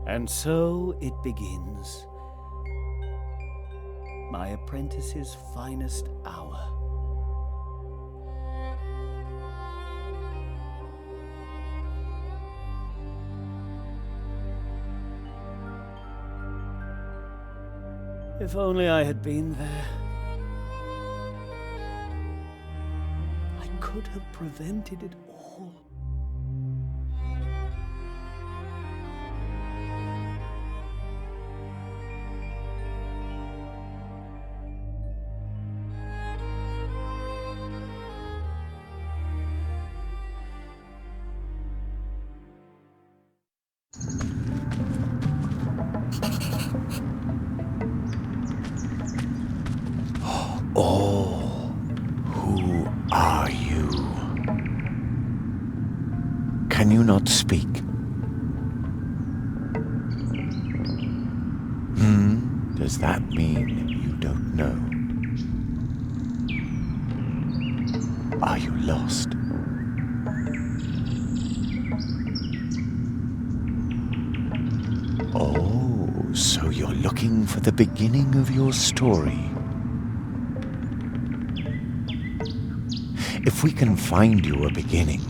And so it begins. My apprentice's finest hour. If only I had been there. I could have prevented it all. Oh, who are you? Can you not speak? Does that mean you don't know? Are you lost? Oh, so you're looking for the beginning of your story. If we can find you a beginning,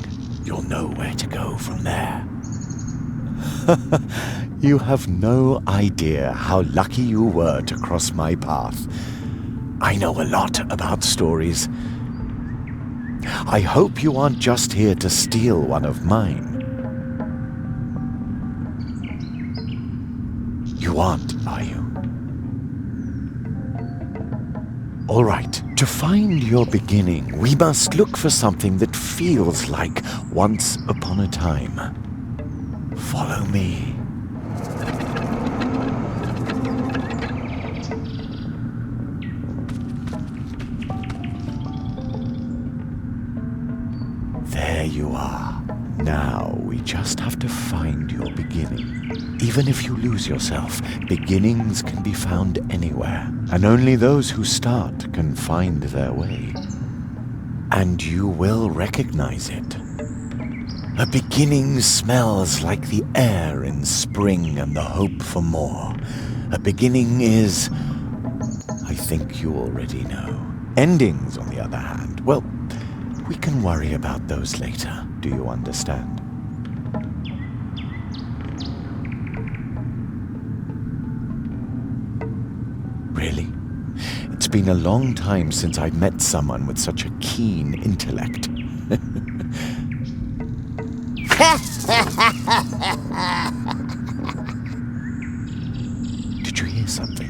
you'll know where to go from there. You have no idea how lucky you were to cross my path. I know a lot about stories. I hope you aren't just here to steal one of mine. You aren't, are you? All right, to find your beginning, we must look for something that feels like once upon a time. Follow me. There you are. Now we just have to find your beginning. Even if you lose yourself, beginnings can be found anywhere, and only those who start can find their way. And you will recognize it. A beginning smells like the air in spring and the hope for more. A beginning is, I think you already know. Endings, on the other hand, well, we can worry about those later. Do you understand? Really? It's been a long time since I met someone with such a keen intellect. Did you hear something?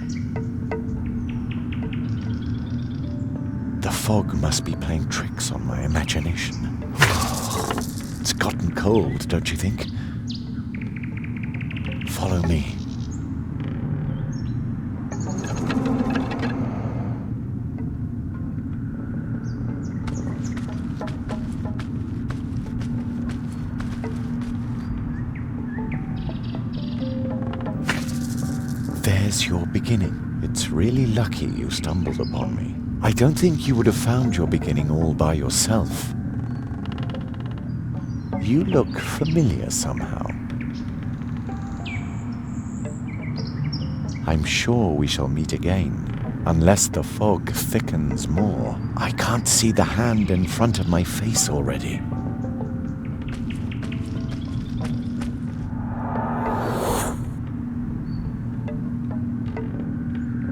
The fog must be playing tricks on my imagination. It's gotten cold, don't you think? Follow me. There's your beginning. It's really lucky you stumbled upon me. I don't think you would have found your beginning all by yourself. You look familiar somehow. I'm sure we shall meet again, unless the fog thickens more. I can't see the hand in front of my face already.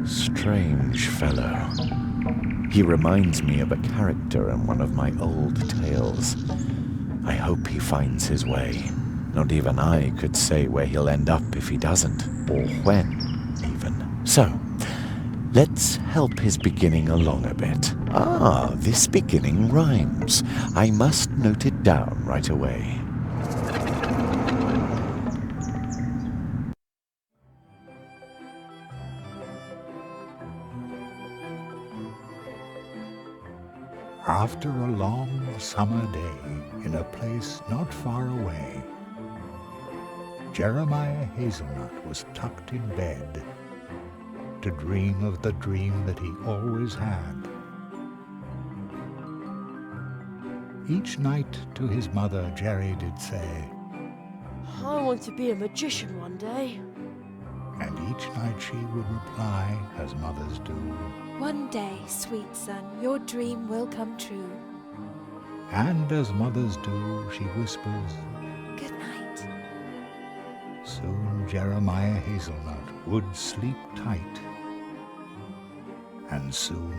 Strange fellow. He reminds me of a character in one of my old tales. I hope he finds his way. Not even I could say where he'll end up if he doesn't, or when, even. So, let's help his beginning along a bit. Ah, this beginning rhymes. I must note it down right away. After a long summer day in a place not far away, Jeremiah Hazelnut was tucked in bed to dream of the dream that he always had. Each night to his mother, Jerry did say, I want to be a magician one day. and each night she would reply as mothers do. One day, sweet son, your dream will come true. And as mothers do, she whispers, Good night. soon Jeremiah Hazelnut would sleep tight. And soon,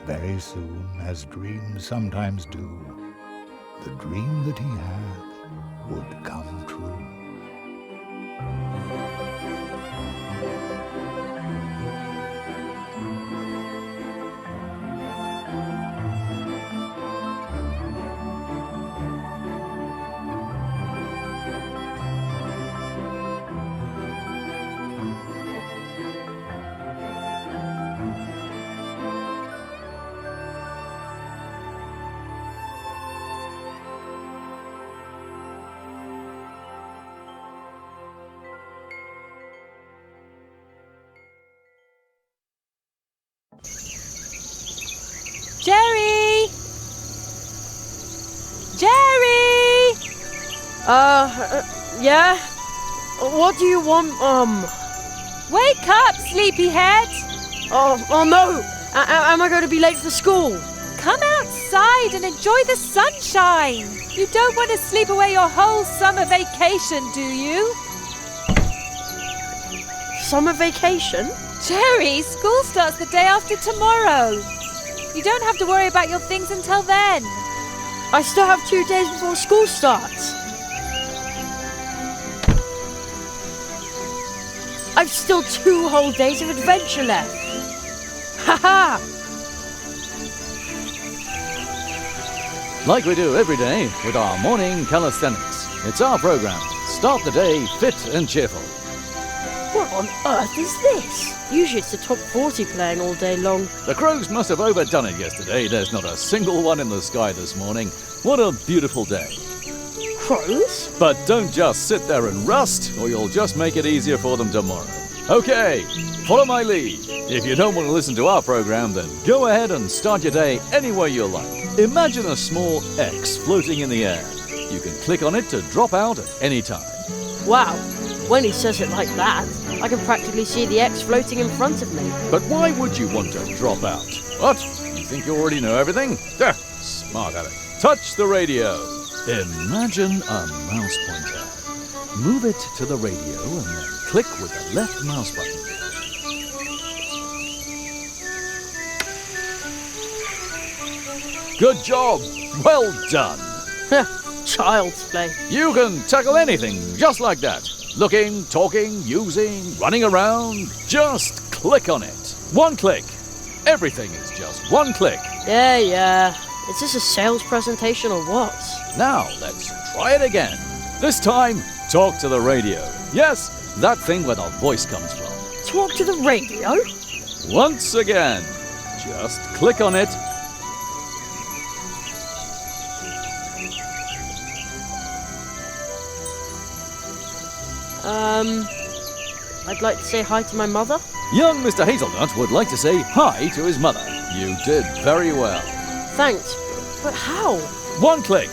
very soon, as dreams sometimes do, the dream that he had would come true. Jerry! Jerry! Yeah? What do you want, Wake up, sleepyhead! Oh no! Am I going to be late for school? Come outside and enjoy the sunshine. You don't want to sleep away your whole summer vacation, do you? Summer vacation? Jerry, school starts the day after tomorrow. You don't have to worry about your things until then. I still have 2 days before school starts. I've still 2 whole days of adventure left. Ha-ha! Like we do every day with our morning calisthenics. It's our program. Start the day fit and cheerful. What on earth is this? Usually it's the top 40 playing all day long. The crows must have overdone it yesterday. There's not a single one in the sky this morning. What a beautiful day. Crows? But don't just sit there and rust, or you'll just make it easier for them tomorrow. Okay, follow my lead. If you don't want to listen to our program, then go ahead and start your day any way you like. Imagine a small X floating in the air. You can click on it to drop out at any time. Wow, when he says it like that, I can practically see the X floating in front of me. But why would you want to drop out? What? You think you already know everything? Smart aleck. Touch the radio. Imagine a mouse pointer. Move it to the radio and then click with the left mouse button. Good job. Well done. Child's play. You can tackle anything just like that. Looking, talking, using, running around. Just click on it. One click. Everything is just one click. Yeah. Is this a sales presentation or what? Now let's try it again. This time, talk to the radio. Yes, that thing where the voice comes from. Talk to the radio? Once again, just click on it. I'd like to say hi to my mother. Young Mr. Hazelnut would like to say hi to his mother. You did very well. Thanks, but how? One click.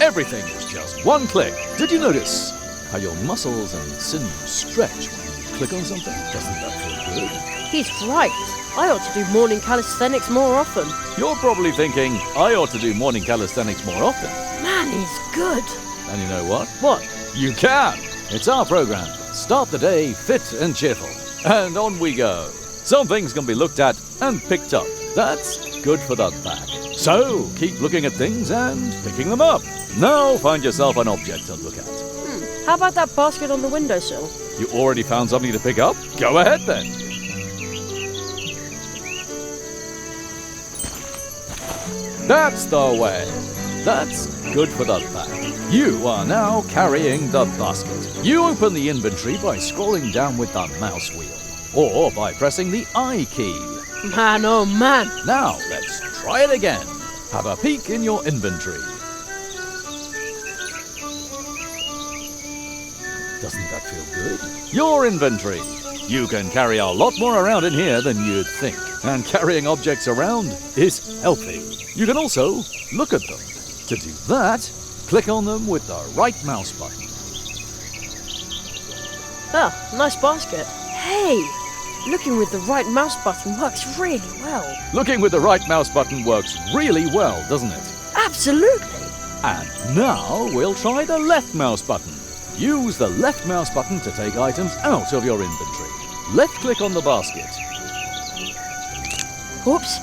Everything is just one click. Did you notice how your muscles and sinews stretch when you click on something? Doesn't that feel good? He's right. I ought to do morning calisthenics more often. You're probably thinking, I ought to do morning calisthenics more often. Man, he's good. And you know what? What? You can! It's our program. Start the day fit and cheerful. And on we go. Some things can be looked at and picked up. That's good for the back. So keep looking at things and picking them up. Now find yourself an object to look at. How about that basket on the windowsill? You already found something to pick up? Go ahead then. That's the way. That's good for the back. You are now carrying the basket. You open the inventory by scrolling down with the mouse wheel, or by pressing the I key. Man, oh man. Now let's try it again. Have a peek in your inventory. Doesn't that feel good? Your inventory. You can carry a lot more around in here than you'd think. And carrying objects around is healthy. You can also look at them. To do that, click on them with the right mouse button. Ah, nice basket. Hey, looking with the right mouse button works really well. Looking with the right mouse button works really well, doesn't it? Absolutely. And now we'll try the left mouse button. Use the left mouse button to take items out of your inventory. Left-click on the basket. Oops,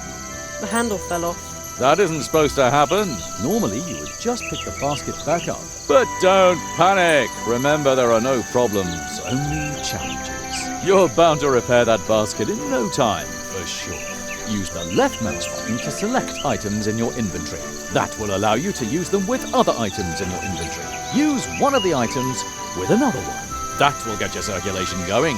the handle fell off. That isn't supposed to happen. Normally, you would just pick the basket back up. But don't panic. Remember, there are no problems, only challenges. You're bound to repair that basket in no time, for sure. Use the left mouse button to select items in your inventory. That will allow you to use them with other items in your inventory. Use one of the items with another one. That will get your circulation going.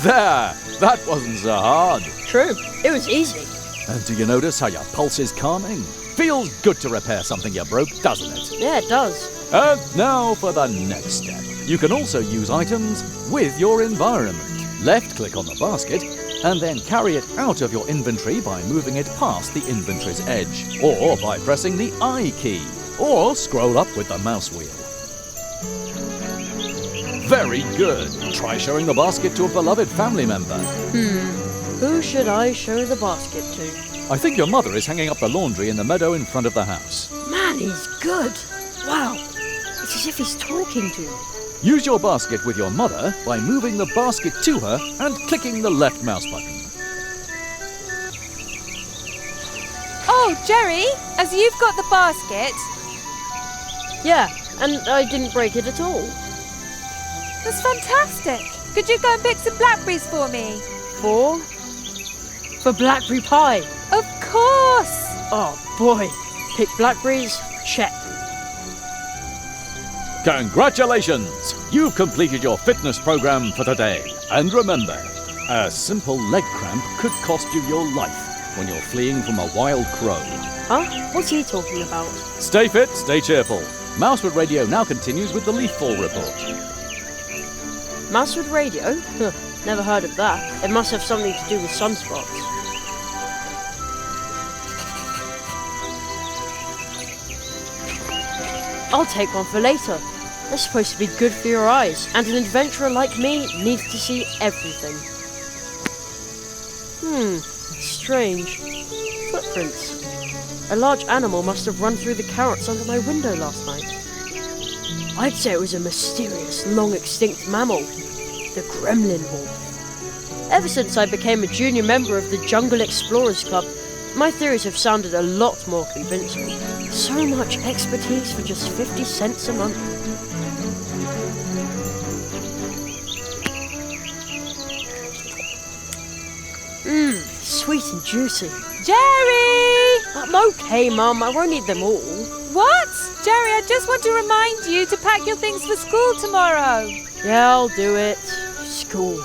There! That wasn't so hard. True, it was easy. And do you notice how your pulse is calming? Feels good to repair something you broke, doesn't it? Yeah, it does. And now for the next step. You can also use items with your environment. Left-click on the basket, and then carry it out of your inventory by moving it past the inventory's edge, or by pressing the I key, or scroll up with the mouse wheel. Very good. Try showing the basket to a beloved family member. Who should I show the basket to? I think your mother is hanging up the laundry in the meadow in front of the house. Man, he's good. Wow, it's as if he's talking to me. Use your basket with your mother by moving the basket to her and clicking the left mouse button. Oh, Jerry, as you've got the basket, Yeah, and I didn't break it at all. that's fantastic. Could you go and pick some blackberries for me? For blackberry pie. Of course. Oh boy, pick blackberries, check. Congratulations! You've completed your fitness program for today. And remember, a simple leg cramp could cost you your life when you're fleeing from a wild crow. Huh? What's he talking about? Stay fit, stay cheerful. Mousewood Radio now continues with the leaf fall report. Mousewood Radio? Huh, never heard of that. It must have something to do with sunspots. I'll take one for later. They're supposed to be good for your eyes, and an adventurer like me needs to see everything. Strange. Footprints. A large animal must have run through the carrots under my window last night. I'd say it was a mysterious, long-extinct mammal. The gremlin wolf. Ever since I became a junior member of the Jungle Explorers Club, my theories have sounded a lot more convincing. So much expertise for just 50 cents a month. Sweet and juicy. Jerry! I'm okay, Mum. I won't eat them all. What? Jerry, I just want to remind you to pack your things for school tomorrow. Yeah, I'll do it. School.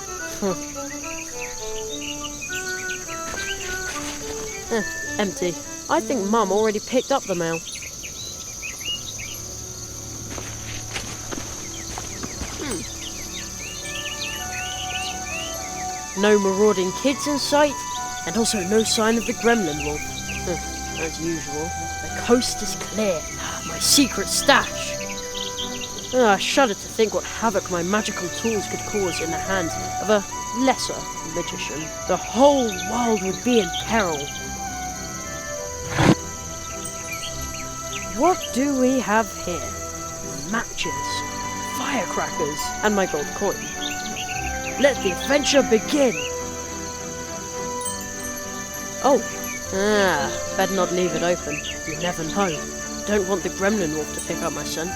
Empty. I think Mum already picked up the mail. No marauding kids in sight, and also no sign of the gremlin wolf. As usual. The coast is clear. My secret stash. I shudder to think what havoc my magical tools could cause in the hands of a lesser magician. The whole world would be in peril. What do we have here? Matches, firecrackers, and my gold coin. Let the adventure begin! Oh, better not leave it open. You never know. Don't want the gremlin wolf to pick up my scent.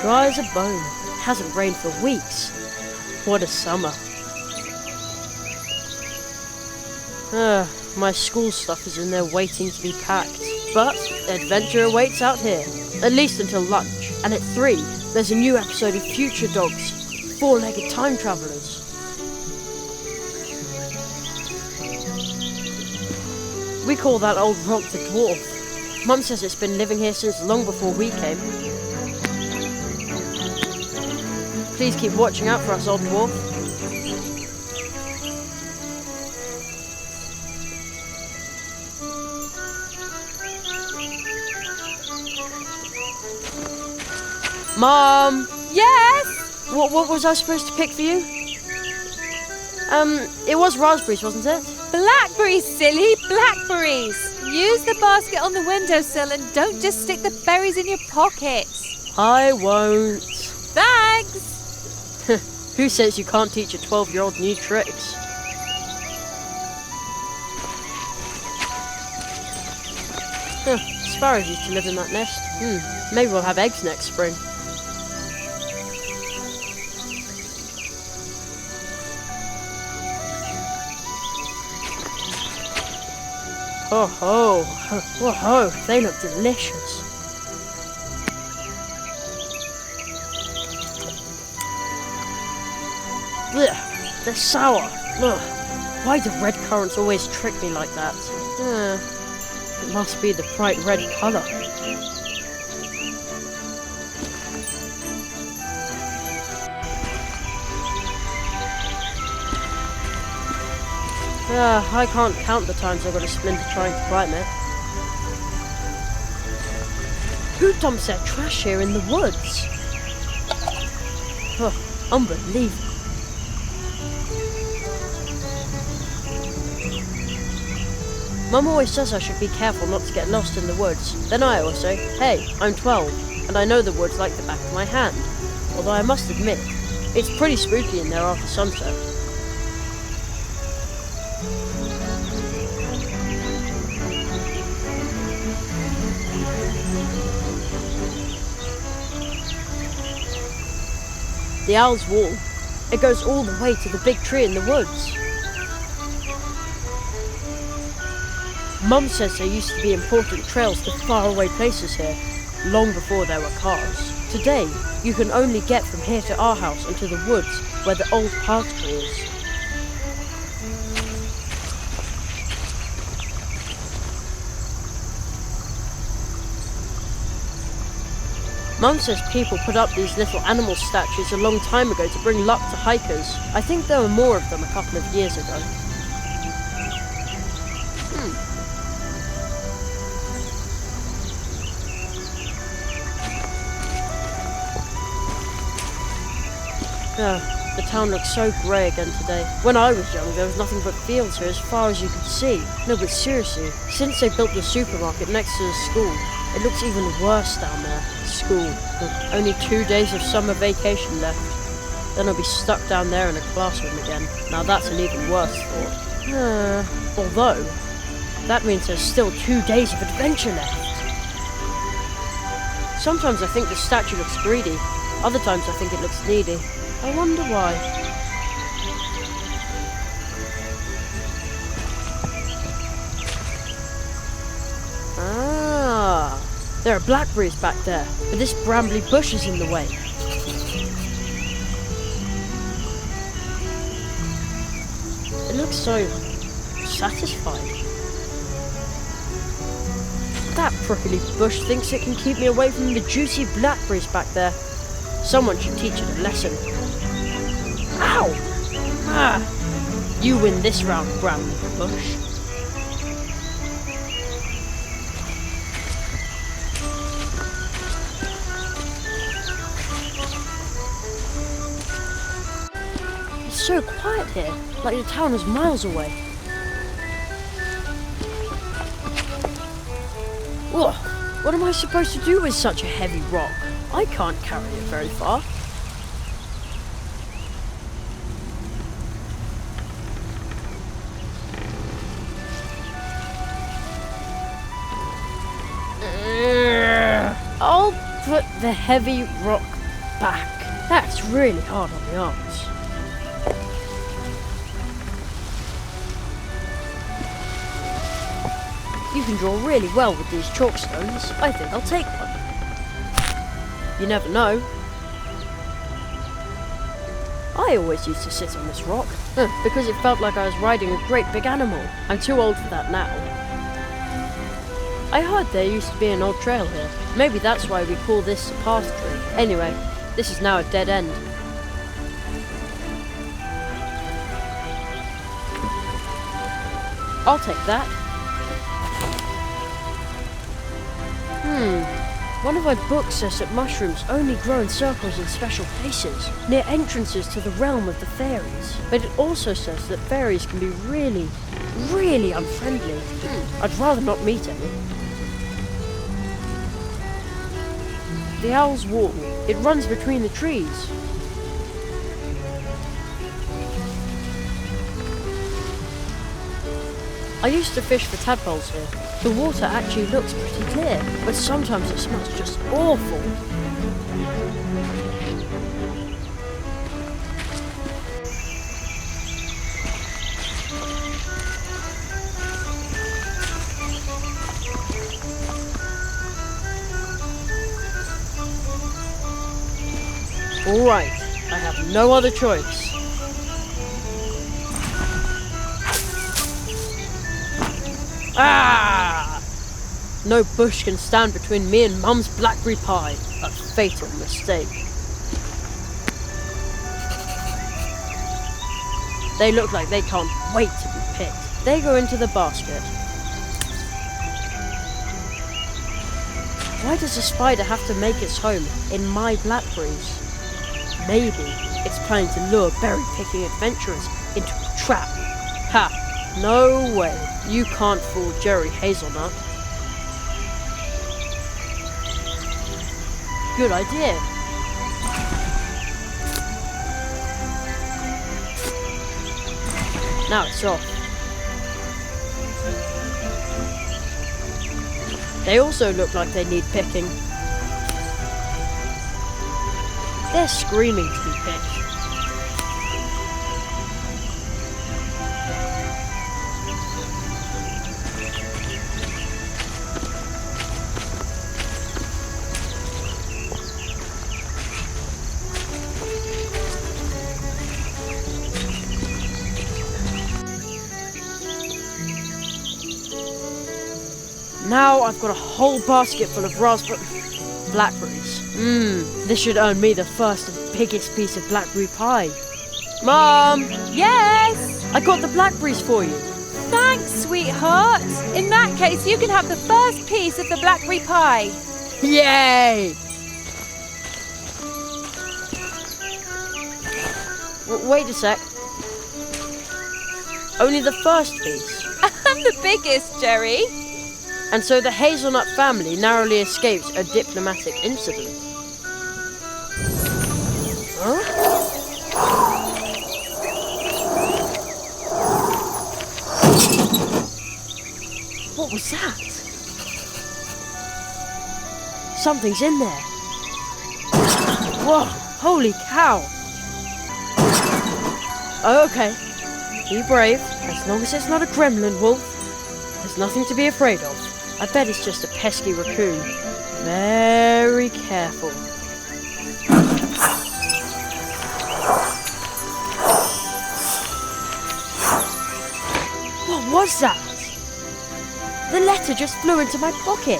Dry as a bone. Hasn't rained for weeks. What a summer. My school stuff is in there waiting to be packed. But adventure awaits out here, at least until lunch. And at 3, there's a new episode of Future Dogs, 4-legged time travelers. We call that old rock the dwarf. Mum says it's been living here since long before we came. Please keep watching out for us, old dwarf. Mom! Yes? What was I supposed to pick for you? It was raspberries, wasn't it? Blackberries, silly, blackberries. Use the basket on the windowsill and don't just stick the berries in your pockets. I won't. Thanks. Who says you can't teach a 12-year-old new tricks? Sparrows used to live in that nest. Maybe we'll have eggs next spring. Oh ho! Oh ho! They look delicious. Blech, they're sour. Ugh. Why do red currants always trick me like that? It must be the bright red colour. I can't count the times I've got to spend trying to climb it. Who dumps their trash here in the woods? Oh, unbelievable. Mum always says I should be careful not to get lost in the woods. Then I always say, hey, I'm 12, and I know the woods like the back of my hand. Although I must admit, it's pretty spooky in there after sunset. The owl's wall. It goes all the way to the big tree in the woods. Mum says there used to be important trails to faraway places here, long before there were cars. Today, you can only get from here to our house and to the woods where the old park tree is. Mum says people put up these little animal statues a long time ago to bring luck to hikers. I think there were more of them a couple of years ago. The town looks so grey again today. When I was young, there was nothing but fields here as far as you could see. No, but seriously, since they built the supermarket next to the school, it looks even worse down there. School. Only 2 days of summer vacation left. Then I'll be stuck down there in a classroom again. Now that's an even worse thought. Although, that means there's still 2 days of adventure left. Sometimes I think the statue looks greedy. Other times I think it looks needy. I wonder why. There are blackberries back there, but this brambly bush is in the way. It looks so satisfied. That prickly bush thinks it can keep me away from the juicy blackberries back there. Someone should teach it a lesson. Ow! You win this round, brambly bush. It's so quiet here, like the town is miles away. Ugh, what am I supposed to do with such a heavy rock? I can't carry it very far. I'll put the heavy rock back. That's really hard on the arms. You can draw really well with these chalk stones. I think I'll take one. You never know. I always used to sit on this rock, because it felt like I was riding a great big animal. I'm too old for that now. I heard there used to be an old trail here. Maybe that's why we call this a path tree. Anyway, this is now a dead end. I'll take that. One of my books says that mushrooms only grow in circles in special places, near entrances to the realm of the fairies. But it also says that fairies can be really, really unfriendly. I'd rather not meet any. The Owl's Wall. It runs between the trees. I used to fish for tadpoles here. The water actually looks pretty clear, but sometimes it smells just awful. Alright, I have no other choice. Ah! No bush can stand between me and Mum's blackberry pie. A fatal mistake. They look like they can't wait to be picked. They go into the basket. Why does a spider have to make its home in my blackberries? Maybe it's planning to lure berry-picking adventurers into a trap. Ha! No way. You can't fool Jerry Hazelnut. Good idea. Now it's off. They also look like they need picking. They're screaming to be picked. Now I've got a whole basket full of blackberries. This should earn me the first and biggest piece of blackberry pie. Mom! Yes? I got the blackberries for you. Thanks, sweetheart. In that case, you can have the first piece of the blackberry pie. Yay! Wait a sec. Only the first piece. I'm the biggest, Jerry. And so the Hazelnut family narrowly escapes a diplomatic incident. Huh? What was that? Something's in there. Whoa, holy cow. Okay, be brave. As long as it's not a gremlin wolf, there's nothing to be afraid of. I bet it's just a pesky raccoon. Very careful. What was that? The letter just flew into my pocket.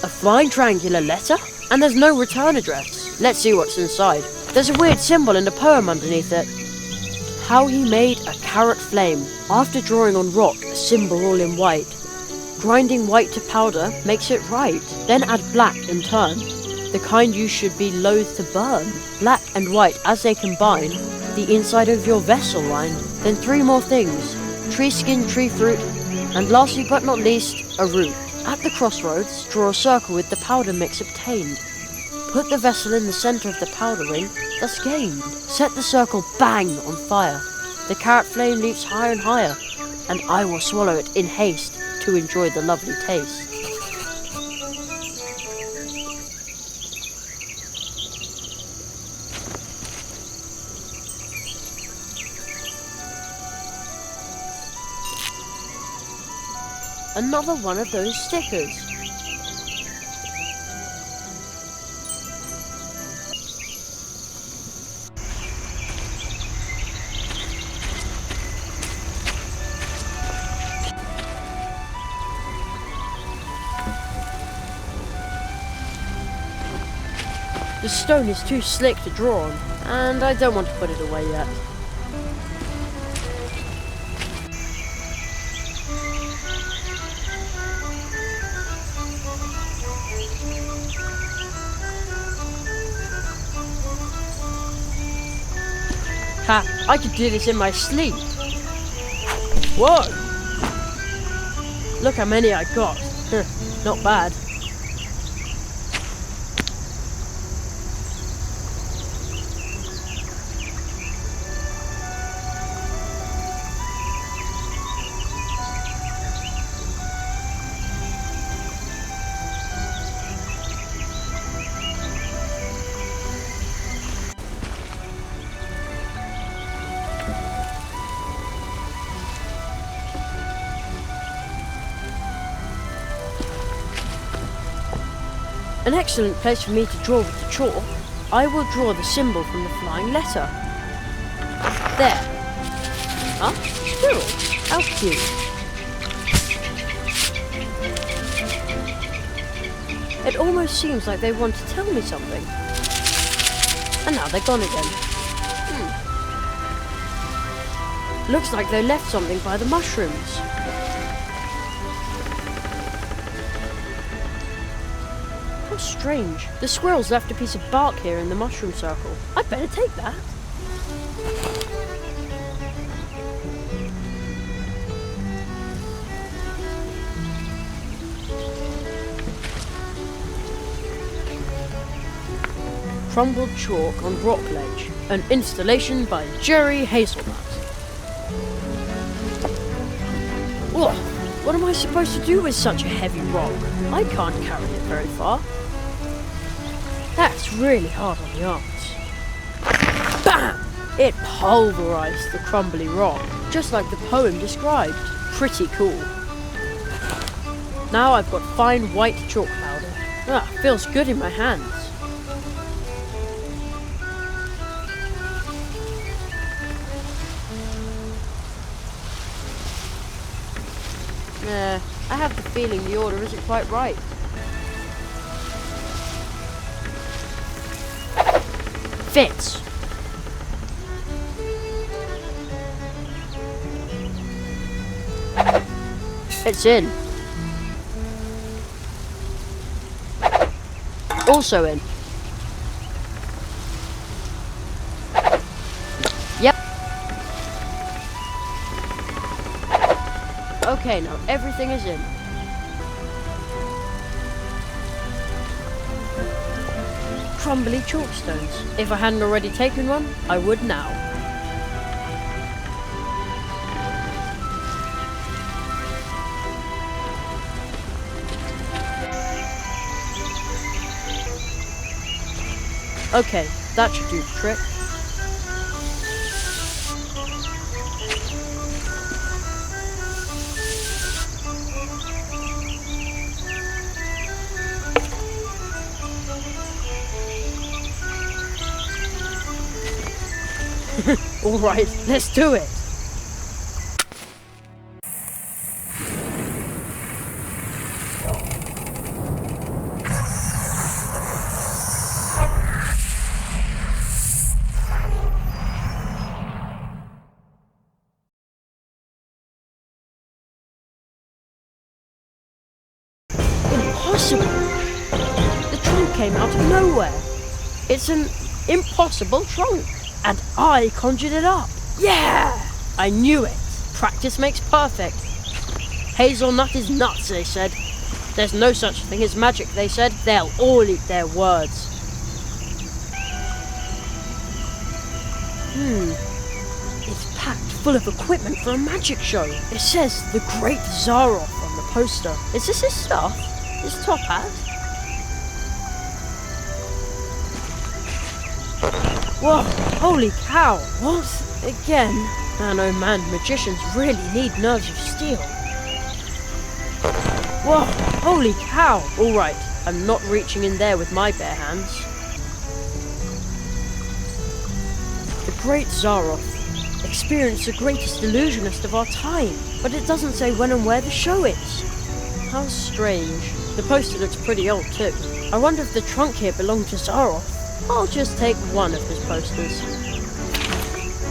A flying triangular letter? And there's no return address. Let's see what's inside. There's a weird symbol in the poem underneath it. How he made a carrot flame, after drawing on rock a symbol all in white. Grinding white to powder makes it right, then add black in turn, the kind you should be loath to burn. Black and white as they combine, the inside of your vessel line. Then 3 more things, tree skin, tree fruit, and lastly but not least, a root. At the crossroads, draw a circle with the powder mix obtained. Put the vessel in the center of the powder ring, thus gained. Set the circle bang on fire. The carrot flame leaps higher and higher, and I will swallow it in haste to enjoy the lovely taste. Another one of those stickers. The stone is too slick to draw on, and I don't want to put it away yet. Ha! I could do this in my sleep. Whoa! Look how many I got. Not bad. An excellent place for me to draw with the chalk. I will draw the symbol from the flying letter. There. Huh? Squirrel. How cute. It almost seems like they want to tell me something. And now they're gone again. Looks like they left something by the mushrooms. How strange. The squirrels left a piece of bark here in the mushroom circle. I'd better take that. Crumbled chalk on rock ledge. An installation by Jerry Hazelnut. Ugh, what am I supposed to do with such a heavy rock? I can't carry it very far. That's really hard on the arms. Bam! It pulverized the crumbly rock, just like the poem described. Pretty cool. Now I've got fine white chalk powder. Feels good in my hands. I have the feeling the order isn't quite right. Fits. It's in. Also in. Yep. Okay, now everything is in. Crumbly chalkstones. If I hadn't already taken one, I would now. Okay, that should do the trick. Alright, let's do it! Impossible! The trunk came out of nowhere. It's an impossible trunk. And I conjured it up. Yeah! I knew it. Practice makes perfect. Hazelnut is nuts, they said. There's no such thing as magic, they said. They'll all eat their words. It's packed full of equipment for a magic show. It says The Great Zaroff on the poster. Is this his stuff? His top hat? Whoa, holy cow, what? Again? Man, oh man, magicians really need nerves of steel. Whoa, holy cow. Alright, I'm not reaching in there with my bare hands. The Great Zaroff experienced the greatest illusionist of our time, but it doesn't say when and where the show is. How strange. The poster looks pretty old too. I wonder if the trunk here belonged to Zaroff. I'll just take one of his posters.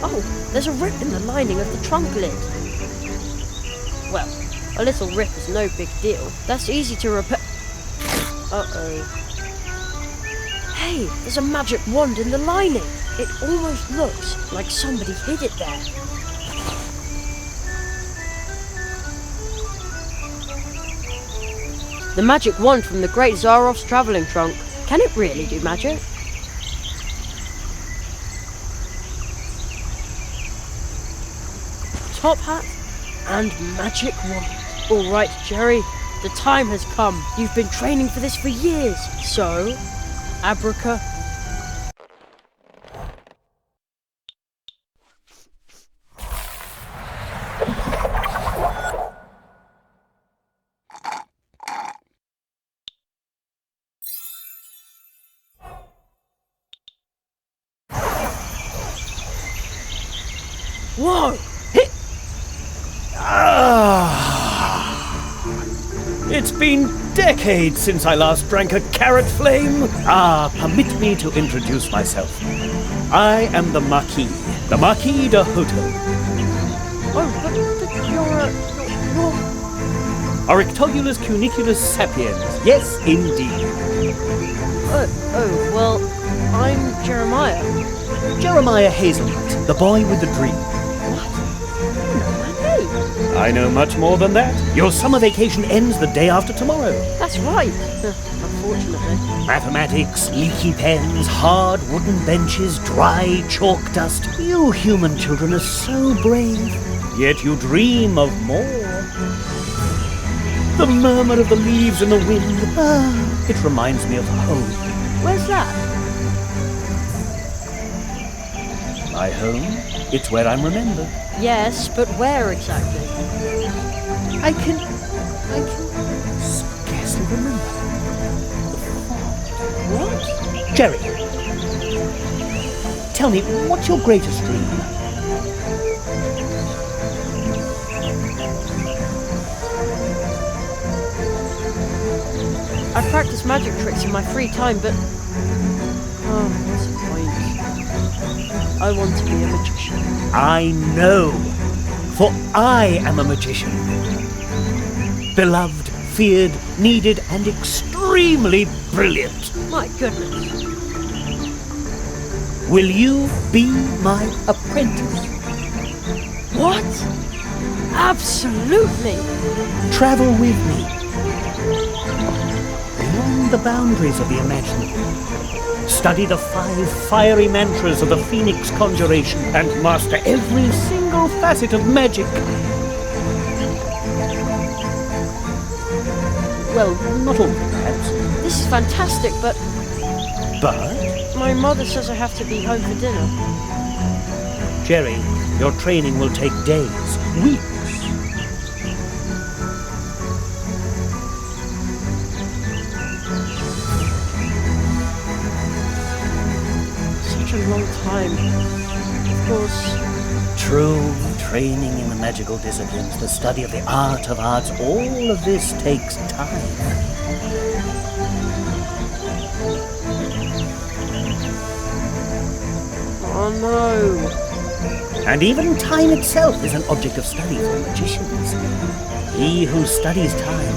Oh, there's a rip in the lining of the trunk lid. Well, a little rip is no big deal. That's easy to repair. Uh-oh. Hey, there's a magic wand in the lining. It almost looks like somebody hid it there. The magic wand from the Great Zarov's travelling trunk. Can it really do magic? Top hat and magic wand. All right, Jerry, the time has come. You've been training for this for years. So, abraca. Whoa! It's been decades since I last drank a carrot flame. Permit me to introduce myself. I am the Marquis de Hoto. Oh, but you're Orictolulus cuniculus sapiens. Yes, indeed. well, I'm Jeremiah. Jeremiah Hazelnut, the boy with the dream. I know much more than that. Your summer vacation ends the day after tomorrow. That's right. Unfortunately. Mathematics, leaky pens, hard wooden benches, dry chalk dust. You human children are so brave. Yet you dream of more. The murmur of the leaves in the wind. It reminds me of home. Where's that? My home? It's where I'm remembered. Yes, but where exactly? I can scarcely remember. What? Jerry, tell me, what's your greatest dream? I practice magic tricks in my free time, but... oh, what's the point? I want to be a magician. I know, for I am a magician. Beloved, feared, needed, and extremely brilliant. My goodness. Will you be my apprentice? What? Absolutely. Travel with me. Beyond the boundaries of the imaginable. Study the 5 fiery mantras of the Phoenix Conjuration and master every single facet of magic. Well, not all, perhaps. This is fantastic, but But, my mother says I have to be home for dinner. Jerry, your training will take days, weeks. Such a long time. Of course. True, training in the magical disciplines, the study of the art of arts, all of this takes time. Oh no. And even time itself is an object of study for magicians. He who studies time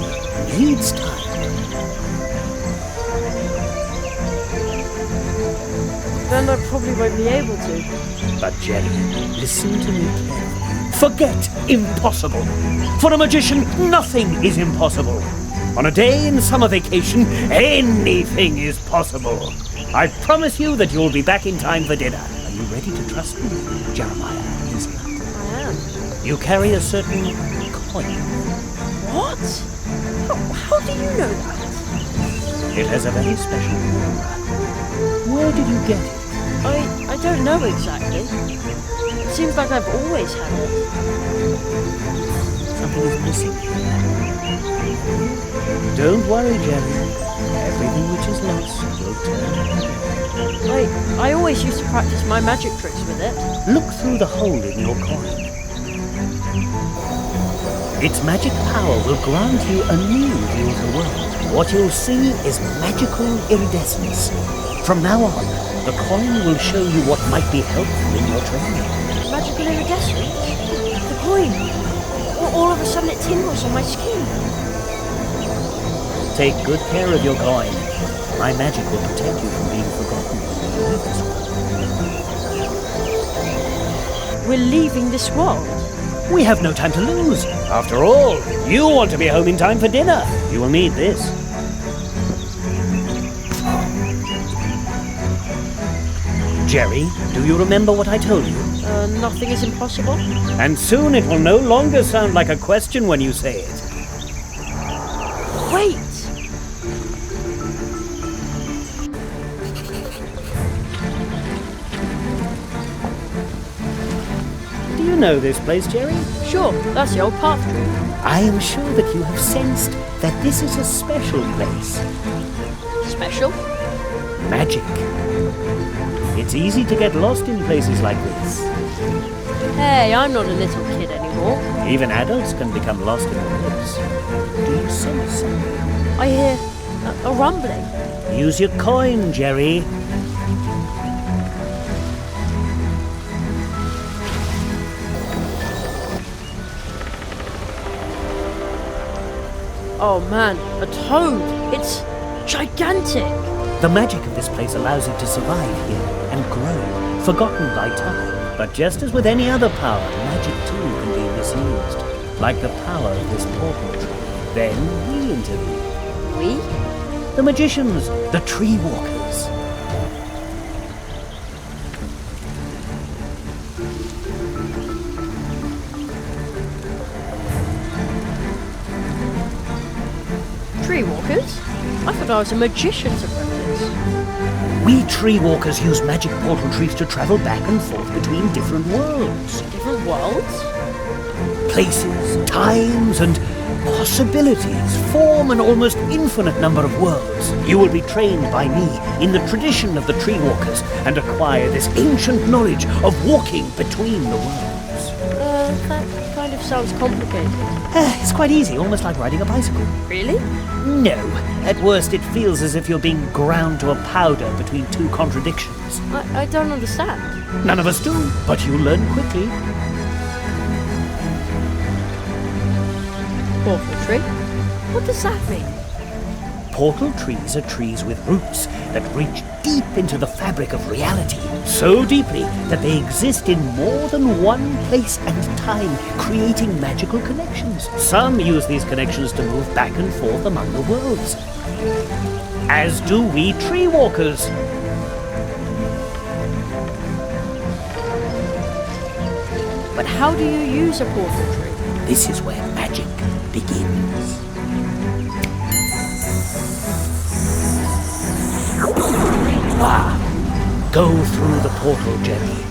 needs time. Then I probably won't be able to. But Jerry, listen to me carefully. Forget impossible. For a magician, nothing is impossible. On a day in summer vacation, anything is possible. I promise you that you'll be back in time for dinner. Are you ready to trust me, Jeremiah Hazelnut? I am. You carry a certain coin. What? How do you know that? It has a very special aura. Where did you get it? I don't know exactly. It seems like I've always had it. Something is missing here. Don't worry, Jerry. Everything which is lost will turn again. I always used to practice my magic tricks with it. Look through the hole in your coin. Its magic power will grant you a new view of the world. What you'll see is magical iridescence. From now on, the coin will show you what might be helpful in your training. Magical iridescence? The coin. All of a sudden it tingles on my skin. Take good care of your coin. My magic will protect you from being forgotten when you leave this world. We're leaving this world. We have no time to lose. After all, you want to be home in time for dinner. You will need this. Jerry, do you remember what I told you? Nothing is impossible? And soon it will no longer sound like a question when you say it. Wait! Do you know this place, Jerry? Sure, that's the old path tree. I am sure that you have sensed that this is a special place. Special? Magic. It's easy to get lost in places like this. Hey, I'm not a little kid anymore. Even adults can become lost in the woods. Do you sense something? I hear a rumbling. Use your coin, Jerry. Oh man, a toad! It's gigantic! The magic of this place allows it to survive here and grow, forgotten by time. But just as with any other power, magic too can be misused. Like the power of this portal tree. Then we intervene. We? The magicians, the tree walkers. Tree walkers? I thought I was a magician's apprentice. We tree walkers use magic portal trees to travel back and forth between different worlds. Different worlds? Places, times, and possibilities form an almost infinite number of worlds. You will be trained by me in the tradition of the tree walkers and acquire this ancient knowledge of walking between the worlds. That kind of sounds complicated. It's quite easy, almost like riding a bicycle. Really? No. At worst, it feels as if you're being ground to a powder between two contradictions. I don't understand. None of us do, but you'll learn quickly. Portal tree? What does that mean? Portal trees are trees with roots that reach deep into the fabric of reality, so deeply that they exist in more than one place and time, creating magical connections. Some use these connections to move back and forth among the worlds, as do we tree walkers. But how do you use a portal tree? This is where magic begins. Go through the portal, Jerry.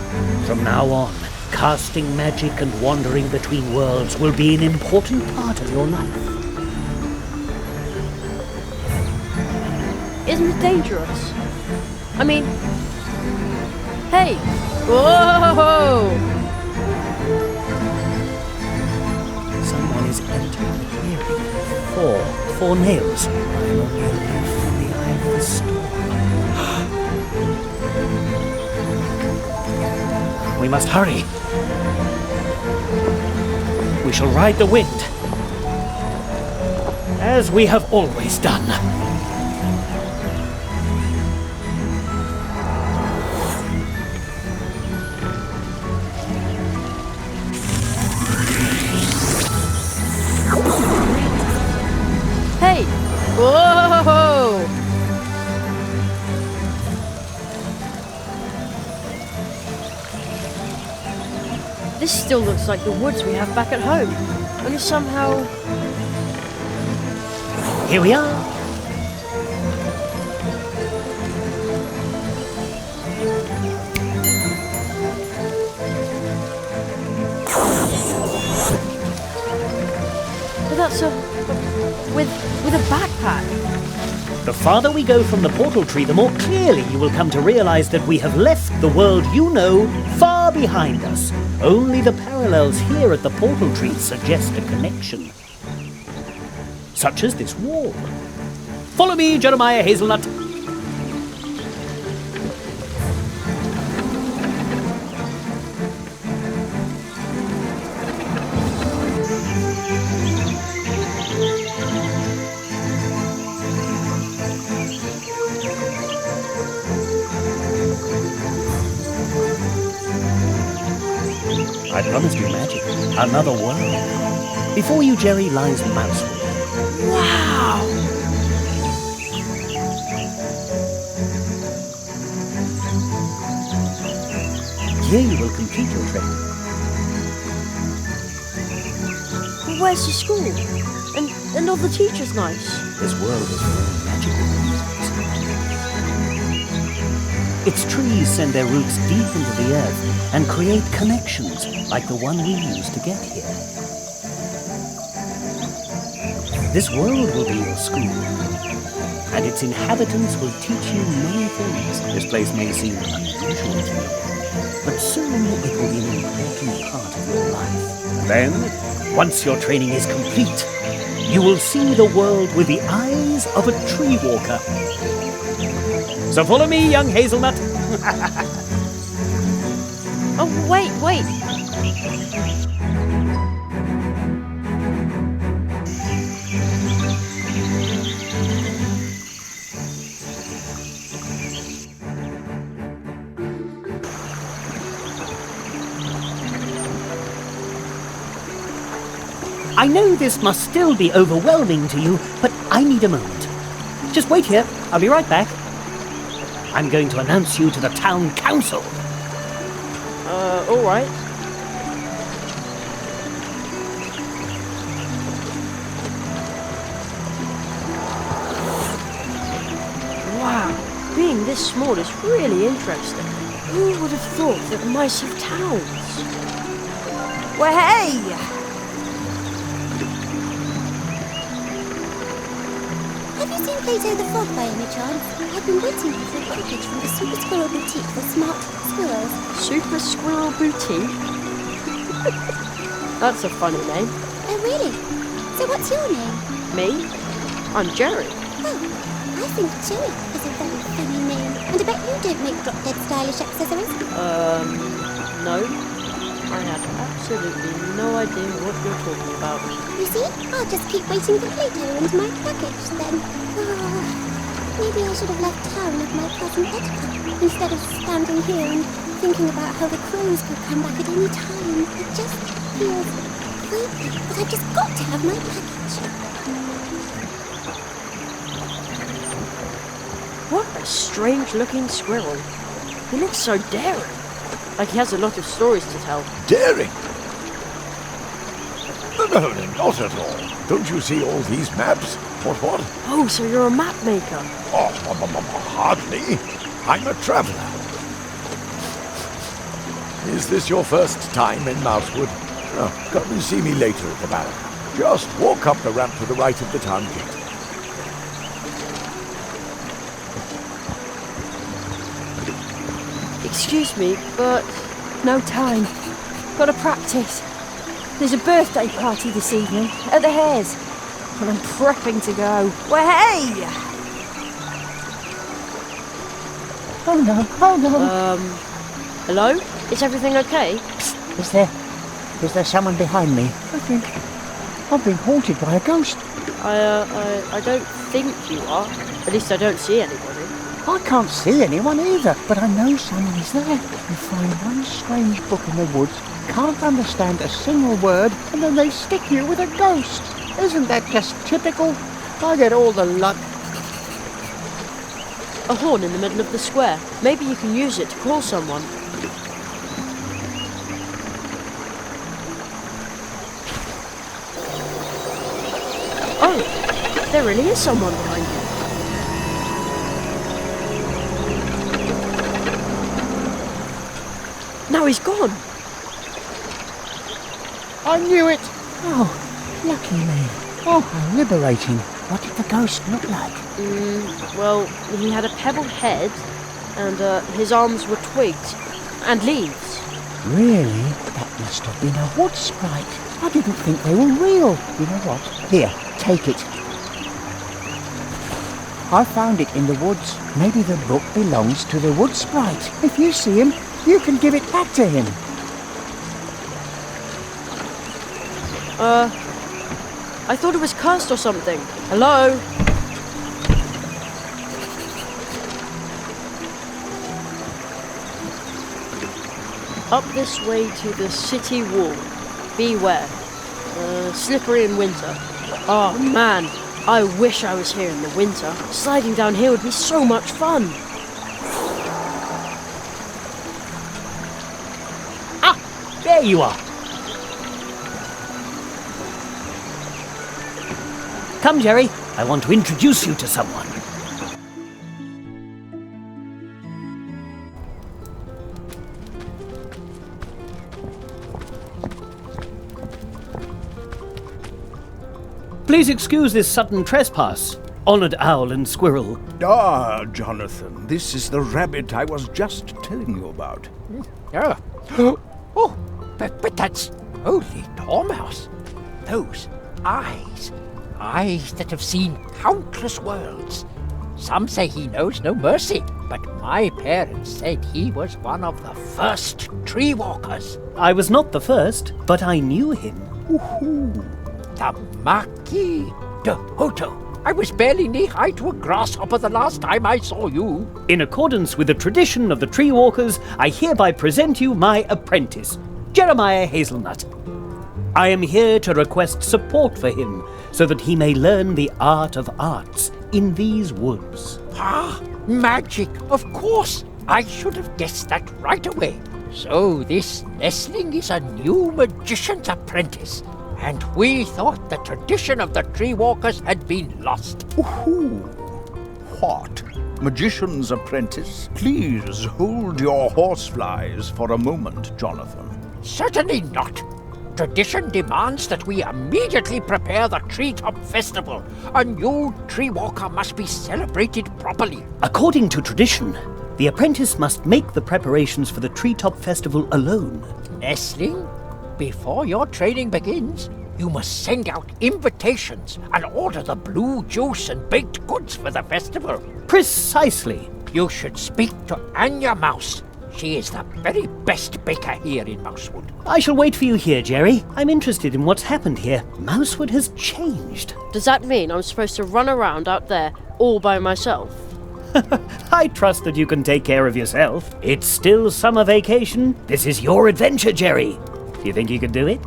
From now on, casting magic and wandering between worlds will be an important part of your life. Isn't it dangerous? I mean... Hey! Whoa! Someone is entering the clearing. Four nails. I'm only a leaf from the eye of the storm. We must hurry. We shall ride the wind, as we have always done. Hey! Whoa! This still looks like the woods we have back at home. Only somehow... Here we are. But that's with a backpack. The farther we go from the portal tree, the more clearly you will come to realize that we have left the world you know far behind us. Only the parallels here at the portal tree suggest a connection. Such as this wall. Follow me, Jeremiah Hazelnut. promised you magic. Another world. Before you, Jerry, lies Mousewood. Wow! Here you will complete your training. But where's the school? And all the teachers nice? This world is full of magical reasons. Its trees send their roots deep into the earth and create connections like the one we used to get here. This world will be your school, and its inhabitants will teach you many things. This place may seem unusual to you, but soon it will be an important part of your life. Then, once your training is complete, you will see the world with the eyes of a tree walker. So follow me, young hazelnut. Oh, wait. I know this must still be overwhelming to you, but I need a moment. Just wait here. I'll be right back. I'm going to announce you to the town council. All right. Wow, being this small is really interesting. Who would have thought that mice have towns? Well, hey! Have you seen Plato the Frog by any chance? I've been waiting for a package from the Super Squirrel Boutique for smart squirrels. Super Squirrel Boutique? That's a funny name. Oh, really? So what's your name? Me? I'm Jerry. Oh, I think Jerry is a very funny name. And I bet you don't make drop-dead stylish accessories. No. I have absolutely no idea what you're talking about. You see? I'll just keep waiting for Plato and my package then. Oh, maybe I should have left town with my cousin Edgar instead of standing here and thinking about how the crows could come back at any time. It just feels creepy, but I've just got to have my package. What a strange-looking squirrel. He looks so daring. Like he has a lot of stories to tell. Daring? No, not at all. Don't you see all these maps? What? Oh, so you're a map maker. Oh, hardly. I'm a traveller. Is this your first time in Mousewood? Oh, come and see me later at the barrack. Just walk up the ramp to the right of the town gate. Excuse me, but No time. Gotta practice. There's a birthday party this evening at the Hares, and I'm prepping to go. Well, hey! Oh no. hello? Is everything okay? Is there someone behind me? I think I've been haunted by a ghost. I don't think you are. At least I don't see anybody. I can't see anyone either, but I know someone is there. You find one strange book in the woods, can't understand a single word, and then they stick you with a ghost. Isn't that just typical? I get all the luck. A horn in the middle of the square. Maybe you can use it to call someone. Oh, there really is someone behind you. Now he's gone. I knew it. Oh, lucky me. Oh, how liberating. What did the ghost look like? Well, he had a pebble head, and his arms were twigs and leaves. Really? That must have been a wood sprite. I didn't think they were real. You know what? Here, take it. I found it in the woods. Maybe the book belongs to the wood sprite. If you see him, you can give it back to him. I thought it was cursed or something. Hello? Up this way to the city wall. Beware. Slippery in winter. Oh man, I wish I was here in the winter. Sliding down here would be so much fun. Ah, there you are. Come, Jerry. I want to introduce you to someone. Please excuse this sudden trespass, honoured owl and squirrel. Ah, Jonathan, this is the rabbit I was just telling you about. Oh, but that's holy dormouse. Those eyes that have seen countless worlds. Some say he knows no mercy, but my parents said he was one of the first tree walkers. I was not the first, but I knew him. The Marquis de Hoto. I was barely knee-high to a grasshopper the last time I saw you. In accordance with the tradition of the tree walkers, I hereby present you my apprentice, Jeremiah Hazelnut. I am here to request support for him, so that he may learn the art of arts in these woods. Ah, magic, of course. I should have guessed that right away. So this nestling is a new magician's apprentice, and we thought the tradition of the tree walkers had been lost. What? Magician's apprentice? Please hold your horseflies for a moment, Jonathan. Certainly not. Tradition demands that we immediately prepare the Treetop Festival. A new tree walker must be celebrated properly. According to tradition, the apprentice must make the preparations for the Treetop Festival alone. Nestling, before your training begins, you must send out invitations and order the blue juice and baked goods for the festival. Precisely. You should speak to Anya Mouse. She is the very best baker here in Mousewood. I shall wait for you here, Jerry. I'm interested in what's happened here. Mousewood has changed. Does that mean I'm supposed to run around out there all by myself? I trust that you can take care of yourself. It's still summer vacation. This is your adventure, Jerry. Do you think you could do it?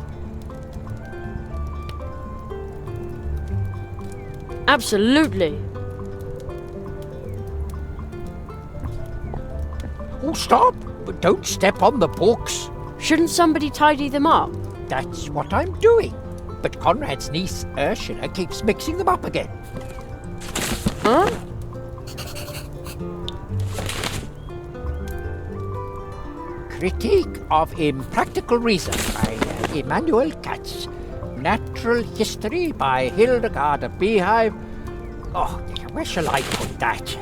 Absolutely. Oh, stop! But don't step on the books. Shouldn't somebody tidy them up? That's what I'm doing. But Conrad's niece, Ursula, keeps mixing them up again. Huh? Critique of Impractical Reason by Immanuel Katz. Natural History by Hildegard of Beehive. Oh, where shall I put that?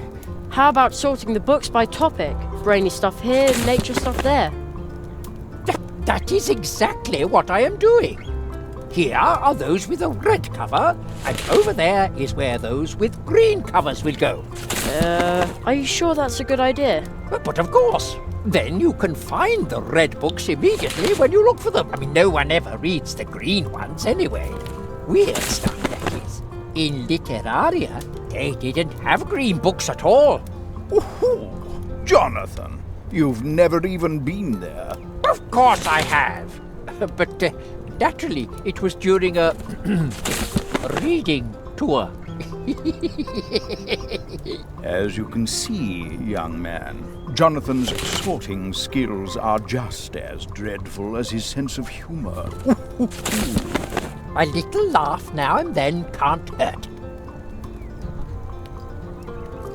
How about sorting the books by topic? Brainy stuff here, nature stuff there. That is exactly what I am doing. Here are those with a red cover, and over there is where those with green covers will go. Are you sure that's a good idea? But of course. Then you can find the red books immediately when you look for them. I mean, no one ever reads the green ones anyway. Weird stuff, that is. In Literaria, they didn't have green books at all. Ooh, Jonathan, you've never even been there. Of course I have. But naturally, it was during a reading tour. As you can see, young man, Jonathan's sorting skills are just as dreadful as his sense of humor. A little laugh now and then can't hurt.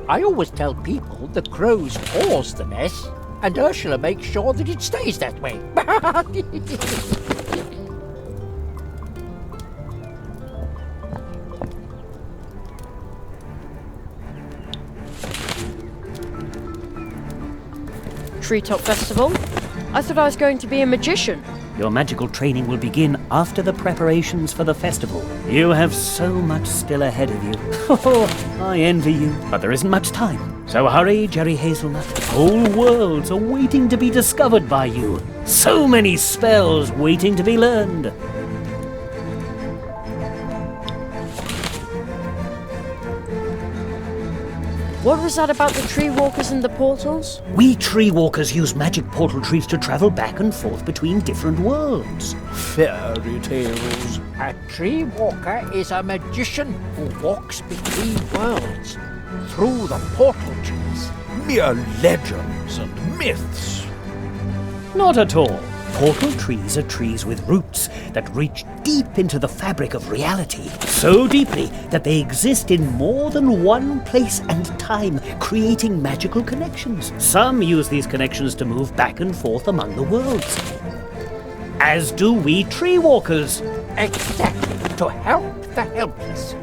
I always tell people the crows paws the mess, and Ursula makes sure that it stays that way. Treetop Festival? I thought I was going to be a magician. Your magical training will begin after the preparations for the festival. You have so much still ahead of you. Oh, I envy you. But there isn't much time. So hurry, Jerry Hazelnut. Whole worlds are waiting to be discovered by you. So many spells waiting to be learned. What was that about the tree walkers and the portals? We tree walkers use magic portal trees to travel back and forth between different worlds. Fairy tales. A tree walker is a magician who walks between worlds through the portal trees. Mere legends and myths. Not at all. Portal trees are trees with roots that reach deep into the fabric of reality. So deeply that they exist in more than one place and time, creating magical connections. Some use these connections to move back and forth among the worlds. As do we tree walkers. Exactly, to help the helpless.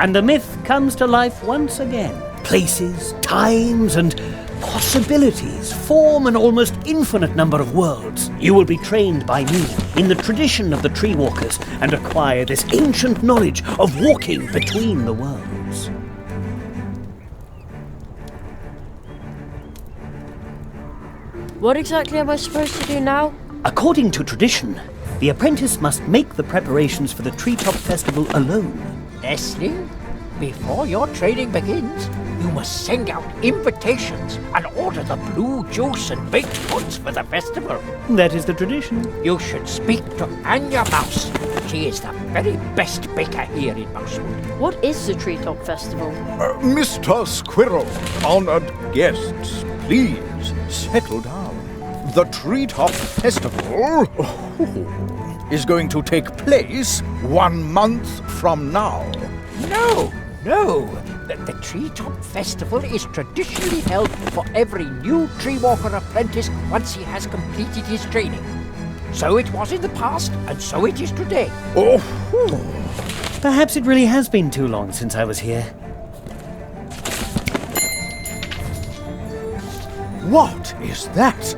And the myth comes to life once again. Places, times, and possibilities form an almost infinite number of worlds. You will be trained by me in the tradition of the tree walkers and acquire this ancient knowledge of walking between the worlds. What exactly am I supposed to do now? According to tradition, the apprentice must make the preparations for the Treetop Festival alone. Leslie, before your training begins, you must send out invitations and order the blue juice and baked goods for the festival. That is the tradition. You should speak to Anya Mouse. She is the very best baker here in Mousewood. What is the Treetop Festival? Mr. Squirrel, honored guests, please settle down. The Treetop Festival is going to take place 1 month from now. No. The Treetop Festival is traditionally held for every new tree walker apprentice once he has completed his training. So it was in the past, and so it is today. Perhaps it really has been too long since I was here. What is that?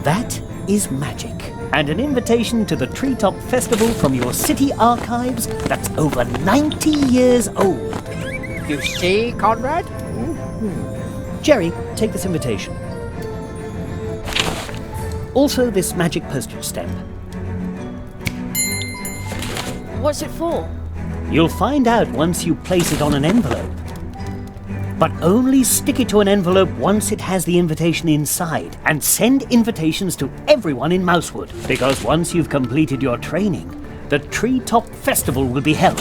That is magic. And an invitation to the Treetop Festival from your city archives that's over 90 years old. You see, Conrad? Jerry, take this invitation. Also this magic postage stamp. What's it for? You'll find out once you place it on an envelope. But only stick it to an envelope once it has the invitation inside, and send invitations to everyone in Mousewood, because once you've completed your training, the Treetop Festival will be held.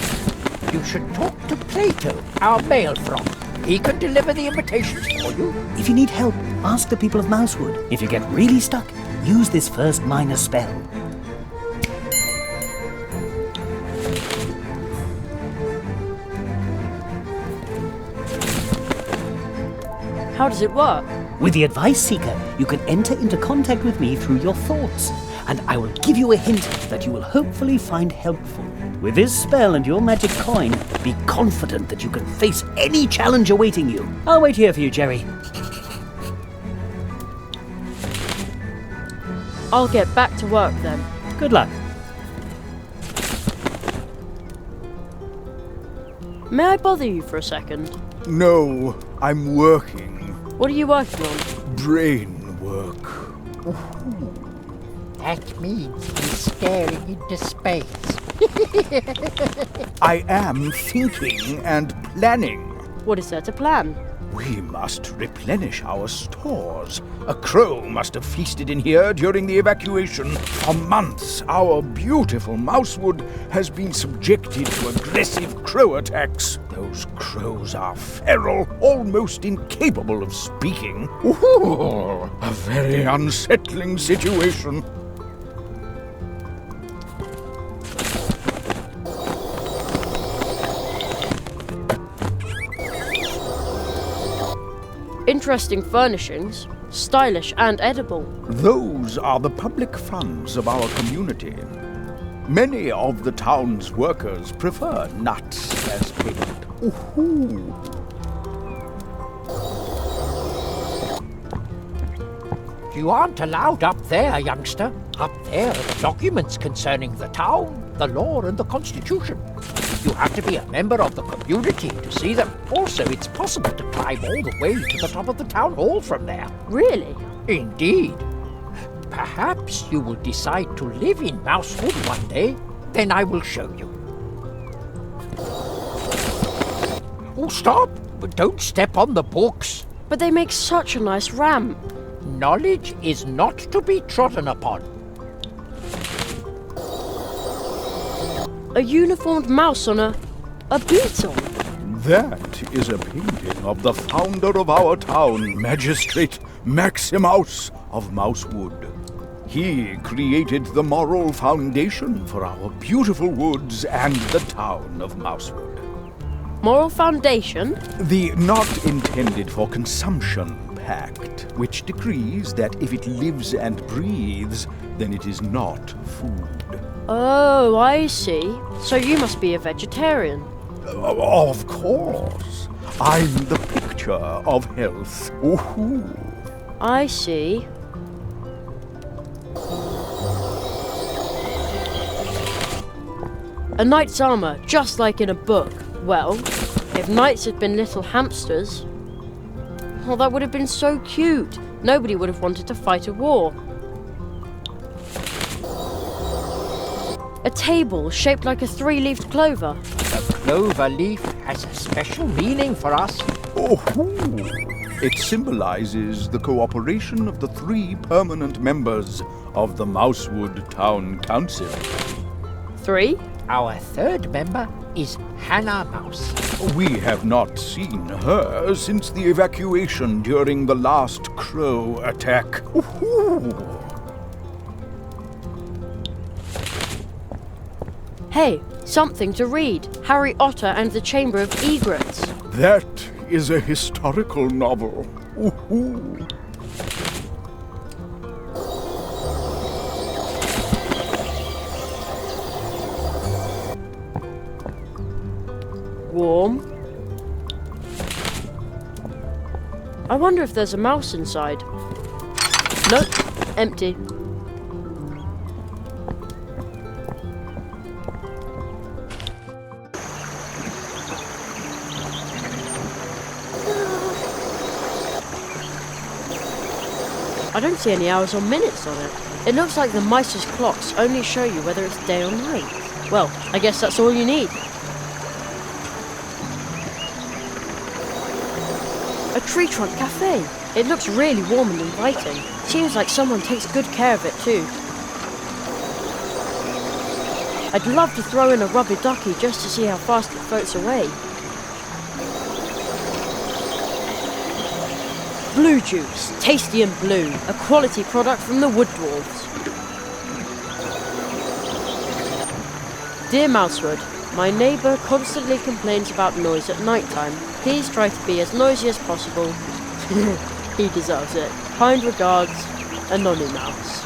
You should talk to Plato, our mail frog. He can deliver the invitations for you. If you need help, ask the people of Mousewood. If you get really stuck, use this first minor spell. How does it work? With the Advice Seeker, you can enter into contact with me through your thoughts, and I will give you a hint that you will hopefully find helpful. With this spell and your magic coin, be confident that you can face any challenge awaiting you. I'll wait here for you, Jerry. I'll get back to work then. Good luck. May I bother you for a second? No, I'm working. What are you working on? Brain work. That means he's staring into space. I am thinking and planning. What is there to plan? We must replenish our stores. A crow must have feasted in here during the evacuation. For months, our beautiful Mousewood has been subjected to aggressive crow attacks. Those crows are feral, almost incapable of speaking. Ooh, a very unsettling situation. Interesting furnishings, stylish and edible. Those are the public funds of our community. Many of the town's workers prefer nuts as payment. Ooh. You aren't allowed up there, youngster. Up there are the documents concerning the town, the law, and the Constitution. You have to be a member of the community to see them. Also, it's possible to climb all the way to the top of the town hall from there. Really? Indeed. Perhaps you will decide to live in Mousewood one day. Then I will show you. Oh, stop! Don't step on the books. But they make such a nice ramp. Knowledge is not to be trodden upon. A uniformed mouse on a beetle. That is a painting of the founder of our town, Magistrate Maximus of Mousewood. He created the moral foundation for our beautiful woods and the town of Mousewood. Moral foundation? The not intended for consumption pact, which decrees that if it lives and breathes, then it is not food. Oh, I see. So you must be a vegetarian. Of course. I'm the picture of health. Ooh. I see. A knight's armor, just like in a book. Well, if knights had been little hamsters, well, that would have been so cute. Nobody would have wanted to fight a war. A table shaped like a three-leafed clover. The clover leaf has a special meaning for us. Ooh. It symbolizes the cooperation of the 3 permanent members of the Mousewood Town Council. 3? Our 3rd member is Hannah Mouse. We have not seen her since the evacuation during the last crow attack. Ooh. Hey, something to read. Harry Otter and the Chamber of Egrets. That is a historical novel. Ooh. Warm. I wonder if there's a mouse inside. Nope, empty. I don't see any hours or minutes on it. It looks like the mice's clocks only show you whether it's day or night. Well, I guess that's all you need. A tree trunk cafe. It looks really warm and inviting. Seems like someone takes good care of it too. I'd love to throw in a rubber ducky just to see how fast it floats away. Blue juice, tasty and blue, a quality product from the Wood Dwarves. Dear Mousewood, my neighbour constantly complains about noise at night time. Please try to be as noisy as possible. He deserves it. Kind regards, Anony Mouse.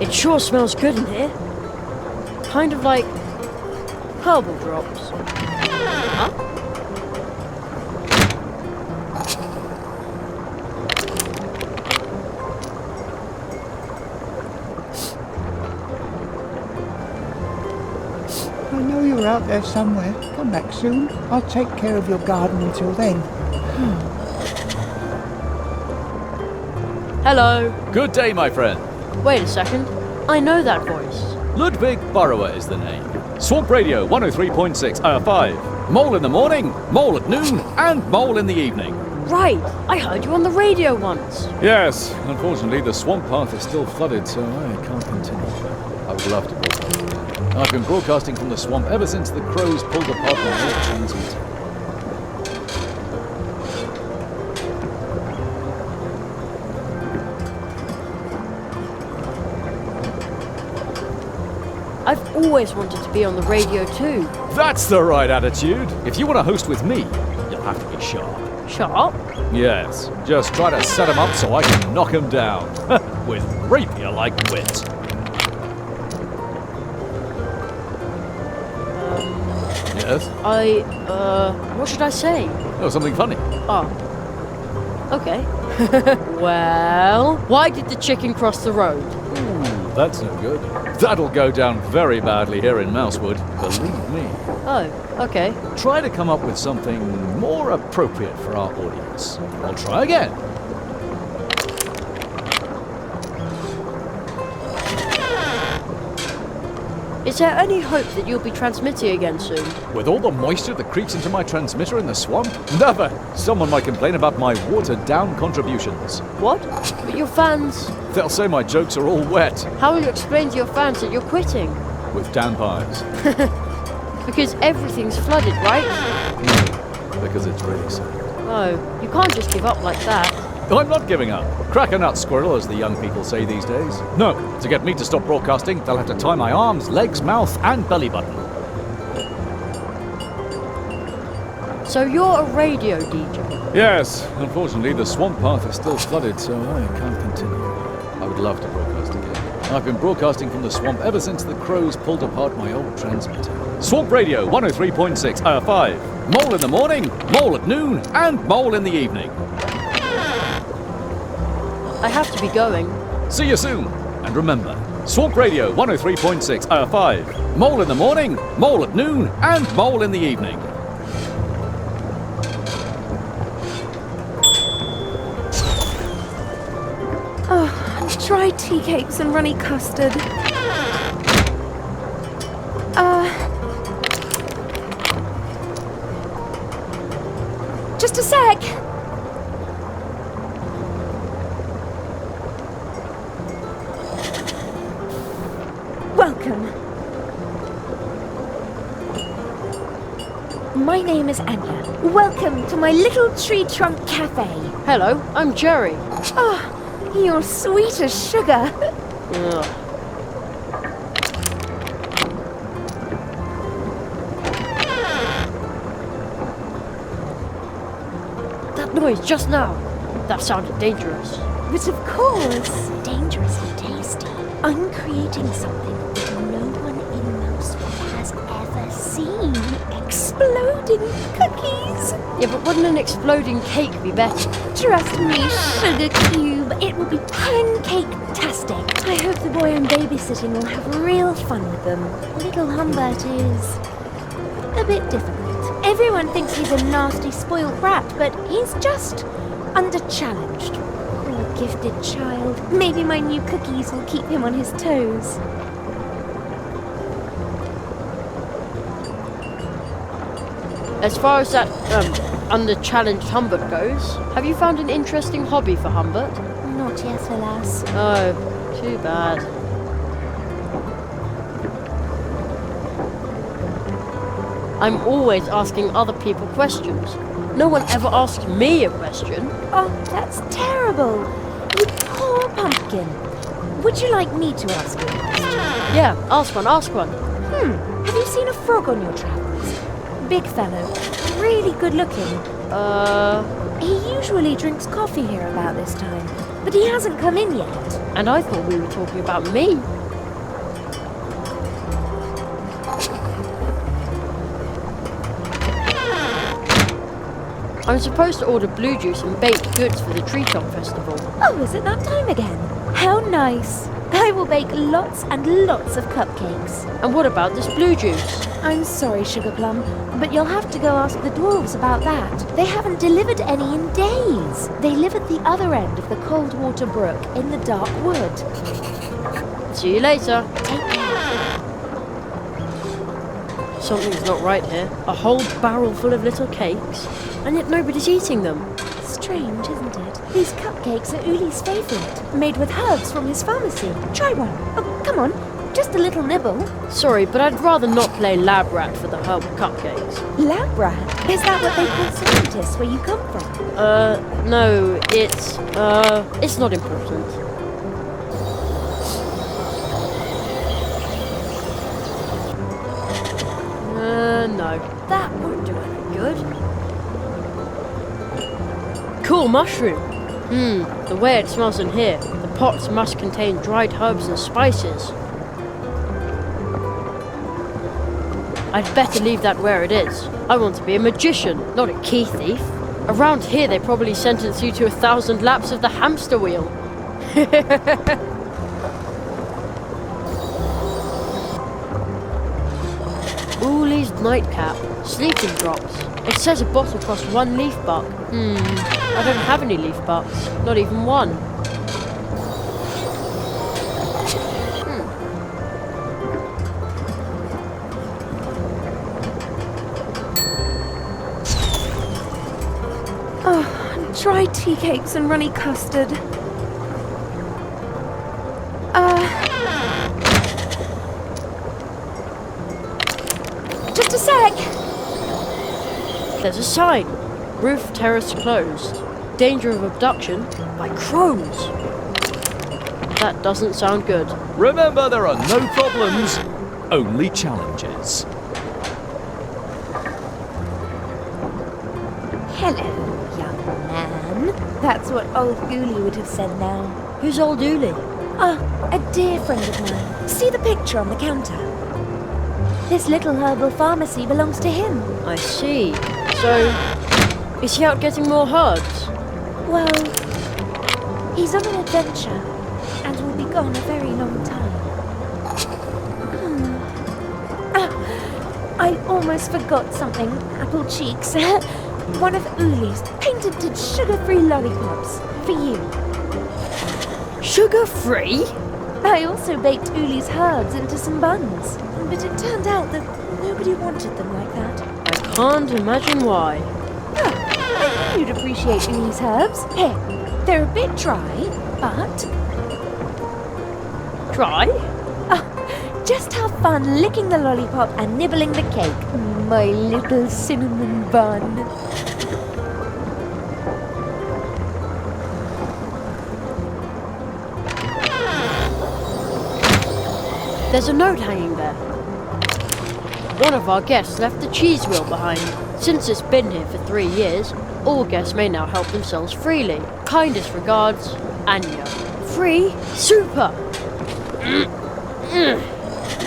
It sure smells good in here. Kind of like herbal drops. Huh? I know you're out there somewhere. Come back soon. I'll take care of your garden until then. Hello. Good day, my friend. Wait a second. I know that voice. Ludwig Burrower is the name. Swamp Radio 103.6, 5. Mole in the morning, mole at noon, and mole in the evening. Right. I heard you on the radio once. Yes, unfortunately the swamp path is still flooded, so I can't continue. I would love to broadcast. I've been broadcasting from the swamp ever since the crows pulled apart my old transmitter. I've always wanted to be on the radio too. That's the right attitude. If you want to host with me, you'll have to be sharp. Sharp? Yes, just try to set him up so I can knock him down. With rapier-like wit. Yes? What should I say? Oh, something funny. Oh. Okay. Well, why did the chicken cross the road? Ooh, that's no good. That'll go down very badly here in Mousewood. believe me. Oh, okay. Try to come up with something more appropriate for our audience. I'll try again. Is there any hope that you'll be transmitting again soon? With all the moisture that creeps into my transmitter in the swamp? Never! Someone might complain about my watered-down contributions. What? But your fans... They'll say my jokes are all wet. How will you explain to your fans that you're quitting? With damp eyes. Because everything's flooded, right? Because it's really sad. Oh, you can't just give up like that. I'm not giving up. Crack a nut, squirrel, as the young people say these days. No, to get me to stop broadcasting, they'll have to tie my arms, legs, mouth, and belly button. So you're a radio DJ? Yes, unfortunately the swamp path is still flooded, so I can't continue. I would love to broadcast again. I've been broadcasting from the swamp ever since the crows pulled apart my old transmitter. Swamp Radio 103.6, 5. Mole in the morning, mole at noon, and mole in the evening. I have to be going. See you soon. And remember, Swamp Radio 103.6, 5. Mole in the morning, mole at noon, and mole in the evening. Dry tea cakes and runny custard. Just a sec. Welcome. My name is Anya. Welcome to my little tree trunk cafe. Hello, I'm Jerry. Oh, you're sweet as sugar. Ugh. That noise just now. That sounded dangerous. But of course, dangerously tasty. I'm creating something that no one in Mousewood has ever seen. Exploding cookies. Yeah, but wouldn't an exploding cake be better? Trust me, Sugar Cube, it will be pancake-tastic. I hope the boy I'm babysitting will have real fun with them. Little Humbert is a bit difficult. Everyone thinks he's a nasty, spoiled brat, but he's just under-challenged. Poor gifted child. Maybe my new cookies will keep him on his toes. As far as that, under-challenged Humbert goes, have you found an interesting hobby for Humbert? Not yet, alas. Oh, too bad. I'm always asking other people questions. No one ever asked me a question. Oh, that's terrible. You poor pumpkin. Would you like me to ask you a question? Yeah, ask one, ask one. Have you seen a frog on your travels? Big fellow, really good looking. He usually drinks coffee here about this time, but he hasn't come in yet. And I thought we were talking about me. I'm supposed to order blue juice and baked goods for the Tree Top Festival. Oh, is it that time again? How nice. I will bake lots and lots of cupcakes. And what about this blue juice? I'm sorry, Sugar Plum, but you'll have to go ask the dwarves about that. They haven't delivered any in days. They live at the other end of the Coldwater Brook in the dark wood. See you later. Take care. Something's not right here. A whole barrel full of little cakes, and yet nobody's eating them. Strange, isn't it? These cupcakes are Uli's favourite, made with herbs from his pharmacy. Try one. Oh, come on, just a little nibble. Sorry, but I'd rather not play lab rat for the herbal cupcakes. Lab rat? Is that what they call scientists where you come from? No, it's not important. No, that won't do any good. Cool mushroom. The way it smells in here. The pots must contain dried herbs and spices. I'd better leave that where it is. I want to be a magician, not a key thief. Around here they probably sentence you to 1,000 laps of the hamster wheel. nightcap, sleeping drops. It says a bottle costs 1 leaf buck. I don't have any leaf bucks, not even one. Dried tea cakes and runny custard. Just a sec. There's a sign. Roof terrace closed. Danger of abduction by crows. That doesn't sound good. Remember, there are no problems, only challenges. Hello, young man. That's what old Uli would have said now. Who's old Uli? A dear friend of mine. See the picture on the counter? This little herbal pharmacy belongs to him. I see. So, is he out getting more herbs? Well, he's on an adventure and will be gone a very long time. I almost forgot something, Apple Cheeks. One of Uli's patented sugar-free lollipops for you. Sugar-free? I also baked Uli's herbs into some buns, but it turned out that nobody wanted them like that. I can't imagine why. I knew you'd appreciate Uli's herbs. Here, they're a bit dry, but... Dry? Just have fun licking the lollipop and nibbling the cake. My little cinnamon bun. There's a note hanging there. One of our guests left the cheese wheel behind. Since it's been here for 3 years, all guests may now help themselves freely. Kindest regards, Anya. Free? Super!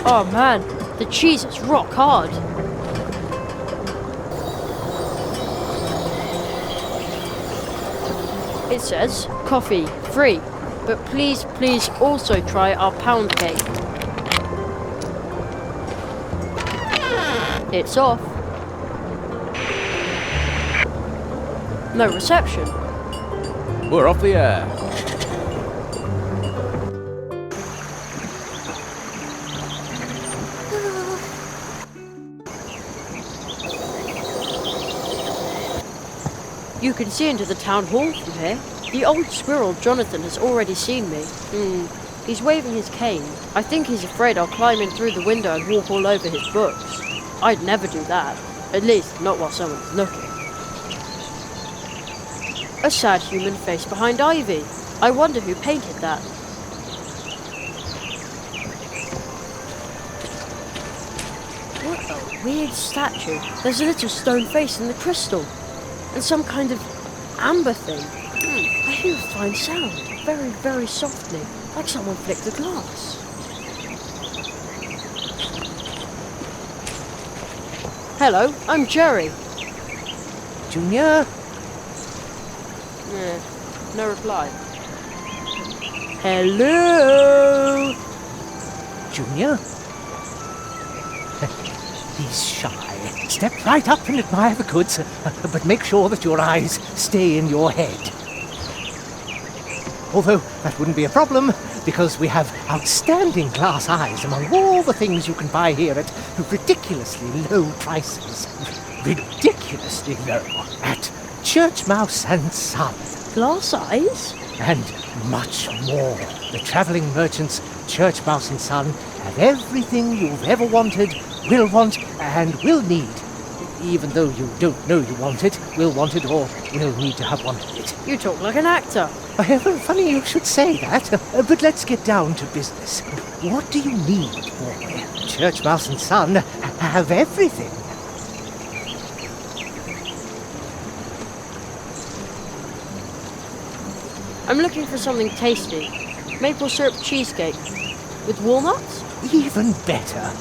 Oh man, the cheese is rock hard. It says, coffee, free, but please also try our pound cake. It's off. No reception. We're off the air. You can see into the town hall from here. The old squirrel Jonathan has already seen me. He's waving his cane. I think he's afraid I'll climb in through the window and walk all over his books. I'd never do that. At least, not while someone's looking. A sad human face behind ivy. I wonder who painted that. What a weird statue. There's a little stone face in the crystal. And some kind of amber thing. I hear a fine sound, very, very softly, like someone flicked the glass. Hello, I'm Jerry. Junior? No reply. Hello? Junior? He's shy. Step right up and admire the goods, but make sure that your eyes stay in your head. Although that wouldn't be a problem, because we have outstanding glass eyes among all the things you can buy here at ridiculously low prices. Ridiculously low. At Church Mouse and Son. Glass eyes? And much more. The travelling merchants, Church Mouse and Son, have everything you've ever wanted, will want, and will need. Even though you don't know you want it, will want it, or will need to have wanted it. You talk like an actor. Funny you should say that, but let's get down to business. What do you need, boy? Church Mouse and Son have everything. I'm looking for something tasty. Maple syrup cheesecake. With walnuts? Even better.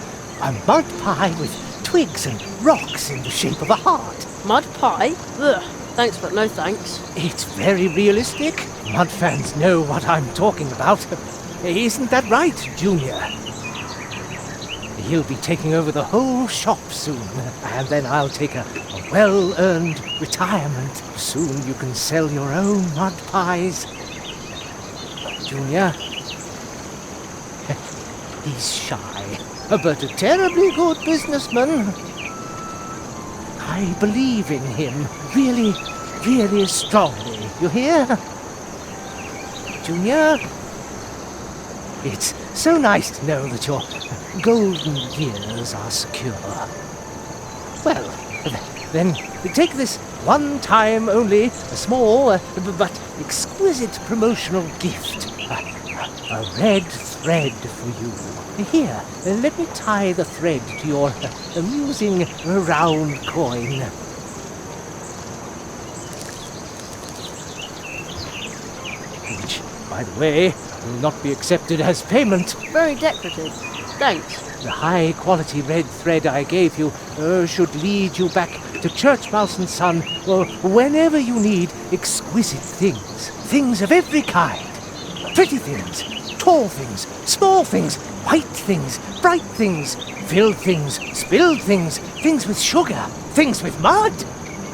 A mud pie with twigs and rocks in the shape of a heart. Mud pie? Ugh. Thanks, but no thanks. It's very realistic. Mud fans know what I'm talking about. Isn't that right, Junior? He'll be taking over the whole shop soon, and then I'll take a well-earned retirement. Soon you can sell your own mud pies. Junior? He's shy, but a terribly good businessman. I believe in him, really, really strongly. You hear? Junior? It's so nice to know that your golden years are secure. Well, then take this one time only, a small but exquisite promotional gift. A red thread for you. Here, let me tie the thread to your amusing round coin. Which, by the way, will not be accepted as payment. Very decorative. Thanks. The high-quality red thread I gave you should lead you back to Church Mouse and Son, well, whenever you need exquisite things. Things of every kind. Pretty things, tall things, small things, white things, bright things, filled things, spilled things, things with sugar, things with mud.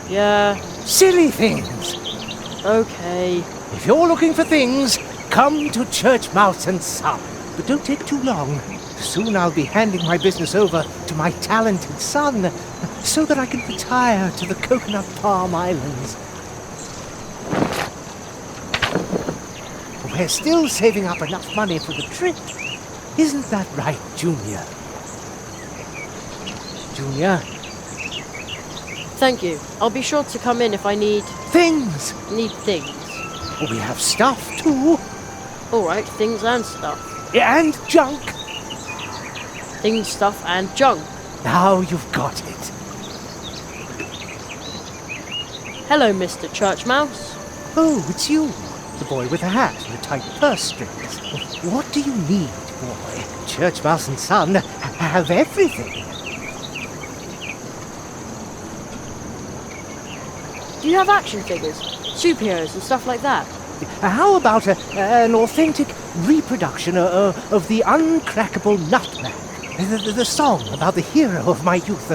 Yeah. Silly things. Okay. If you're looking for things, come to Church Mouse and Son. But don't take too long. Soon I'll be handing my business over to my talented son, so that I can retire to the Coconut Palm Islands. We're still saving up enough money for the trip. Isn't that right, Junior? Junior? Thank you. I'll be sure to come in if I need Things! things. We have stuff, too. Alright, things and stuff. And junk. Things, stuff, and junk. Now you've got it. Hello, Mr. Church Mouse. Oh, it's you. The boy with the hat and the tight purse strings. What do you need, boy? Church Mouse and Son have everything. Do you have action figures, superheroes, and stuff like that? How about an authentic reproduction of the uncrackable Nutman? The song about the hero of my youth.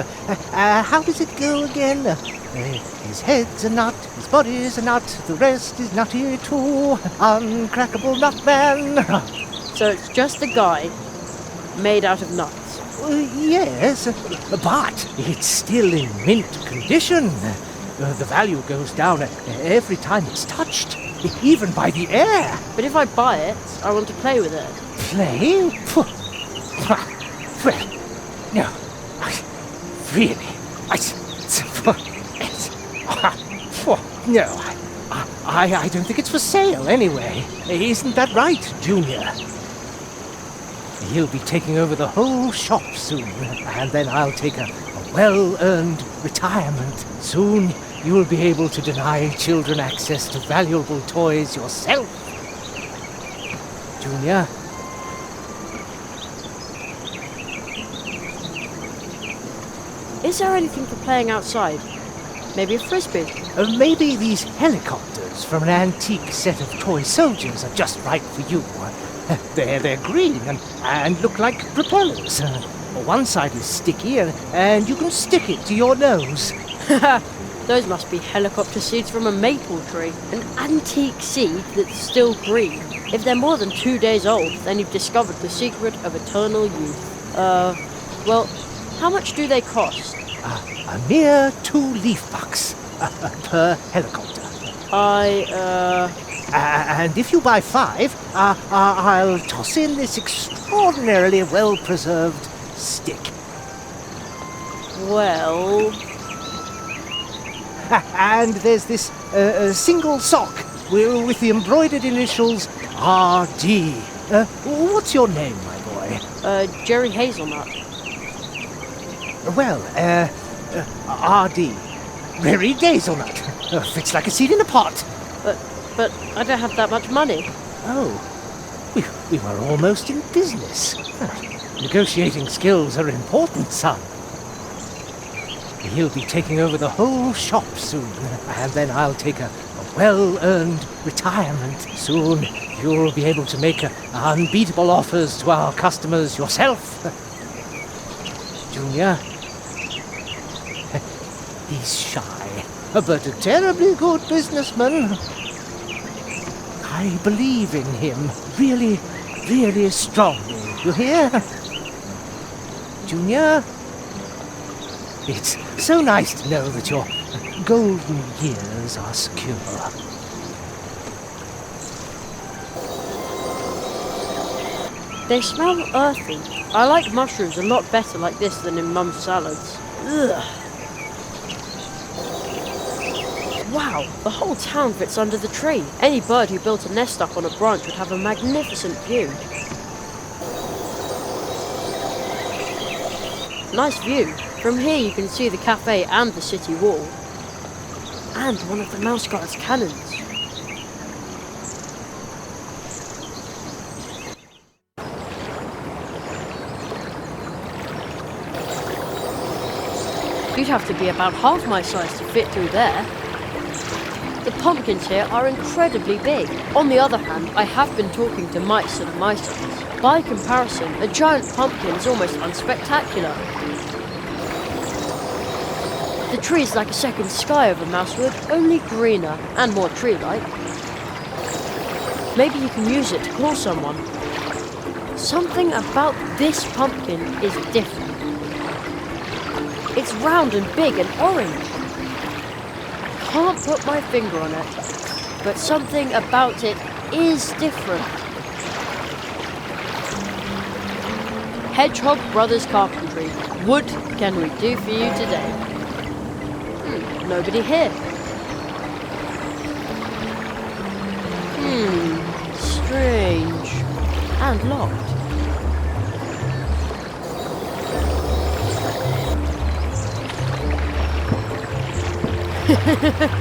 How does it go again? His head's a nut, his body's a nut, the rest is nutty too. Uncrackable Nutman. So it's just a guy made out of nuts. Yes, but it's still in mint condition. The value goes down every time it's touched, even by the air. But if I buy it, I want to play with it. Play? Well, no, really, no, I don't think it's for sale anyway. Isn't that right, Junior? He'll be taking over the whole shop soon, and then I'll take a well-earned retirement. Soon you'll be able to deny children access to valuable toys yourself. Junior? Is there anything for playing outside? Maybe a frisbee? Maybe these helicopters from an antique set of toy soldiers are just right for you. They're green and look like propellers. One side is sticky and you can stick it to your nose. Those must be helicopter seeds from a maple tree. An antique seed that's still green. If they're more than 2 days old, then you've discovered the secret of eternal youth. Well, how much do they cost? A mere 2 leaf bucks per helicopter. And if you buy 5, I'll toss in this extraordinarily well-preserved stick. Well... And there's this single sock with the embroidered initials R.D. What's your name, my boy? Jerry Hazelnut. Well, R.D. Rary Hazelnut. Fits like a seed in a pot. But I don't have that much money. Oh, we were almost in business. Negotiating skills are important, son. He'll be taking over the whole shop soon, and then I'll take a well-earned retirement. Soon you'll be able to make unbeatable offers to our customers yourself. Junior. He's shy, but a terribly good businessman. I believe in him really, really strongly. You hear? Junior? It's so nice to know that your golden years are secure. They smell earthy. I like mushrooms a lot better like this than in Mum's salads. Ugh. Wow, the whole town fits under the tree. Any bird who built a nest up on a branch would have a magnificent view. Nice view. From here you can see the cafe and the city wall. And one of the mouse guard's cannons. You'd have to be about half my size to fit through there. The pumpkins here are incredibly big. On the other hand, I have been talking to mice that are my size. By comparison, a giant pumpkin is almost unspectacular. The tree is like a second sky over Mousewood, only greener and more tree-like. Maybe you can use it to call someone. Something about this pumpkin is different. It's round and big and orange. Can't put my finger on it, but something about it is different. Hedgehog Brothers Carpentry. What can we do for you today? Nobody here. Strange. And locked.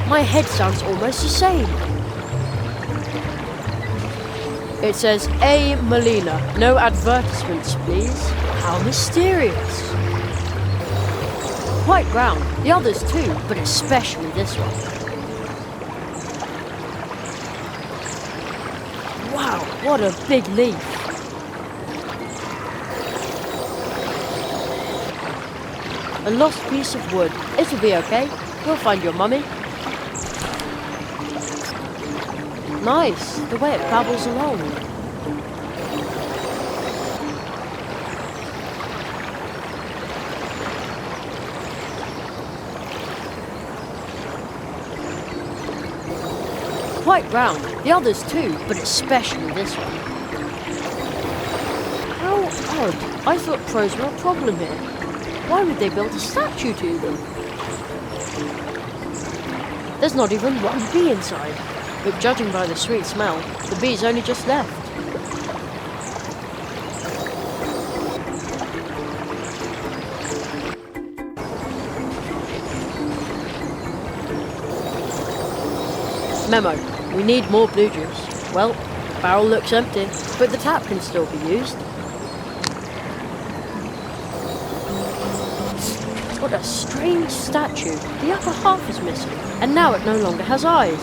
My head sounds almost the same. It says, A. Molina. No advertisements, please. How mysterious. Quite round. The others too, but especially this one. Wow, what a big leaf. A lost piece of wood. It'll be okay. We'll find your mummy. Nice, the way it babbles along. Quite round, the others too, but especially this one. How odd. I thought crows were a problem here. Why would they build a statue to them? There's not even one bee inside, but judging by the sweet smell, the bee's only just left. Memo, we need more blue juice. Well, the barrel looks empty, but the tap can still be used. What a strange statue. The upper half is missing, and now it no longer has eyes.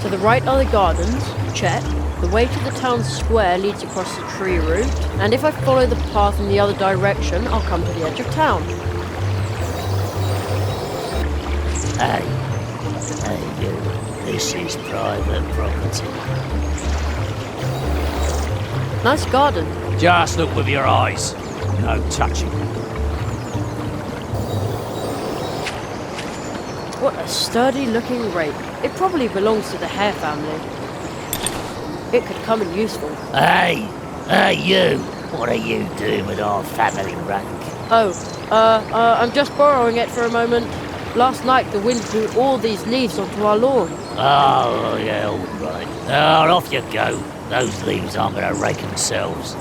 To the right are the gardens, check. The way to the town square leads across the tree route, and if I follow the path in the other direction, I'll come to the edge of town. Hey you, this is private property. Nice garden. Just look with your eyes, no touching. What a sturdy looking rake. It probably belongs to the Hare family. It could come in useful. Hey you, what are you doing with our family rake? I'm just borrowing it for a moment. Last night the wind blew all these leaves onto our lawn. Oh, yeah, all right. Oh, off you go. Those leaves aren't going to rake themselves.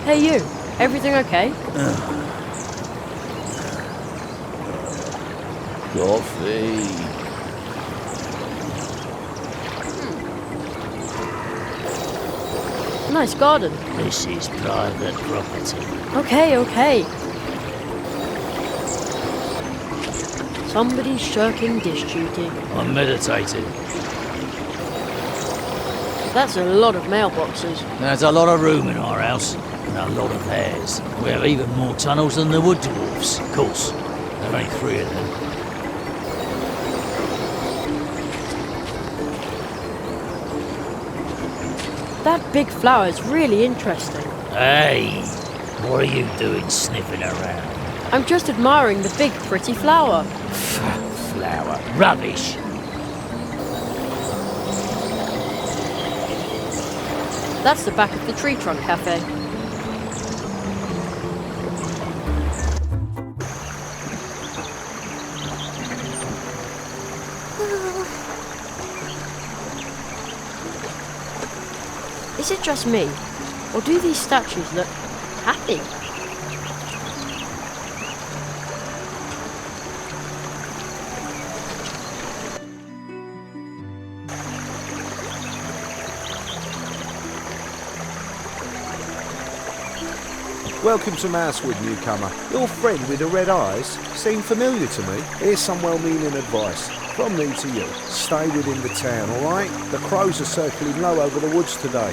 Hey you, everything okay? Coffee. Nice garden. This is private property. Okay. Somebody's shirking dish duty. I'm meditating. That's a lot of mailboxes. There's a lot of room in our house, and a lot of hairs. We have even more tunnels than the wood dwarfs. Of course, there are only 3 of them. That big flower is really interesting. Hey, what are you doing sniffing around? I'm just admiring the big, pretty flower. Flower. Rubbish. That's the back of the Tree Trunk Cafe. Is it just me, or do these statues look happy? Welcome to Mousewood, newcomer. Your friend with the red eyes seemed familiar to me. Here's some well-meaning advice from me to you. Stay within the town, all right? The crows are circling low over the woods today.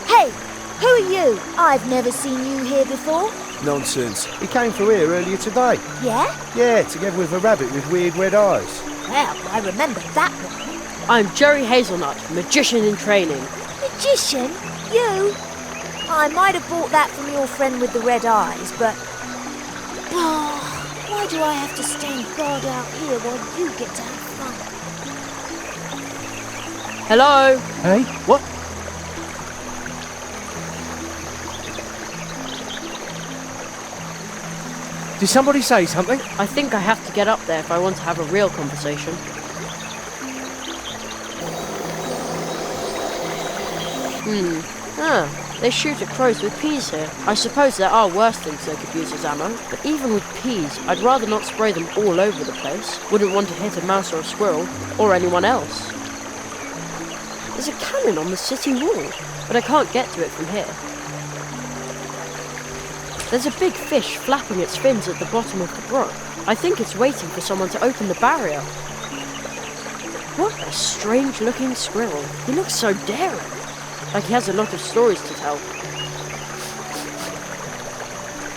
Hey, who are you? I've never seen you here before. Nonsense. He came through here earlier today. Yeah? Yeah, together with a rabbit with weird red eyes. Well, I remember that one. I'm Jerry Hazelnut, magician in training. Magician? You? I might have bought that from your friend with the red eyes, but... Oh, why do I have to stand guard out here while you get to have fun? Hello? Hey, what? Did somebody say something? I think I have to get up there if I want to have a real conversation. They shoot at crows with peas here. I suppose there are worse things they could use as ammo, but even with peas, I'd rather not spray them all over the place. Wouldn't want to hit a mouse or a squirrel, or anyone else. There's a cannon on the city wall, but I can't get to it from here. There's a big fish flapping its fins at the bottom of the brook. I think it's waiting for someone to open the barrier. What a strange-looking squirrel. He looks so daring. Like he has a lot of stories to tell.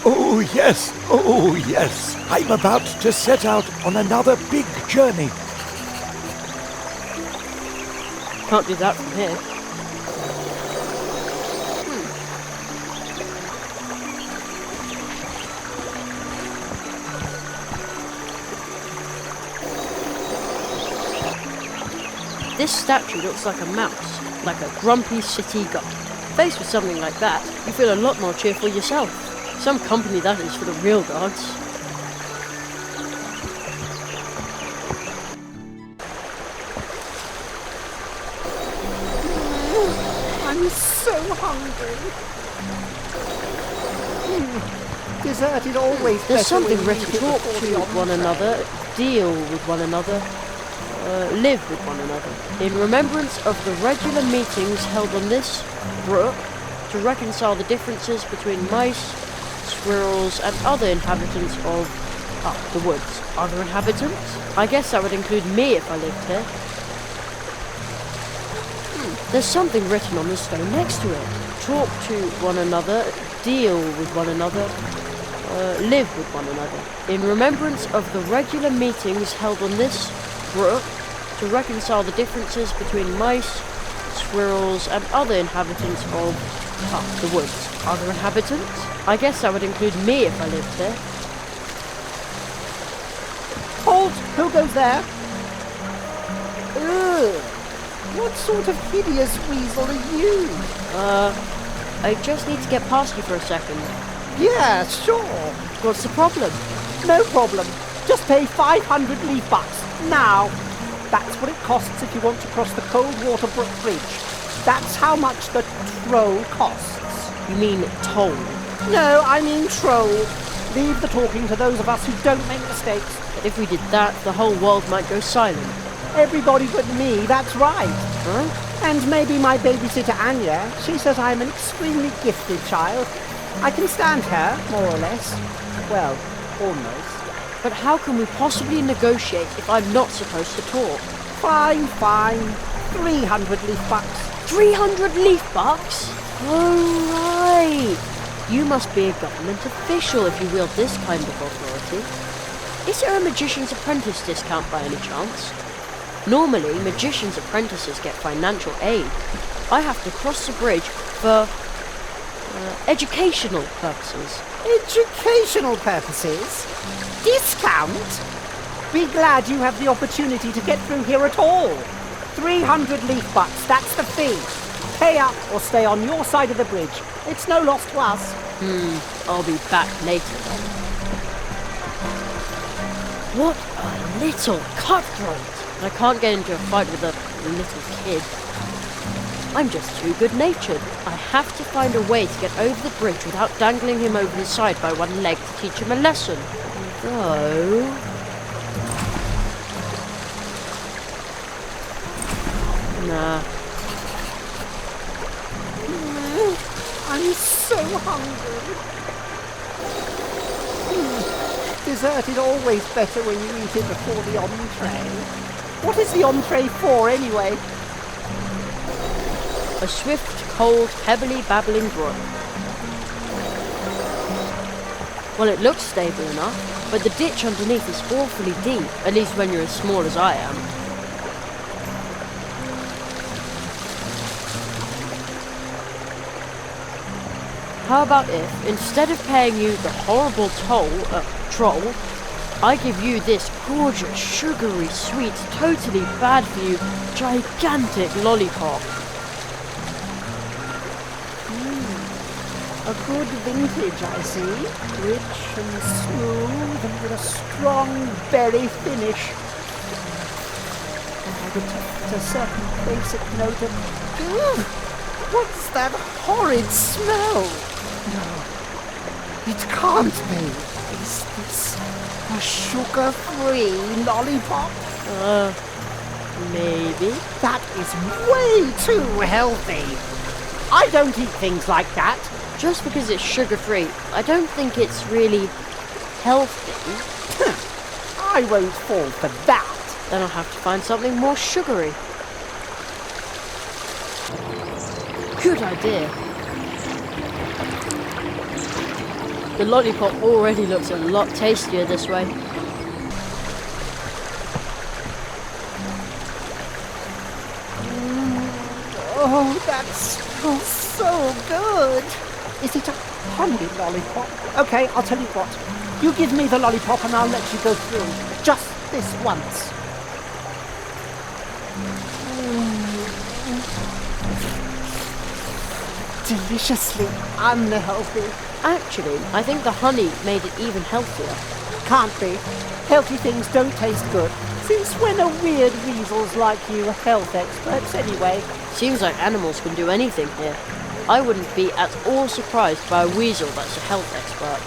Oh, yes. Oh, yes. I'm about to set out on another big journey. Can't do that from here. This statue looks like a mouse, like a grumpy city guy. Faced with something like that, you feel a lot more cheerful yourself. Some company that is for the real gods. I'm so hungry. Dessert is always There's better something when written. you Talk before to the one another, deal with one another, live with one another. In remembrance of the regular meetings held on this brook to reconcile the differences between mice, squirrels, and other inhabitants of the woods. Other inhabitants? I guess that would include me if I lived here. There's something written on the stone next to it. Talk to one another, deal with one another, live with one another. In remembrance of the regular meetings held on this brook to reconcile the differences between mice, squirrels, and other inhabitants of the woods. Other inhabitants? I guess that would include me if I lived here. Halt! Who goes there? Ugh! What sort of hideous weasel are you? I just need to get past you for a second. Yeah, sure. What's the problem? No problem. Just pay 500 leaf bucks, now. That's what it costs if you want to cross the Coldwater Brook Bridge. That's how much the troll costs. You mean toll? No, I mean troll. Leave the talking to those of us who don't make mistakes. If we did that, the whole world might go silent. Everybody but me, that's right. Huh? And maybe my babysitter Anya. She says I'm an extremely gifted child. I can stand her, more or less. Well, almost. But how can we possibly negotiate if I'm not supposed to talk? Fine, fine. 300 leaf bucks. 300 leaf bucks? Oh, right. You must be a government official if you wield this kind of authority. Is there a magician's apprentice discount by any chance? Normally, magician's apprentices get financial aid. I have to cross the bridge for educational purposes. Educational purposes? Discount? Be glad you have the opportunity to get through here at all. 300 leaf bucks, that's the fee. Pay up or stay on your side of the bridge. It's no loss to us. I'll be back later then. What a little cutthroat! I can't get into a fight with a little kid. I'm just too good-natured. I have to find a way to get over the bridge without dangling him over the side by one leg to teach him a lesson. Though... Nah. I'm so hungry. Dessert is always better when you eat it before the entree. What is the entree for, anyway? A swift, cold, pebbly, babbling brook. Well, it looks stable enough, but the ditch underneath is awfully deep, at least when you're as small as I am. How about if, instead of paying you the horrible troll, I give you this gorgeous, sugary, sweet, totally bad for you, gigantic lollipop? A good vintage, I see. Rich and smooth and with a strong berry finish. And I detect a certain basic note of... What's that horrid smell? No, it can't be. Is this a sugar-free lollipop? Maybe. That is way too healthy. I don't eat things like that. Just because it's sugar-free, I don't think it's really healthy. I won't fall for that. Then I'll have to find something more sugary. Good idea. The lollipop already looks a lot tastier this way. Oh, that smells so good. Is it a honey lollipop? Okay, I'll tell you what. You give me the lollipop and I'll let you go through. Just this once. Deliciously unhealthy. Actually, I think the honey made it even healthier. Can't be. Healthy things don't taste good. Since when are weird weasels like you health experts anyway? Seems like animals can do anything here. I wouldn't be at all surprised by a weasel that's a health expert.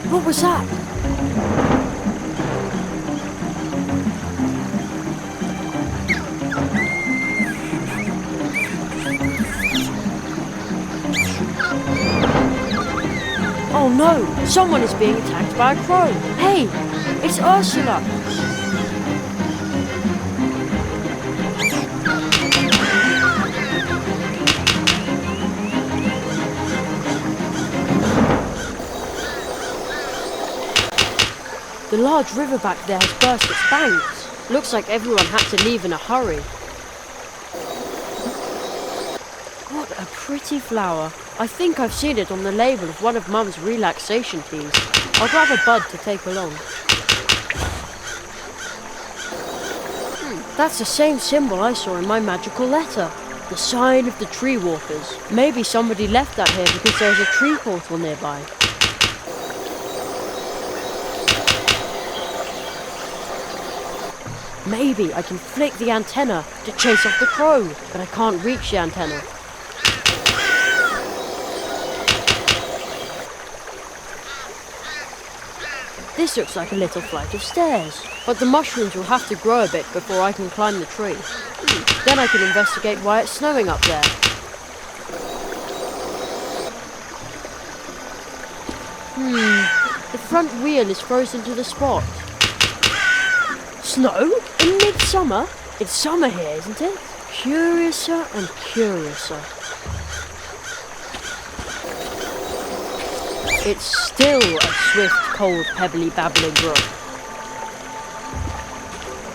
What was that? Oh no! Someone is being attacked by a crow! Hey! It's Ursula! The large river back there has burst its banks. Looks like everyone had to leave in a hurry. What a pretty flower. I think I've seen it on the label of one of Mum's relaxation teas. I'll grab a bud to take along. That's the same symbol I saw in my magical letter. The sign of the tree walkers. Maybe somebody left that here because there's a tree portal nearby. Maybe I can flick the antenna to chase off the crow, but I can't reach the antenna. This looks like a little flight of stairs, but the mushrooms will have to grow a bit before I can climb the tree. Then I can investigate why it's snowing up there. The front wheel is frozen to the spot. Snow? In midsummer? It's summer here, isn't it? Curiouser and curiouser. It's still a swift, cold, pebbly, babbling brook.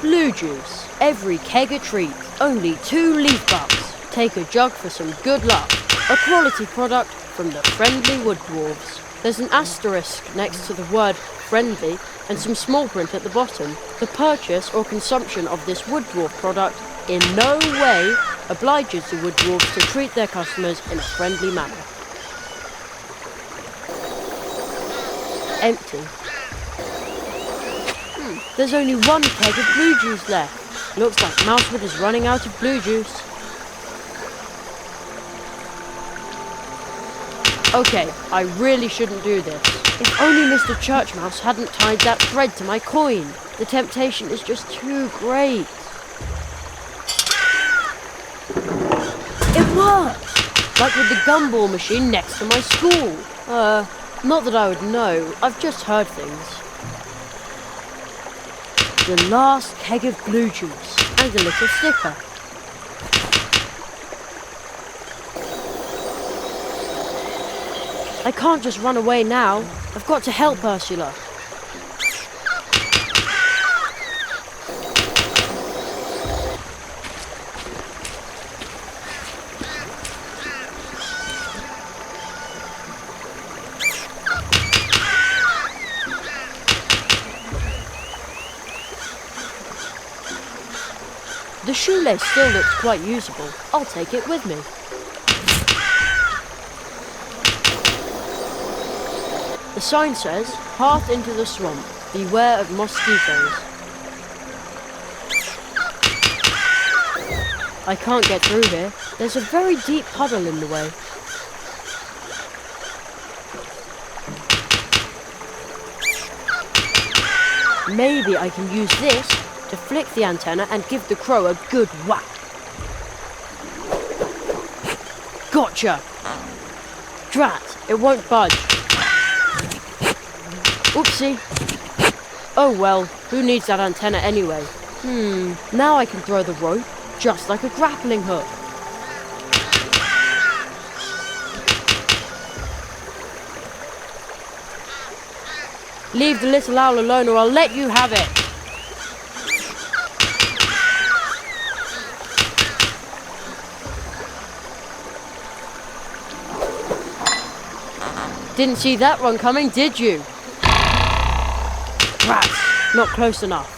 Blue juice. Every keg a treat. Only 2 leaf bucks. Take a jug for some good luck. A quality product from the friendly wood dwarves. There's an asterisk next to the word friendly and some small print at the bottom. The purchase or consumption of this wood dwarf product in no way obliges the wood dwarves to treat their customers in a friendly manner. Empty. There's only 1 keg of blue juice left. Looks like Mousewood is running out of blue juice. Okay, I really shouldn't do this. If only Mr. Churchmouse hadn't tied that thread to my coin. The temptation is just too great. It worked! Like with the gumball machine next to my school. Not that I would know. I've just heard things. The last keg of blue juice and a little sticker. I can't just run away now. I've got to help Ursula. The shoelace still looks quite usable. I'll take it with me. The sign says, "Path into the swamp. Beware of mosquitoes." I can't get through here. There's a very deep puddle in the way. Maybe I can use this to flick the antenna and give the crow a good whack. Gotcha! Drat, it won't budge. Oopsie. Oh well, who needs that antenna anyway? Now I can throw the rope, just like a grappling hook. Leave the little owl alone or I'll let you have it. Didn't see that one coming, did you? Rats, not close enough.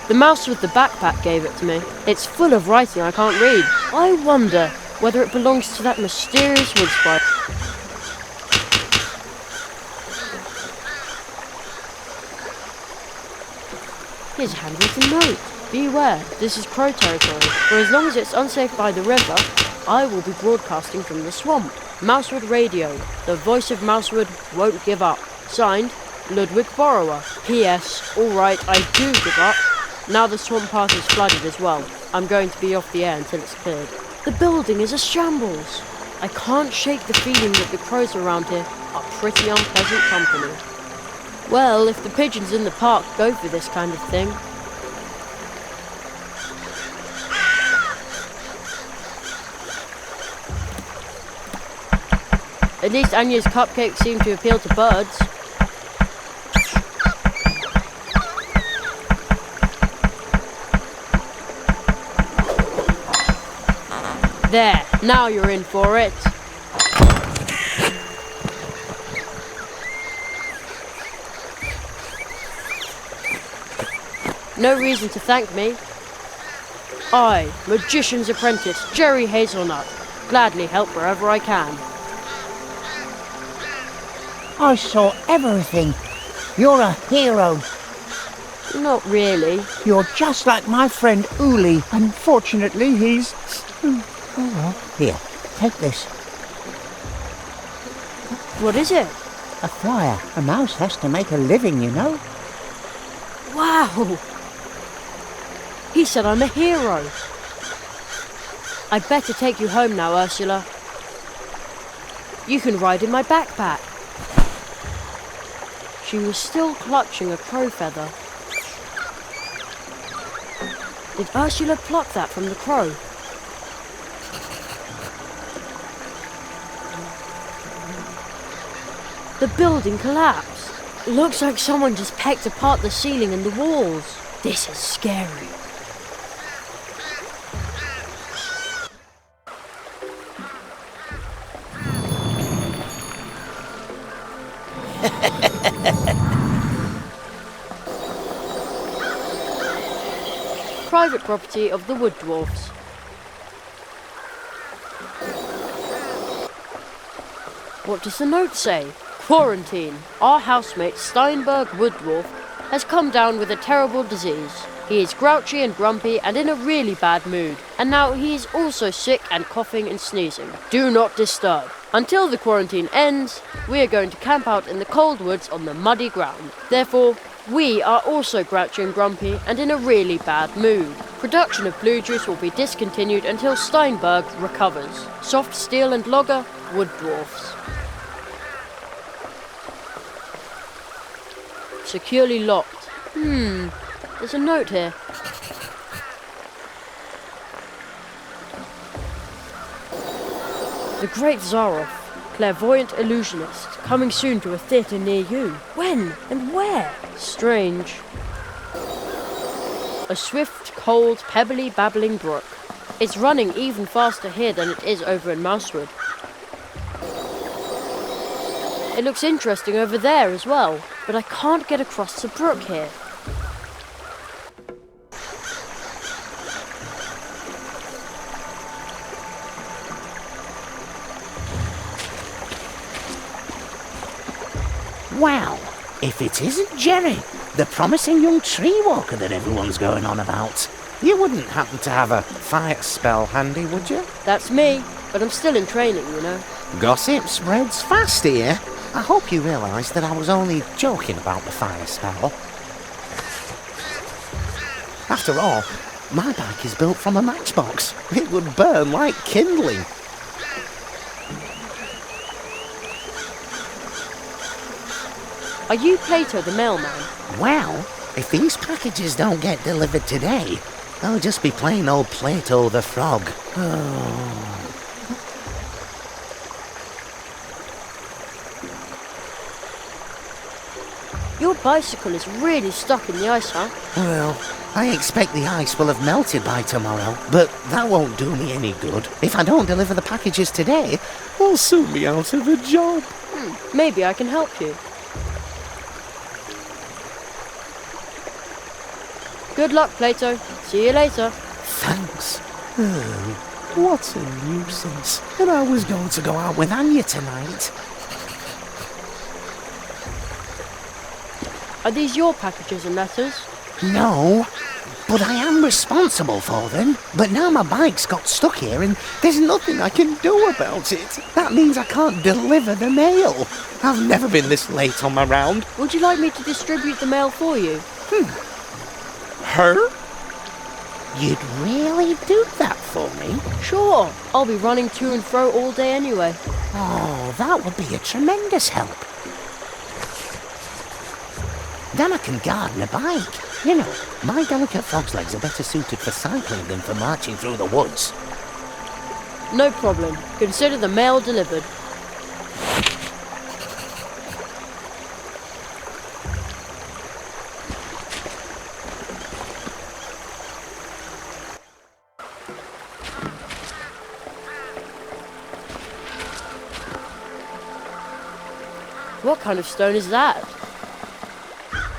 The mouse with the backpack gave it to me. It's full of writing I can't read. I wonder whether it belongs to that mysterious wood sprite. Here's a handwritten note. Beware, this is crow territory. For as long as it's unsafe by the river, I will be broadcasting from the swamp. Mousewood Radio. The voice of Mousewood won't give up. Signed, Ludwig Borrower. P.S. Alright, I do give up. Now the swamp path is flooded as well. I'm going to be off the air until it's cleared. The building is a shambles. I can't shake the feeling that the crows around here are pretty unpleasant company. Well, if the pigeons in the park go for this kind of thing, at least Anya's cupcakes seem to appeal to birds. There, now you're in for it. No reason to thank me. I, Magician's Apprentice, Jerry Hazelnut, gladly help wherever I can. I saw everything. You're a hero. Not really. You're just like my friend Uli. Unfortunately, he's... Oh well. Here, take this. What is it? A flyer. A mouse has to make a living, you know. Wow! He said I'm a hero. I'd better take you home now, Ursula. You can ride in my backpack. She was still clutching a crow feather. Did Ursula pluck that from the crow? The building collapsed. Looks like someone just pecked apart the ceiling and the walls. This is scary. Private property of the Wood Dwarfs. What does the note say? Quarantine. Our housemate Steinberg Wood Dwarf has come down with a terrible disease. He is grouchy and grumpy and in a really bad mood. And now he is also sick and coughing and sneezing. Do not disturb. Until the quarantine ends, we are going to camp out in the cold woods on the muddy ground. Therefore, we are also grouchy and grumpy and in a really bad mood. Production of blue juice will be discontinued until Steinberg recovers. Soft steel and logger, Wood Dwarfs. Securely locked. There's a note here. The Great Zaroff, clairvoyant illusionist, coming soon to a theatre near you. When and where? Strange. A swift, cold, pebbly, babbling brook. It's running even faster here than it is over in Mousewood. It looks interesting over there as well, but I can't get across the brook here. Wow, if it isn't Jerry, the promising young tree walker that everyone's going on about. You wouldn't happen to have a fire spell handy, would you? That's me, but I'm still in training, you know. Gossip spreads fast here. I hope you realise that I was only joking about the fire spell. After all, my bike is built from a matchbox. It would burn like kindling. Are you Plato the mailman? Well, if these packages don't get delivered today, I'll just be plain old Plato the frog. Oh. Your bicycle is really stuck in the ice, huh? Well, I expect the ice will have melted by tomorrow, but that won't do me any good. If I don't deliver the packages today, I'll soon be out of a job. Maybe I can help you. Good luck, Plato. See you later. Thanks. Oh, what a nuisance. And I was going to go out with Anya tonight. Are these your packages and letters? No, but I am responsible for them. But now my bike's got stuck here and there's nothing I can do about it. That means I can't deliver the mail. I've never been this late on my round. Would you like me to distribute the mail for you? Her? You'd really do that for me? Sure. I'll be running to and fro all day anyway. Oh, that would be a tremendous help. Then I can garden a bike. You know, my delicate frog's legs are better suited for cycling than for marching through the woods. No problem. Consider the mail delivered. What kind of stone is that?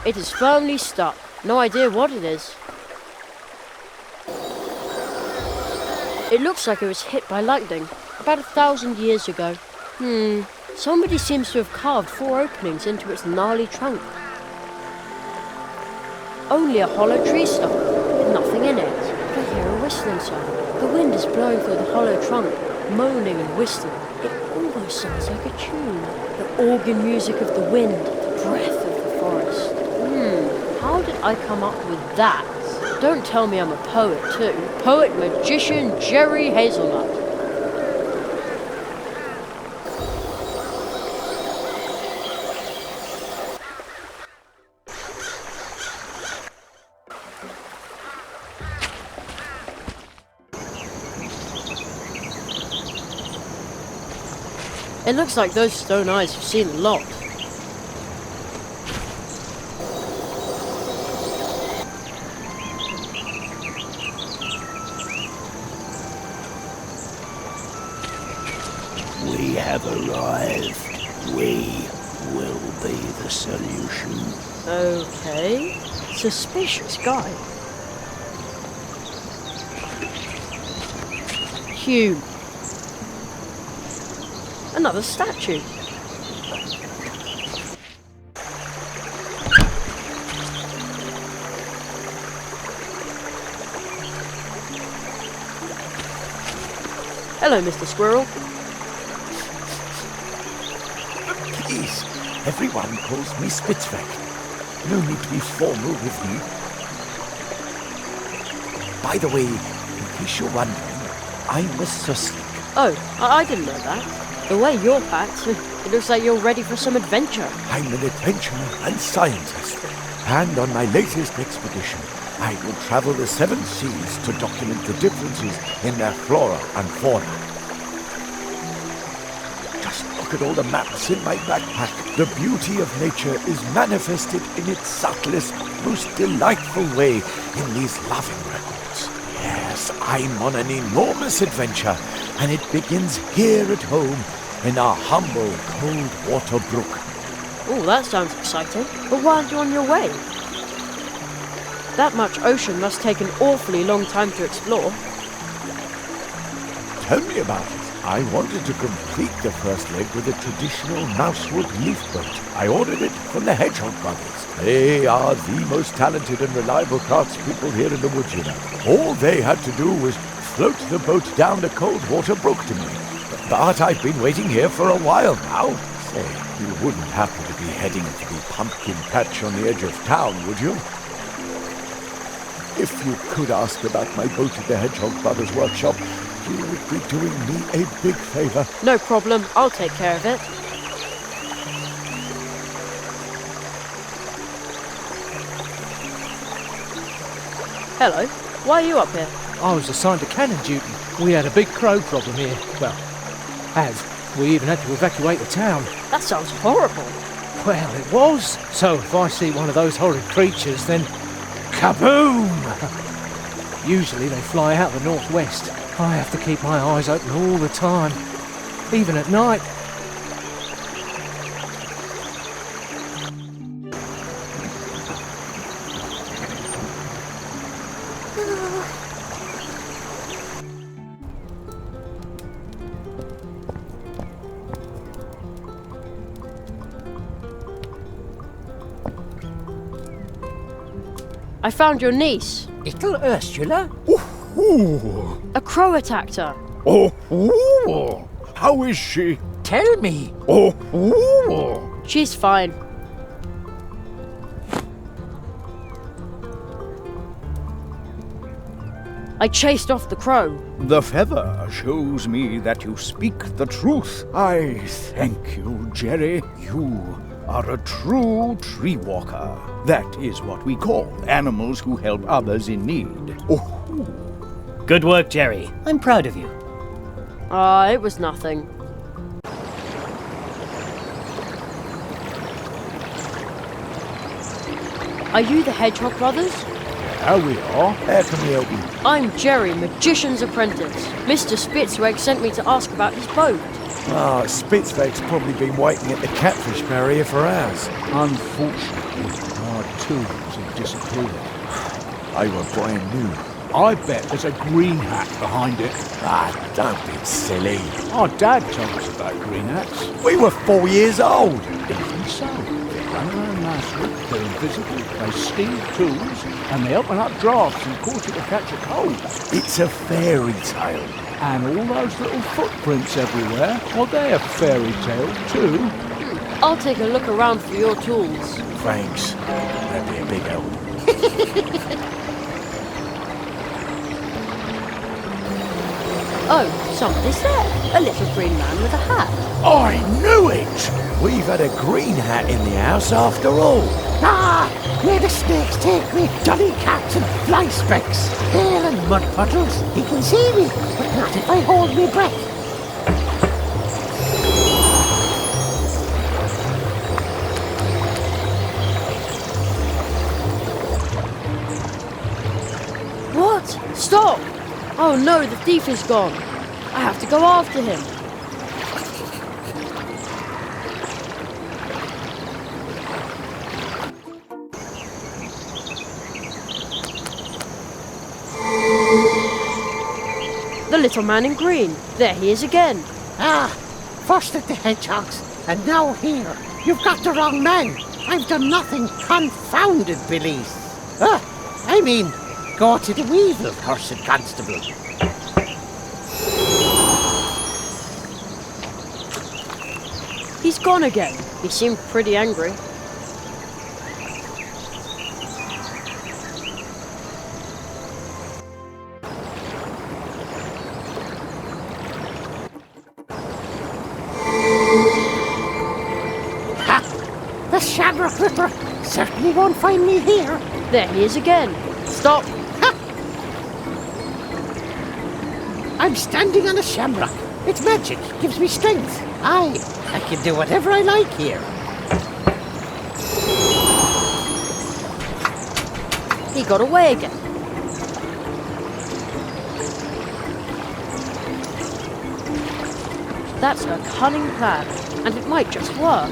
It is firmly stuck. No idea what it is. It looks like it was hit by lightning about 1,000 years ago. Somebody seems to have carved 4 openings into its gnarly trunk. Only a hollow tree stump, with nothing in it. But I hear a whistling sound. The wind is blowing through the hollow trunk, moaning and whistling. It almost sounds like a tune. The organ music of the wind, the breath of the forest. How did I come up with that? Don't tell me I'm a poet too. Poet magician Jerry Hazelnut. It looks like those stone eyes have seen a lot. We have arrived. We will be the solution. Okay. Suspicious guy. Hume. Another statue. Hello, Mr. Squirrel. Please, everyone calls me Spitzweg. No need to be formal with me. By the way, in case you're wondering, I'm a Suslik. Oh, I didn't know that. The way you're packed, it looks like you're ready for some adventure. I'm an adventurer and scientist, and on my latest expedition, I will travel the 7 seas to document the differences in their flora and fauna. Just look at all the maps in my backpack. The beauty of nature is manifested in its subtlest, most delightful way in these loving records. Yes, I'm on an enormous adventure, and it begins here at home in our humble cold water brook. Oh, that sounds exciting. But why aren't you on your way? That much ocean must take an awfully long time to explore. Tell me about it. I wanted to complete the first leg with a traditional mousewood leaf boat. I ordered it from the Hedgehog brothers. They are the most talented and reliable craftspeople here in the woods, you know. All they had to do was float the boat down the cold water brook to me. But I've been waiting here for a while now. Say, you wouldn't happen to be heading to the pumpkin patch on the edge of town, would you? If you could ask about my boat at the Hedgehog Brothers workshop, you would be doing me a big favor. No problem, I'll take care of it. Hello, why are you up here? I was assigned to cannon duty. We had a big crow problem here. Well, we even had to evacuate the town. That sounds horrible. Well, it was. So if I see one of those horrid creatures, then kaboom! Usually they fly out the northwest. I have to keep my eyes open all the time, even at night. I found your niece. Little Ursula? Ooh. A crow attacked her. Oh, how is she? Tell me. Oh, she's fine. I chased off the crow. The feather shows me that you speak the truth. I thank you, Jerry. You are a true tree walker. That is what we call animals who help others in need. Oh. Good work, Jerry. I'm proud of you. It was nothing. Are you the Hedgehog brothers? Yeah, we are. How can we help you? I'm Jerry, Magician's apprentice. Mr. Spitzweg sent me to ask about his boat. Ah, Spitzveg's probably been waiting at the catfish barrier for hours. Unfortunately, our tools have disappeared. They were brand new. I bet there's a green hat behind it. Ah, don't be silly. Our dad told us about green hats. We were 4 years old. Even so, they run around Masswood, they're invisible, they steal tools, and they open up drafts and cause you to catch a cold. It's a fairy tale. And all those little footprints everywhere, well, they're fairy tale too. I'll take a look around for your tools. Thanks. That'd be a big help. Oh, somebody's there. A little green man with a hat. I knew it! We've had a green hat in the house after all. Ah, where the snakes take me, dolly cats and fly specks, hair and mud puddles. He can see me, but not if I hold me breath. What? Stop! Oh no, the thief is gone. I have to go after him. The little man in green. There he is again. Ah, first at the hedgehogs, and now here. You've got the wrong man. I've done nothing, confounded Billies. I mean, go to the weevil, cursed constable. He's gone again. He seemed pretty angry. Ha! The Shamrock Ripper certainly won't find me here. There he is again. Stop! Ha! I'm standing on a shamrock. Its magic gives me strength. I can do whatever I like here. He got away again. That's a cunning plan, and it might just work.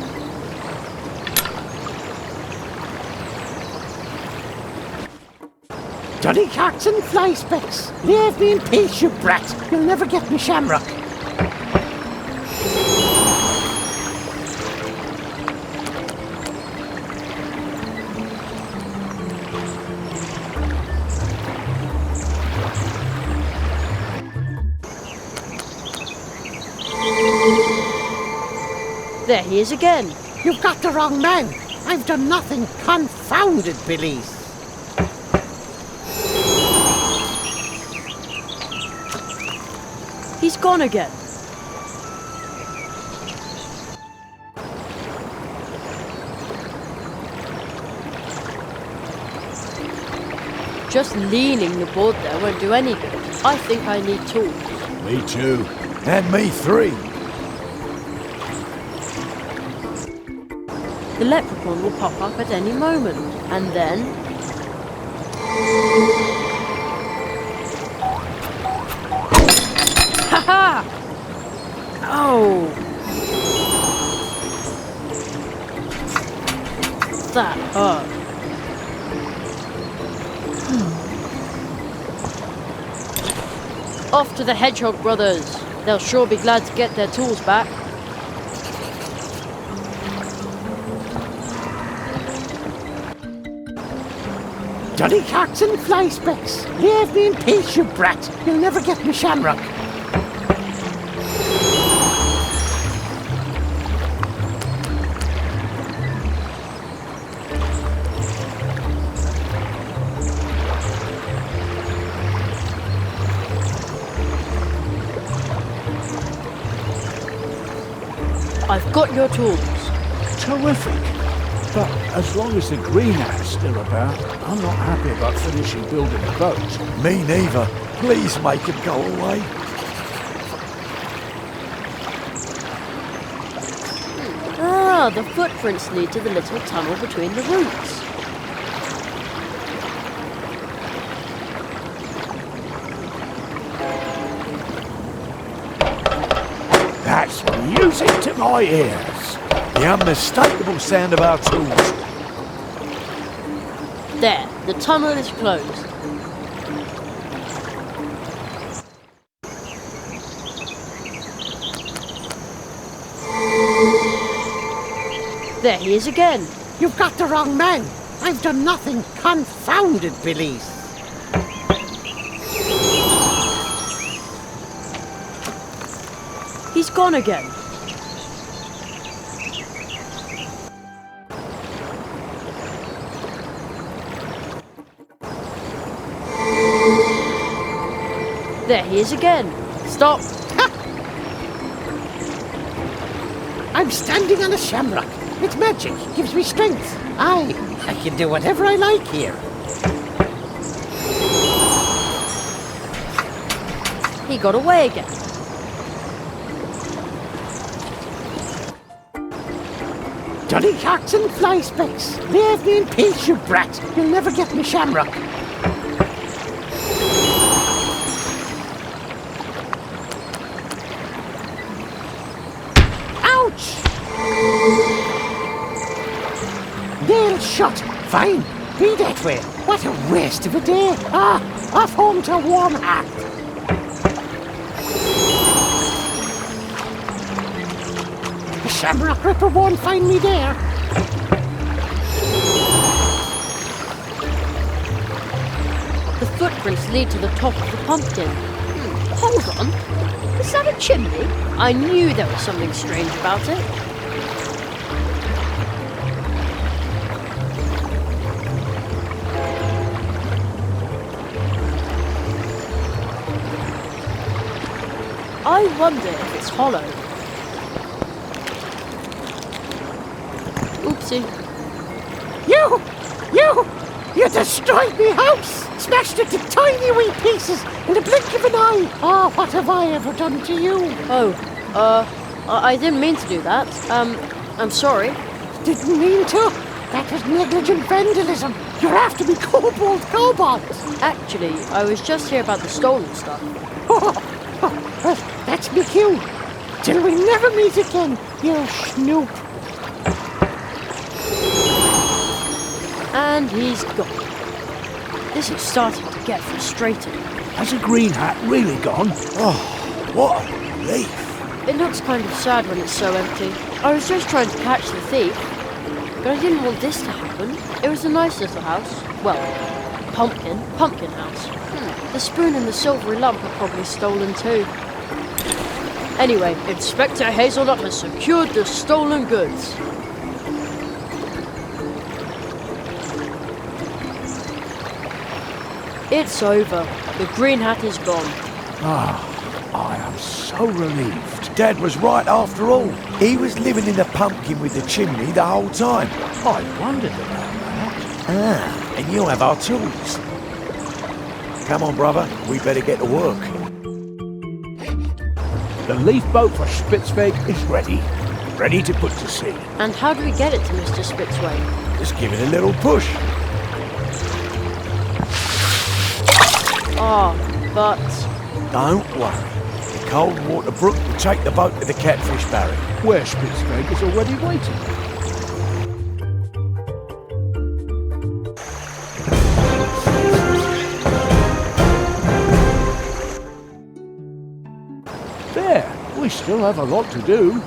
Dolly cats and fly specks. Leave me in peace, you brat. You'll never get me shamrock. There he is again. You've got the wrong man. I've done nothing, confounded Billies. He's gone again. Just leaning the board there won't do any good. I think I need tools. Me too. And me 3. The leprechaun will pop up at any moment, and then... Ha-ha! Oh! That hurt. Off to the Hedgehog brothers. They'll sure be glad to get their tools back. Dolly cats and fly specks. Leave me in peace, you brat. You'll never get me shamrock. I've got your tools. Terrific. But as long as the green hat's still about, I'm not happy about finishing building the boat. Me neither. Please make him go away. Ah, the footprints lead to the little tunnel between the roots. That's it to my ears? The unmistakable sound of our tools. There, the tunnel is closed. There he is again. You've got the wrong man. I've done nothing. Confounded police. He's gone again. There he is again. Stop. I'm standing on a shamrock. It's magic. Gives me strength. I can do whatever I like here. He got away again. Dollycocks and fly specks. Leave me in peace, you brat. You'll never get me shamrock. Ouch! Nailed shut. Fine. Be that way. What a waste of a day. Off home to warm heart. The Shamrock Ripper won't find me there. The footprints lead to the top of the pumpkin. Hold on. Is that a chimney? I knew there was something strange about it. I wonder if it's hollow. Oopsie. You destroyed me house! Smashed it to tiny wee pieces in the blink of an eye! Oh, what have I ever done to you? I didn't mean to do that. I'm sorry. Didn't mean to? That was negligent vandalism. You're after me, kobold cobots! Actually, I was just here about the stolen stuff. Well, that's me cue. Till we never meet again, you snoop. And he's gone. This is starting to get frustrating. Has a green hat really gone? Oh, what a relief. It looks kind of sad when it's so empty. I was just trying to catch the thief, but I didn't want this to happen. It was a nice little house. Well, pumpkin house. The spoon and the silvery lump are probably stolen too. Anyway, Inspector Hazelnut has secured the stolen goods. It's over. The green hat is gone. I am so relieved. Dad was right after all. He was living in the pumpkin with the chimney the whole time. I wondered about that. And you have our tools. Come on, brother. We better get to work. The leaf boat for Spitzweg is ready. Ready to put to sea. And how do we get it to Mr. Spitzweg? Just give it a little push. But... Don't worry. The cold water brook will take the boat to the catfish barrier. Where Spitzweg is already waiting. There, we still have a lot to do.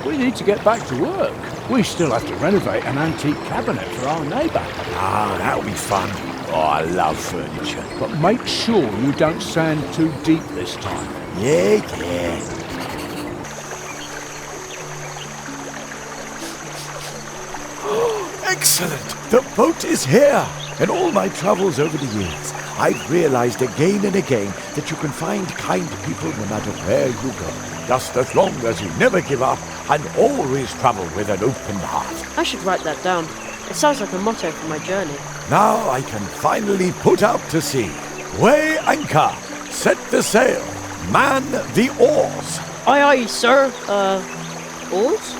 We need to get back to work. We still have to renovate an antique cabinet for our neighbour. That'll be fun. Oh, I love furniture. But make sure you don't sand too deep this time. Yeah. Excellent! The boat is here! In all my travels over the years, I've realized again and again that you can find kind people no matter where you go. Just as long as you never give up and always travel with an open heart. I should write that down. It sounds like a motto for my journey. Now I can finally put out to sea. Weigh anchor, set the sail, man the oars. Aye, aye, sir. Oars?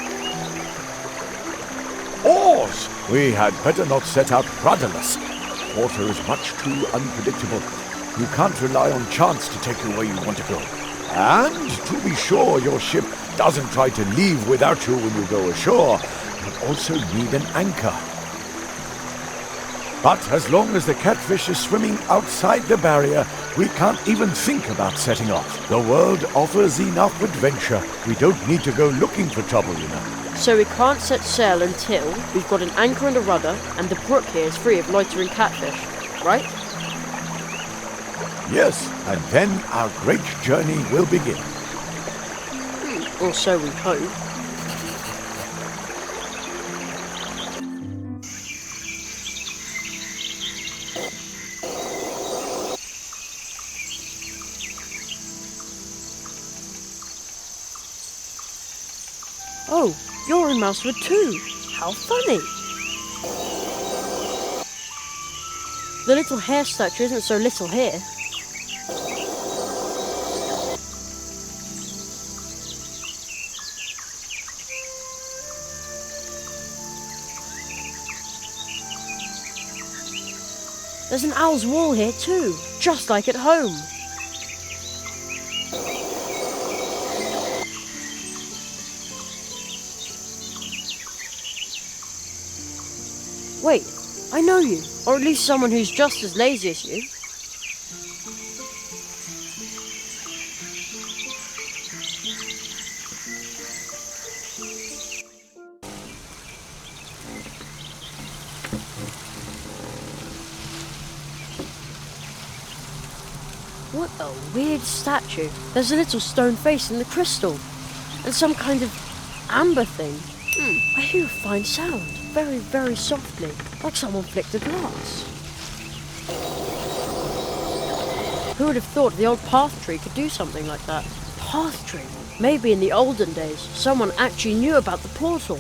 Oars! We had better not set out rudderless. Water is much too unpredictable. You can't rely on chance to take you where you want to go. And to be sure your ship doesn't try to leave without you when you go ashore, you also need an anchor. But as long as the catfish is swimming outside the barrier, we can't even think about setting off. The world offers enough adventure. We don't need to go looking for trouble, you know. So we can't set sail until we've got an anchor and a rudder, and the brook here is free of loitering catfish, right? Yes, and then our great journey will begin. Or so we hope. Oh, you're in Mousewood too. How funny. The little hare statue isn't so little here. There's an owl's wall here too, just like at home. Wait, I know you, or at least someone who's just as lazy as you. What a weird statue. There's a little stone face in the crystal, and some kind of amber thing. I hear a fine sound, very, very softly, like someone flicked a glass. Who would have thought the old path tree could do something like that? Path tree? Maybe in the olden days, someone actually knew about the portal.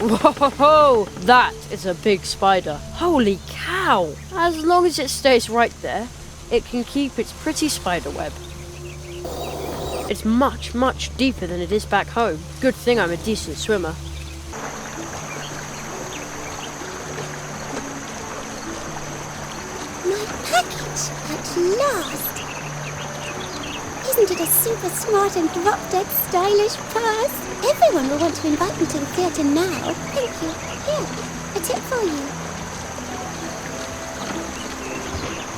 Whoa, that is a big spider. Holy cow! As long as it stays right there, it can keep its pretty spider web. It's much, much deeper than it is back home. Good thing I'm a decent swimmer. My package, at last! Isn't it a super smart and drop-dead stylish purse? Everyone will want to invite me to the theatre now. Thank you. Here, a tip for you.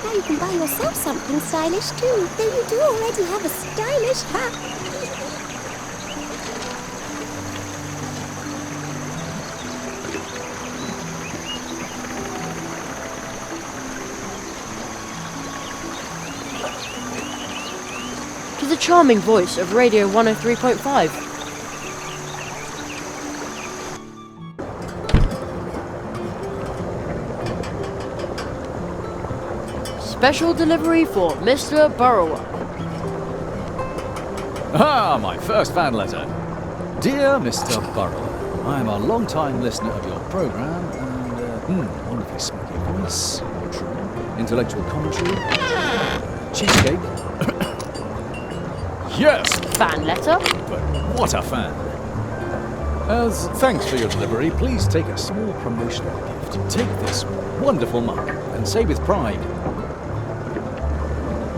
Now you can buy yourself something stylish too, though you do already have a stylish hat. To the charming voice of Radio 103.5. Special delivery for Mr. Burrower. Ah, my first fan letter. Dear Mr. Burrower, I am a long-time listener of your program and, wonderfully smoky voice, true, intellectual commentary, cheesecake. Yes! Fan letter? But what a fan. As thanks for your delivery, please take a small promotional gift. Take this wonderful mug and say with pride,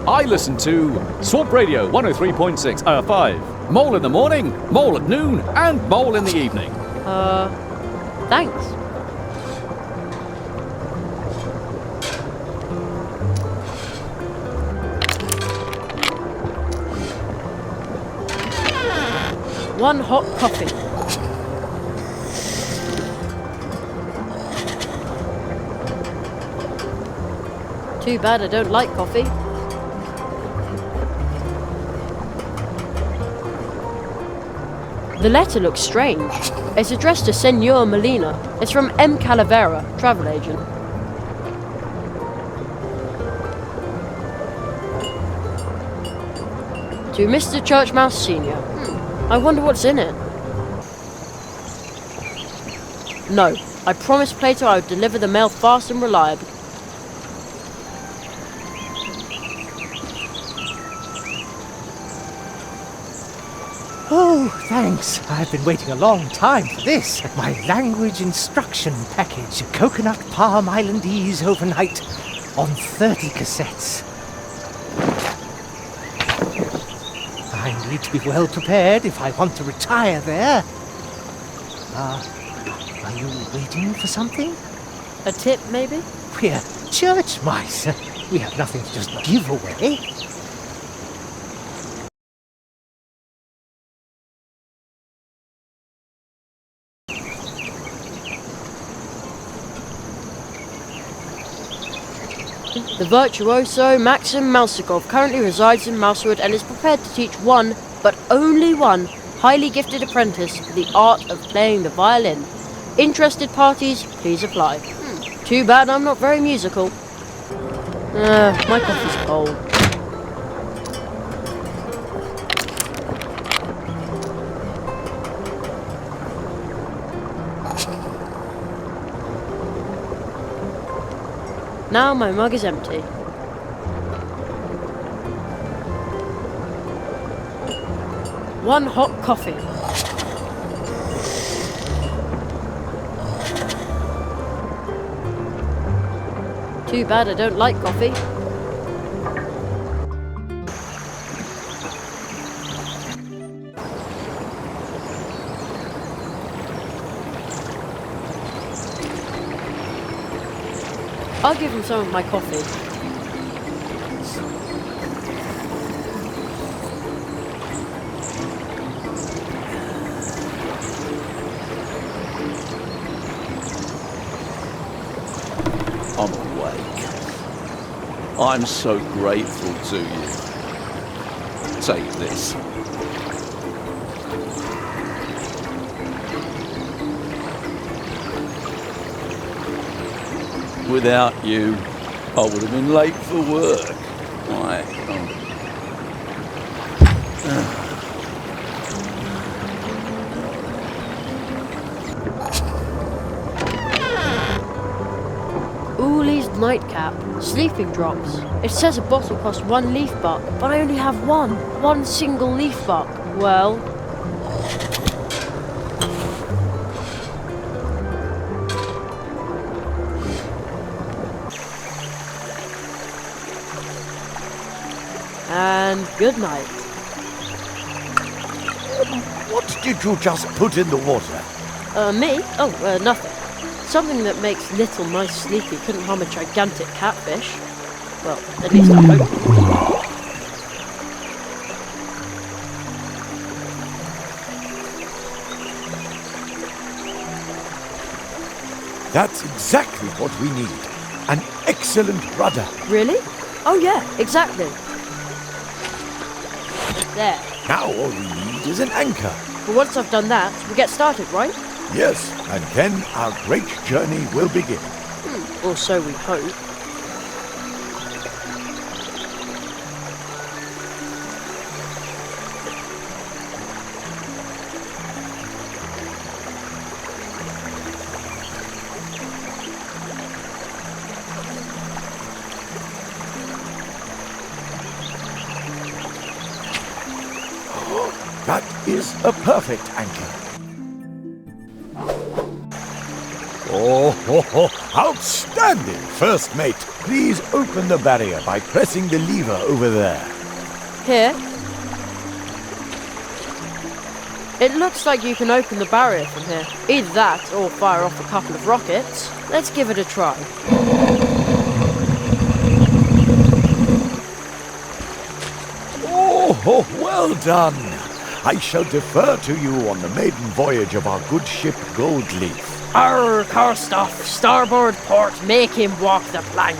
I listen to Swamp Radio 103.5. Mole in the morning, Mole at noon, and Mole in the evening. Thanks. One hot coffee. Too bad I don't like coffee. The letter looks strange. It's addressed to Senor Molina. It's from M. Calavera, travel agent. To Mr. Churchmouse Sr. I wonder what's in it. No, I promised Plato I would deliver the mail fast and reliable. Oh, thanks. I've been waiting a long time for this. My language instruction package. Coconut Palm Islandese overnight on 30 cassettes. I need to be well prepared if I want to retire there. Are you waiting for something? A tip, maybe? We're church mice. We have nothing to just give away. The virtuoso Maxim Mousikov currently resides in Mousewood and is prepared to teach one, but only one, highly gifted apprentice the art of playing the violin. Interested parties, please apply. Too bad I'm not very musical. My coffee's cold. Now my mug is empty. One hot coffee. Too bad I don't like coffee. I'll give him some of my coffee. I'm awake. I'm so grateful to you. Take this. Without you, I would have been late for work. Ooley's nightcap. Sleeping drops. It says a bottle costs 1 leaf buck, but I only have one. One single leaf buck. Well... And good night. What did you just put in the water? Me? Oh, nothing. Something that makes little mice sleepy couldn't harm a gigantic catfish. Well, at least I hope. That's exactly what we need. An excellent rudder. Really? Oh yeah, exactly. There. Now all we need is an anchor. But once I've done that, we get started, right? Yes, and then our great journey will begin. Or so we hope. That is a perfect anchor. Oh, outstanding, first mate. Please open the barrier by pressing the lever over there. Here? It looks like you can open the barrier from here. Either that, or fire off a couple of rockets. Let's give it a try. Oh, well done. I shall defer to you on the maiden voyage of our good ship Goldleaf. Arr, Karstoff, starboard port, make him walk the plank.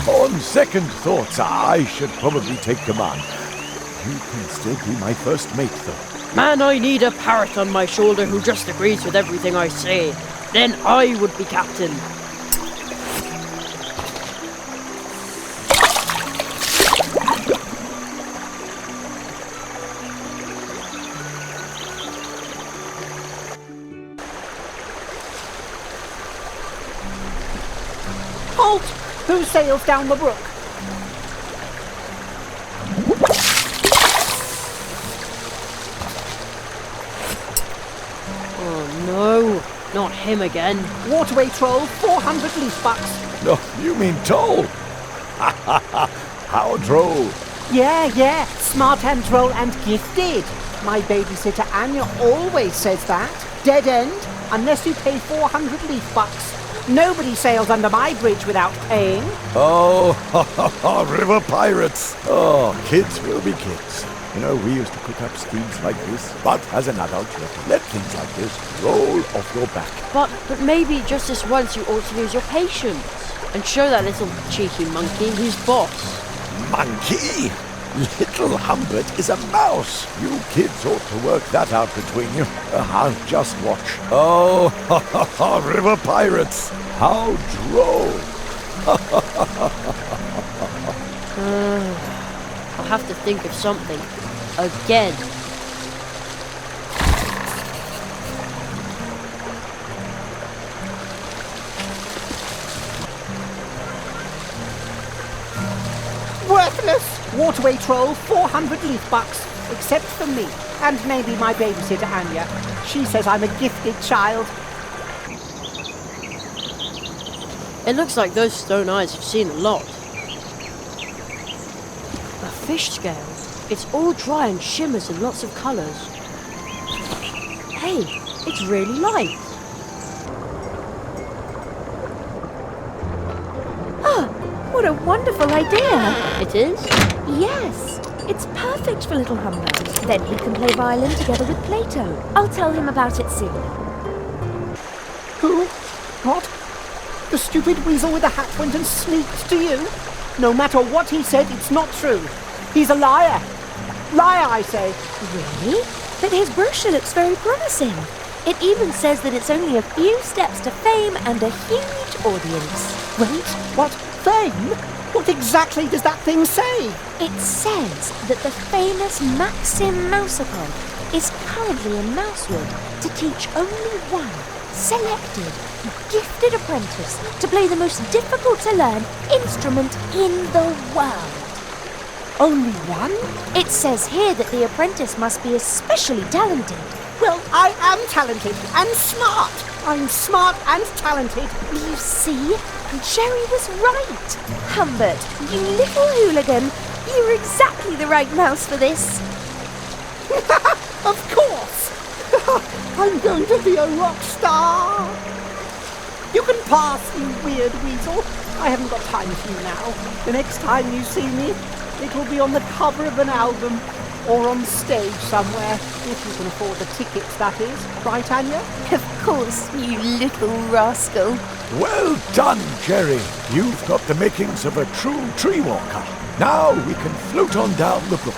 On second thoughts, I should probably take command. You can still be my first mate, though. Man, I need a parrot on my shoulder who just agrees with everything I say. Then I would be captain. Halt! Who sails down the brook? no, not him again. Waterway troll, 400 leaf bucks. No, you mean troll? Ha ha ha! How droll! Yeah, smart and troll and gifted. My babysitter Anya always says that. Dead end, unless you pay 400 leaf bucks. Nobody sails under my bridge without paying. Oh, river pirates! Oh, kids will be kids. You know, we used to cook up schemes like this, but as an adult, you have to let things like this roll off your back. But maybe just this once you ought to lose your patience and show that little cheeky monkey who's boss. Monkey? Little Humbert is a mouse. You kids ought to work that out between you. I'll just watch. Oh, river pirates! How droll! I'll have to think of something. Again. Worthless! Waterway troll, 400 leaf bucks. Except for me. And maybe my babysitter Anya. She says I'm a gifted child. It looks like those stone eyes have seen a lot. A fish scale. It's all dry and shimmers in lots of colours. Hey, it's really light. Ah, what a wonderful idea! It is? Yes, it's perfect for little Humbert. Then he can play violin together with Plato. I'll tell him about it soon. Who? What? The stupid weasel with the hat went and sneaked to you? No matter what he said, it's not true. He's a liar. Liar, I say. Really? But his brochure looks very promising. It even says that it's only a few steps to fame and a huge audience. Wait, what? Fame? What exactly does that thing say? It says that the famous Maxim Mousapod is currently in Mousewood to teach only one selected, gifted apprentice to play the most difficult to learn instrument in the world. Only one? It says here that the apprentice must be especially talented. Well, I am talented and smart. I'm smart and talented. You see? Jerry was right. Humbert, you little hooligan. You're exactly the right mouse for this. Of course. I'm going to be a rock star. You can pass, you weird weasel. I haven't got time for you now. The next time you see me, it will be on the cover of an album or on stage somewhere, if you can afford the tickets, that is. Right, Anya? Of course, you little rascal. Well done, Jerry. You've got the makings of a true tree walker. Now we can float on down the brook.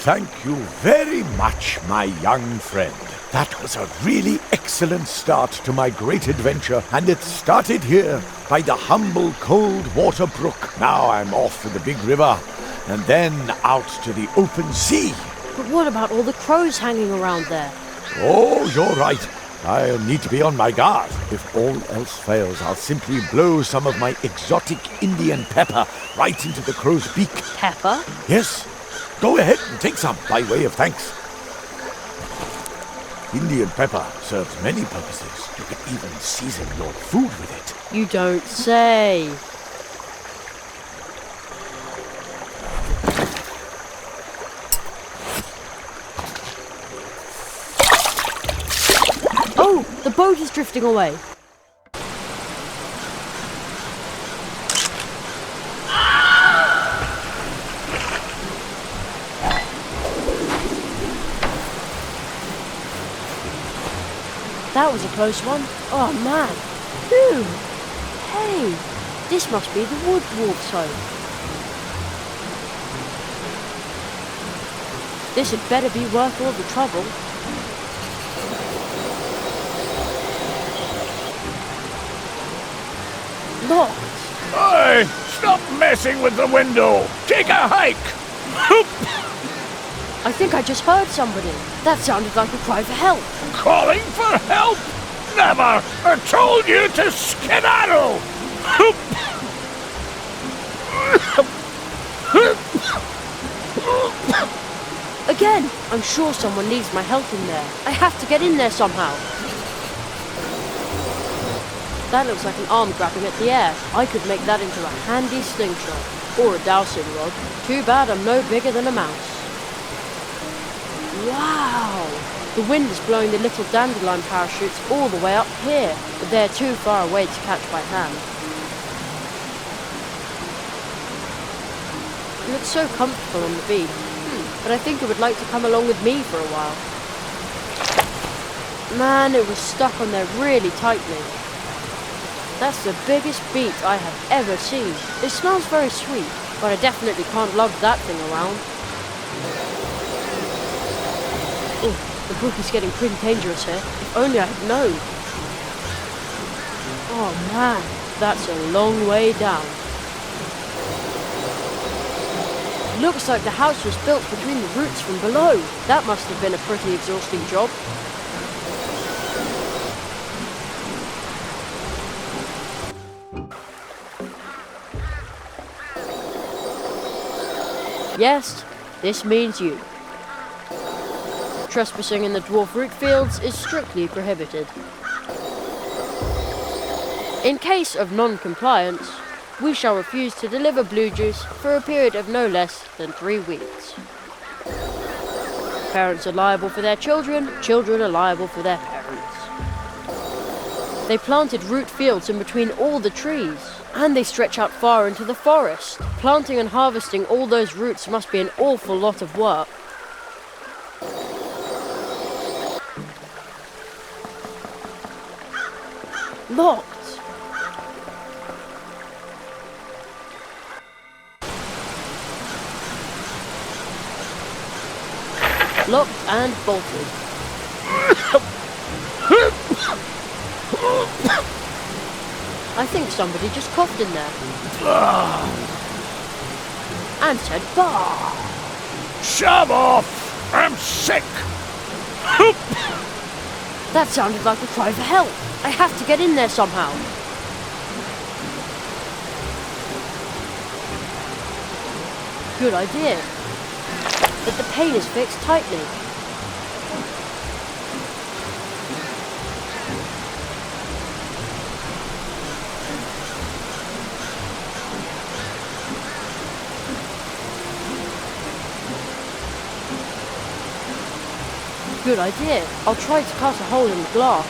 Thank you very much, my young friend. That was a really excellent start to my great adventure, and it started here by the humble cold water brook. Now I'm off to the big river, and then out to the open sea. But what about all the crows hanging around there? Oh, you're right. I'll need to be on my guard. If all else fails, I'll simply blow some of my exotic Indian pepper right into the crow's beak. Pepper? Yes. Go ahead and take some by way of thanks. Indian pepper serves many purposes. You can even season your food with it. You don't say. Oh, the boat is drifting away. That was a close one. Oh man. Phew. Hey, this must be the wood dwarf's home. This had better be worth all the trouble. Locked. Hey, stop messing with the window! Take a hike! I think I just heard somebody. That sounded like a cry for help. Calling for help? Never! I told you to skedaddle! Again! I'm sure someone needs my help in there. I have to get in there somehow. That looks like an arm grabbing at the air. I could make that into a handy slingshot. Or a dowsing rod. Too bad I'm no bigger than a mouse. Wow! The wind is blowing the little dandelion parachutes all the way up here, but they're too far away to catch by hand. It looks so comfortable on the beach, but I think it would like to come along with me for a while. Man, it was stuck on there really tightly. That's the biggest beet I have ever seen. It smells very sweet, but I definitely can't lug that thing around. Oh, the brook is getting pretty dangerous here. If only I had known. Oh man, that's a long way down. Looks like the house was built between the roots from below. That must have been a pretty exhausting job. Yes, this means you. Trespassing in the dwarf root fields is strictly prohibited. In case of non-compliance, we shall refuse to deliver blue juice for a period of no less than 3 weeks. Parents are liable for their children, children are liable for their parents. They planted root fields in between all the trees, and they stretch out far into the forest. Planting and harvesting all those roots must be an awful lot of work. Locked. Locked and bolted. I think somebody just coughed in there. And said, bah! Shove off! I'm sick! That sounded like a cry for help. I have to get in there somehow. Good idea. But the pane is fixed tightly. Good idea. I'll try to cut a hole in the glass.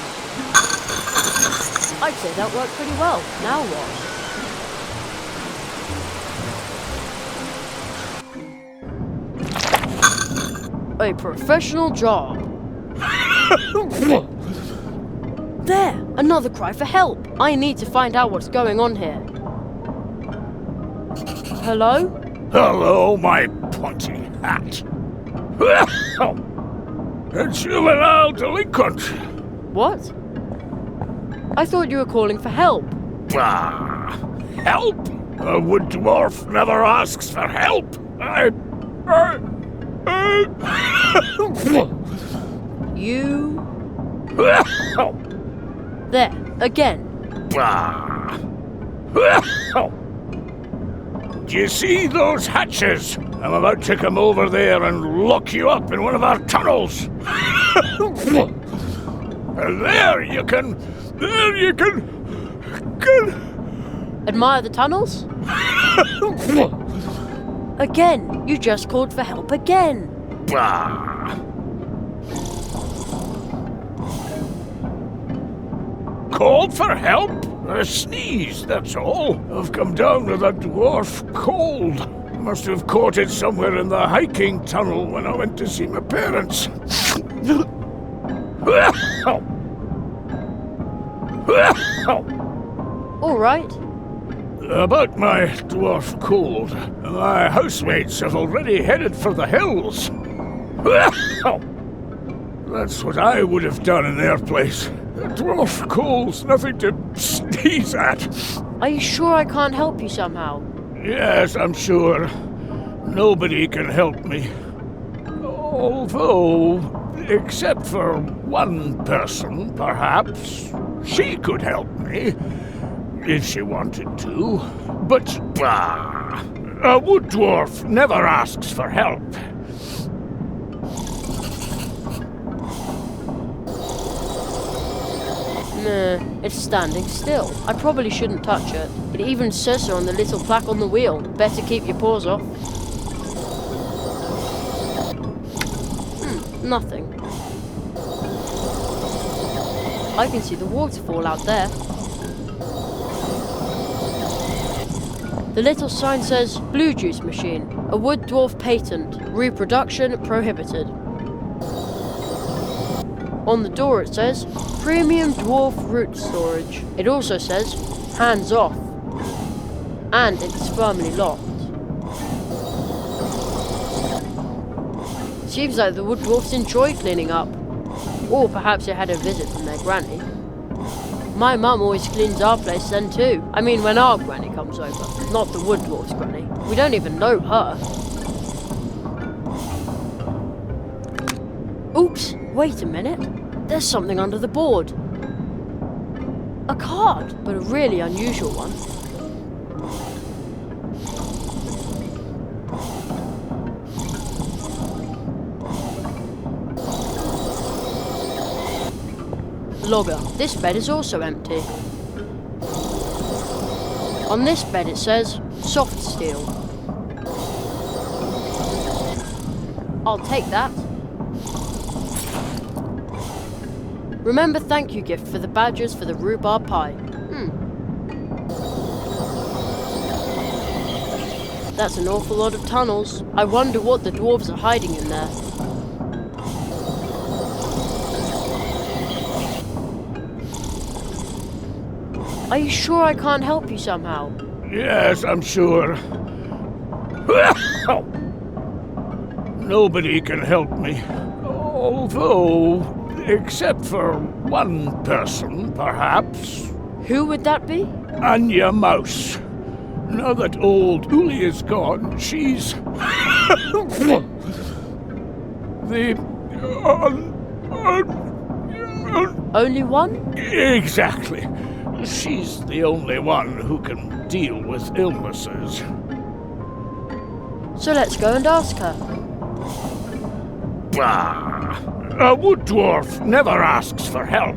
I'd say that worked pretty well. Now what? A professional job. There! Another cry for help. I need to find out what's going on here. Hello? Hello, my pointy hat. A juvenile delinquent. What? I thought you were calling for help. Ah, help? A wood dwarf never asks for help. You... There, again. Do you see those hatches? I'm about to come over there and lock you up in one of our tunnels. And there you can... Admire the tunnels? Again, you just called for help again. Called for help? A sneeze, that's all. I've come down with a dwarf cold. Must have caught it somewhere in the hiking tunnel when I went to see my parents. All right. About my dwarf cold, my housemates have already headed for the hills. That's what I would have done in their place. A dwarf calls nothing to sneeze at. Are you sure I can't help you somehow? Yes, I'm sure. Nobody can help me. Although, except for one person, perhaps, she could help me, if she wanted to. But, bah! A wood dwarf never asks for help. Nah, it's standing still. I probably shouldn't touch it. It even says so on the little plaque on the wheel. Better keep your paws off. Nothing. I can see the waterfall out there. The little sign says, Blue Juice Machine, a wood dwarf patent, reproduction prohibited. On the door it says, Premium Dwarf Root Storage. It also says, hands off. And it's firmly locked. Seems like the wood dwarfs enjoy cleaning up. Or perhaps it had a visit from their granny. My mum always cleans our place then too. I mean when our granny comes over, not the wood dwarf's granny. We don't even know her. Oops, wait a minute. There's something under the board. A card, but a really unusual one. Logger, this bed is also empty. On this bed it says, soft steel. I'll take that. Remember thank you gift for the badgers for the rhubarb pie. That's an awful lot of tunnels. I wonder what the dwarves are hiding in there. Are you sure I can't help you somehow? Yes, I'm sure. Nobody can help me. Although, except for one person, perhaps. Who would that be? Anya Mouse. Now that old Uli is gone, she's... Only one? Exactly. She's the only one who can deal with illnesses. So let's go and ask her. Bah! A wood dwarf never asks for help.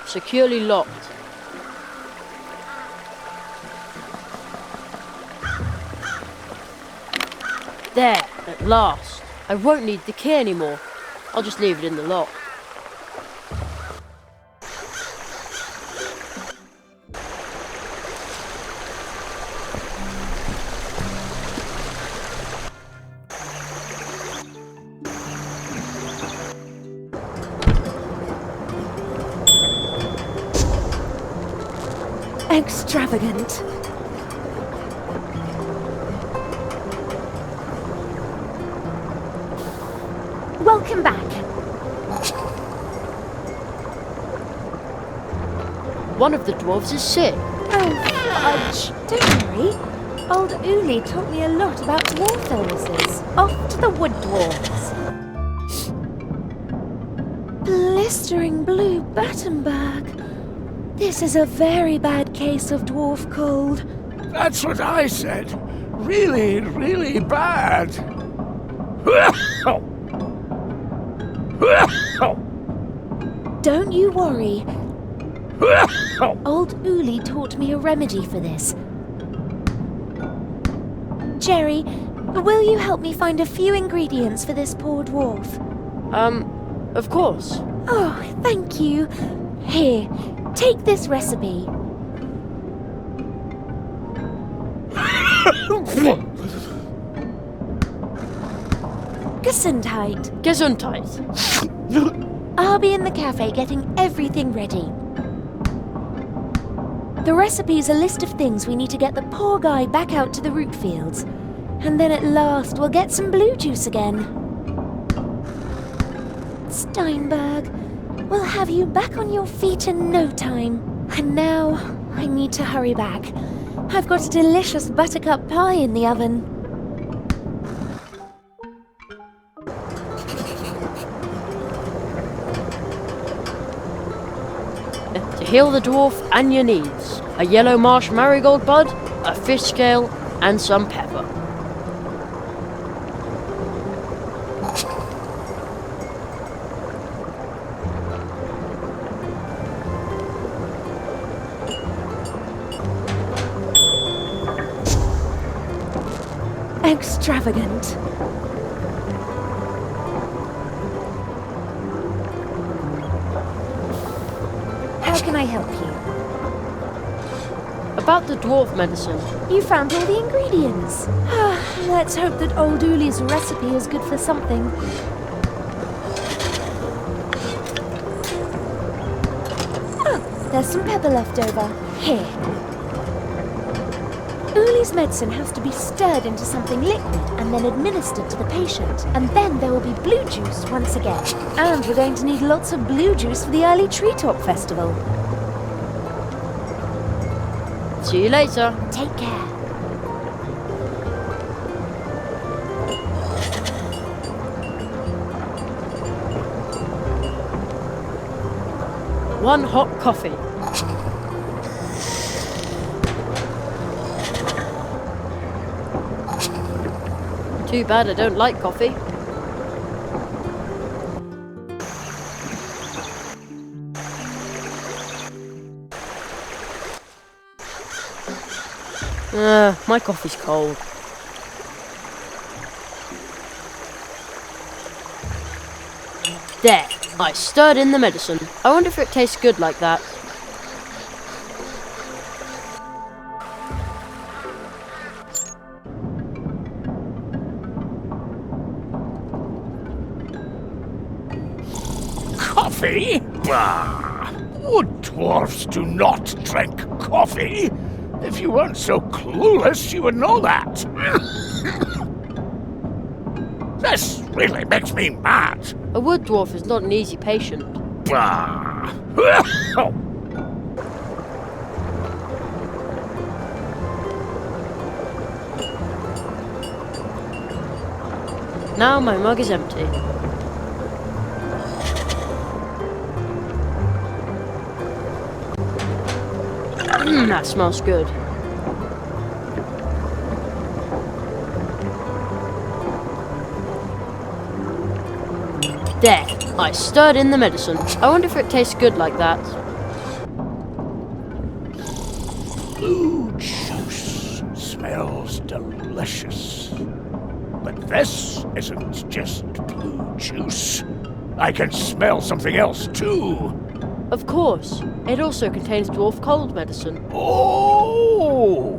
Securely locked. There, at last. I won't need the key anymore. I'll just leave it in the lock. Extravagant. Welcome back. One of the dwarves is sick. Oh, fudge. Don't worry. Old Uli taught me a lot about dwarf illnesses. Off to the wood dwarves. Blistering blue Battenberg. This is a very bad case of dwarf cold. That's what I said. Really, really bad. Don't you worry. Old Uli taught me a remedy for this. Jerry, will you help me find a few ingredients for this poor dwarf? Of course. Oh, thank you. Here, take this recipe. Gesundheit. Gesundheit. I'll be in the cafe getting everything ready. The recipe's a list of things we need to get the poor guy back out to the root fields. And then at last we'll get some blue juice again. Steinberg, we'll have you back on your feet in no time. And now I need to hurry back. I've got a delicious buttercup pie in the oven. To heal the dwarf and your needs. A yellow marsh marigold bud, a fish scale, and some pepper. Extravagant. How can I help you? About the dwarf medicine. You found all the ingredients. Let's hope that old Uli's recipe is good for something. Oh, there's some pepper left over. Here. Uli's medicine has to be stirred into something liquid and then administered to the patient. And then there will be blue juice once again. And we're going to need lots of blue juice for the early treetop festival. See you later. Take care. One hot coffee. Too bad I don't like coffee. My coffee's cold. There, I stirred in the medicine. I wonder if it tastes good like that. Coffee? Bah! Wood dwarfs do not drink coffee. If you weren't so clueless, you would know that. This really makes me mad. A wood dwarf is not an easy patient. Bah! Now my mug is empty. That smells good. There, I stirred in the medicine. I wonder if it tastes good like that. Blue juice smells delicious. But this isn't just blue juice. I can smell something else too. Of course. It also contains dwarf cold medicine. Oh!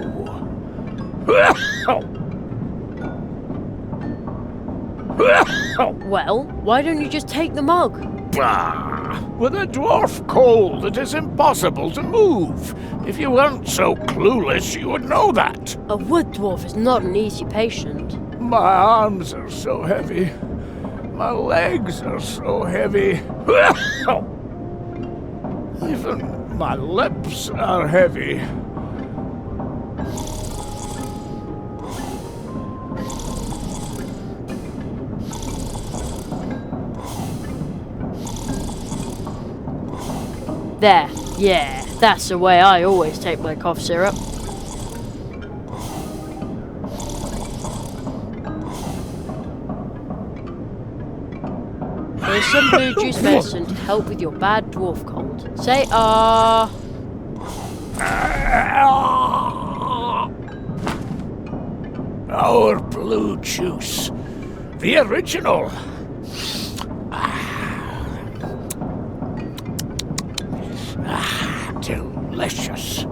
Well, why don't you just take the mug? Bah! With a dwarf cold, it is impossible to move. If you weren't so clueless, you would know that. A wood dwarf is not an easy patient. My arms are so heavy. My legs are so heavy. Even my lips are heavy. There, yeah, that's the way I always take my cough syrup. There's some blue juice medicine to help with your bad dwarf cold. Say ah. Our blue juice. The original. Delicious.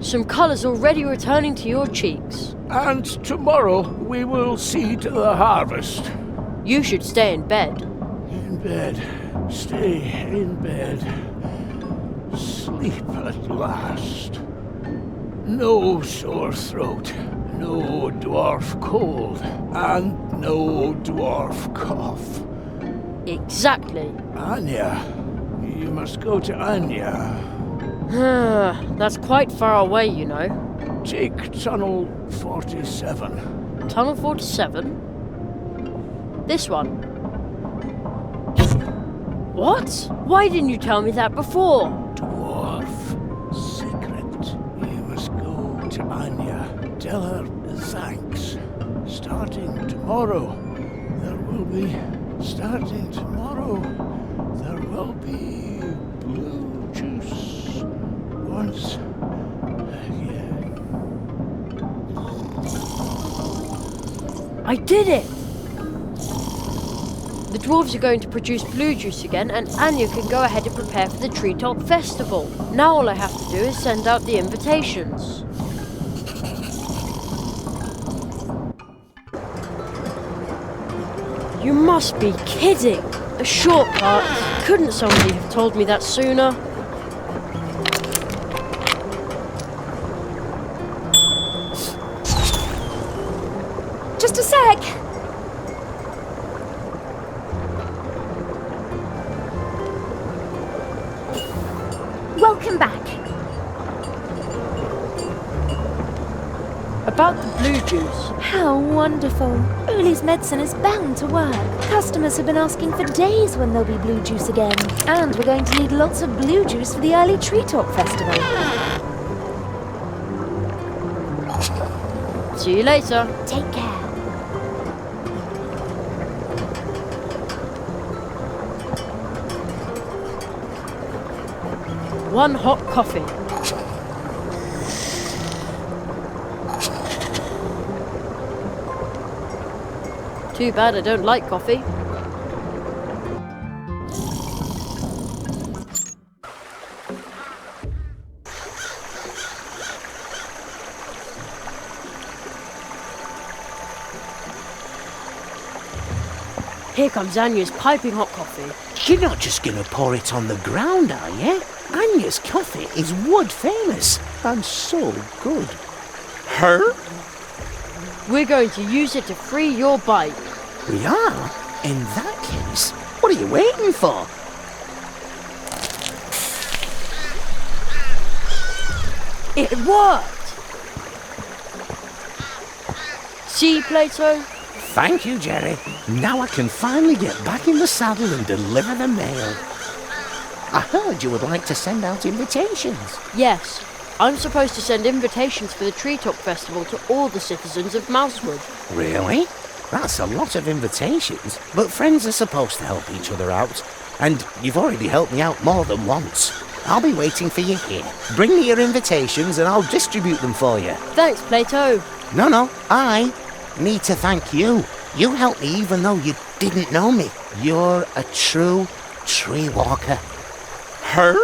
Some colour's already returning to your cheeks. And tomorrow we will see to the harvest. You should stay in bed. In bed. Stay in bed. Sleep at last. No sore throat, no dwarf cold, and no dwarf cough. Exactly. Anya. You must go to Anya. That's quite far away, you know. Take Tunnel 47. Tunnel 47? This one. What? Why didn't you tell me that before? Dwarf secret. You must go to Anya. Tell her thanks. Starting tomorrow, there will be blue juice once again. I did it! The dwarves are going to produce blue juice again, and Anya can go ahead and prepare for the Treetop Festival. Now all I have to do is send out the invitations. You must be kidding! A shortcut? Couldn't somebody have told me that sooner? Just a sec. Welcome back. About the blue juice. How wonderful. Uli's medicine is bound to work. Customers have been asking for days when there'll be blue juice again. And we're going to need lots of blue juice for the early Treetop Festival. See you later. Take care. One hot coffee. Too bad I don't like coffee. Here comes Anya's piping hot coffee. You're not just gonna pour it on the ground, are you? Anya's coffee is wood famous and so good. Her? We're going to use it to free your bike. We are? In that case, what are you waiting for? It worked! See, Plato? Thank you, Jerry. Now I can finally get back in the saddle and deliver the mail. I heard you would like to send out invitations. Yes. I'm supposed to send invitations for the Treetop Festival to all the citizens of Mousewood. Really? That's a lot of invitations. But friends are supposed to help each other out. And you've already helped me out more than once. I'll be waiting for you here. Bring me your invitations and I'll distribute them for you. Thanks, Plato. No, I need to thank you. You helped me even though you didn't know me. You're a true tree walker. Her?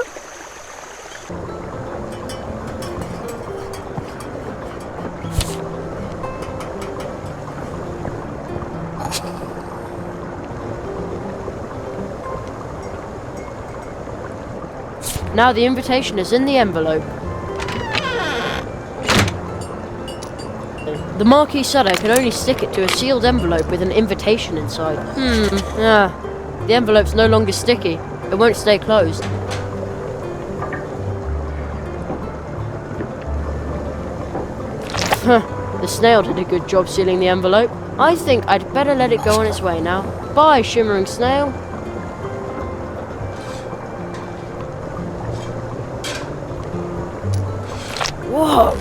Now the invitation is in the envelope. The Marquis said I can only stick it to a sealed envelope with an invitation inside. The envelope's no longer sticky. It won't stay closed. The snail did a good job sealing the envelope. I think I'd better let it go on its way now. Bye, shimmering snail. Whoa!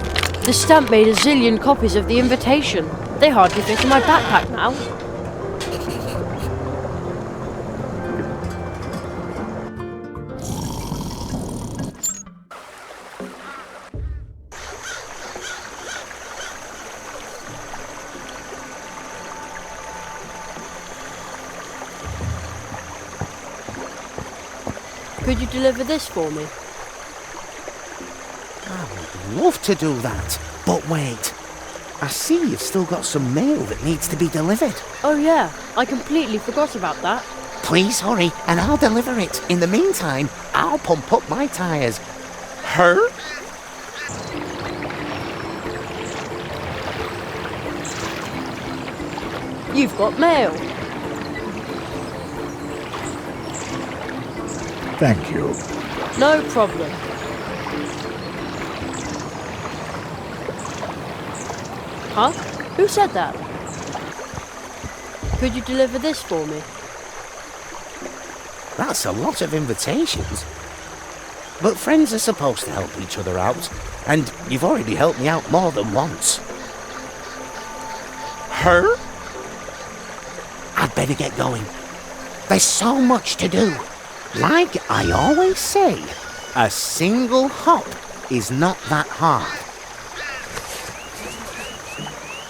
The stamp made a zillion copies of the invitation. They hardly fit in my backpack now. Could you deliver this for me? I would love to do that, but wait. I see you've still got some mail that needs to be delivered. Oh yeah, I completely forgot about that. Please hurry, and I'll deliver it. In the meantime, I'll pump up my tyres. Her? You've got mail. Thank you. No problem. Huh? Who said that? Could you deliver this for me? That's a lot of invitations. But friends are supposed to help each other out, and you've already helped me out more than once. Her? I'd better get going. There's so much to do. Like I always say, a single hop is not that hard.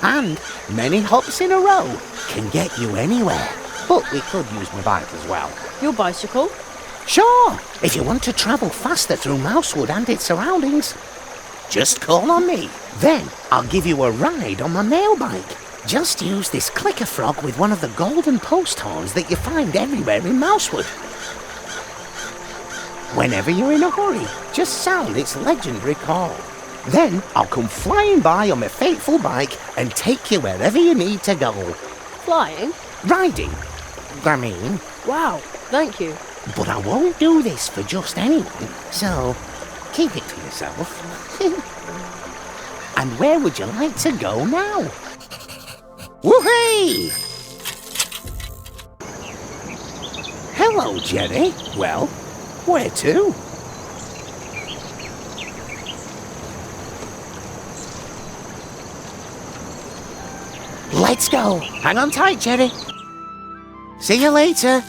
And many hops in a row can get you anywhere. But we could use my bike as well. Your bicycle? Sure, if you want to travel faster through Mousewood and its surroundings. Just call on me. Then I'll give you a ride on my mail bike. Just use this clicker frog with one of the golden post horns that you find everywhere in Mousewood. Whenever you're in a hurry, just sound its legendary call. Then I'll come flying by on my fateful bike and take you wherever you need to go. Flying? Riding, I mean. Wow, thank you. But I won't do this for just anyone, so keep it to yourself. And where would you like to go now? Woohoo! Hello, Jerry. Well, where to? Let's go. Hang on tight, Jerry. See you later.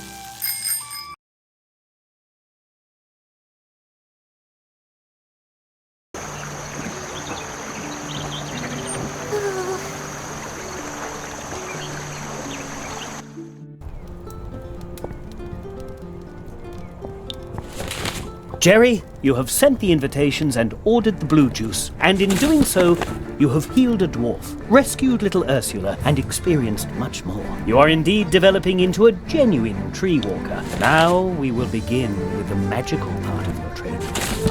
Jerry, you have sent the invitations and ordered the blue juice, and in doing so, you have healed a dwarf, rescued little Ursula, and experienced much more. You are indeed developing into a genuine tree walker. Now we will begin with the magical part of your training.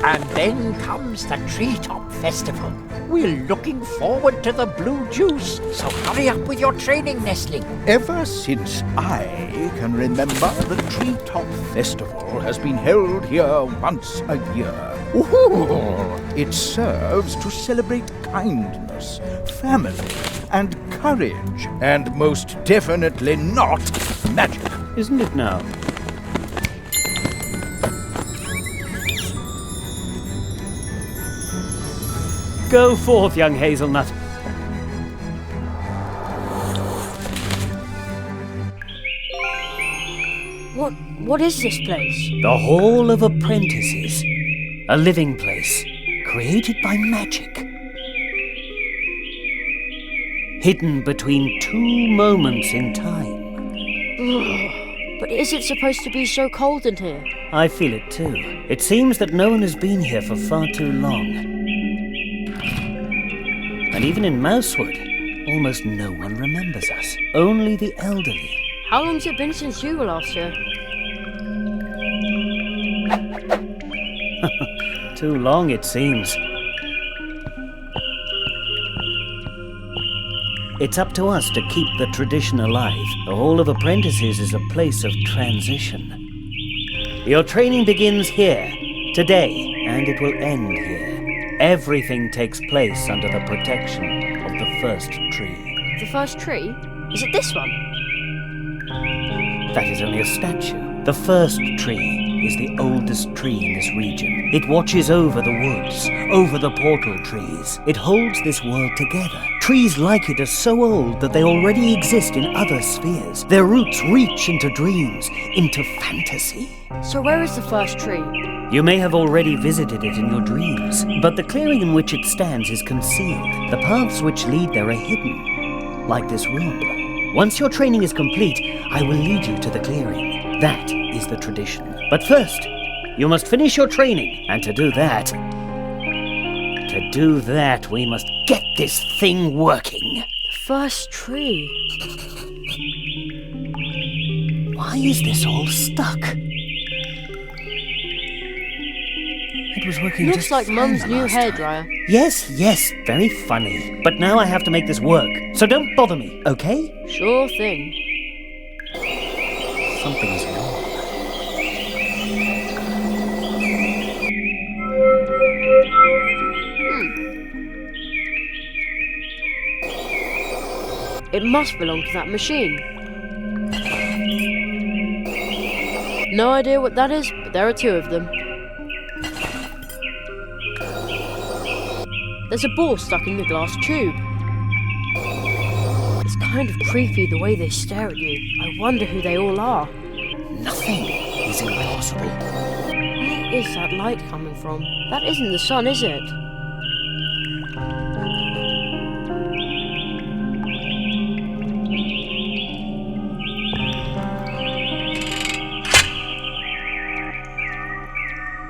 And then comes the Treetop Festival. We're looking forward to the blue juice, so hurry up with your training, Nestling. Ever since I can remember, the Treetop Festival has been held here once a year. Ooh, it serves to celebrate kindness, family, and courage, and most definitely not magic. Isn't it now? Go forth, young hazelnut. What is this place? The Hall of Apprentices. A living place, created by magic. Hidden between two moments in time. But is it supposed to be so cold in here? I feel it too. It seems that no one has been here for far too long. And even in Mousewood, almost no one remembers us. Only the elderly. How long's it been since you were last here? Too long, it seems. It's up to us to keep the tradition alive. The Hall of Apprentices is a place of transition. Your training begins here, today, and it will end here. Everything takes place under the protection of the first tree. The first tree? Is it this one? That is only a statue. The first tree is the oldest tree in this region. It watches over the woods, over the portal trees. It holds this world together. Trees like it are so old that they already exist in other spheres. Their roots reach into dreams, into fantasy. So where is the first tree? You may have already visited it in your dreams, but the clearing in which it stands is concealed. The paths which lead there are hidden, like this room. Once your training is complete, I will lead you to the clearing. That is the tradition. But first, you must finish your training, and to do that, to do that, we must get this thing working. The first tree. Why is this all stuck? It was working Looks just like fine Mum's the new last time. hairdryer. Yes, very funny. But now I have to make this work, so don't bother me, okay? Sure thing. Something's wrong. It must belong to that machine. No idea what that is, but there are two of them. There's a ball stuck in the glass tube. It's kind of creepy the way they stare at you. I wonder who they all are. Nothing is impossible. Where is that light coming from? That isn't the sun, is it?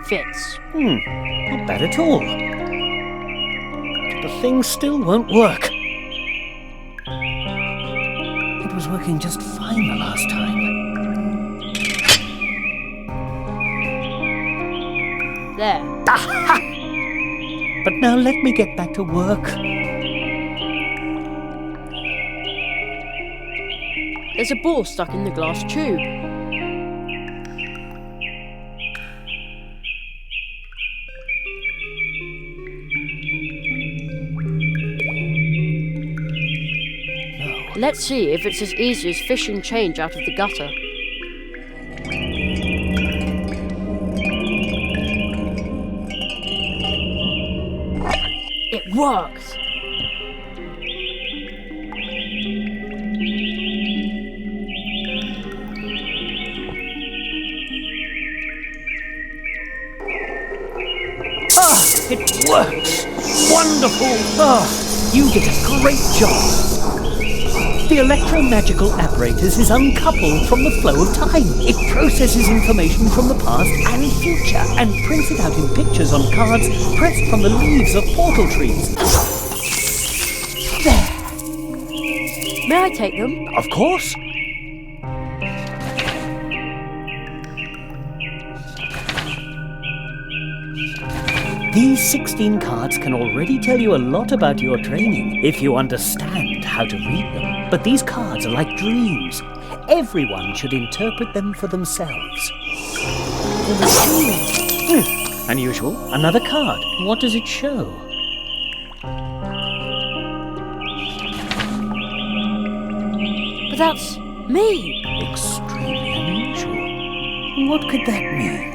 Fits. Not bad at all. But the thing still won't work. It was working just fine the last time. There. Aha! But now let me get back to work. There's a ball stuck in the glass tube. Let's see if it's as easy as fishing change out of the gutter. It worked! It works! Wonderful! You did a great job! The electromagical apparatus is uncoupled from the flow of time. It processes information from the past and future and prints it out in pictures on cards pressed from the leaves of portal trees. There! May I take them? Of course! These 16 cards can already tell you a lot about your training if you understand how to read them. But these cards are like dreams. Everyone should interpret them for themselves. Unusual. Another card. What does it show? But that's me. Extremely unusual. What could that mean?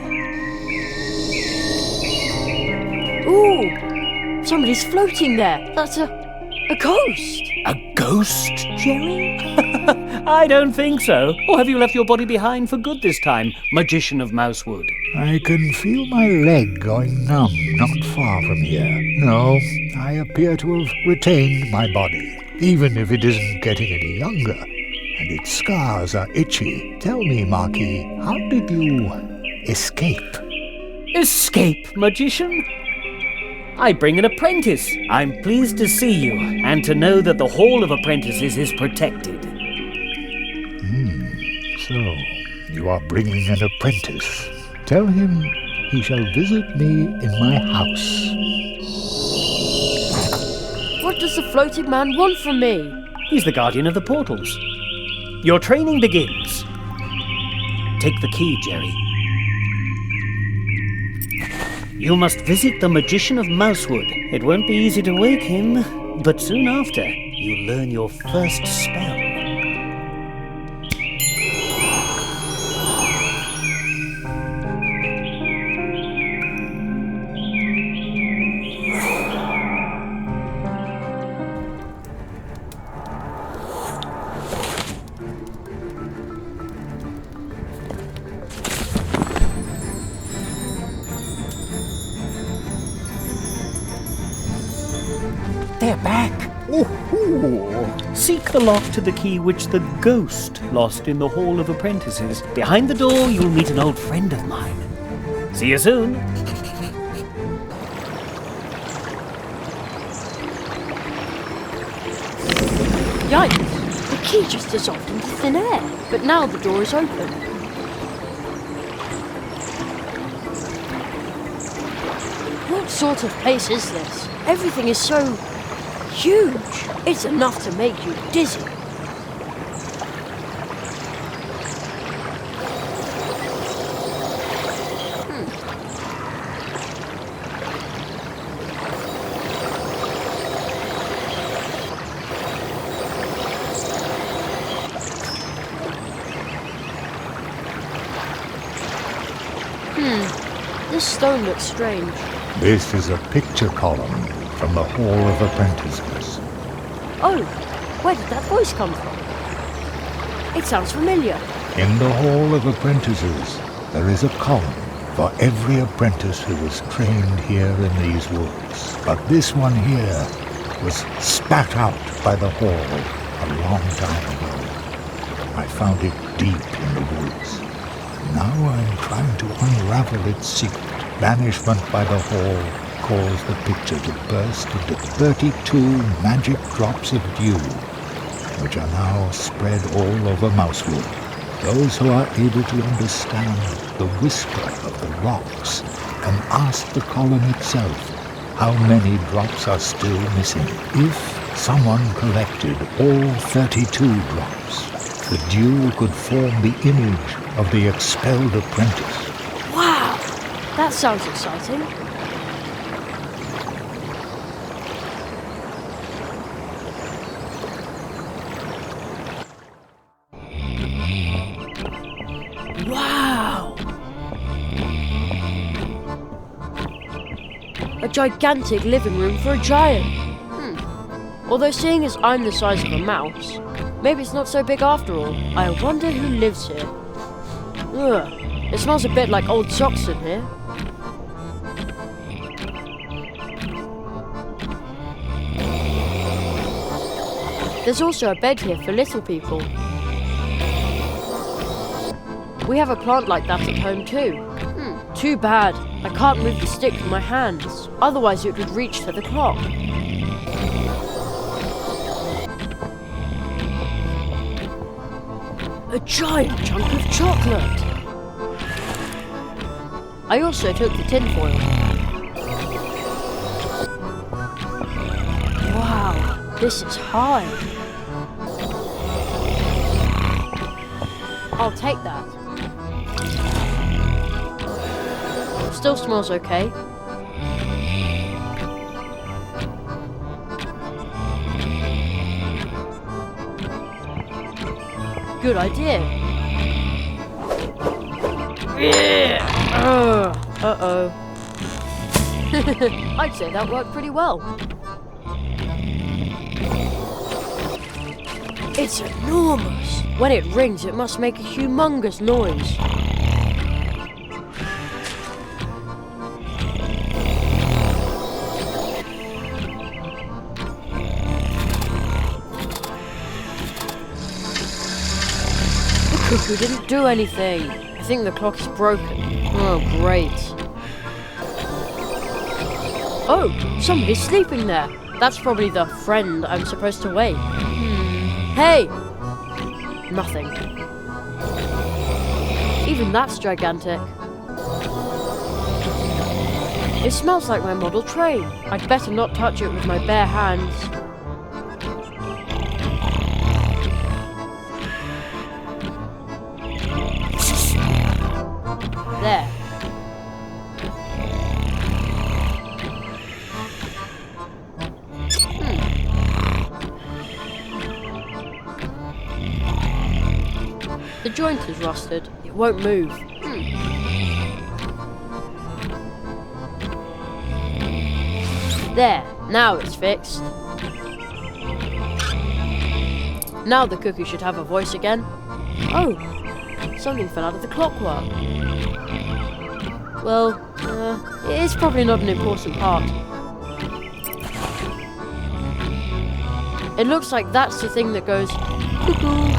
Ooh! Somebody's floating there. That's a ghost. A ghost, Jerry? I don't think so. Or have you left your body behind for good this time, Magician of Mousewood? I can feel my leg going numb not far from here. No, I appear to have retained my body, even if it isn't getting any younger, and its scars are itchy. Tell me, Marquis, how did you escape? Escape, Magician? I bring an apprentice. I'm pleased to see you, and to know that the Hall of Apprentices is protected. So, you are bringing an apprentice. Tell him he shall visit me in my house. What does the floating man want from me? He's the guardian of the portals. Your training begins. Take the key, Jerry. You must visit the Magician of Mousewood. It won't be easy to wake him, but soon after, you learn your first spell. They're back. Ooh. Seek the lock to the key which the ghost lost in the Hall of Apprentices. Behind the door, you'll meet an old friend of mine. See you soon. Yikes! The key just dissolved into thin air, but now the door is open. What sort of place is this? Everything is so huge. It's enough to make you dizzy. This stone looks strange. This is a picture column from the Hall of Apprentices. Oh, where did that voice come from? It sounds familiar. In the Hall of Apprentices, there is a column for every apprentice who was trained here in these woods. But this one here was spat out by the Hall a long time ago. I found it deep in the woods. Now I'm trying to unravel its secret. Banishment by the Hall caused the picture to burst into 32 magic drops of dew, which are now spread all over Mousewood. Those who are able to understand the whisper of the rocks can ask the column itself how many drops are still missing. If someone collected all 32 drops, the dew could form the image of the expelled apprentice. Wow! That sounds exciting. Wow! A gigantic living room for a giant. Although seeing as I'm the size of a mouse, maybe it's not so big after all. I wonder who lives here. Ugh, it smells a bit like old socks in here. There's also a bed here for little people. We have a plant like that at home too. Too bad. I can't move the stick with my hands. Otherwise it would reach for the clock. A giant chunk of chocolate. I also took the tinfoil. Wow, this is high. I'll take that. Still smells okay. Good idea. Uh-oh. I'd say that worked pretty well. It's enormous. When it rings, it must make a humongous noise. The cuckoo didn't do anything. I think the clock is broken. Oh, great. Oh, somebody's sleeping there. That's probably the friend I'm supposed to wake. Hey! Nothing. Even that's gigantic. It smells like my model train. I'd better not touch it with my bare hands. There. The joint is rusted. It won't move. There. Now it's fixed. Now the cuckoo should have a voice again. Oh, something fell out of the clockwork. Well, it is probably not an important part. It looks like that's the thing that goes cuckoo.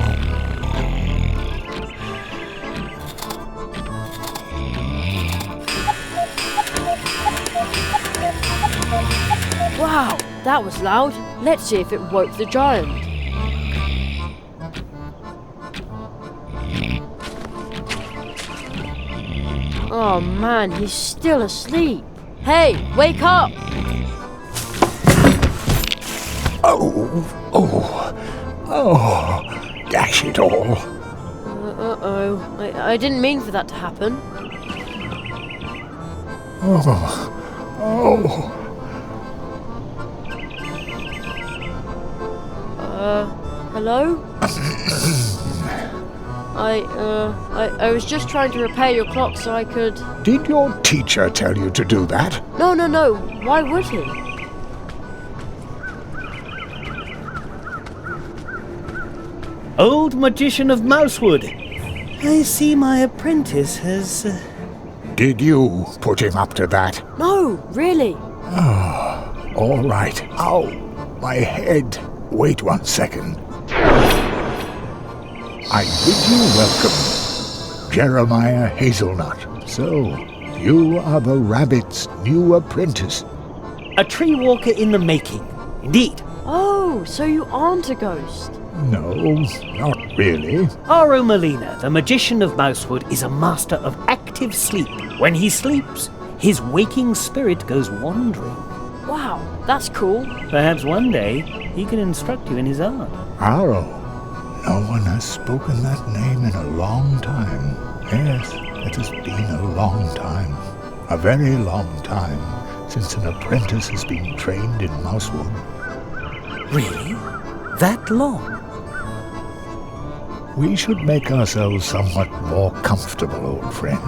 Wow, that was loud. Let's see if it woke the giant. Oh man, he's still asleep. Hey, wake up! Oh, dash it all. Uh-oh. I didn't mean for that to happen. Oh. Hello? I was just trying to repair your clock so I could... Did your teacher tell you to do that? No. Why would he? Old magician of Mousewood. I see my apprentice has... Did you put him up to that? No, really. All right. Ow, my head. Wait 1 second. I bid you welcome, Jeremiah Hazelnut. So, you are the rabbit's new apprentice. A tree walker in the making. Indeed. Oh, so you aren't a ghost. No, not really. Aro Molina, the magician of Mousewood, is a master of active sleep. When he sleeps, his waking spirit goes wandering. Wow, that's cool. Perhaps one day he can instruct you in his art. Aro. No one has spoken that name in a long time. Yes, it has been a long time. A very long time since an apprentice has been trained in Mousewood. Really? That long? We should make ourselves somewhat more comfortable, old friend.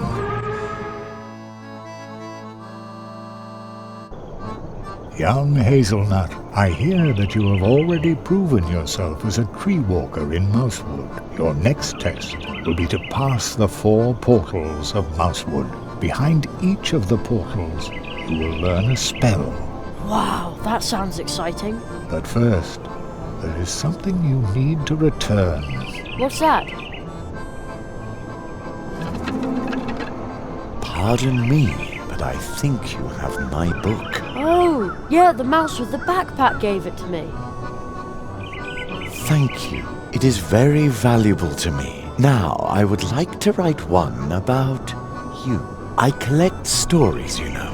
Young Hazelnut, I hear that you have already proven yourself as a tree walker in Mousewood. Your next test will be to pass the 4 portals of Mousewood. Behind each of the portals, you will learn a spell. Wow, that sounds exciting. But first, there is something you need to return. What's that? Pardon me, but I think you have my book. Oh, yeah, the mouse with the backpack gave it to me. Thank you. It is very valuable to me. Now, I would like to write one about you. I collect stories, you know.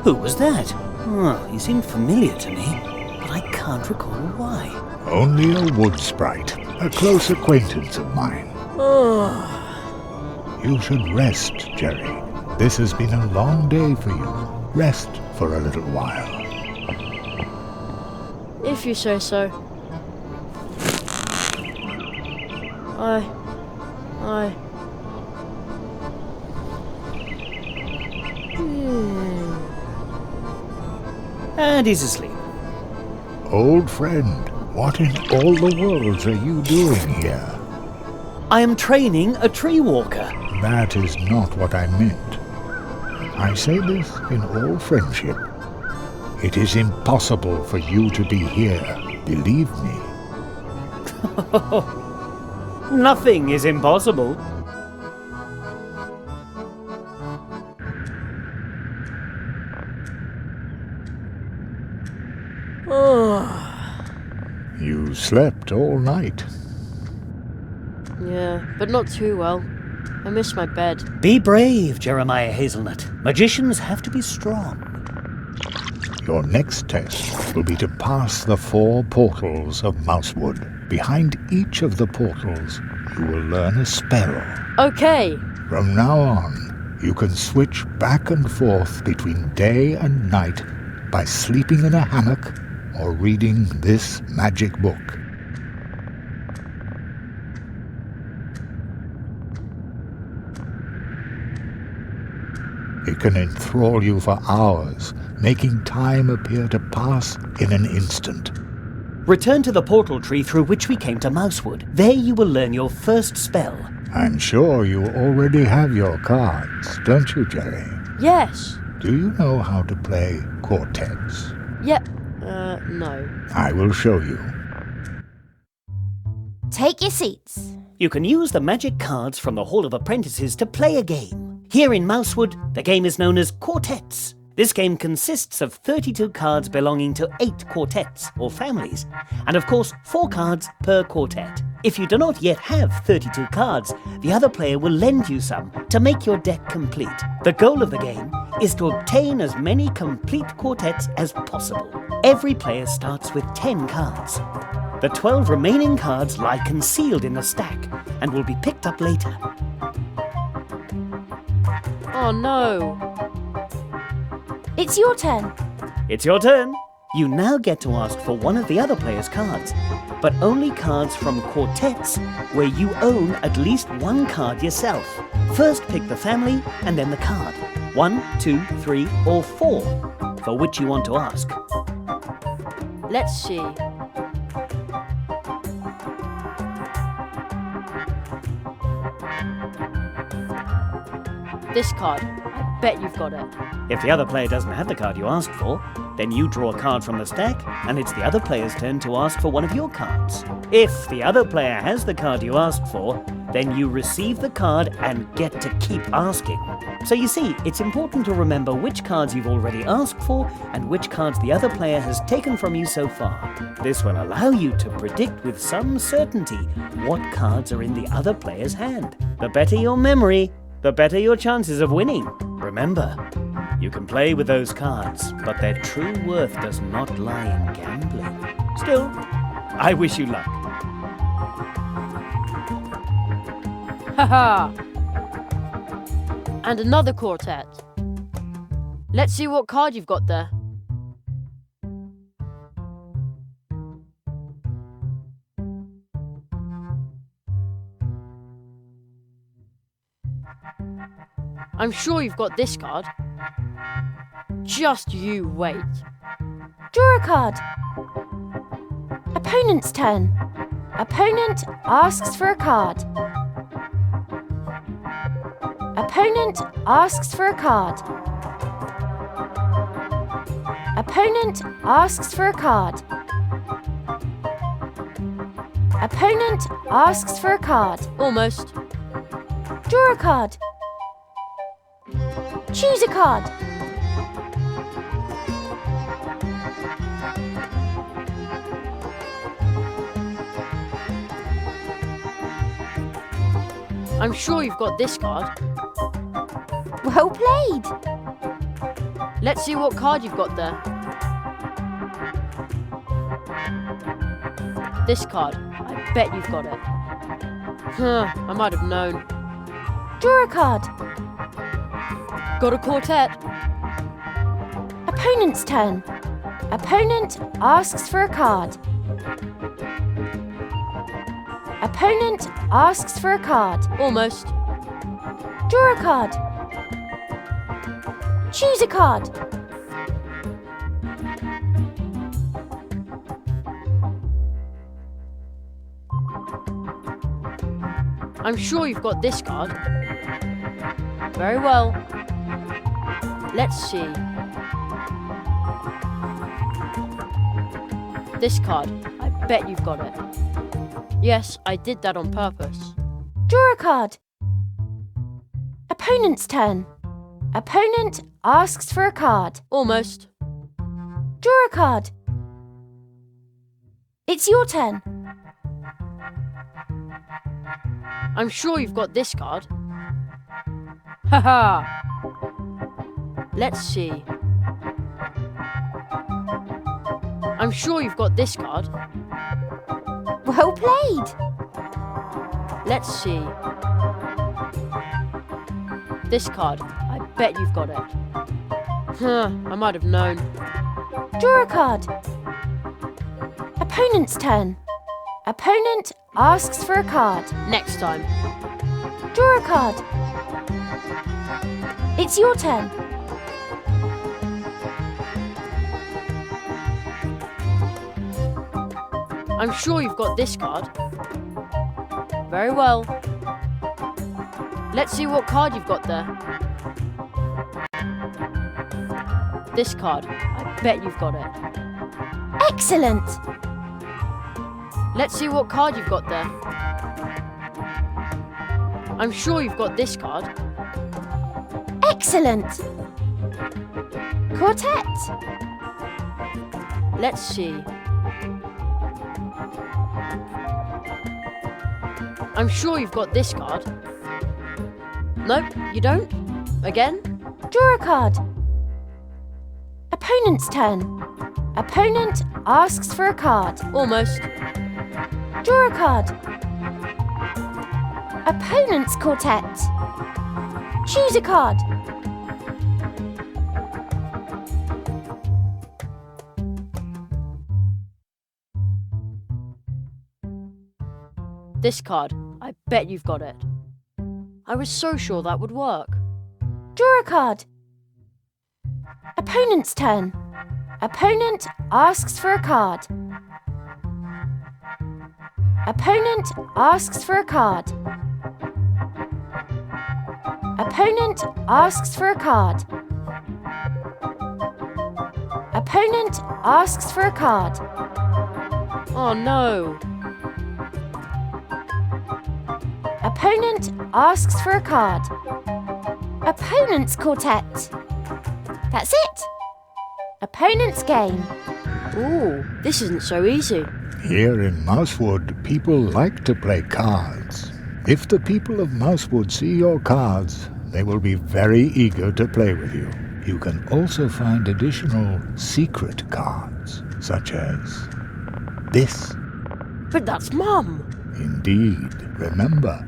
Who was that? Oh, he seemed familiar to me, but I can't recall why. Only a wood sprite, a close acquaintance of mine. You should rest, Jerry. This has been a long day for you. Rest for a little while. If you say so. I... And he's asleep. Old friend, what in all the worlds are you doing here? I am training a tree walker. That is not what I meant. I say this in all friendship. It is impossible for you to be here, believe me. Nothing is impossible. You slept all night. Yeah, but not too well. I miss my bed. Be brave, Jeremiah Hazelnut. Magicians have to be strong. Your next test will be to pass the 4 portals of Mousewood. Behind each of the portals, you will learn a spell. Okay. From now on, you can switch back and forth between day and night by sleeping in a hammock or reading this magic book. It can enthrall you for hours, making time appear to pass in an instant. Return to the portal tree through which we came to Mousewood. There you will learn your first spell. I'm sure you already have your cards, don't you, Jerry? Yes. Do you know how to play quartets? Yep. No. I will show you. Take your seats. You can use the magic cards from the Hall of Apprentices to play a game. Here in Mousewood, the game is known as quartets. This game consists of 32 cards belonging to 8 quartets or families, and of course 4 cards per quartet. If you do not yet have 32 cards, the other player will lend you some to make your deck complete. The goal of the game is to obtain as many complete quartets as possible. Every player starts with 10 cards. The 12 remaining cards lie concealed in the stack and will be picked up later. Oh no! It's your turn. It's your turn. You now get to ask for one of the other player's cards, but only cards from quartets where you own at least one card yourself. First pick the family and then the card. 1, 2, 3, or 4 for which you want to ask. Let's see. This card. I bet you've got it. If the other player doesn't have the card you asked for, then you draw a card from the stack, and it's the other player's turn to ask for one of your cards. If the other player has the card you asked for, then you receive the card and get to keep asking. So you see, it's important to remember which cards you've already asked for and which cards the other player has taken from you so far. This will allow you to predict with some certainty what cards are in the other player's hand. The better your memory, the better your chances of winning. Remember, you can play with those cards, but their true worth does not lie in gambling. Still, I wish you luck. Haha! And another quartet. Let's see what card you've got there. I'm sure you've got this card. Just you wait. Draw a card. Opponent's turn. Opponent asks for a card. Opponent asks for a card. Opponent asks for a card. Opponent asks for a card. Almost. Draw a card. Choose a card. I'm sure you've got this card. Well played. Let's see what card you've got there. This card. I bet you've got it. I might have known. Draw a card. Got a quartet. Opponent's turn. Opponent asks for a card. Opponent asks for a card. Almost. Draw a card. Choose a card. I'm sure you've got this card. Very well. Let's see. This card. I bet you've got it. Yes, I did that on purpose. Draw a card. Opponent's turn. Opponent asks for a card. Almost. Draw a card. It's your turn. I'm sure you've got this card. Haha! Let's see. I'm sure you've got this card. Well played. Let's see. This card. I bet you've got it. I might have known. Draw a card. Opponent's turn. Opponent asks for a card. Next time. Draw a card. It's your turn. I'm sure you've got this card. Very well. Let's see what card you've got there. This card. I bet you've got it. Excellent. Let's see what card you've got there. I'm sure you've got this card. Excellent. Quartet. Let's see. I'm sure you've got this card. Nope, you don't? Again? Draw a card. Opponent's turn. Opponent asks for a card. Almost. Draw a card. Opponent's quartet. Choose a card. This card. I bet you've got it. I was so sure that would work. Draw a card. Opponent's turn. Opponent asks for a card. Opponent asks for a card. Opponent asks for a card. Opponent asks for a card. Oh no. Opponent asks for a card. Opponent's quartet. That's it. Opponent's game. Ooh, this isn't so easy. Here in Mousewood, people like to play cards. If the people of Mousewood see your cards, they will be very eager to play with you. You can also find additional secret cards, such as this. But that's Mum. Indeed. Remember,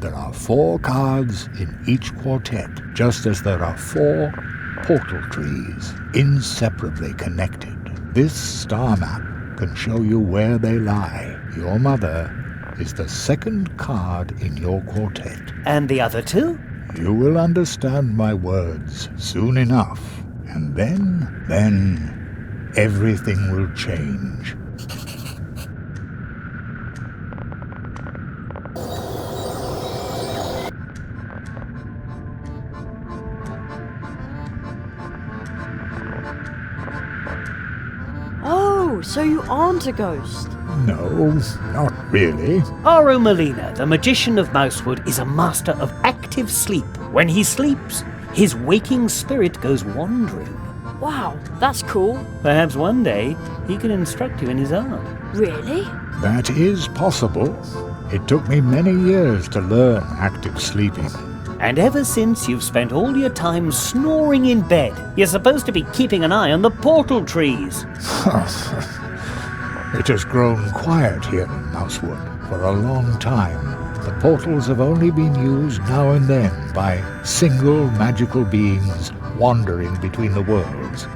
there are 4 cards in each quartet, just as there are 4 portal trees, inseparably connected. This star map can show you where they lie. Your mother is the 2nd card in your quartet. And the other 2? You will understand my words soon enough, and then everything will change. Oh, so you aren't a ghost. No, not really. Aro Molina, the magician of Mousewood, is a master of active sleep. When he sleeps, his waking spirit goes wandering. Wow, that's cool. Perhaps one day he can instruct you in his art. Really? That is possible. It took me many years to learn active sleeping. And ever since you've spent all your time snoring in bed, you're supposed to be keeping an eye on the portal trees. It has grown quiet here in Mousewood for a long time. The portals have only been used now and then by single magical beings wandering between the worlds.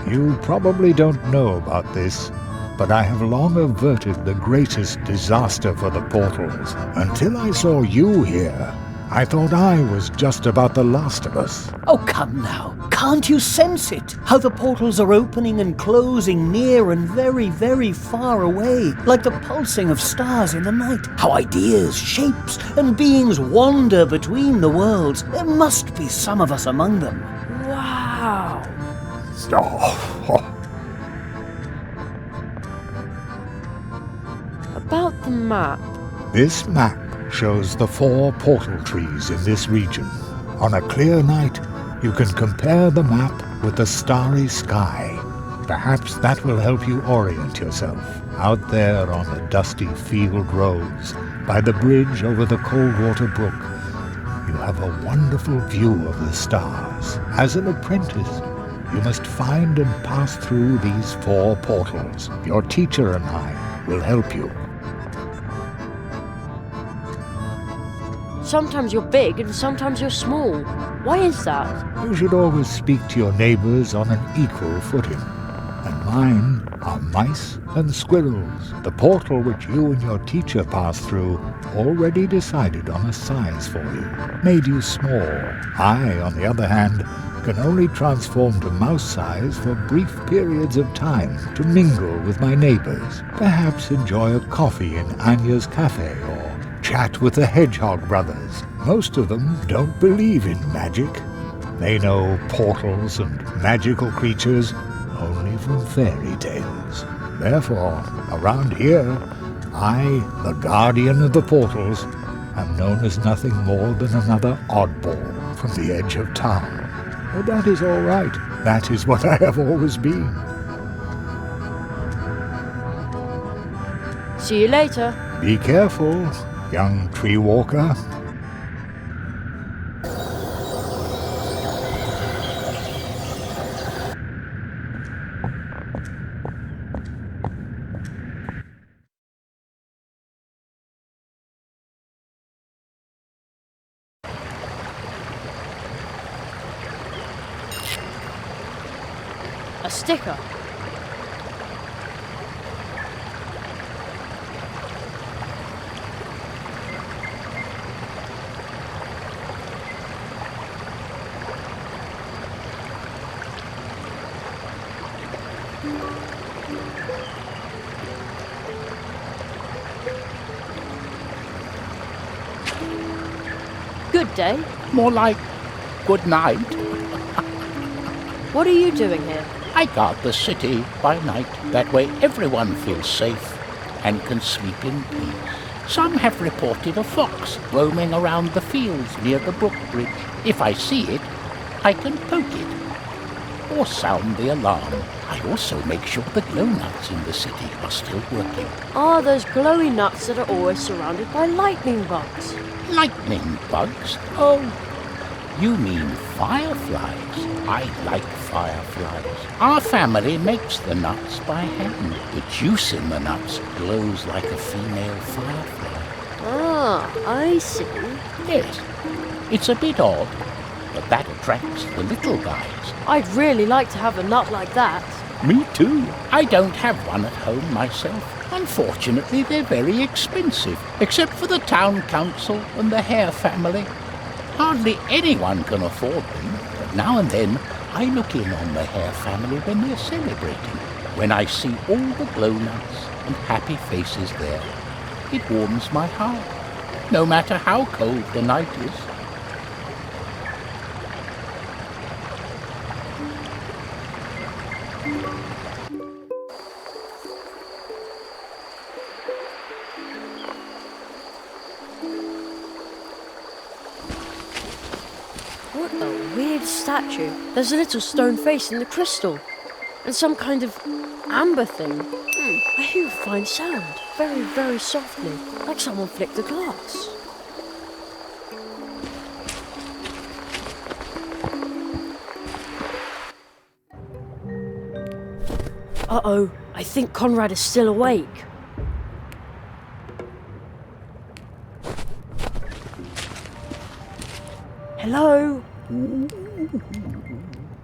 You probably don't know about this, but I have long averted the greatest disaster for the portals. Until I saw you here, I thought I was just about the last of us. Oh, come now. Can't you sense it? How the portals are opening and closing near and very, very far away, like the pulsing of stars in the night. How ideas, shapes, and beings wander between the worlds. There must be some of us among them. Wow. About the map. This map shows the 4 portal trees in this region. On a clear night, you can compare the map with the starry sky. Perhaps that will help you orient yourself. Out there on the dusty field roads, by the bridge over the Coldwater Brook, you have a wonderful view of the stars. As an apprentice, you must find and pass through these 4 portals. Your teacher and I will help you. Sometimes you're big and sometimes you're small. Why is that? You should always speak to your neighbors on an equal footing. And mine are mice and squirrels. The portal which you and your teacher passed through already decided on a size for you, made you small. I, on the other hand, can only transform to mouse size for brief periods of time to mingle with my neighbors. Perhaps enjoy a coffee in Anya's cafe or chat with the Hedgehog brothers. Most of them don't believe in magic. They know portals and magical creatures only from fairy tales. Therefore, around here, I, the guardian of the portals, am known as nothing more than another oddball from the edge of town. But that is all right. That is what I have always been. See you later. Be careful, young tree walker. A sticker. Good day. More like good night. What are you doing here? I guard the city by night. That way everyone feels safe and can sleep in peace. Some have reported a fox roaming around the fields near the brook bridge. If I see it, I can poke it or sound the alarm. I also make sure the glow nuts in the city are still working. Ah, those glowy nuts that are always surrounded by lightning bugs. Lightning bugs? Oh, you mean fireflies. I like fireflies. Our family makes the nuts by hand. The juice in the nuts glows like a female firefly. Ah, I see. Yes, it's a bit odd, but that attracts the little guys. I'd really like to have a nut like that. Me too. I don't have one at home myself. Unfortunately, they're very expensive, except for the town council and the Hare family. Hardly anyone can afford them, but now and then I look in on the Hare family when they're celebrating. When I see all the glow nuts and happy faces there, it warms my heart, no matter how cold the night is. What a weird statue. There's a little stone face in the crystal. And some kind of amber thing. I hear a fine sound. Very, very softly. Like someone flicked a glass. Uh-oh. I think Conrad is still awake. Hello?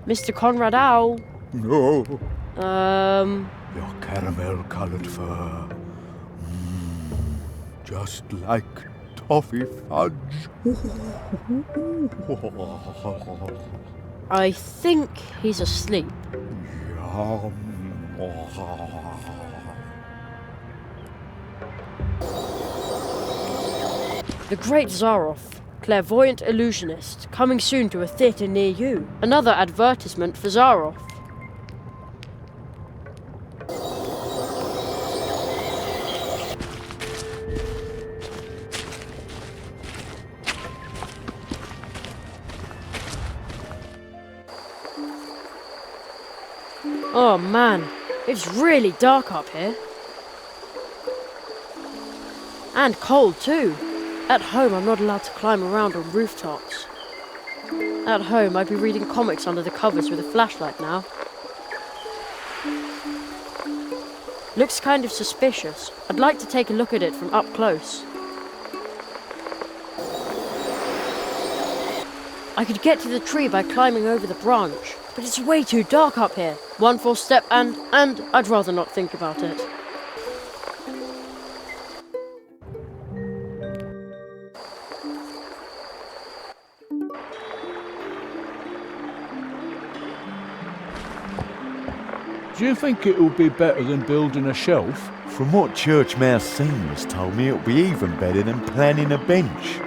Mr. Conrad Owl? No. Your caramel-coloured fur. Just like toffee fudge. I think he's asleep. Yum. The Great Zaroff, clairvoyant illusionist, coming soon to a theatre near you. Another advertisement for Zaroff. Oh man, it's really dark up here. And cold too. At home, I'm not allowed to climb around on rooftops. At home, I'd be reading comics under the covers with a flashlight now. Looks kind of suspicious. I'd like to take a look at it from up close. I could get to the tree by climbing over the branch, but it's way too dark up here. One false step and I'd rather not think about it. Do you think it would be better than building a shelf? From what Church Mouse Senior's told me, it'll be even better than planning a bench.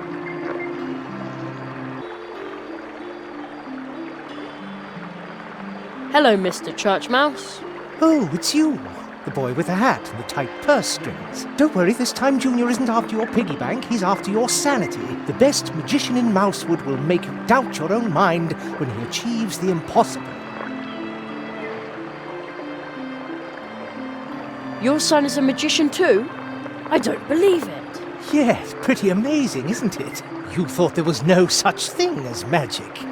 Hello, Mr. Church Mouse. Oh, it's you. The boy with the hat and the tight purse strings. Don't worry, this time Junior isn't after your piggy bank, he's after your sanity. The best magician in Mousewood will make you doubt your own mind when he achieves the impossible. Your son is a magician too? I don't believe it. Yes, pretty amazing, isn't it? You thought there was no such thing as magic.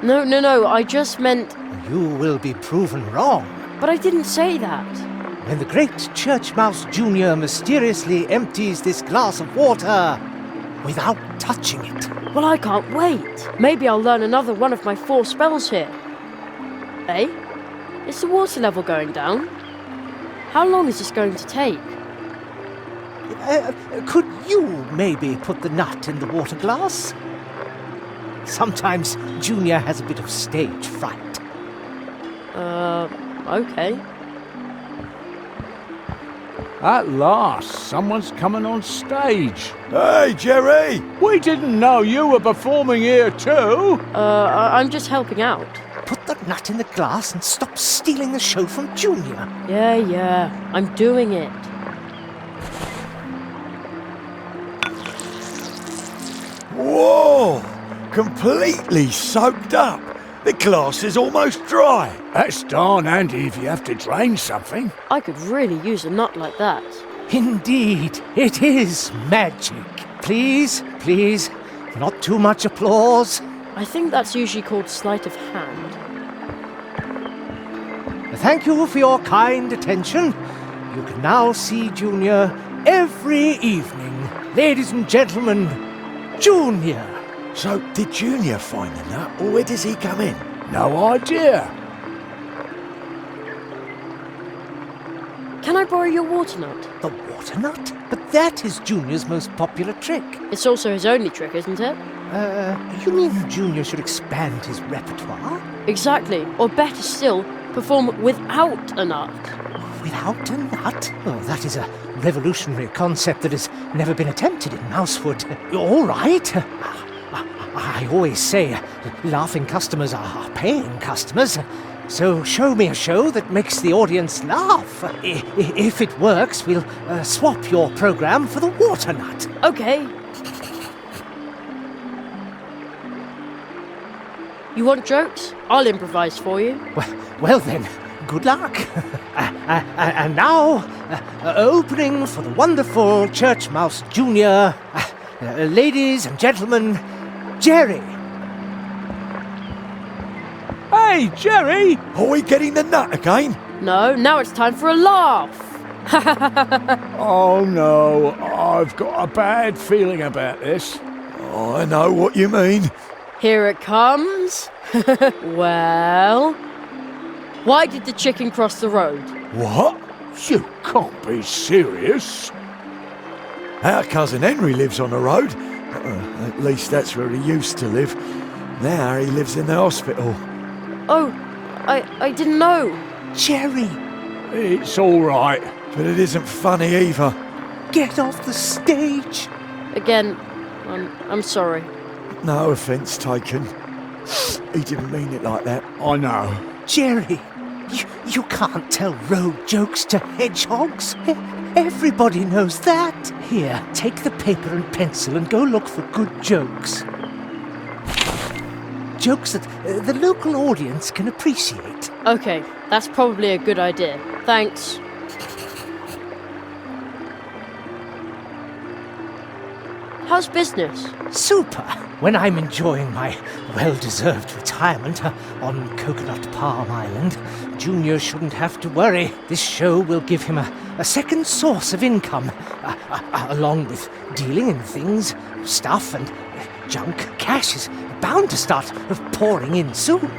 No, I just meant... You will be proven wrong. But I didn't say that. When the great Church Mouse Jr. mysteriously empties this glass of water without touching it. Well, I can't wait. Maybe I'll learn another one of my 4 spells here. Eh? Is the water level going down? How long is this going to take? Could you maybe put the nut in the water glass? Sometimes Junior has a bit of stage fright. Okay. At last, someone's coming on stage. Hey, Jerry! We didn't know you were performing here too. I'm just helping out. Put the nut in the glass and stop stealing the show from Junior. Yeah, I'm doing it. Whoa! Completely soaked up. The glass is almost dry. That's darn handy if you have to drain something. I could really use a nut like that. Indeed, it is magic. Please, not too much applause. I think that's usually called sleight of hand. Thank you for your kind attention. You can now see Junior every evening. Ladies and gentlemen, Junior. So, did Junior find the nut, or where does he come in? No idea. Can I borrow your water nut? The water nut? But that is Junior's most popular trick. It's also his only trick, isn't it? You mean Junior should expand his repertoire? Exactly. Or better still, perform without a nut. Without a nut? Oh, that is a revolutionary concept that has never been attempted in Mousewood. All right. I always say, laughing customers are paying customers. So show me a show that makes the audience laugh. If it works, we'll swap your program for the water nut. Okay. You want jokes? I'll improvise for you. Well then, good luck. And now, opening for the wonderful Church Mouse Jr., ladies and gentlemen, Jerry. Hey, Jerry! Are we getting the nut again? No, now it's time for a laugh. Oh no, I've got a bad feeling about this. Oh, I know what you mean. Here it comes. Well, why did the chicken cross the road? What? You can't be serious. Our cousin Henry lives on the road. At least that's where he used to live. Now he lives in the hospital. Oh, I didn't know. Jerry. It's all right. But it isn't funny either. Get off the stage. Again, I'm sorry. No offence taken. He didn't mean it like that. I know. Jerry, you can't tell road jokes to hedgehogs. Everybody knows that. Here, take the paper and pencil and go look for good jokes. Jokes that the local audience can appreciate. Okay, that's probably a good idea. Thanks. How's business? Super. When I'm enjoying my well-deserved retirement on Coconut Palm Island, Junior shouldn't have to worry. This show will give him a second source of income, along with dealing in things, stuff and junk. Cash is bound to start pouring in soon.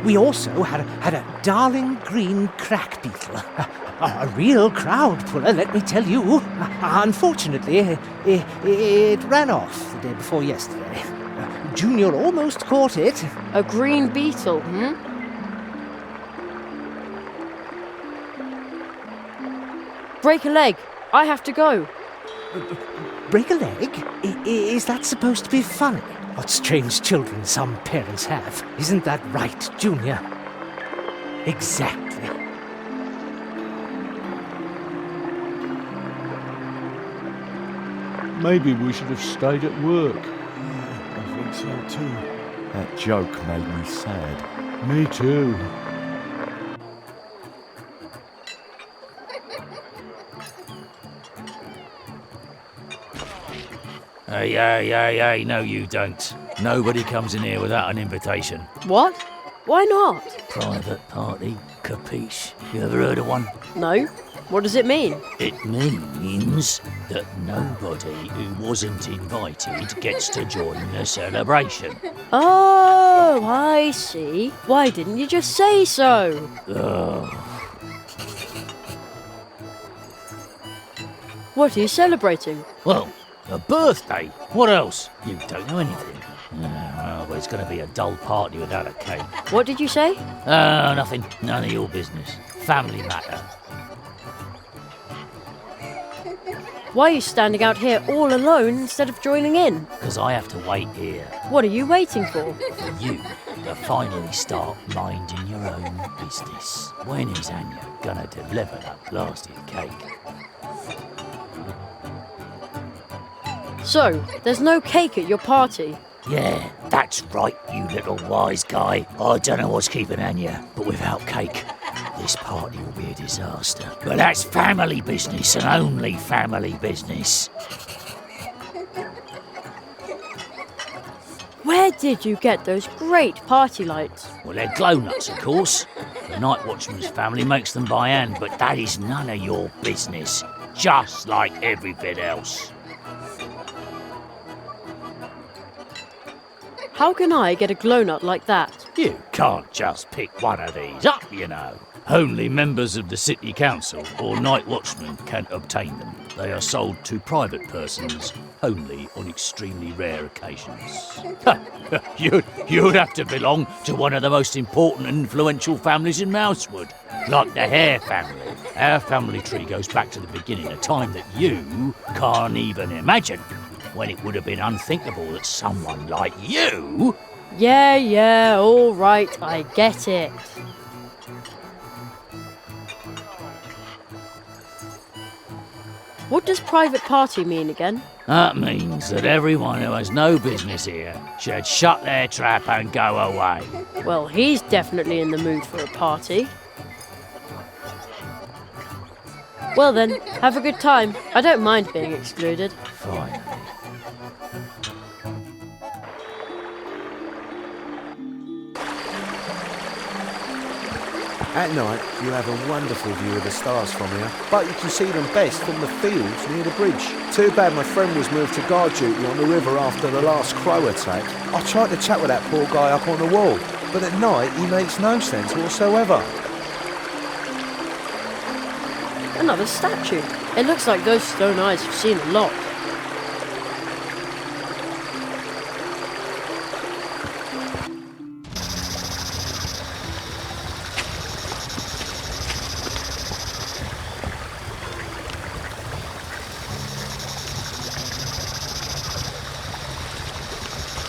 We also had a darling green crack beetle. A real crowd puller, let me tell you. Unfortunately, it ran off the day before yesterday. Junior almost caught it. A green beetle, Break a leg. I have to go. Break a leg? Is that supposed to be funny? What strange children some parents have. Isn't that right, Junior? Exactly. Maybe we should have stayed at work. I think so too. That joke made me sad. Me too. Hey, no you don't. Nobody comes in here without an invitation. What? Why not? Private party, capiche? You ever heard of one? No. What does it mean? It means that nobody who wasn't invited gets to join the celebration. Oh, I see. Why didn't you just say so? Ugh. What are you celebrating? Well, a birthday. What else? You don't know anything. Well, it's going to be a dull party without a cake. What did you say? Nothing. None of your business. Family matter. Why are you standing out here all alone instead of joining in? Because I have to wait here. What are you waiting for? For you to finally start minding your own business. When is Anya gonna deliver that blasted cake? So, there's no cake at your party? Yeah, that's right, you little wise guy. I don't know what's keeping Anya, but without cake, this party will be a disaster. But that's family business and only family business. Where did you get those great party lights? Well, they're glow nuts, of course. The night watchman's family makes them by hand, but that is none of your business. Just like everything else. How can I get a glow nut like that? You can't just pick one of these up, you know. Only members of the city council or night watchmen can obtain them. They are sold to private persons only on extremely rare occasions. You'd have to belong to one of the most important and influential families in Mousewood, like the Hare family. Our family tree goes back to the beginning, a time that you can't even imagine, when it would have been unthinkable that someone like you... Yeah, all right, I get it. What does private party mean again? That means that everyone who has no business here should shut their trap and go away. Well, he's definitely in the mood for a party. Well then, have a good time. I don't mind being excluded. Fine. At night, you have a wonderful view of the stars from here, but you can see them best from the fields near the bridge. Too bad my friend was moved to guard duty on the river after the last crow attack. I tried to chat with that poor guy up on the wall, but at night he makes no sense whatsoever. Another statue. It looks like those stone eyes have seen a lot.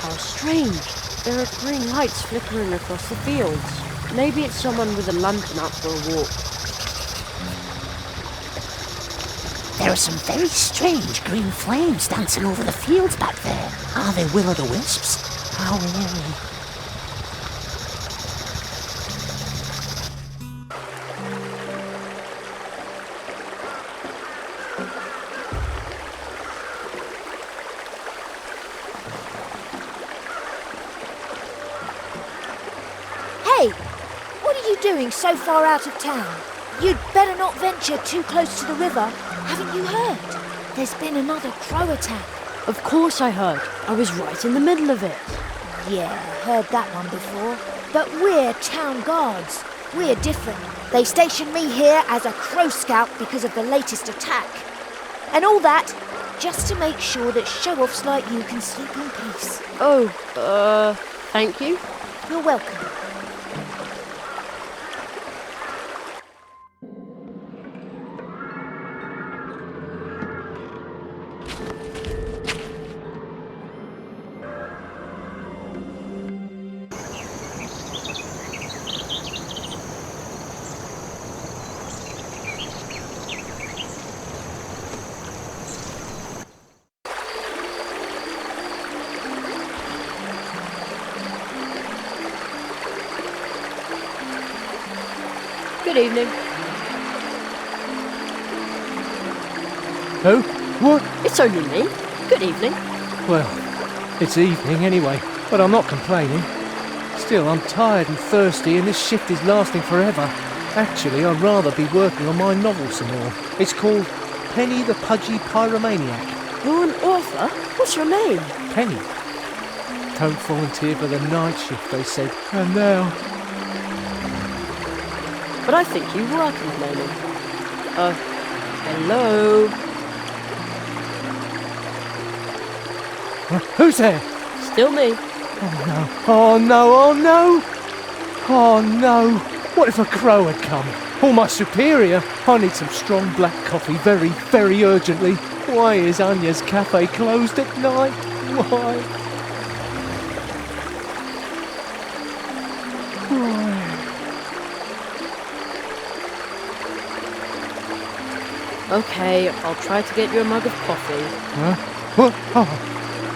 How strange. There are green lights flickering across the fields. Maybe it's someone with a lantern out for a walk. There are some very strange green flames dancing over the fields back there. Are they will-o'-the-wisps? How eerie. Hey, what are you doing so far out of town? You'd better not venture too close to the river. Haven't you heard? There's been another crow attack. Of course I heard. I was right in the middle of it. Yeah, heard that one before. But we're town guards. We're different. They stationed me here as a crow scout because of the latest attack. And all that just to make sure that show-offs like you can sleep in peace. Oh, thank you. You're welcome. Good evening. Who? What? It's only me. Good evening. Well, it's evening anyway, but I'm not complaining. Still, I'm tired and thirsty, and this shift is lasting forever. Actually, I'd rather be working on my novel some more. It's called Penny the Pudgy Pyromaniac. You're an author? What's your name? Penny. Don't volunteer for the night shift, they said. And now... But I think you were complaining. Hello? Who's there? Still me. Oh no, oh no, oh no! Oh no! What if a crow had come? Or my superior? I need some strong black coffee very, very urgently. Why is Anya's cafe closed at night? Why? Okay, I'll try to get you a mug of coffee. Huh? What? Oh,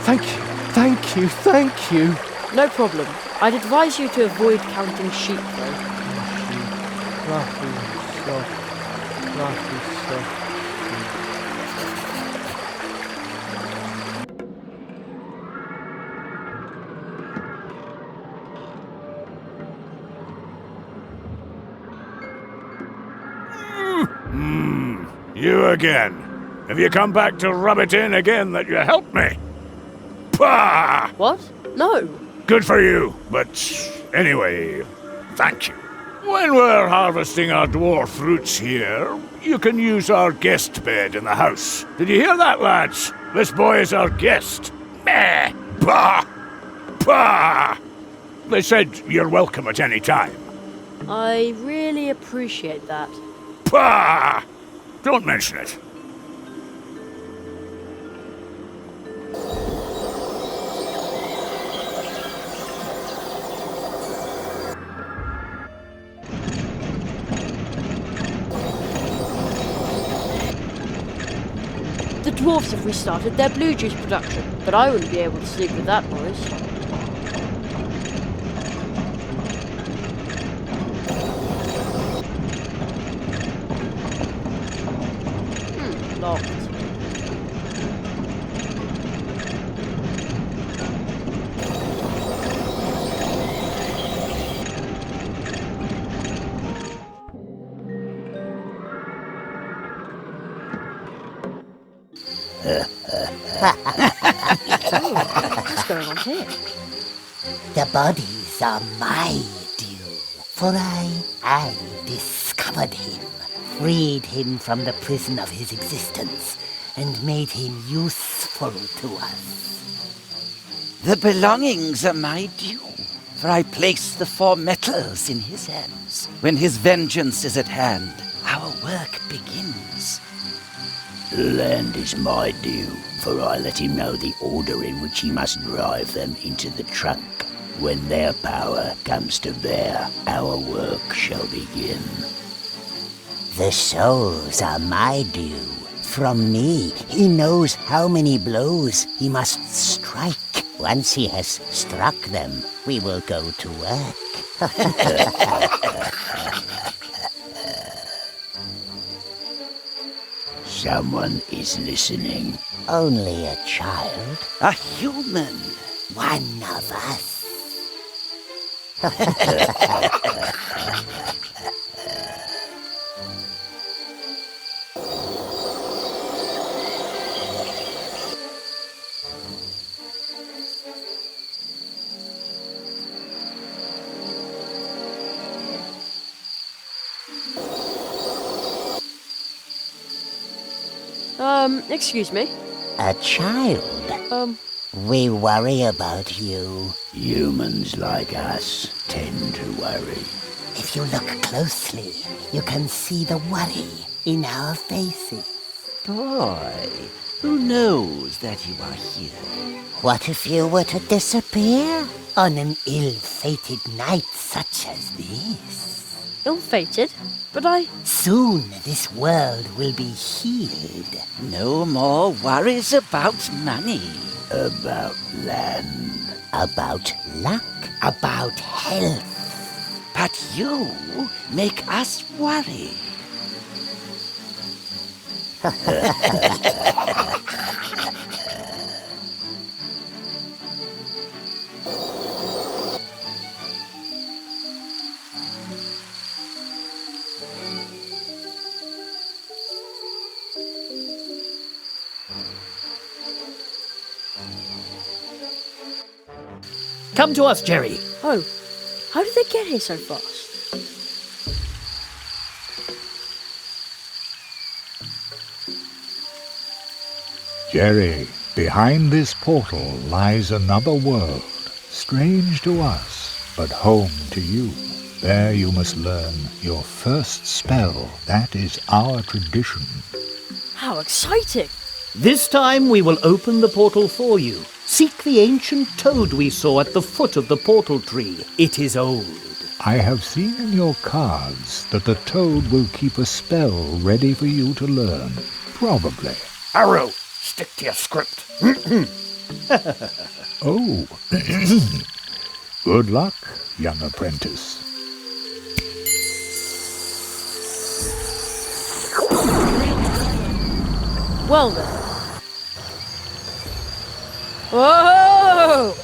thank you, thank you, thank you. No problem. I'd advise you to avoid counting sheep, though. Fluffy, soft, fluffy, soft. You again. Have you come back to rub it in again that you helped me? Pah! What? No. Good for you, but anyway, thank you. When we're harvesting our dwarf roots here, you can use our guest bed in the house. Did you hear that, lads? This boy is our guest. Meh! Bah! Bah! They said you're welcome at any time. I really appreciate that. Bah! Don't mention it. The dwarves have restarted their blue juice production, but I wouldn't be able to sleep with that noise. Locked. What's going on here? The bodies are my due, for I discovered him, freed him from the prison of his existence, and made him useful to us. The belongings are my due, for I placed the 4 metals in his hands. When his vengeance is at hand, our work begins. The land is my due, for I let him know the order in which he must drive them into the trunk. When their power comes to bear, our work shall begin. The souls are my due. From me, he knows how many blows he must strike. Once he has struck them, we will go to work. Someone is listening. Only a child. A human. One of us. Excuse me? A child? We worry about you. Humans like us tend to worry. If you look closely, you can see the worry in our faces. Boy, who knows that you are here? What if you were to disappear on an ill-fated night such as this? Ill-fated? But I... Soon this world will be healed. No more worries about money. About land. About luck. About health. but you make us worry. Come to us, Jerry. Oh, how did they get here so fast? Jerry, behind this portal lies another world, strange to us, but home to you. There you must learn your first spell. That is our tradition. How exciting! This time we will open the portal for you. Seek the ancient toad we saw at the foot of the portal tree. It is old. I have seen in your cards that the toad will keep a spell ready for you to learn. Probably. Arrow, stick to your script. Oh. Good luck, young apprentice. Well then. Whoa!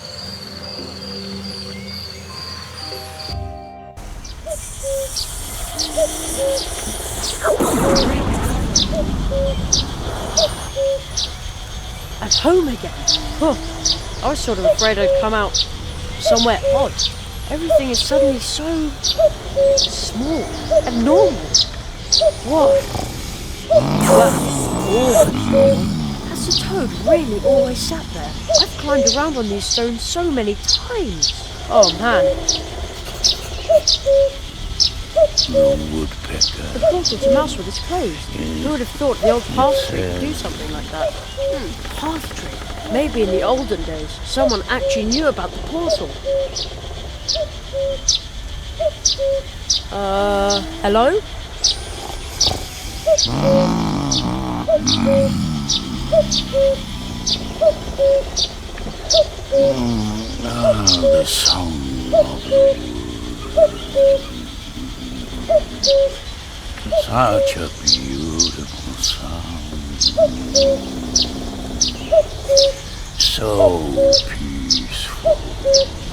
At home again. Huh. I was sort of afraid I'd come out somewhere odd. Everything is suddenly so small and normal. What? Has the toad really always sat there? I've climbed around on these stones so many times. Oh man. The woodpecker. The portal to Mousewood is closed. Who would have thought the old path tree could do something like that? Path tree? Maybe in the olden days, someone actually knew about the portal. Hello? The song of the wood. Such a beautiful sound. So peaceful.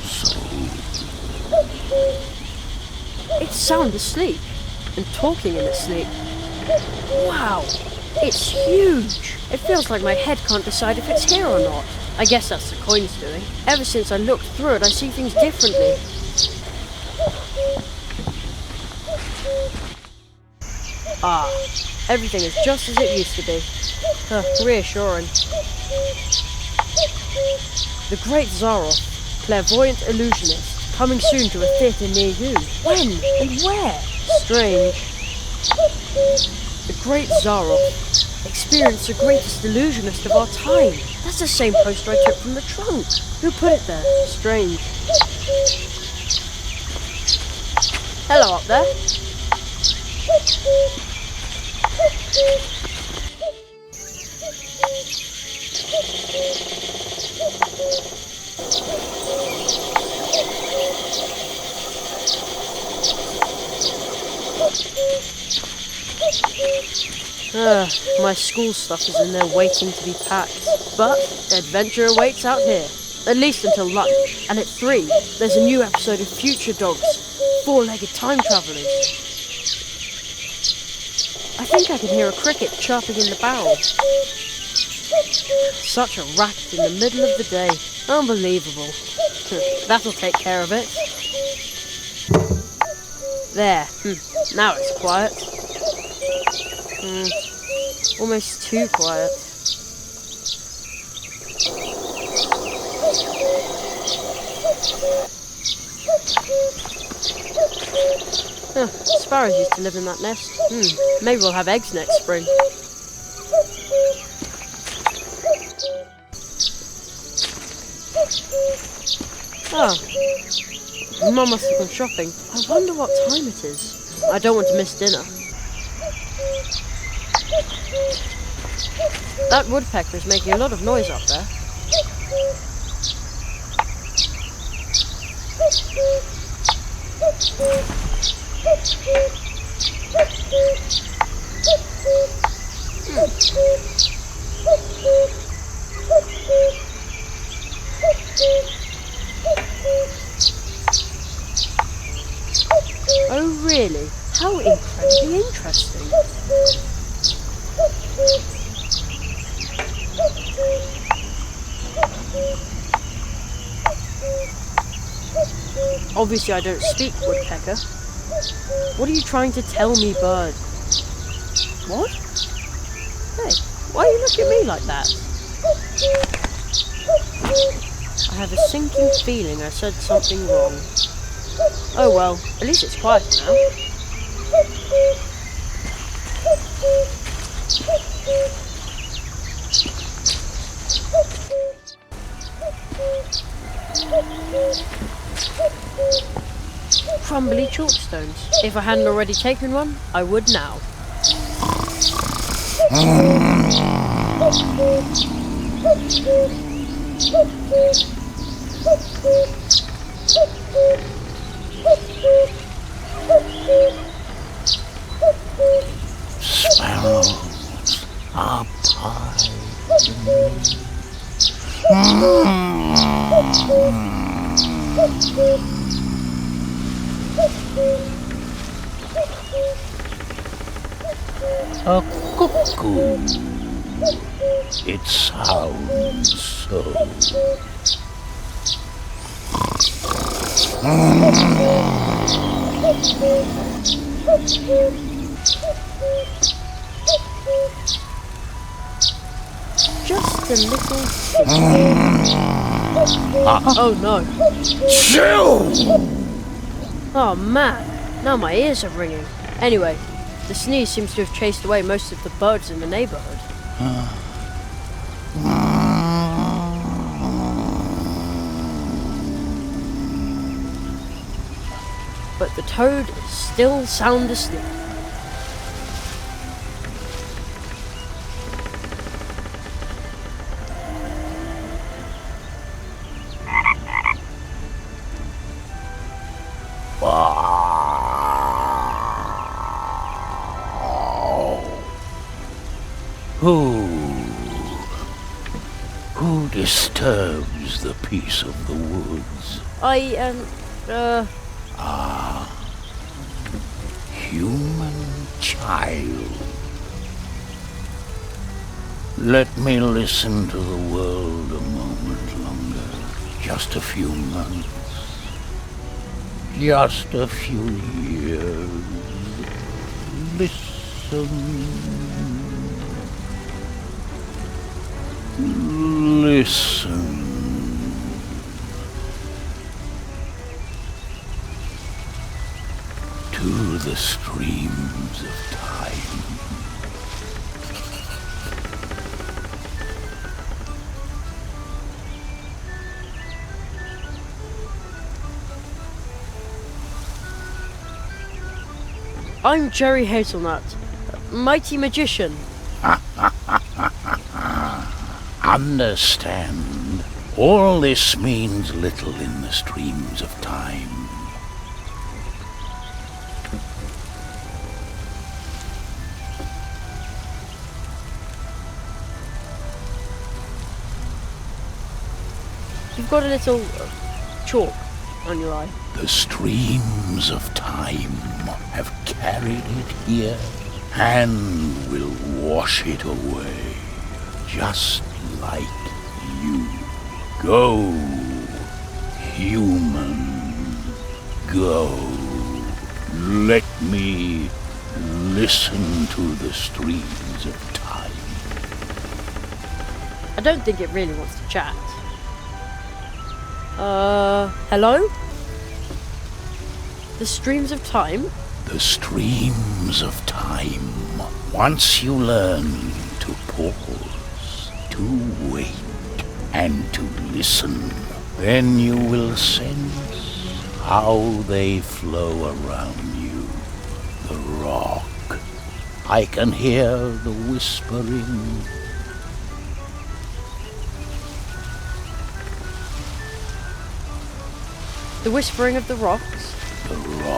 So... It's sound asleep and talking in its sleep. Wow, it's huge. It feels like my head can't decide if it's here or not. I guess that's the coin's doing. Ever since I looked through it, I see things differently. Ah, everything is just as it used to be. Reassuring. The Great Zaroff, clairvoyant illusionist, coming soon to a theatre near you. When and where? Strange. The Great Zaroff, experienced the greatest illusionist of our time. That's the same poster I took from the trunk. Who put it there? Strange. Hello up there. My school stuff is in there waiting to be packed. But adventure awaits out here. At least until lunch. And at 3, there's a new episode of Future Dogs, 4-legged time travelers. I think I can hear a cricket chirping in the barrel. Such a racket in the middle of the day. Unbelievable. That'll take care of it. There. Now it's quiet. Almost too quiet. Sparrows used to live in that nest. Maybe we'll have eggs next spring. Mum must have gone shopping. I wonder what time it is. I don't want to miss dinner. That woodpecker is making a lot of noise up there. Oh really? How incredibly interesting. Obviously I don't speak woodpecker. What are you trying to tell me, bird? What? Hey, why are you looking at me like that? I have a sinking feeling I said something wrong. Oh well, at least it's quiet now. Crumbly chalkstones. If I hadn't already taken one, I would now. Sparrows are pining. A cuckoo. It sounds so. Just a little. Oh no. Oh man, now my ears are ringing. Anyway, the sneeze seems to have chased away most of the birds in the neighborhood. But the toad is still sound asleep. Who disturbs the peace of the woods? Human child. Let me listen to the world a moment longer. Just a few months. Just a few years. Listen. Listen. To the streams of time. I'm Jerry Hazelnut, mighty magician. Understand, all this means little in the streams of time. You've got a little chalk on your eye. The streams of time have carried it here and will wash it away, just like you. Go, human, go. Let me listen to the streams of time. I don't think it really wants to chat. Hello? The streams of time? The streams of time. Once you learn to pause, to wait, and to listen, then you will sense how they flow around you. The rock. I can hear the whispering. The whispering of the rocks? The rock.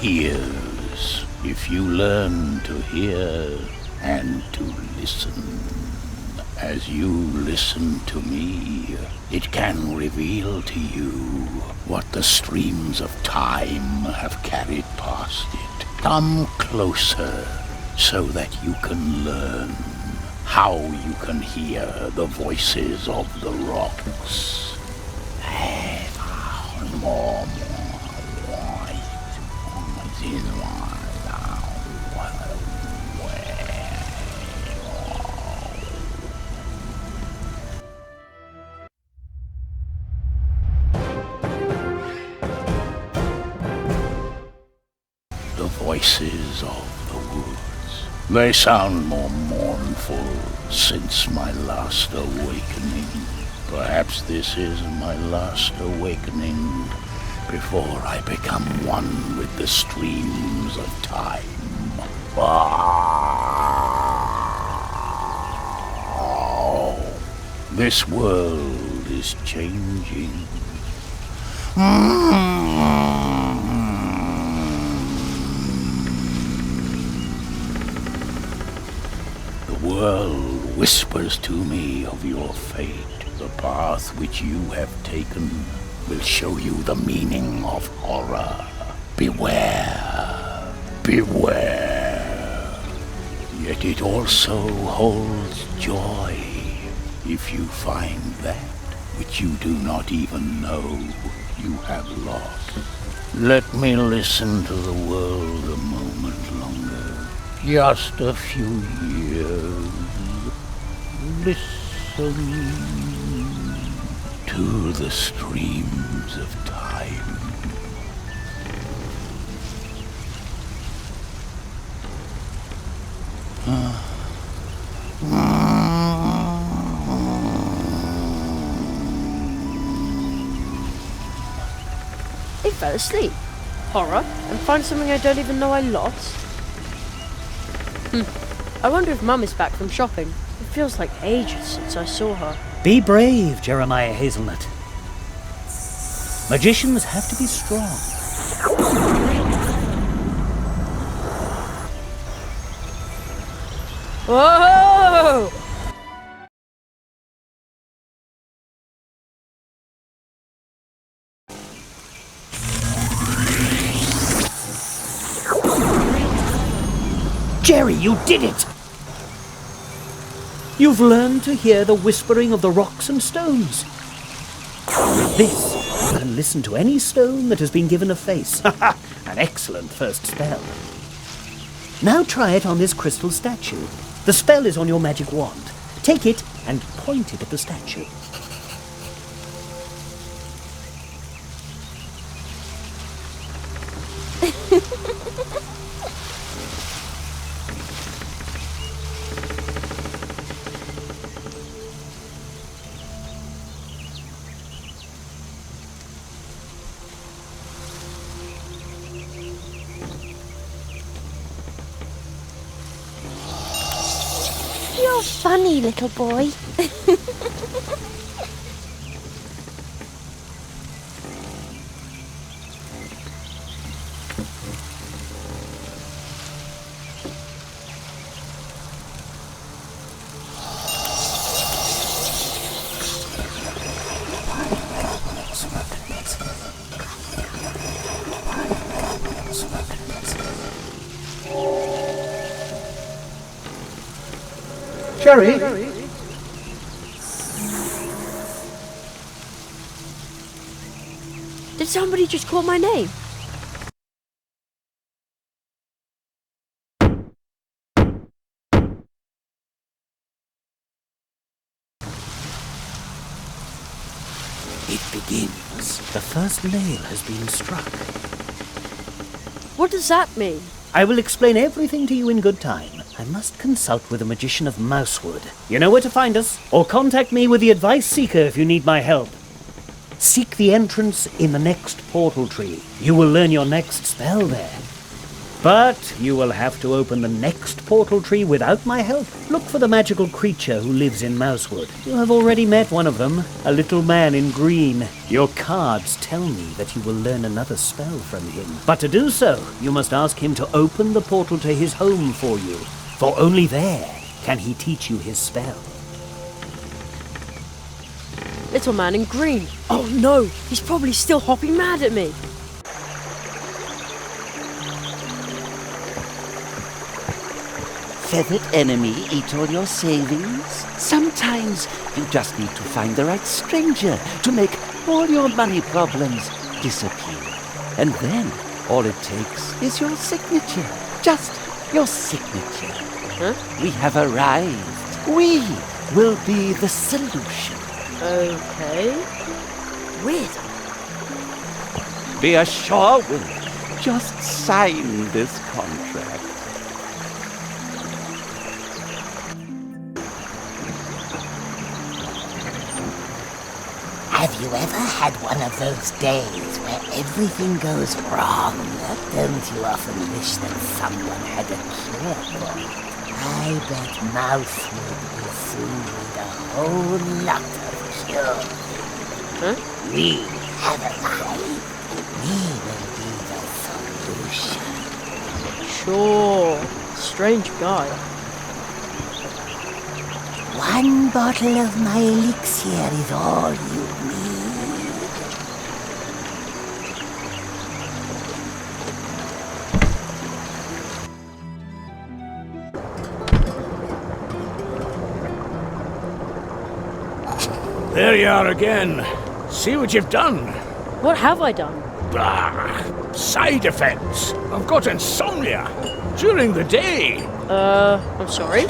ears. If you learn to hear and to listen, as you listen to me, it can reveal to you what the streams of time have carried past it. Come closer so that you can learn how you can hear the voices of the rocks. More. The voices of the woods. They sound more mournful since my last awakening. Perhaps this is my last awakening before I become one with the streams of time. This world is changing. The world whispers to me of your fate. The path which you have taken will show you the meaning of horror. Beware, beware. Yet it also holds joy if you find that which you do not even know you have lost. Let me listen to the world a moment longer. Just a few years. Listen to the streams of time. He fell asleep. Horror? And find something I don't even know I lost? I wonder if Mum is back from shopping. It feels like ages since I saw her. Be brave, Jeremiah Hazelnut. Magicians have to be strong. Whoa! Jerry, you did it! You've learned to hear the whispering of the rocks and stones. With this, you can listen to any stone that has been given a face. An excellent first spell. Now try it on this crystal statue. The spell is on your magic wand. Take it and point it at the statue. You're funny, little boy. Jerry? Did somebody just call my name? It begins. The first nail has been struck. What does that mean? I will explain everything to you in good time. I must consult with a magician of Mousewood. You know where to find us, or contact me with the Advice Seeker if you need my help. Seek the entrance in the next portal tree. You will learn your next spell there. But you will have to open the next portal tree without my help. Look for the magical creature who lives in Mousewood. You have already met one of them, a little man in green. Your cards tell me that you will learn another spell from him. But to do so, you must ask him to open the portal to his home for you. For only there can he teach you his spell. Little man in green. Oh no, he's probably still hopping mad at me. Feathered enemy eat all your savings? Sometimes you just need to find the right stranger to make all your money problems disappear. And then all it takes is your signature. Just your signature. Huh? We have arrived. We will be the solution. Okay. Weird. Be a sure winner. Just sign this contract. Have you ever had one of those days where everything goes wrong? Don't you often wish that someone had a cure for it? I bet Mousewood will soon need a whole lot of cures. Huh? We have arrived. We will be the solution. Sure. Strange guy. One bottle of my elixir is all you need. There you are again. See what you've done. What have I done? Side effects. I've got insomnia. During the day. I'm sorry?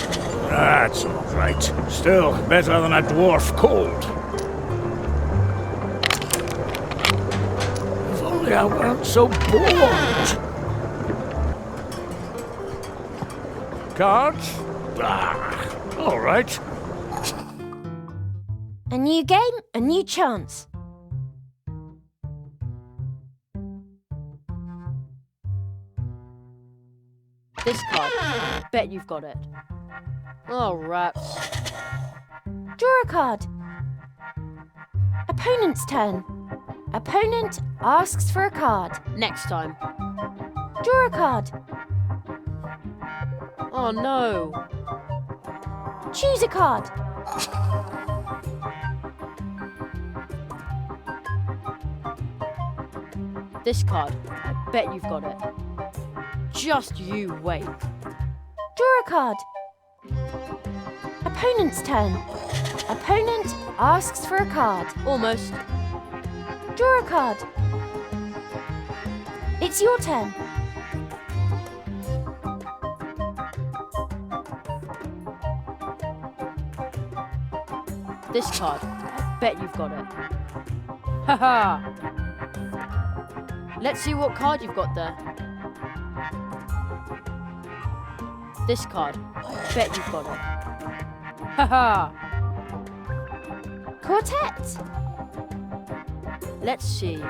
That's all right. Still better than a dwarf cold. If only I weren't so bored. Cards? All right. A new game, a new chance. This card. Bet you've got it. Oh, rats. Draw a card. Opponent's turn. Opponent asks for a card. Next time. Draw a card. Oh no. Choose a card. This card. I bet you've got it. Just you wait. Draw a card. Opponent's turn. Opponent asks for a card. Almost. Draw a card. It's your turn. This card. I bet you've got it. Haha. Let's see what card you've got there. This card. I bet you've got it. Haha. Quartet. Let's see.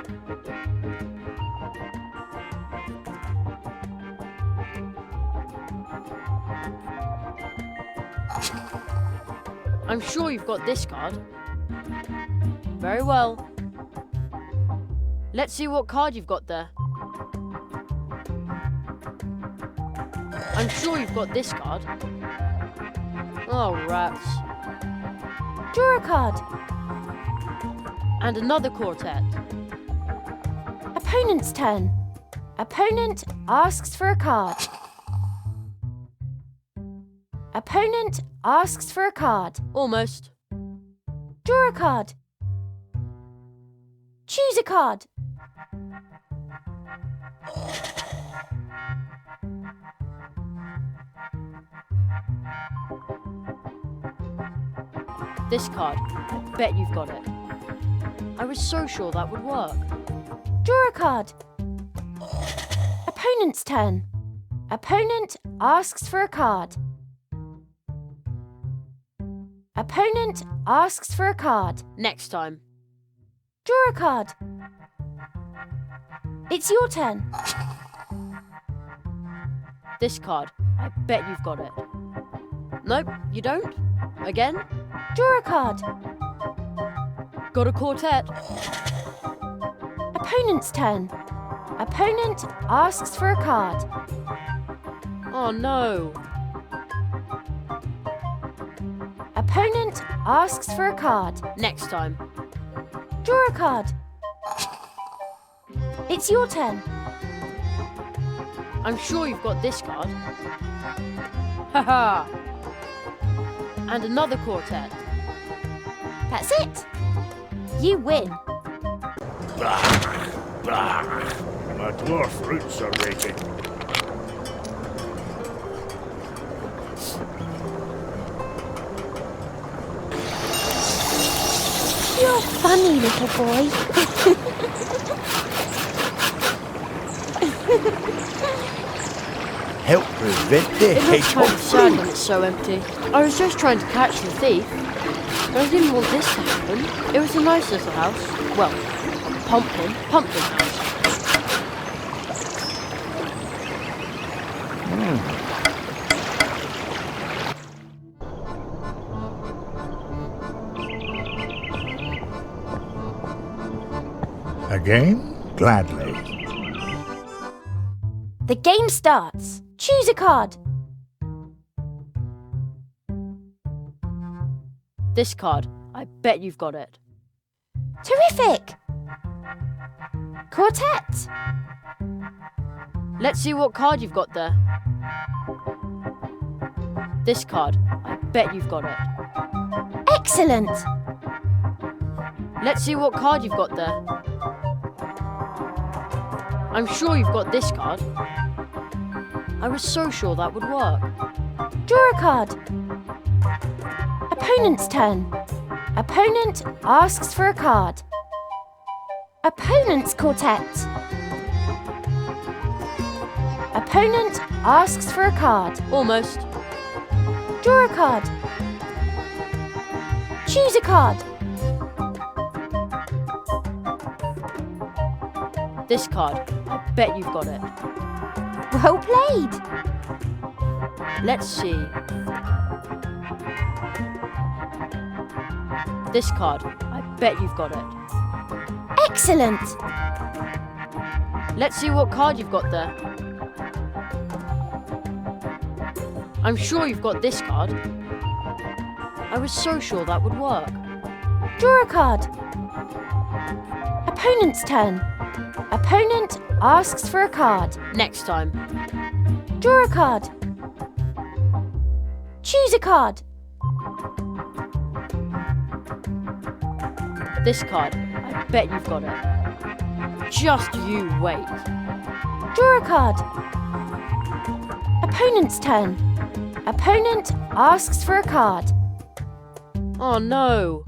I'm sure you've got this card. Very well. Let's see what card you've got there. I'm sure you've got this card. Oh, rats. Draw a card. And another quartet. Opponent's turn. Opponent asks for a card. Opponent asks for a card. Almost. Draw a card. Choose a card. This card. I bet you've got it. I was so sure that would work. Draw a card. Opponent's turn. Opponent asks for a card. Opponent asks for a card. Next time. Draw a card. It's your turn. This card. I bet you've got it. Nope, you don't? Again? Draw a card. Got a quartet. Opponent's turn. Opponent asks for a card. Oh no. Opponent asks for a card. Next time. Draw a card. It's your turn. I'm sure you've got this card. Haha. And another quartet. That's it. You win. Bah, bah. My dwarf roots are raging. You're funny, little boy. Help prevent the It looks kind hedgehog of sad when fruit. it's so empty. I was just trying to catch the thief, but I didn't want this to happen. It was a nice little house. Well, pumpkin house. Again? Gladly. The game starts. Choose a card. This card. I bet you've got it. Terrific. Quartet. Let's see what card you've got there. This card. I bet you've got it. Excellent. Let's see what card you've got there. I'm sure you've got this card. I was so sure that would work. Draw a card. Opponent's turn. Opponent asks for a card. Opponent's quartet. Opponent asks for a card. Almost. Draw a card. Choose a card. This card. I bet you've got it. Well played. Let's see. This card. I bet you've got it. Excellent. Let's see what card you've got there. I'm sure you've got this card. I was so sure that would work. Draw a card. Opponent's turn. Opponent asks for a card. Next time. Draw a card. Choose a card. This card. I bet you've got it. Just you wait. Draw a card. Opponent's turn. Opponent asks for a card. Oh no.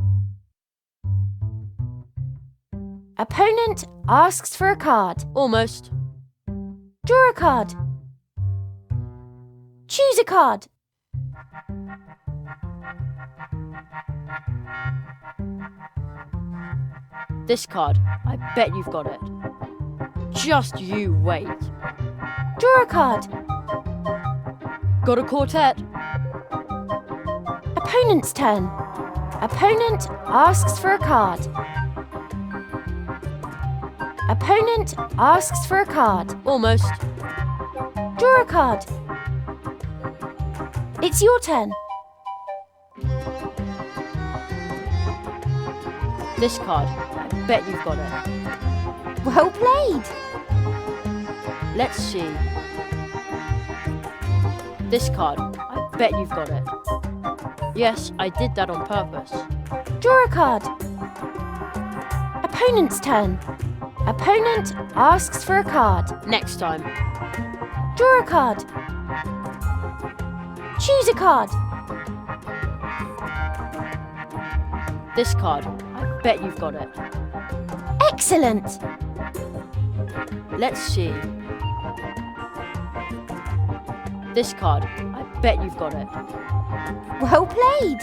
Opponent asks for a card. Almost. Draw a card. Choose a card. This card. I bet you've got it. Just you wait. Draw a card. Got a quartet. Opponent's turn. Opponent asks for a card. Opponent asks for a card. Almost. Draw a card. It's your turn. This card. I bet you've got it. Well played. Let's see. This card. I bet you've got it. Yes, I did that on purpose. Draw a card. Opponent's turn. Opponent asks for a card. Next time. Draw a card. Choose a card. This card. I bet you've got it. Excellent. Let's see. This card. I bet you've got it. Well played.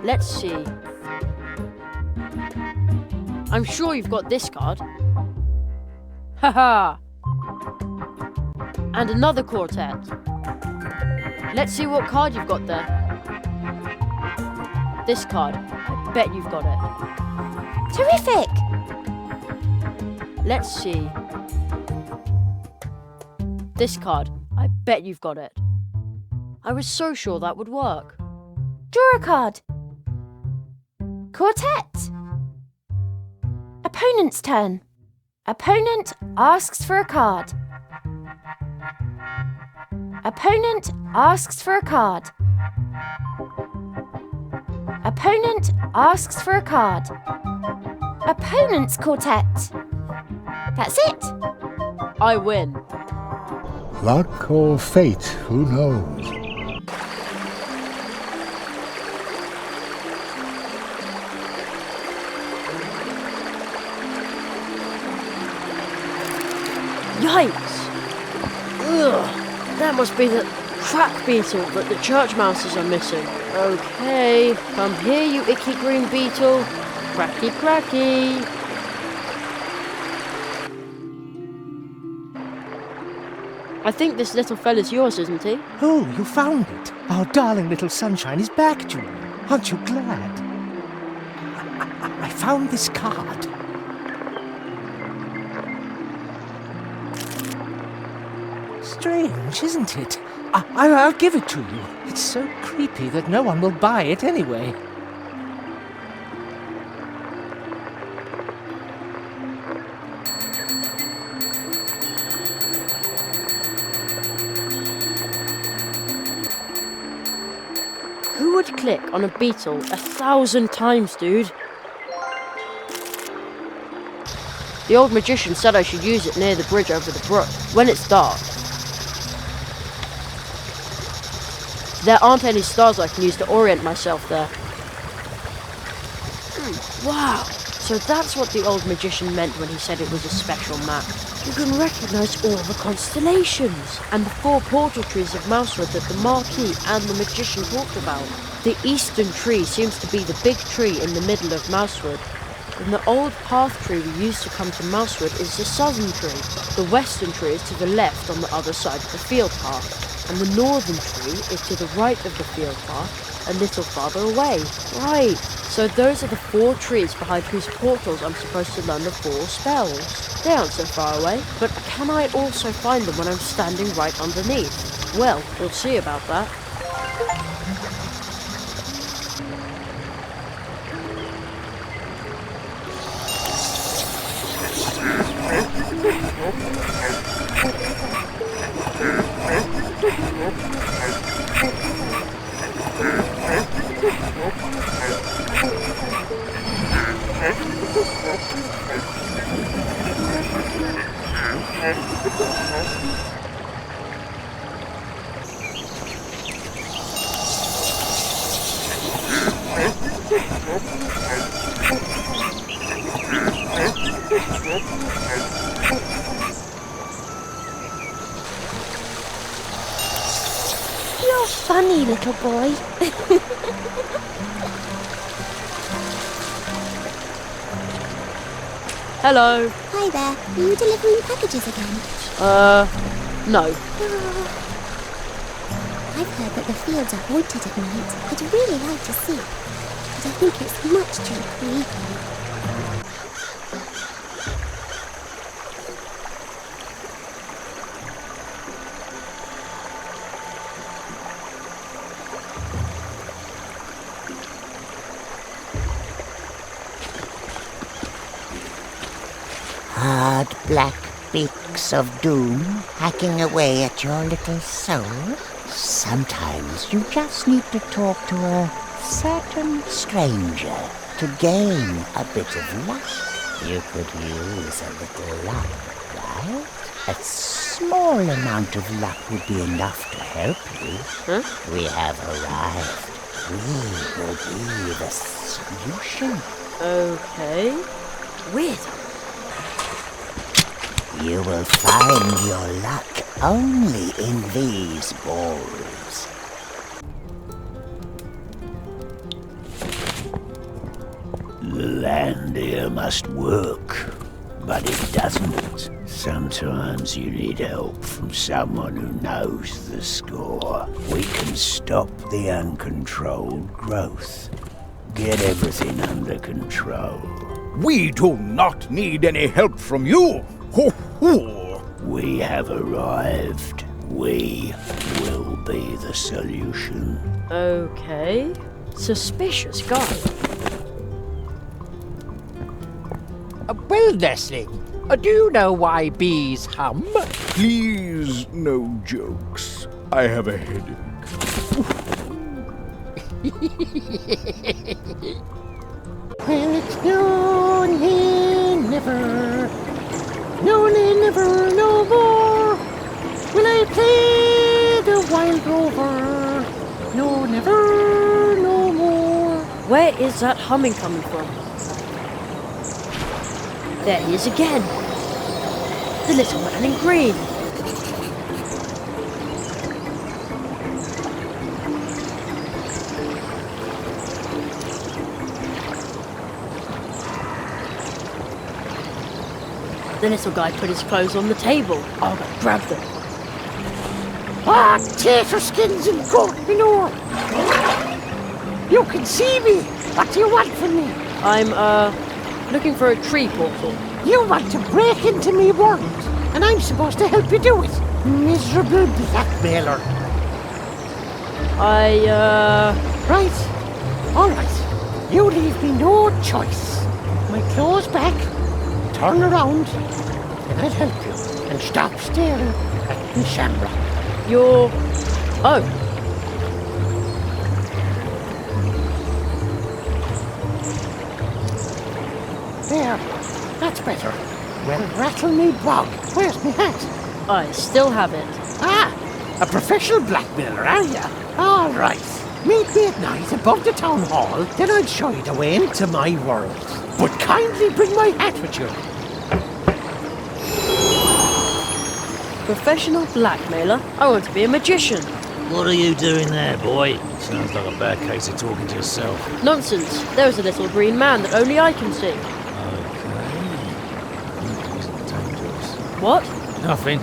Let's see. I'm sure you've got this card. Haha. And another quartet. Let's see what card you've got there. This card. I bet you've got it. Terrific! Let's see. This card. I bet you've got it. I was so sure that would work. Draw a card. Quartet. Opponent's turn. Opponent asks for a card. Opponent asks for a card. Opponent asks for a card. Opponent's quartet. That's it. I win. Luck or fate, who knows? Yikes! Ugh, that must be the crack beetle that the church mouses are missing. Okay, come here, you icky green beetle. Cracky, cracky. I think this little fella's yours, isn't he? Oh, you found it. Our darling little sunshine is back, Julie. Aren't you glad? I found this card. Strange, isn't it? I'll give it to you. It's so creepy that no one will buy it anyway. Who would click on a beetle 1,000 times, dude? The old magician said I should use it near the bridge over the brook, when it's dark. There aren't any stars I can use to orient myself there. Wow, so that's what the old magician meant when he said it was a special map. You can recognise all the constellations and the 4 portal trees of Mousewood that the Marquis and the magician talked about. The eastern tree seems to be the big tree in the middle of Mousewood. And the old path tree we used to come to Mousewood is the southern tree. The western tree is to the left on the other side of the field path. And the northern tree is to the right of the field path, a little farther away. Right, so those are the 4 trees behind whose portals I'm supposed to learn the 4 spells. They aren't so far away, but can I also find them when I'm standing right underneath? Well, we'll see about that. You're funny, little boy. Hello. Hi there. Are you delivering packages again? No. I've heard that the fields are haunted at night. I'd really like to see it, but I think it's much too creepy. Hard black beaks of doom hacking away at your little soul. Sometimes you just need to talk to a certain stranger to gain a bit of luck. You could use a little luck, right? A small amount of luck would be enough to help you. Huh? We have arrived. We will be the solution. Okay. Weird. You will find your luck only in these balls. The land here must work, but it doesn't. Sometimes you need help from someone who knows the score. We can stop the uncontrolled growth. Get everything under control. We do not need any help from you. Ho, ho. We have arrived. We will be the solution. Okay. Suspicious guy. Well, Nestling, do you know why bees hum? Please, no jokes. I have a headache. Well, it's known here never, no more. Will I play the wild rover? No, never, no more. Where is that humming coming from? There he is again. The little man in green. The little guy put his clothes on the table. I'll go grab them. Ah, tater skins and goat manure. You can see me. What do you want from me? I'm, looking for a tree portal. You want to break into me world, and I'm supposed to help you do it. Miserable blackmailer. Right. All right. You leave me no choice. My clothes back. Turn around, and I'll help you. And stop staring at me shamrock. You're... Oh. There. That's better. Well, rattle me bog. Where's my hat? I still have it. Ah! A professional blackmailer, are ya? All right. Meet me at night above the town hall, then I'll show you the way into my world. But kindly bring my hat with you. Professional blackmailer? I want to be a magician. What are you doing there, boy? Sounds like a bad case of talking to yourself. Nonsense. There is a little green man that only I can see. What? Nothing.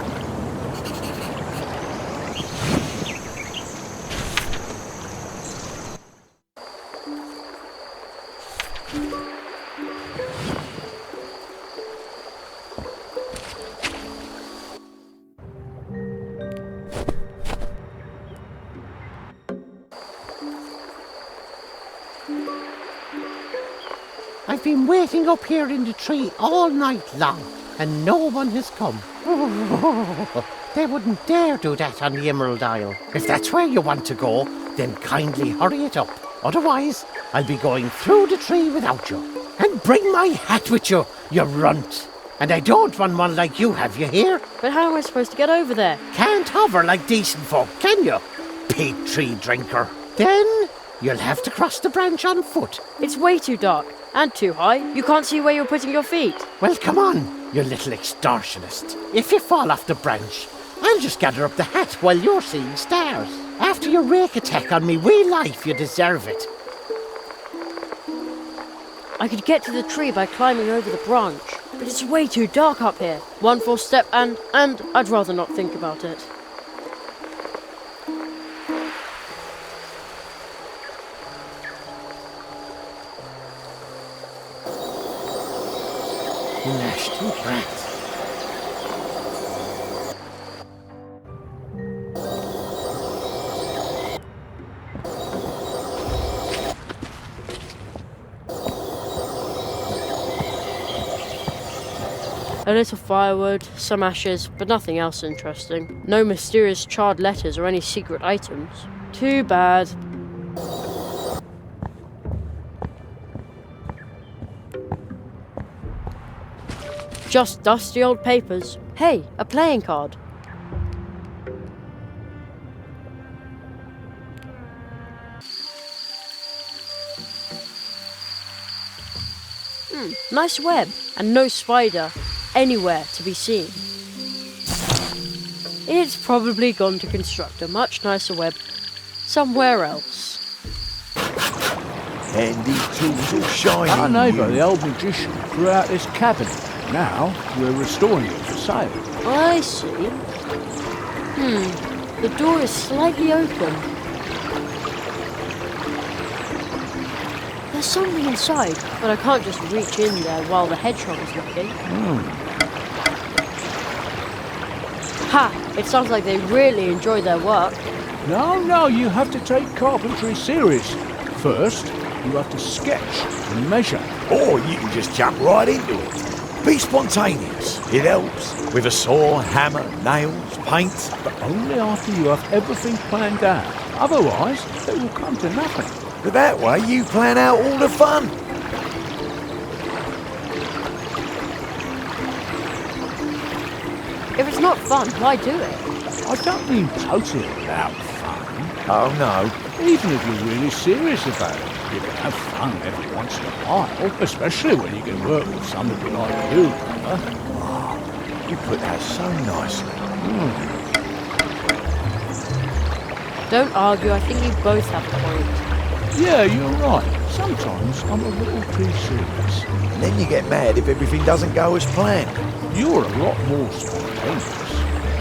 I've been waiting up here in the tree all night long, and no one has come. They wouldn't dare do that on the Emerald Isle. If that's where you want to go, then kindly hurry it up. Otherwise, I'll be going through the tree without you. And bring my hat with you, you runt. And I don't want one like you have, you hear? But how am I supposed to get over there? Can't hover like decent folk, can you? Pig tree drinker. Then you'll have to cross the branch on foot. It's way too dark and too high. You can't see where you're putting your feet. Well, come on, you little extortionist. If you fall off the branch, I'll just gather up the hat while you're seeing stars. After your rake attack on me wee life, you deserve it. I could get to the tree by climbing over the branch, but it's way too dark up here. One false step and I'd rather not think about it. Nasty brat. A little firewood, some ashes, but nothing else interesting. No mysterious charred letters or any secret items. Too bad. Just dusty old papers. Hey, a playing card. Nice web, and no spider anywhere to be seen. It's probably gone to construct a much nicer web somewhere else. Handy tools of shining. Our neighbour, the old magician, threw out this cabinet. Now we're restoring it for sale. I see. The door is slightly open. There's something inside, but I can't just reach in there while the hedgehog is looking. Ha! It sounds like they really enjoy their work. No, you have to take carpentry serious. First, you have to sketch and measure. Or you can just jump right into it. Be spontaneous. It helps. With a saw, hammer, nails, paint. But only after you have everything planned out. Otherwise, it will come to nothing. But that way you plan out all the fun. If it's not fun, why do it? I don't mean totally without fun. Oh no. Even if you're really serious about it, you can have fun every once in a while, especially when you can work with somebody like you, brother. Oh, you put that so nicely. Don't argue, I think you both have a point. Yeah, you're right. Sometimes I'm a little too serious. And then you get mad if everything doesn't go as planned. You're a lot more spontaneous.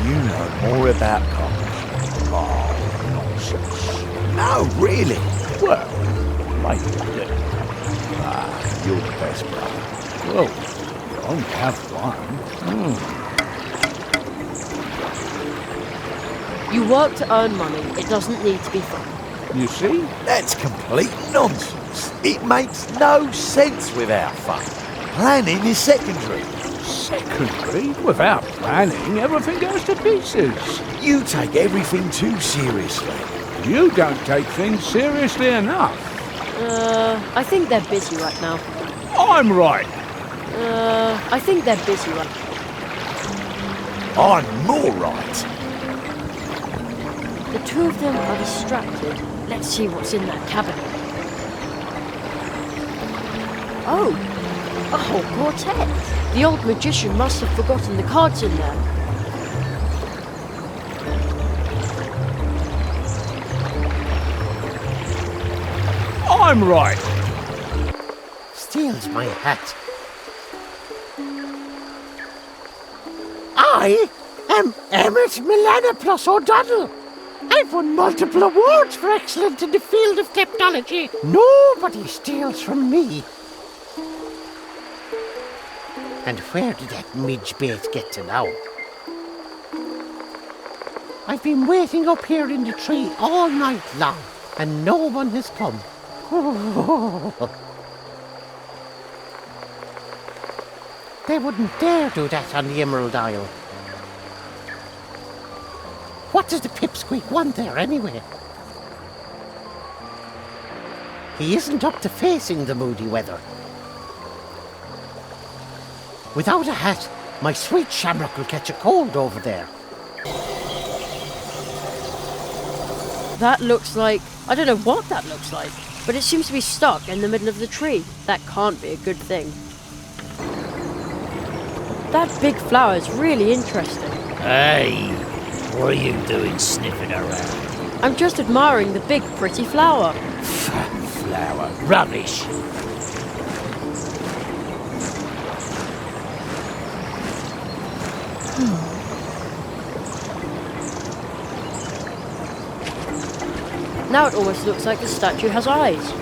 You know more about carpentry. Oh, nonsense. No, really. Well, maybe a little. You're the best, brother. Well, you only have one. You work to earn money. It doesn't need to be fun. You see? That's complete nonsense. It makes no sense without fun. Planning is secondary. Secondary? Without planning, everything goes to pieces. You take everything too seriously. You don't take things seriously enough. I think they're busy right now. I'm right. I think they're busy right now. I'm more right. The two of them are distracted. Let's see what's in that cabinet. Oh, a whole quartet. The old magician must have forgotten the cards in there. I'm right. Steals my hat. I am Emmett Melanoplos O'Donnell. I've won multiple awards for excellence in the field of technology. Nobody steals from me. And where did that midgebait get to now? I've been waiting up here in the tree all night long, and no one has come. They wouldn't dare do that on the Emerald Isle. What does the pipsqueak want there, anyway? He isn't up to facing the moody weather. Without a hat, my sweet shamrock will catch a cold over there. That looks like... I don't know what that looks like, but it seems to be stuck in the middle of the tree. That can't be a good thing. That big flower is really interesting. Hey, what are you doing sniffing around? I'm just admiring the big, pretty flower. Flower. Rubbish. Now it almost looks like the statue has eyes.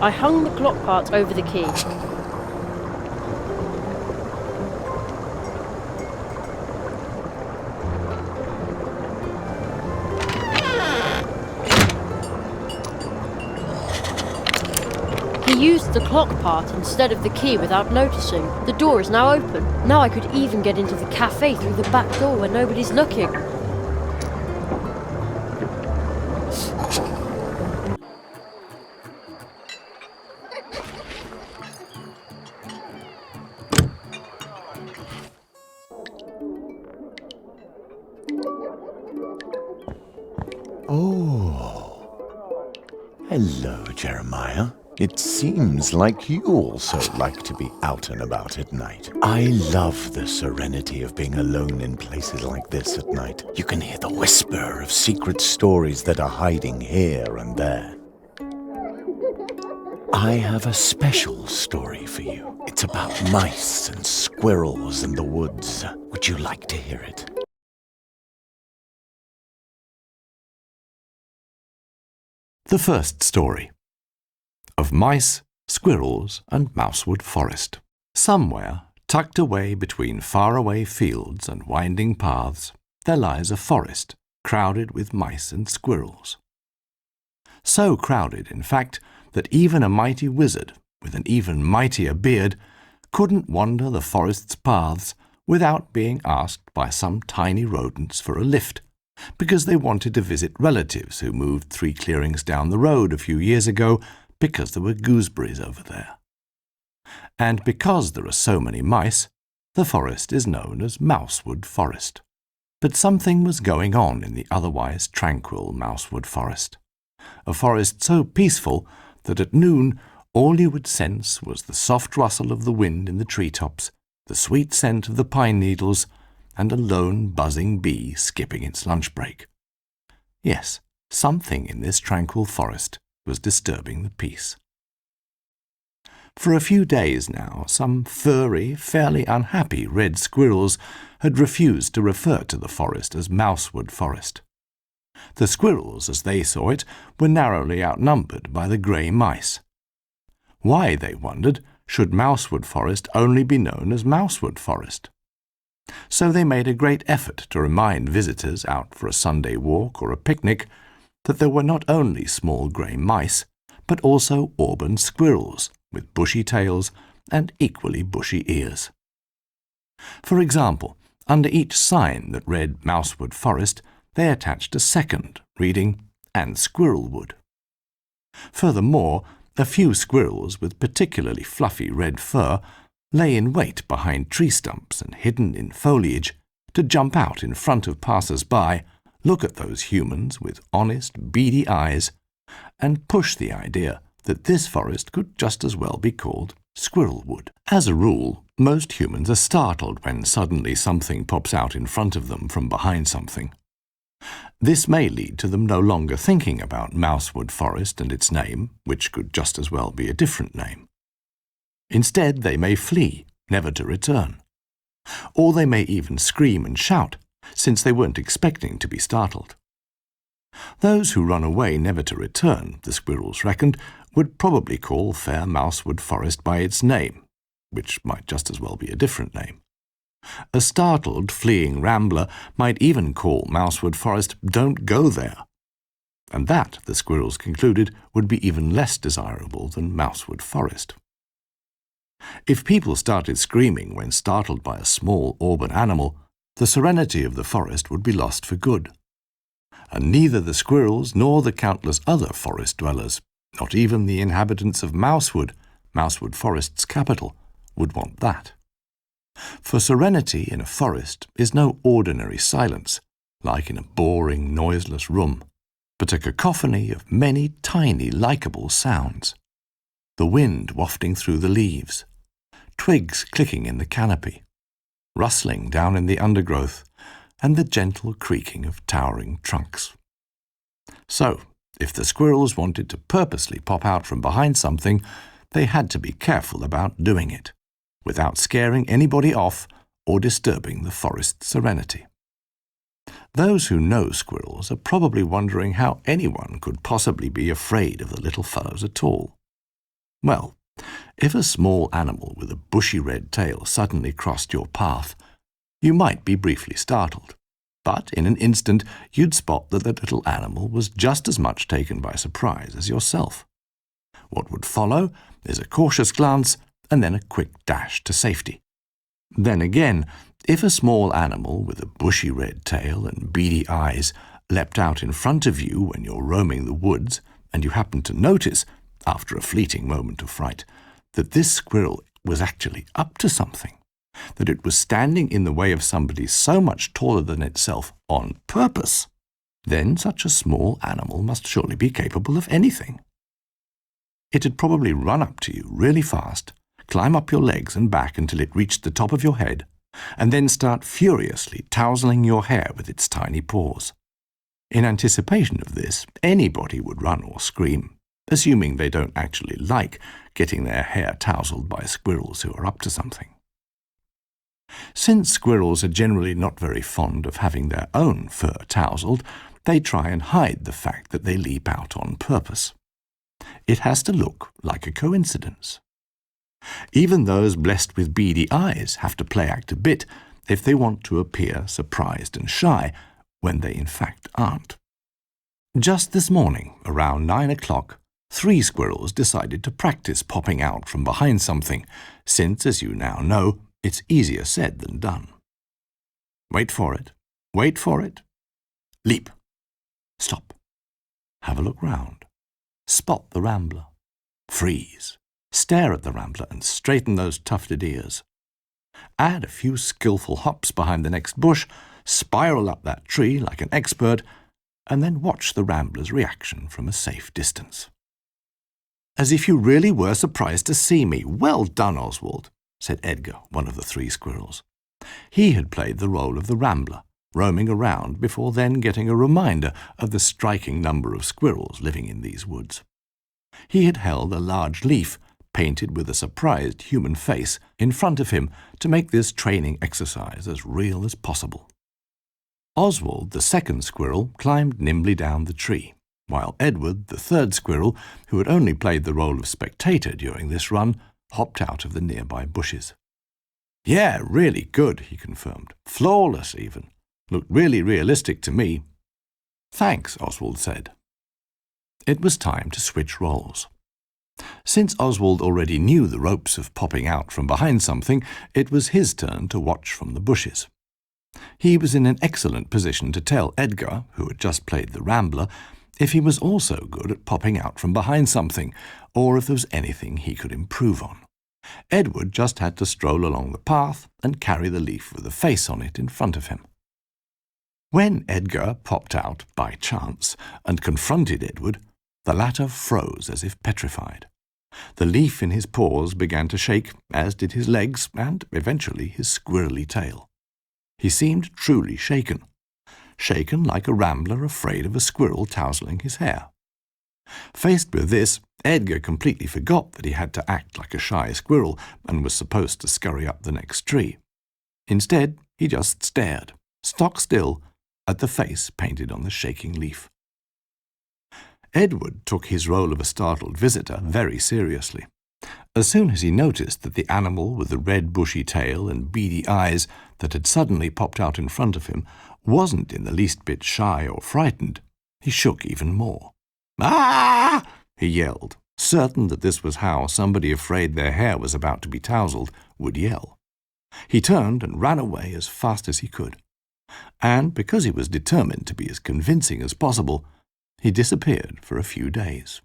I hung the clock part over the key. He used pressed the clock part instead of the key without noticing. The door is now open. Now I could even get into the cafe through the back door where nobody's looking. Oh. Hello, Jeremiah. It seems like you also like to be out and about at night. I love the serenity of being alone in places like this at night. You can hear the whisper of secret stories that are hiding here and there. I have a special story for you. It's about mice and squirrels in the woods. Would you like to hear it? The first story of mice, squirrels, and mousewood forest. Somewhere, tucked away between faraway fields and winding paths, there lies a forest crowded with mice and squirrels. So crowded, in fact, that even a mighty wizard with an even mightier beard couldn't wander the forest's paths without being asked by some tiny rodents for a lift, because they wanted to visit relatives who moved 3 clearings down the road a few years ago because there were gooseberries over there. And because there are so many mice, the forest is known as Mousewood Forest. But something was going on in the otherwise tranquil Mousewood Forest, a forest so peaceful that at noon all you would sense was the soft rustle of the wind in the treetops, the sweet scent of the pine needles, and a lone buzzing bee skipping its lunch break. Yes, something in this tranquil forest was disturbing the peace. For a few days now, some furry, fairly unhappy red squirrels had refused to refer to the forest as Mousewood Forest. The squirrels, as they saw it, were narrowly outnumbered by the grey mice. Why, they wondered, should Mousewood Forest only be known as Mousewood Forest? So they made a great effort to remind visitors out for a Sunday walk or a picnic that there were not only small grey mice, but also auburn squirrels with bushy tails and equally bushy ears. For example, under each sign that read Mousewood Forest, they attached a second, reading, and Squirrelwood. Furthermore, a few squirrels with particularly fluffy red fur lay in wait behind tree stumps and hidden in foliage to jump out in front of passers-by, look at those humans with honest, beady eyes, and push the idea that this forest could just as well be called Squirrelwood. As a rule, most humans are startled when suddenly something pops out in front of them from behind something. This may lead to them no longer thinking about Mousewood Forest and its name, which could just as well be a different name. Instead, they may flee, never to return. Or they may even scream and shout, since they weren't expecting to be startled. Those who run away never to return, the squirrels reckoned, would probably call fair Mousewood Forest by its name, which might just as well be a different name. A startled, fleeing rambler might even call Mousewood Forest "Don't go there." And that, the squirrels concluded, would be even less desirable than Mousewood Forest. If people started screaming when startled by a small auburn animal, the serenity of the forest would be lost for good. And neither the squirrels nor the countless other forest dwellers, not even the inhabitants of Mousewood, Mousewood Forest's capital, would want that. For serenity in a forest is no ordinary silence, like in a boring, noiseless room, but a cacophony of many tiny, likeable sounds. The wind wafting through the leaves, twigs clicking in the canopy, rustling down in the undergrowth, and the gentle creaking of towering trunks. So, if the squirrels wanted to purposely pop out from behind something, they had to be careful about doing it, without scaring anybody off or disturbing the forest's serenity. Those who know squirrels are probably wondering how anyone could possibly be afraid of the little fellows at all. Well, if a small animal with a bushy red tail suddenly crossed your path, you might be briefly startled, but in an instant you'd spot that the little animal was just as much taken by surprise as yourself. What would follow is a cautious glance and then a quick dash to safety. Then again, if a small animal with a bushy red tail and beady eyes leapt out in front of you when you're roaming the woods, and you happened to notice, after a fleeting moment of fright, that this squirrel was actually up to something, that it was standing in the way of somebody so much taller than itself on purpose, then such a small animal must surely be capable of anything. It'd probably run up to you really fast, climb up your legs and back until it reached the top of your head, and then start furiously tousling your hair with its tiny paws. In anticipation of this, anybody would run or scream, assuming they don't actually like getting their hair tousled by squirrels who are up to something. Since squirrels are generally not very fond of having their own fur tousled, they try and hide the fact that they leap out on purpose. It has to look like a coincidence. Even those blessed with beady eyes have to play act a bit if they want to appear surprised and shy, when they in fact aren't. Just this morning, around 9 o'clock, 3 squirrels decided to practice popping out from behind something, since, as you now know, it's easier said than done. Wait for it. Wait for it. Leap. Stop. Have a look round. Spot the rambler. Freeze. Stare at the rambler and straighten those tufted ears. Add a few skillful hops behind the next bush, spiral up that tree like an expert, and then watch the rambler's reaction from a safe distance. As if you really were surprised to see me. Well done, Oswald, said Edgar, one of the 3 squirrels. He had played the role of the rambler, roaming around before then getting a reminder of the striking number of squirrels living in these woods. He had held a large leaf, painted with a surprised human face, in front of him to make this training exercise as real as possible. Oswald, the 2nd squirrel, climbed nimbly down the tree, while Edward, the 3rd squirrel, who had only played the role of spectator during this run, hopped out of the nearby bushes. Yeah, really good, he confirmed. Flawless, even. Looked really realistic to me. Thanks, Oswald said. It was time to switch roles. Since Oswald already knew the ropes of popping out from behind something, it was his turn to watch from the bushes. He was in an excellent position to tell Edgar, who had just played the rambler, if he was also good at popping out from behind something, or if there was anything he could improve on. Edward just had to stroll along the path and carry the leaf with a face on it in front of him. When Edgar popped out, by chance, and confronted Edward, the latter froze as if petrified. The leaf in his paws began to shake, as did his legs and, eventually, his squirrely tail. He seemed truly shaken. Shaken like a rambler afraid of a squirrel tousling his hair. Faced with this, Edgar completely forgot that he had to act like a shy squirrel and was supposed to scurry up the next tree. Instead, he just stared, stock still, at the face painted on the shaking leaf. Edward took his role of a startled visitor very seriously. As soon as he noticed that the animal with the red bushy tail and beady eyes that had suddenly popped out in front of him wasn't in the least bit shy or frightened, he shook even more. "Ah!" he yelled, certain that this was how somebody afraid their hair was about to be tousled would yell. He turned and ran away as fast as he could. And because he was determined to be as convincing as possible, he disappeared for a few days.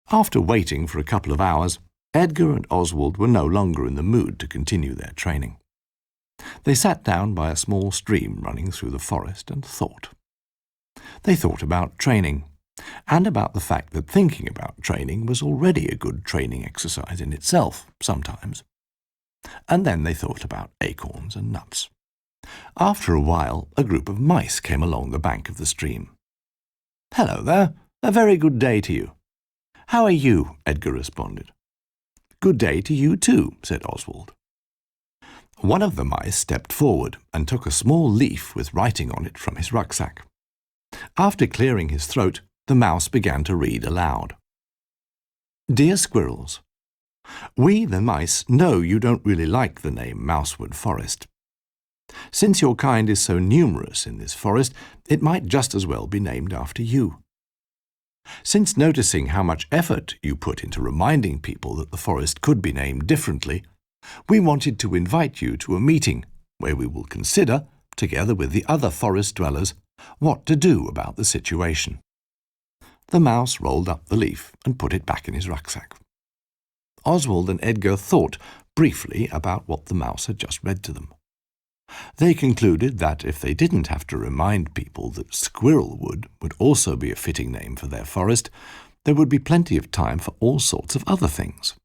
After waiting for a couple of hours, Edgar and Oswald were no longer in the mood to continue their training. They sat down by a small stream running through the forest and thought. They thought about training, and about the fact that thinking about training was already a good training exercise in itself, sometimes. And then they thought about acorns and nuts. After a while, a group of mice came along the bank of the stream. "Hello there. A very good day to you." "How are you?" Edgar responded. "Good day to you too," said Oswald. One of the mice stepped forward and took a small leaf with writing on it from his rucksack. After clearing his throat, the mouse began to read aloud. "Dear Squirrels, we, the mice, know you don't really like the name Mousewood Forest. Since your kind is so numerous in this forest, it might just as well be named after you. Since noticing how much effort you put into reminding people that the forest could be named differently, we wanted to invite you to a meeting where we will consider, together with the other forest dwellers, what to do about the situation. The mouse rolled up the leaf and put it back in his rucksack. Oswald and Edgar thought briefly about what the mouse had just read to them. They concluded that if they didn't have to remind people that Squirrelwood would also be a fitting name for their forest, there would be plenty of time for all sorts of other things.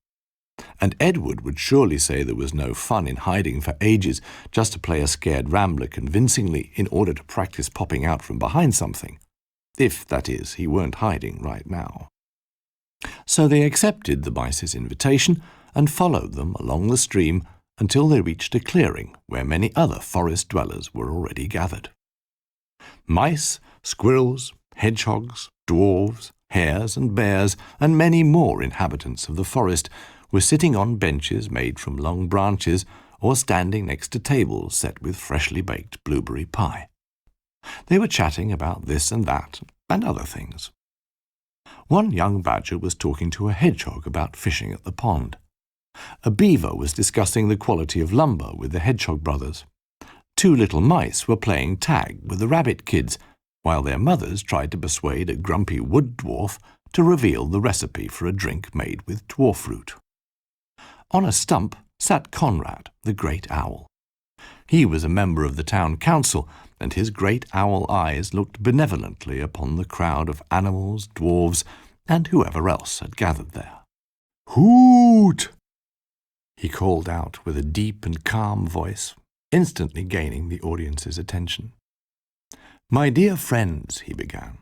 And Edward would surely say there was no fun in hiding for ages just to play a scared rambler convincingly in order to practice popping out from behind something, if, that is, he weren't hiding right now. So they accepted the mice's invitation and followed them along the stream until they reached a clearing where many other forest dwellers were already gathered. Mice, squirrels, hedgehogs, dwarves, hares and bears, and many more inhabitants of the forest were sitting on benches made from long branches or standing next to tables set with freshly baked blueberry pie. They were chatting about this and that and other things. One young badger was talking to a hedgehog about fishing at the pond. A beaver was discussing the quality of lumber with the hedgehog brothers. Two little mice were playing tag with the rabbit kids, while their mothers tried to persuade a grumpy wood dwarf to reveal the recipe for a drink made with dwarf root. On a stump sat Conrad, the great owl. He was a member of the town council, and his great owl eyes looked benevolently upon the crowd of animals, dwarves, and whoever else had gathered there. "Hoot!" he called out with a deep and calm voice, instantly gaining the audience's attention. "My dear friends," he began,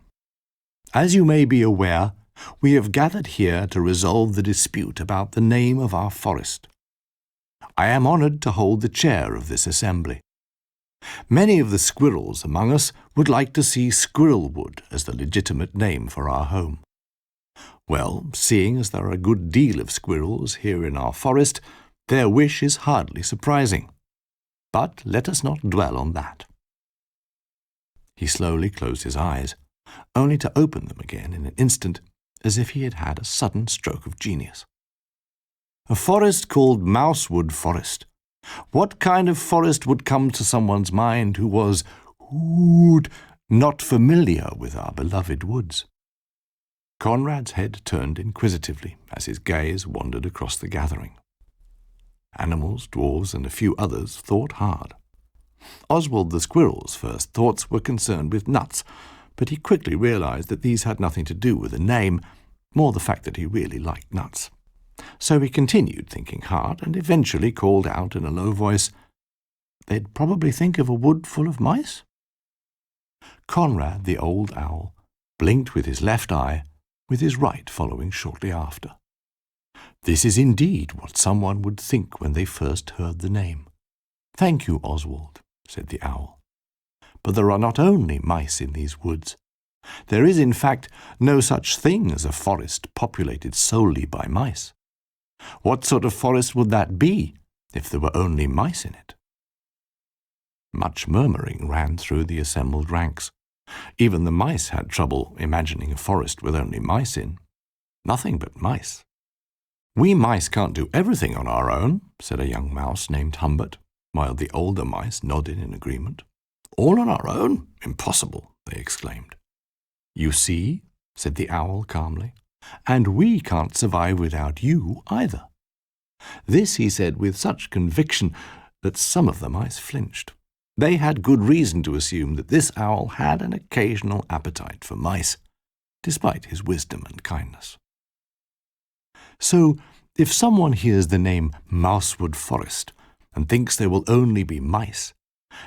"as you may be aware, we have gathered here to resolve the dispute about the name of our forest. I am honoured to hold the chair of this assembly. Many of the squirrels among us would like to see Squirrelwood as the legitimate name for our home. Well, seeing as there are a good deal of squirrels here in our forest, their wish is hardly surprising. But let us not dwell on that." He slowly closed his eyes, only to open them again in an instant, as if he had had a sudden stroke of genius. "A forest called Mousewood Forest. What kind of forest would come to someone's mind who was, not familiar with our beloved woods?" Conrad's head turned inquisitively as his gaze wandered across the gathering. Animals, dwarves, and a few others thought hard. Oswald the squirrel's first thoughts were concerned with nuts, but he quickly realized that these had nothing to do with the name, more the fact that he really liked nuts. So he continued thinking hard and eventually called out in a low voice, "They'd probably think of a wood full of mice?" Conrad, the old owl, blinked with his left eye, with his right following shortly after. "This is indeed what someone would think when they first heard the name. Thank you, Oswald," said the owl. "But there are not only mice in these woods. There is, in fact, no such thing as a forest populated solely by mice. What sort of forest would that be if there were only mice in it?" Much murmuring ran through the assembled ranks. Even the mice had trouble imagining a forest with only mice in. Nothing but mice. "We mice can't do everything on our own," said a young mouse named Humbert, while the older mice nodded in agreement. "All on our own? Impossible," they exclaimed. "You see," said the owl calmly, "and we can't survive without you either." This he said with such conviction that some of the mice flinched. They had good reason to assume that this owl had an occasional appetite for mice, despite his wisdom and kindness. So, if someone hears the name Mousewood Forest and thinks there will only be mice,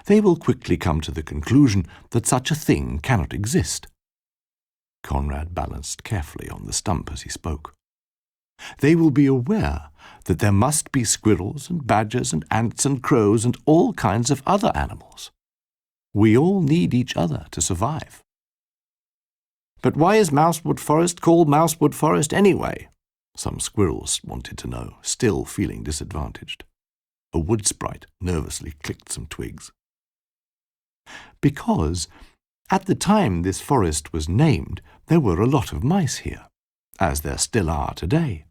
they will quickly come to the conclusion that such a thing cannot exist. Conrad balanced carefully on the stump as he spoke. They will be aware that there must be squirrels and badgers and ants and crows and all kinds of other animals. We all need each other to survive. "But why is Mousewood Forest called Mousewood Forest anyway?" some squirrels wanted to know, still feeling disadvantaged. A wood sprite nervously clicked some twigs. "Because, At the time this forest was named, there were a lot of mice here, as there still are today.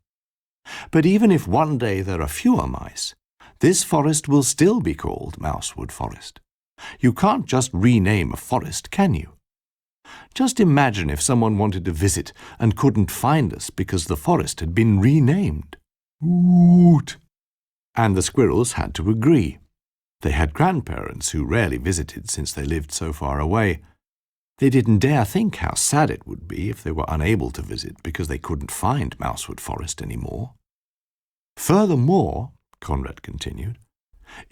But even if one day there are fewer mice, this forest will still be called Mousewood Forest. You can't just rename a forest, can you? Just imagine if someone wanted to visit and couldn't find us because the forest had been renamed. Woot! And the squirrels had to agree. They had grandparents who rarely visited since they lived so far away. They didn't dare think how sad it would be if they were unable to visit because they couldn't find Mousewood Forest anymore. Furthermore, Conrad continued,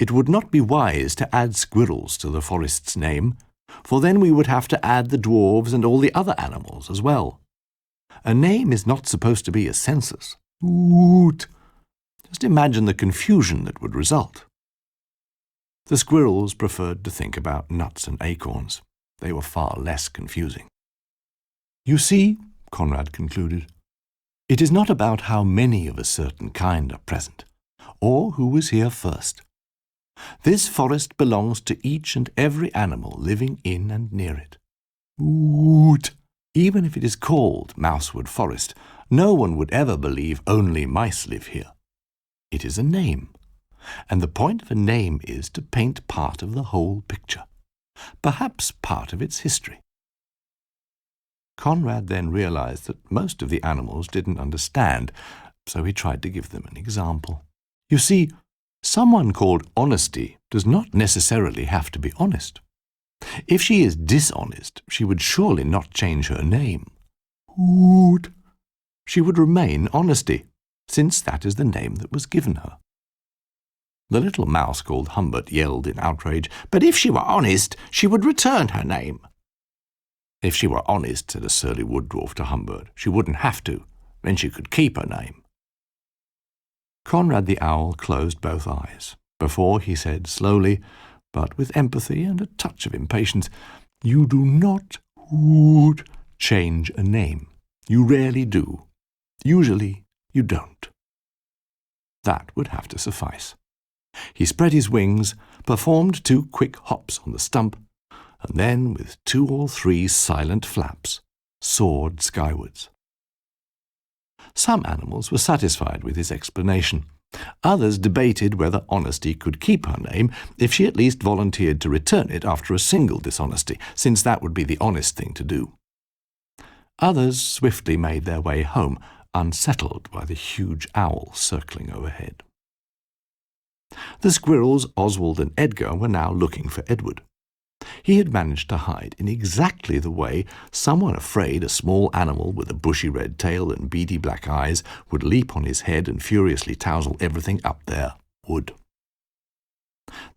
it would not be wise to add squirrels to the forest's name, for then we would have to add the dwarves and all the other animals as well. A name is not supposed to be a census. Woot! Just imagine the confusion that would result. The squirrels preferred to think about nuts and acorns. They were far less confusing. You see, Conrad concluded, it is not about how many of a certain kind are present, or who was here first. This forest belongs to each and every animal living in and near it. Woot! Even if it is called Mousewood Forest, no one would ever believe only mice live here. It is a name, and the point of a name is to paint part of the whole picture, perhaps part of its history. Conrad then realized that most of the animals didn't understand, so he tried to give them an example. You see, someone called Honesty does not necessarily have to be honest. If she is dishonest, she would surely not change her name. Hoot! She would remain Honesty, since that is the name that was given her. The little mouse called Humbert yelled in outrage, but if she were honest, she would return her name. If she were honest, said a surly wood dwarf to Humbert, she wouldn't have to, then she could keep her name. Conrad the owl closed both eyes, before he said slowly, but with empathy and a touch of impatience, you do not change a name. You rarely do. Usually you don't. That would have to suffice. He spread his wings, performed 2 quick hops on the stump, and then, with 2 or 3 silent flaps, soared skywards. Some animals were satisfied with his explanation. Others debated whether Honesty could keep her name if she at least volunteered to return it after a single dishonesty, since that would be the honest thing to do. Others swiftly made their way home, unsettled by the huge owl circling overhead. The squirrels, Oswald and Edgar, were now looking for Edward. He had managed to hide in exactly the way someone afraid a small animal with a bushy red tail and beady black eyes would leap on his head and furiously tousle everything up there would.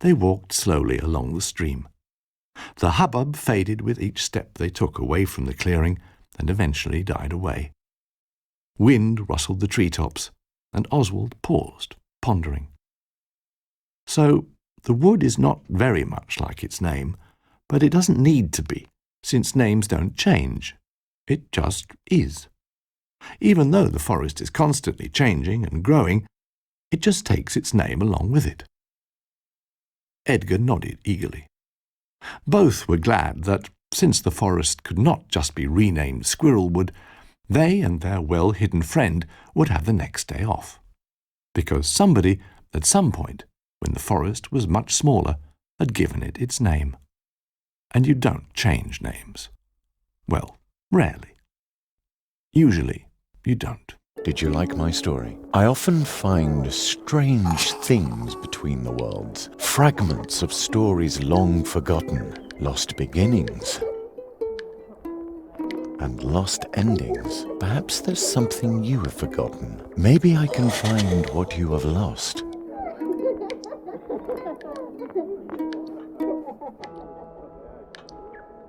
They walked slowly along the stream. The hubbub faded with each step they took away from the clearing and eventually died away. Wind rustled the treetops, and Oswald paused, pondering. So, the wood is not very much like its name, but it doesn't need to be, since names don't change. It just is. Even though the forest is constantly changing and growing, it just takes its name along with it. Edgar nodded eagerly. Both were glad that, since the forest could not just be renamed Squirrelwood, they and their well-hidden friend would have the next day off. Because somebody, at some point, when the forest was much smaller, had given it its name. And you don't change names. Well, rarely. Usually, you don't. Did you like my story? I often find strange things between the worlds, fragments of stories long forgotten, lost beginnings, and lost endings. Perhaps there's something you have forgotten. Maybe I can find what you have lost.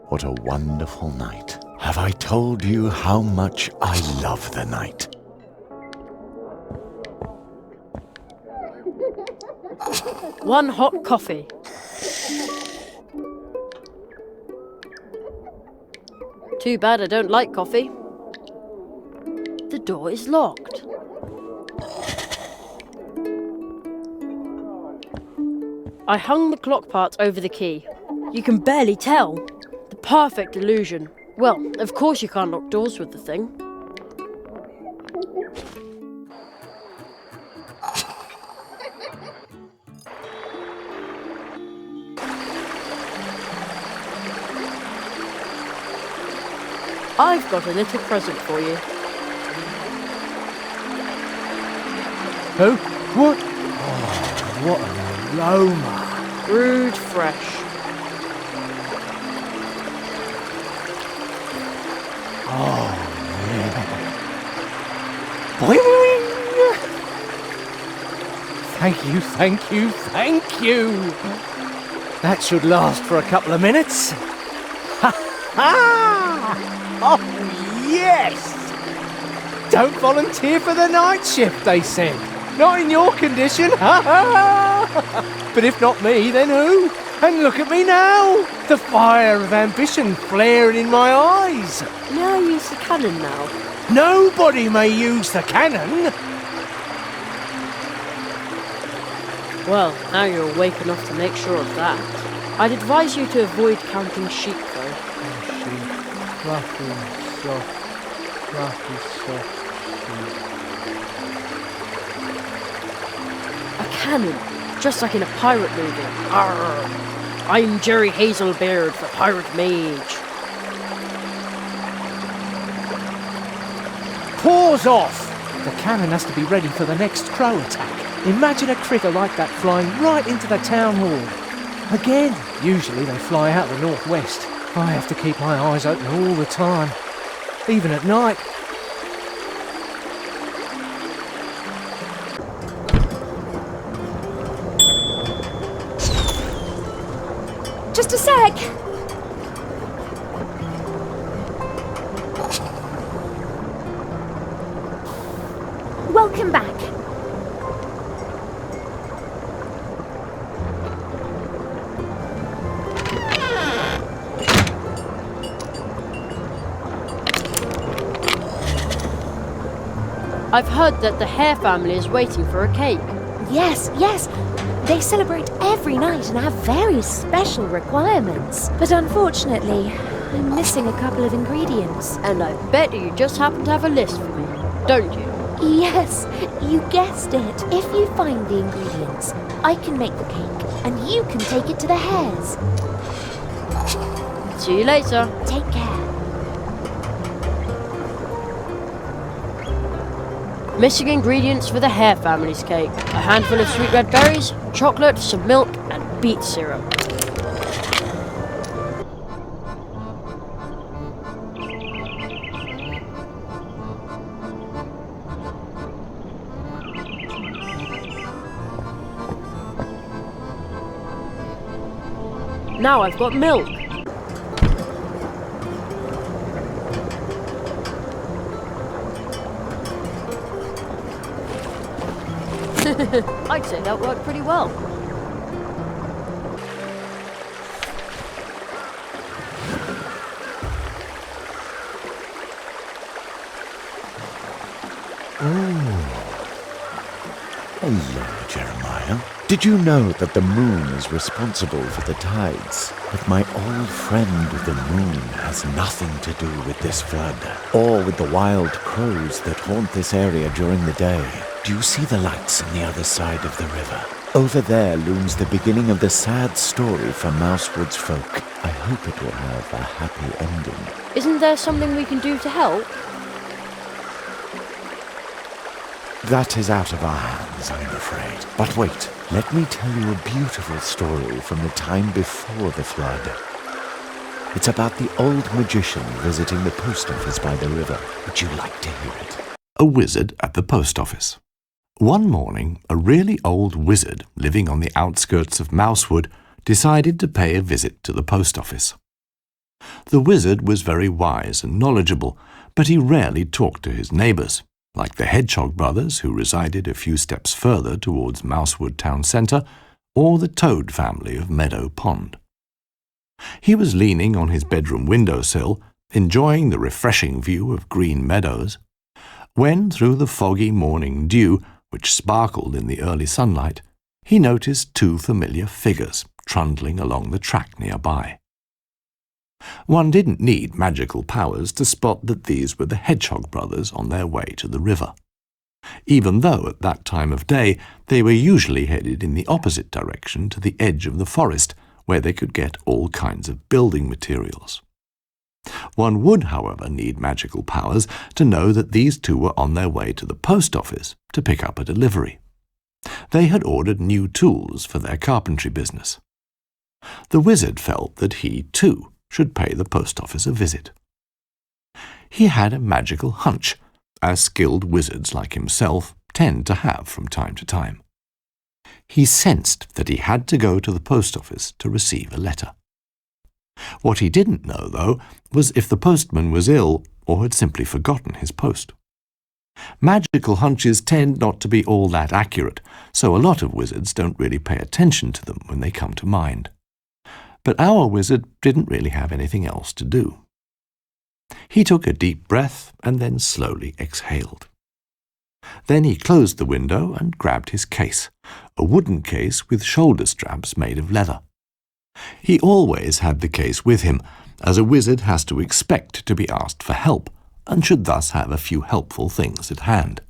What a wonderful night. Have I told you how much I love the night? One hot coffee. Too bad I don't like coffee. The door is locked. I hung the clock part over the key. You can barely tell. The perfect illusion. Well, of course you can't lock doors with the thing. I've got a little present for you. Who? What? Oh, what an aroma. Brewed fresh. Oh, yeah. Boing! Thank you, thank you, thank you. That should last for a couple of minutes. Ha ha! Oh, yes! Don't volunteer for the night shift, they said. Not in your condition. Ha ha! But if not me, then who? And look at me now! The fire of ambition flaring in my eyes. May I use the cannon now? Nobody may use the cannon. Well, now you're awake enough to make sure of that. I'd advise you to avoid counting sheep, though. Sheep, fluffy, soft, A cannon, just like in a pirate movie. Arr! I'm Jerry Hazelbeard, the pirate mage. Paws off! The cannon has to be ready for the next crow attack. Imagine a critter like that flying right into the town hall. Again, usually they fly out the northwest. I have to keep my eyes open all the time, even at night. Just a sec. Welcome back. I've heard that the Hare family is waiting for a cake. Yes, yes. They celebrate every night and have very special requirements. But unfortunately, I'm missing a couple of ingredients. And I bet you just happen to have a list for me, don't you? Yes, you guessed it. If you find the ingredients, I can make the cake, and you can take it to the hares. See you later. Take care. Missing ingredients for the Hare family's cake. A handful of sweet red berries, chocolate, some milk, and beet syrup. Now I've got milk. I'd say that worked pretty well. Hello, Jeremiah. Did you know that the moon is responsible for the tides? But my old friend the moon has nothing to do with this flood, or with the wild crows that haunt this area during the day. Do you see the lights on the other side of the river? Over there looms the beginning of the sad story from Mousewood's folk. I hope it will have a happy ending. Isn't there something we can do to help? That is out of our hands, I'm afraid. But wait, let me tell you a beautiful story from the time before the flood. It's about the old magician visiting the post office by the river. Would you like to hear it? A wizard at the post office. One morning, a really old wizard living on the outskirts of Mousewood decided to pay a visit to the post office. The wizard was very wise and knowledgeable, but he rarely talked to his neighbours, like the Hedgehog brothers who resided a few steps further towards Mousewood town centre, or the Toad family of Meadow Pond. He was leaning on his bedroom windowsill, enjoying the refreshing view of green meadows, when through the foggy morning dew, which sparkled in the early sunlight, he noticed two familiar figures trundling along the track nearby. One didn't need magical powers to spot that these were the Hedgehog brothers on their way to the river, even though at that time of day they were usually headed in the opposite direction to the edge of the forest, where they could get all kinds of building materials. One would, however, need magical powers to know that these two were on their way to the post office to pick up a delivery. They had ordered new tools for their carpentry business. The wizard felt that he, too, should pay the post office a visit. He had a magical hunch, as skilled wizards like himself tend to have from time to time. He sensed that he had to go to the post office to receive a letter. What he didn't know, though, was if the postman was ill or had simply forgotten his post. Magical hunches tend not to be all that accurate, so a lot of wizards don't really pay attention to them when they come to mind. But our wizard didn't really have anything else to do. He took a deep breath and then slowly exhaled. Then he closed the window and grabbed his case, a wooden case with shoulder straps made of leather. He always had the case with him, as a wizard has to expect to be asked for help, and should thus have a few helpful things at hand.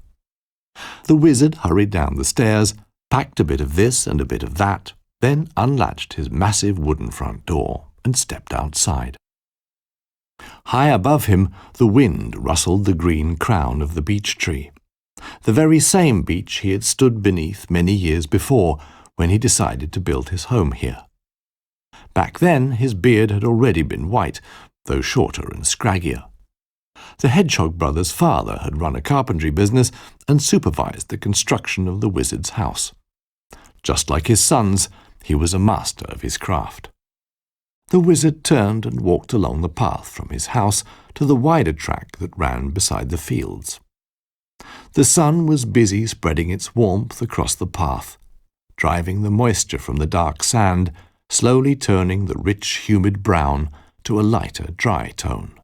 The wizard hurried down the stairs, packed a bit of this and a bit of that, then unlatched his massive wooden front door and stepped outside. High above him, the wind rustled the green crown of the beech tree, the very same beech he had stood beneath many years before when he decided to build his home here. Back then, his beard had already been white, though shorter and scraggier. The Hedgehog brothers' father had run a carpentry business and supervised the construction of the wizard's house. Just like his sons, he was a master of his craft. The wizard turned and walked along the path from his house to the wider track that ran beside the fields. The sun was busy spreading its warmth across the path, driving the moisture from the dark sand, slowly turning the rich, humid brown to a lighter, dry tone.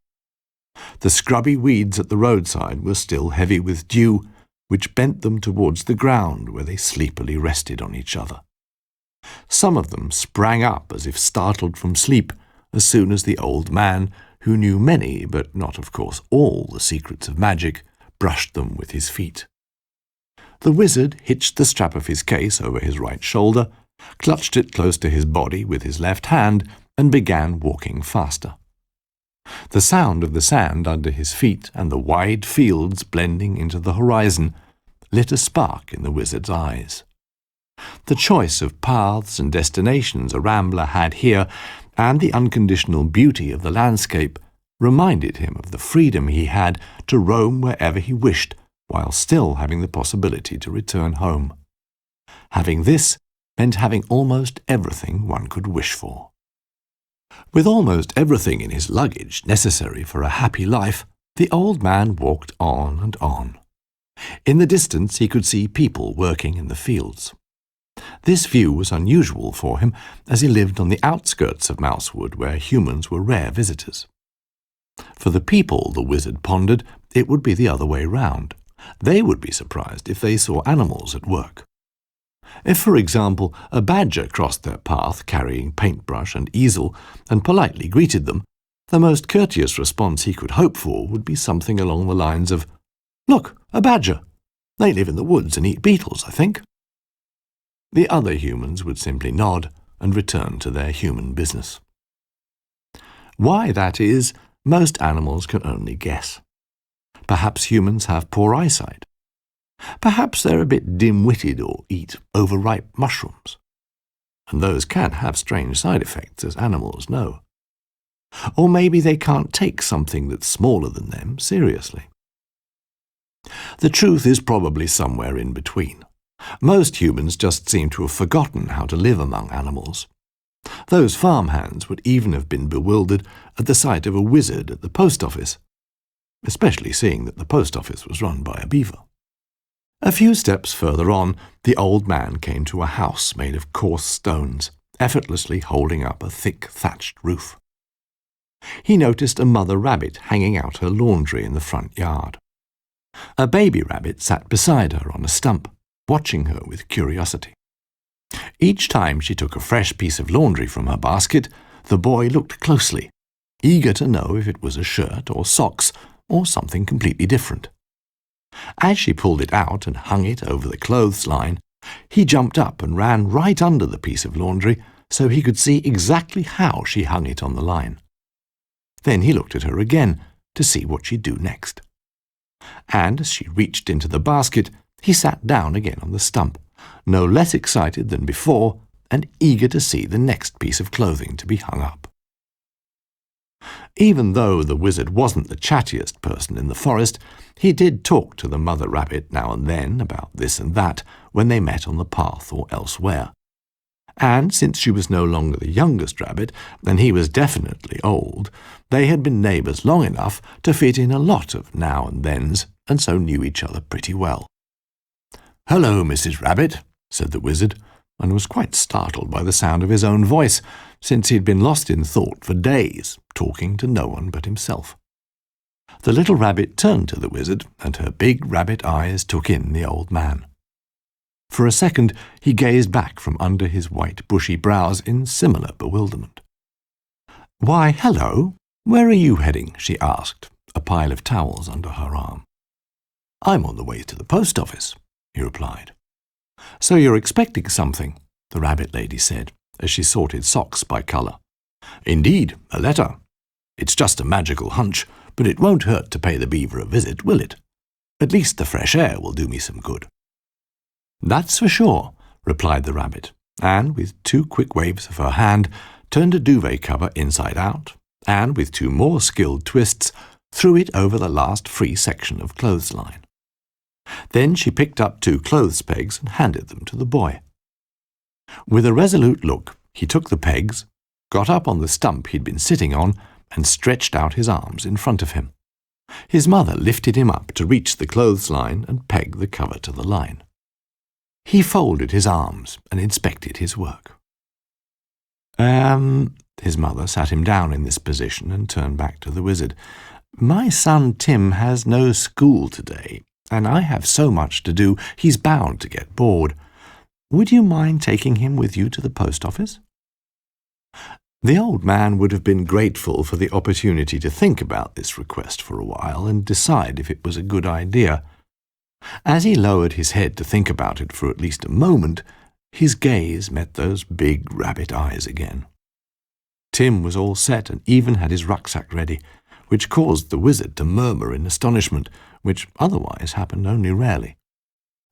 The scrubby weeds at the roadside were still heavy with dew, which bent them towards the ground where they sleepily rested on each other. Some of them sprang up as if startled from sleep as soon as the old man, who knew many, but not, of course, all the secrets of magic, brushed them with his feet. The wizard hitched the strap of his case over his right shoulder, clutched it close to his body with his left hand, and began walking faster. The sound of the sand under his feet and the wide fields blending into the horizon lit a spark in the wizard's eyes. The choice of paths and destinations a rambler had here, and the unconditional beauty of the landscape, reminded him of the freedom he had to roam wherever he wished, while still having the possibility to return home. Having this meant having almost everything one could wish for. With almost everything in his luggage necessary for a happy life, the old man walked on and on. In the distance he could see people working in the fields. This view was unusual for him, as he lived on the outskirts of Mousewood, where humans were rare visitors. For the people, the wizard pondered, it would be the other way round. They would be surprised if they saw animals at work. If, for example, a badger crossed their path carrying paintbrush and easel and politely greeted them, the most courteous response he could hope for would be something along the lines of, "Look, a badger! They live in the woods and eat beetles, I think." The other humans would simply nod and return to their human business. Why that is, most animals can only guess. Perhaps humans have poor eyesight. Perhaps they're a bit dim-witted or eat overripe mushrooms. And those can have strange side effects, as animals know. Or maybe they can't take something that's smaller than them seriously. The truth is probably somewhere in between. Most humans just seem to have forgotten how to live among animals. Those farmhands would even have been bewildered at the sight of a wizard at the post office, especially seeing that the post office was run by a beaver. A few steps further on, the old man came to a house made of coarse stones, effortlessly holding up a thick thatched roof. He noticed a mother rabbit hanging out her laundry in the front yard. A baby rabbit sat beside her on a stump, watching her with curiosity. Each time she took a fresh piece of laundry from her basket, the boy looked closely, eager to know if it was a shirt or socks or something completely different. As she pulled it out and hung it over the clothesline, he jumped up and ran right under the piece of laundry so he could see exactly how she hung it on the line. Then he looked at her again to see what she'd do next. And as she reached into the basket, he sat down again on the stump, no less excited than before and eager to see the next piece of clothing to be hung up. Even though the wizard wasn't the chattiest person in the forest, he did talk to the mother rabbit now and then about this and that when they met on the path or elsewhere. And since she was no longer the youngest rabbit, and he was definitely old, they had been neighbours long enough to fit in a lot of now and thens, and so knew each other pretty well. "Hello, Mrs. Rabbit," said the wizard, and was quite startled by the sound of his own voice, since he'd been lost in thought for days, talking to no one but himself. The little rabbit turned to the wizard, and her big rabbit eyes took in the old man. For a second he gazed back from under his white bushy brows in similar bewilderment. "Why, hello! Where are you heading?" she asked, a pile of towels under her arm. "I'm on the way to the post office," he replied. "So you're expecting something," the rabbit lady said, as she sorted socks by colour. "Indeed, a letter. It's just a magical hunch, but it won't hurt to pay the beaver a visit, will it? At least the fresh air will do me some good." "That's for sure," replied the rabbit, and with 2 quick waves of her hand, turned a duvet cover inside out, and with 2 more skilled twists, threw it over the last free section of clothesline. Then she picked up 2 clothes pegs and handed them to the boy. With a resolute look, he took the pegs, got up on the stump he'd been sitting on, and stretched out his arms in front of him. His mother lifted him up to reach the clothesline and peg the cover to the line. He folded his arms and inspected his work. His mother sat him down in this position and turned back to the wizard. "My son Tim has no school today, and I have so much to do, he's bound to get bored. Would you mind taking him with you to the post office?" The old man would have been grateful for the opportunity to think about this request for a while and decide if it was a good idea. As he lowered his head to think about it for at least a moment, his gaze met those big rabbit eyes again. Tim was all set and even had his rucksack ready, which caused the wizard to murmur in astonishment, which otherwise happened only rarely.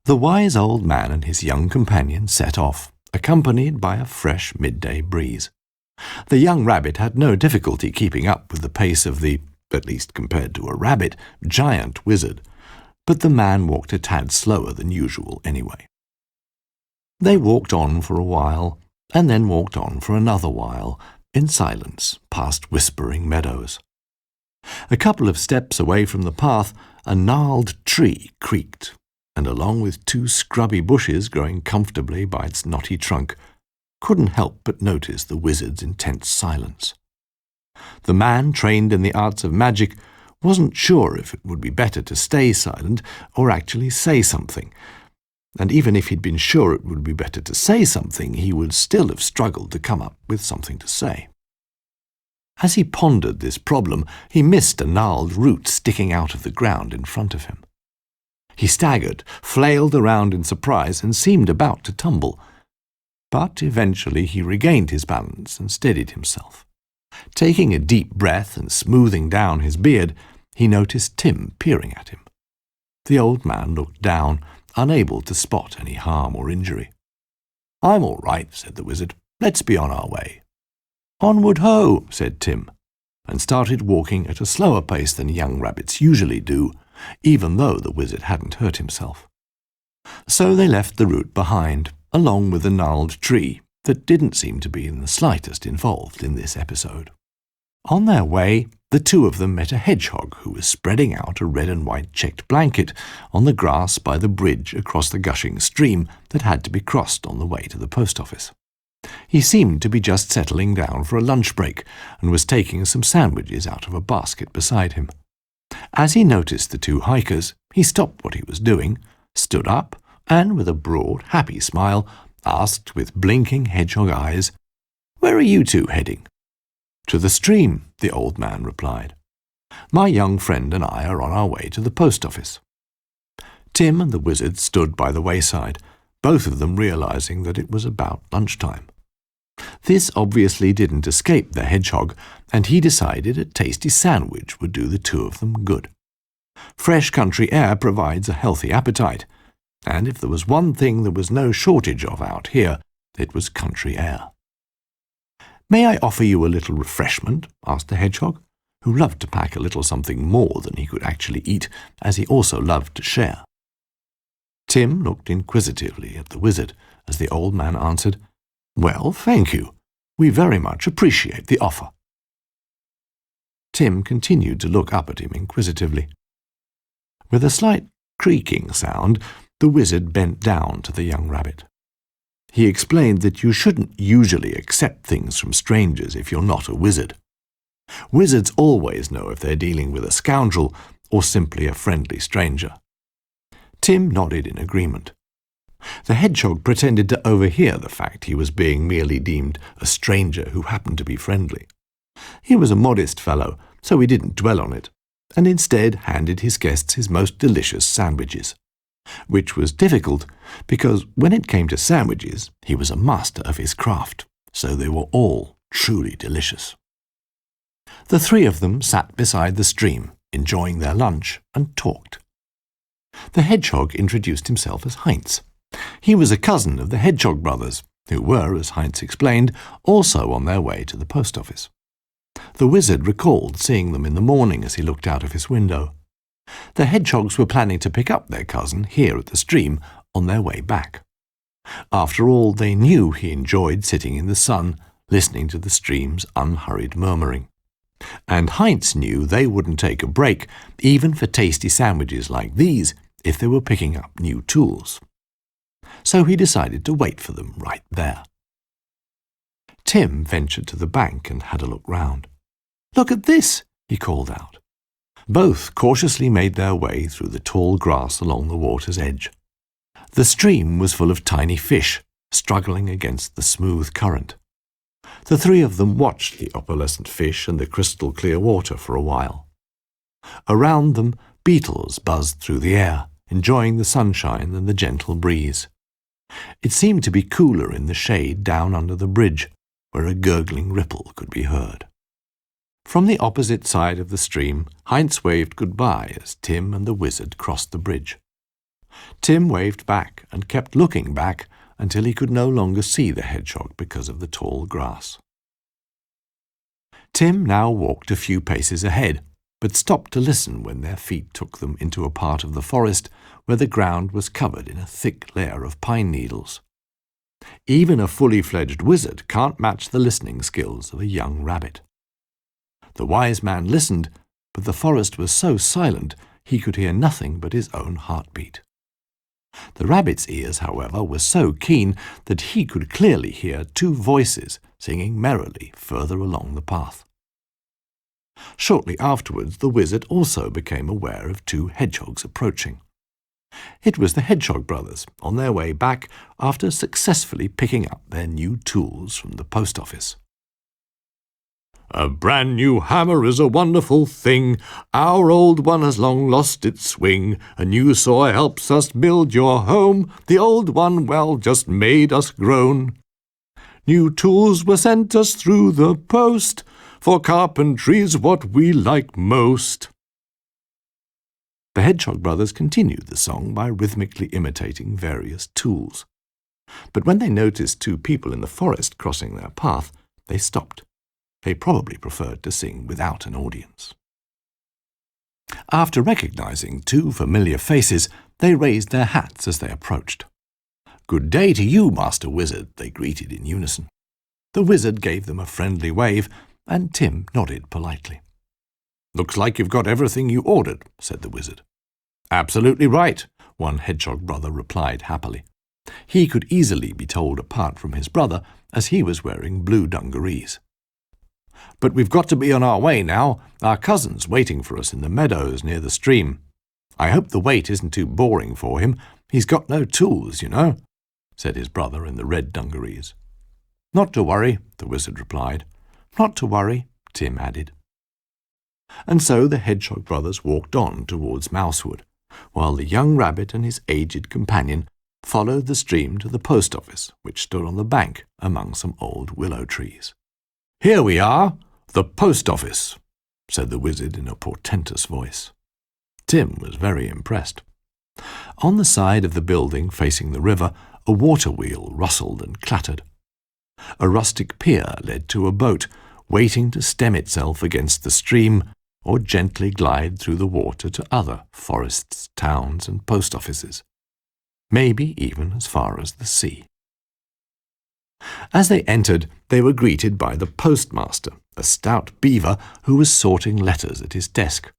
The wise old man and his young companion set off, accompanied by a fresh midday breeze. The young rabbit had no difficulty keeping up with the pace of the, at least compared to a rabbit, giant wizard, but the man walked a tad slower than usual anyway. They walked on for a while, and then walked on for another while, in silence, past whispering meadows. A couple of steps away from the path, a gnarled tree creaked, and along with 2 scrubby bushes growing comfortably by its knotty trunk, couldn't help but notice the wizard's intense silence. The man, trained in the arts of magic, wasn't sure if it would be better to stay silent or actually say something, and even if he'd been sure it would be better to say something, he would still have struggled to come up with something to say. As he pondered this problem, he missed a gnarled root sticking out of the ground in front of him. He staggered, flailed around in surprise, and seemed about to tumble. But eventually he regained his balance and steadied himself. Taking a deep breath and smoothing down his beard, he noticed Tim peering at him. The old man looked down, unable to spot any harm or injury. "I'm all right," said the wizard. "Let's be on our way." "Onward ho!" said Tim, and started walking at a slower pace than young rabbits usually do, even though the wizard hadn't hurt himself. So they left the root behind, along with the gnarled tree that didn't seem to be in the slightest involved in this episode. On their way, the 2 of them met a hedgehog who was spreading out a red and white checked blanket on the grass by the bridge across the gushing stream that had to be crossed on the way to the post office. He seemed to be just settling down for a lunch break and was taking some sandwiches out of a basket beside him. As he noticed the 2 hikers, he stopped what he was doing, stood up, and with a broad, happy smile, asked with blinking hedgehog eyes, "Where are you 2 heading?" "To the stream," the old man replied. "My young friend and I are on our way to the post office." Tim and the wizard stood by the wayside, both of them realizing that it was about lunchtime. This obviously didn't escape the hedgehog, and he decided a tasty sandwich would do the two of them good. Fresh country air provides a healthy appetite, and if there was one thing there was no shortage of out here, it was country air. "May I offer you a little refreshment?" asked the hedgehog, who loved to pack a little something more than he could actually eat, as he also loved to share. Tim looked inquisitively at the wizard as the old man answered, "Well, thank you. We very much appreciate the offer." Tim continued to look up at him inquisitively. With a slight creaking sound, the wizard bent down to the young rabbit. He explained that you shouldn't usually accept things from strangers if you're not a wizard. Wizards always know if they're dealing with a scoundrel or simply a friendly stranger. Tim nodded in agreement. The hedgehog pretended to overhear the fact he was being merely deemed a stranger who happened to be friendly. He was a modest fellow, so he didn't dwell on it, and instead handed his guests his most delicious sandwiches, which was difficult because when it came to sandwiches, he was a master of his craft, so they were all truly delicious. The three of them sat beside the stream, enjoying their lunch, and talked. The hedgehog introduced himself as Heinz. He was a cousin of the Hedgehog brothers, who were, as Heinz explained, also on their way to the post office. The wizard recalled seeing them in the morning as he looked out of his window. The hedgehogs were planning to pick up their cousin here at the stream on their way back. After all, they knew he enjoyed sitting in the sun, listening to the stream's unhurried murmuring. And Heinz knew they wouldn't take a break, even for tasty sandwiches like these, if they were picking up new tools. So he decided to wait for them right there. Tim ventured to the bank and had a look round. "Look at this!" he called out. Both cautiously made their way through the tall grass along the water's edge. The stream was full of tiny fish, struggling against the smooth current. The three of them watched the opalescent fish and the crystal-clear water for a while. Around them, beetles buzzed through the air, enjoying the sunshine and the gentle breeze. It seemed to be cooler in the shade down under the bridge, where a gurgling ripple could be heard. From the opposite side of the stream, Heinz waved goodbye as Tim and the wizard crossed the bridge. Tim waved back and kept looking back until he could no longer see the hedgehog because of the tall grass. Tim now walked a few paces ahead, but stopped to listen when their feet took them into a part of the forest where the ground was covered in a thick layer of pine needles. Even a fully fledged wizard can't match the listening skills of a young rabbit. The wise man listened, but the forest was so silent he could hear nothing but his own heartbeat. The rabbit's ears, however, were so keen that he could clearly hear two voices singing merrily further along the path. Shortly afterwards, the wizard also became aware of two hedgehogs approaching. It was the Hedgehog brothers, on their way back after successfully picking up their new tools from the post office. "A brand new hammer is a wonderful thing. Our old one has long lost its swing. A new saw helps us build your home. The old one, well, just made us groan. New tools were sent us through the post, for carpentry's what we like most." The Hedgehog brothers continued the song by rhythmically imitating various tools. But when they noticed two people in the forest crossing their path, they stopped. They probably preferred to sing without an audience. After recognizing two familiar faces, they raised their hats as they approached. "Good day to you, Master Wizard," they greeted in unison. The wizard gave them a friendly wave, and Tim nodded politely. "Looks like you've got everything you ordered," said the wizard. "Absolutely right," one hedgehog brother replied happily. He could easily be told apart from his brother, as he was wearing blue dungarees. "But we've got to be on our way now. Our cousin's waiting for us in the meadows near the stream. I hope the wait isn't too boring for him. He's got no tools, you know," said his brother in the red dungarees. "Not to worry," the wizard replied. "Not to worry. Tim added. And so the Hedgehog brothers walked on towards Mousewood, while the young rabbit and his aged companion followed the stream to the post office, which stood on the bank among some old willow trees. "Here we are, the post office," said the wizard in a portentous voice. Tim was very impressed. On the side of the building facing the river, a water wheel rustled and clattered. A rustic pier led to a boat, waiting to stem itself against the stream or gently glide through the water to other forests, towns, and post offices, maybe even as far as the sea. As they entered, they were greeted by the postmaster, a stout beaver who was sorting letters at his desk.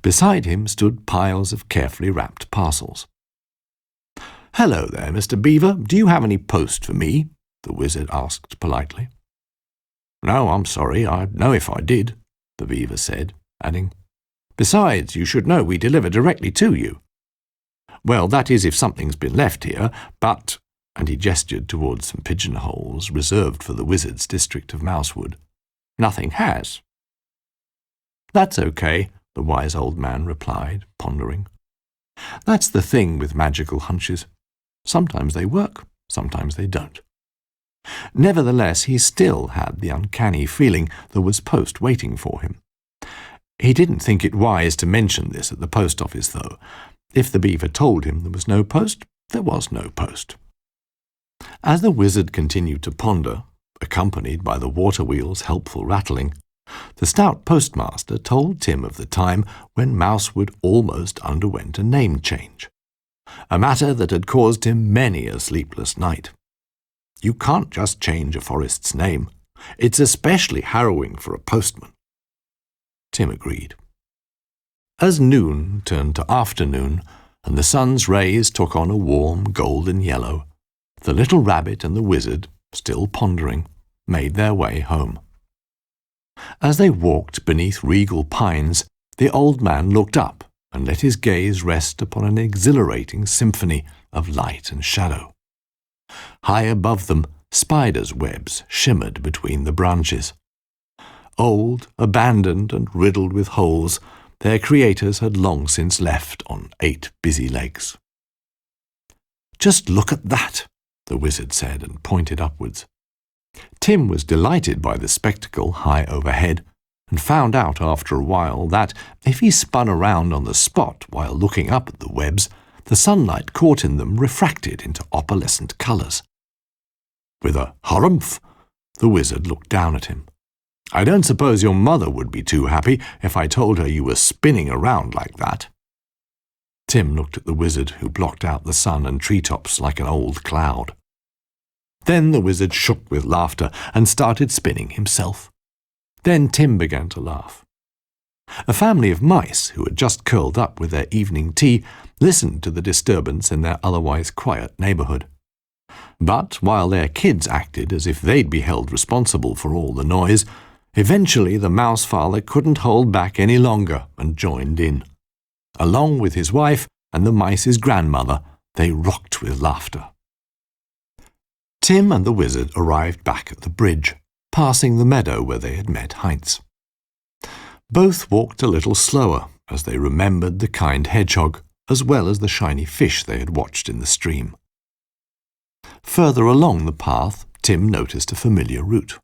Beside him stood piles of carefully wrapped parcels. "Hello there, Mr. Beaver. Do you have any post for me?" the wizard asked politely. "No, I'm sorry. I'd know if I did," the beaver said, adding, "Besides, you should know we deliver directly to you." "Well, that is if something's been left here, but—" and he gestured towards some pigeonholes reserved for the wizard's district of Mousewood. "Nothing has." "That's okay," the wise old man replied, pondering. "That's the thing with magical hunches. Sometimes they work, sometimes they don't." Nevertheless, he still had the uncanny feeling there was post waiting for him. He didn't think it wise to mention this at the post office, though. If the beaver told him there was no post, there was no post. As the wizard continued to ponder, accompanied by the water wheel's helpful rattling, the stout postmaster told Tim of the time when Mousewood almost underwent a name change, a matter that had caused him many a sleepless night. You can't just change a forest's name. It's especially harrowing for a postman. Tim agreed. As noon turned to afternoon, and the sun's rays took on a warm golden yellow, the little rabbit and the wizard, still pondering, made their way home. As they walked beneath regal pines, the old man looked up and let his gaze rest upon an exhilarating symphony of light and shadow. High above them, spiders' webs shimmered between the branches. Old, abandoned, and riddled with holes, their creators had long since left on 8 busy legs. "Just look at that," the wizard said, and pointed upwards. Tim was delighted by the spectacle high overhead, and found out after a while that, if he spun around on the spot while looking up at the webs, the sunlight caught in them refracted into opalescent colours. With a harumph, the wizard looked down at him. "I don't suppose your mother would be too happy if I told her you were spinning around like that." Tim looked at the wizard, who blocked out the sun and treetops like an old cloud. Then the wizard shook with laughter and started spinning himself. Then Tim began to laugh. A family of mice, who had just curled up with their evening tea, listened to the disturbance in their otherwise quiet neighbourhood. But while their kids acted as if they'd be held responsible for all the noise, eventually the mouse father couldn't hold back any longer and joined in. Along with his wife and the mice's grandmother, they rocked with laughter. Tim and the wizard arrived back at the bridge, passing the meadow where they had met Heinz. Both walked a little slower as they remembered the kind hedgehog, as well as the shiny fish they had watched in the stream. Further along the path, Tim noticed a familiar root.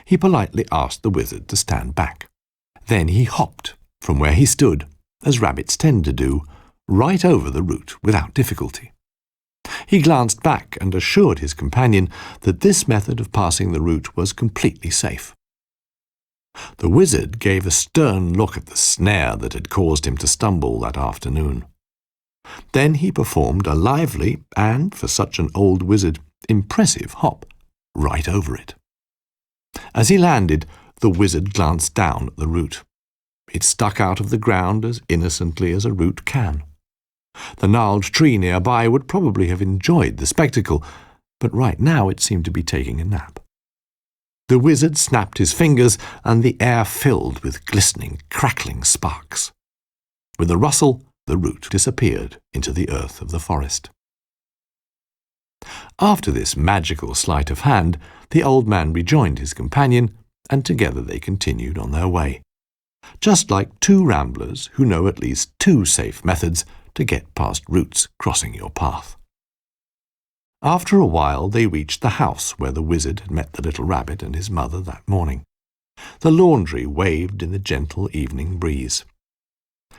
He politely asked the wizard to stand back. Then he hopped from where he stood, as rabbits tend to do, right over the root without difficulty. He glanced back and assured his companion that this method of passing the root was completely safe. The wizard gave a stern look at the snare that had caused him to stumble that afternoon. Then he performed a lively and, for such an old wizard, impressive hop right over it. As he landed, the wizard glanced down at the root. It stuck out of the ground as innocently as a root can. The gnarled tree nearby would probably have enjoyed the spectacle, but right now it seemed to be taking a nap. The wizard snapped his fingers, and the air filled with glistening, crackling sparks. With a rustle, the root disappeared into the earth of the forest. After this magical sleight of hand, the old man rejoined his companion, and together they continued on their way, just like two ramblers who know at least two safe methods to get past roots crossing your path. After a while they reached the house where the wizard had met the little rabbit and his mother that morning. The laundry waved in the gentle evening breeze.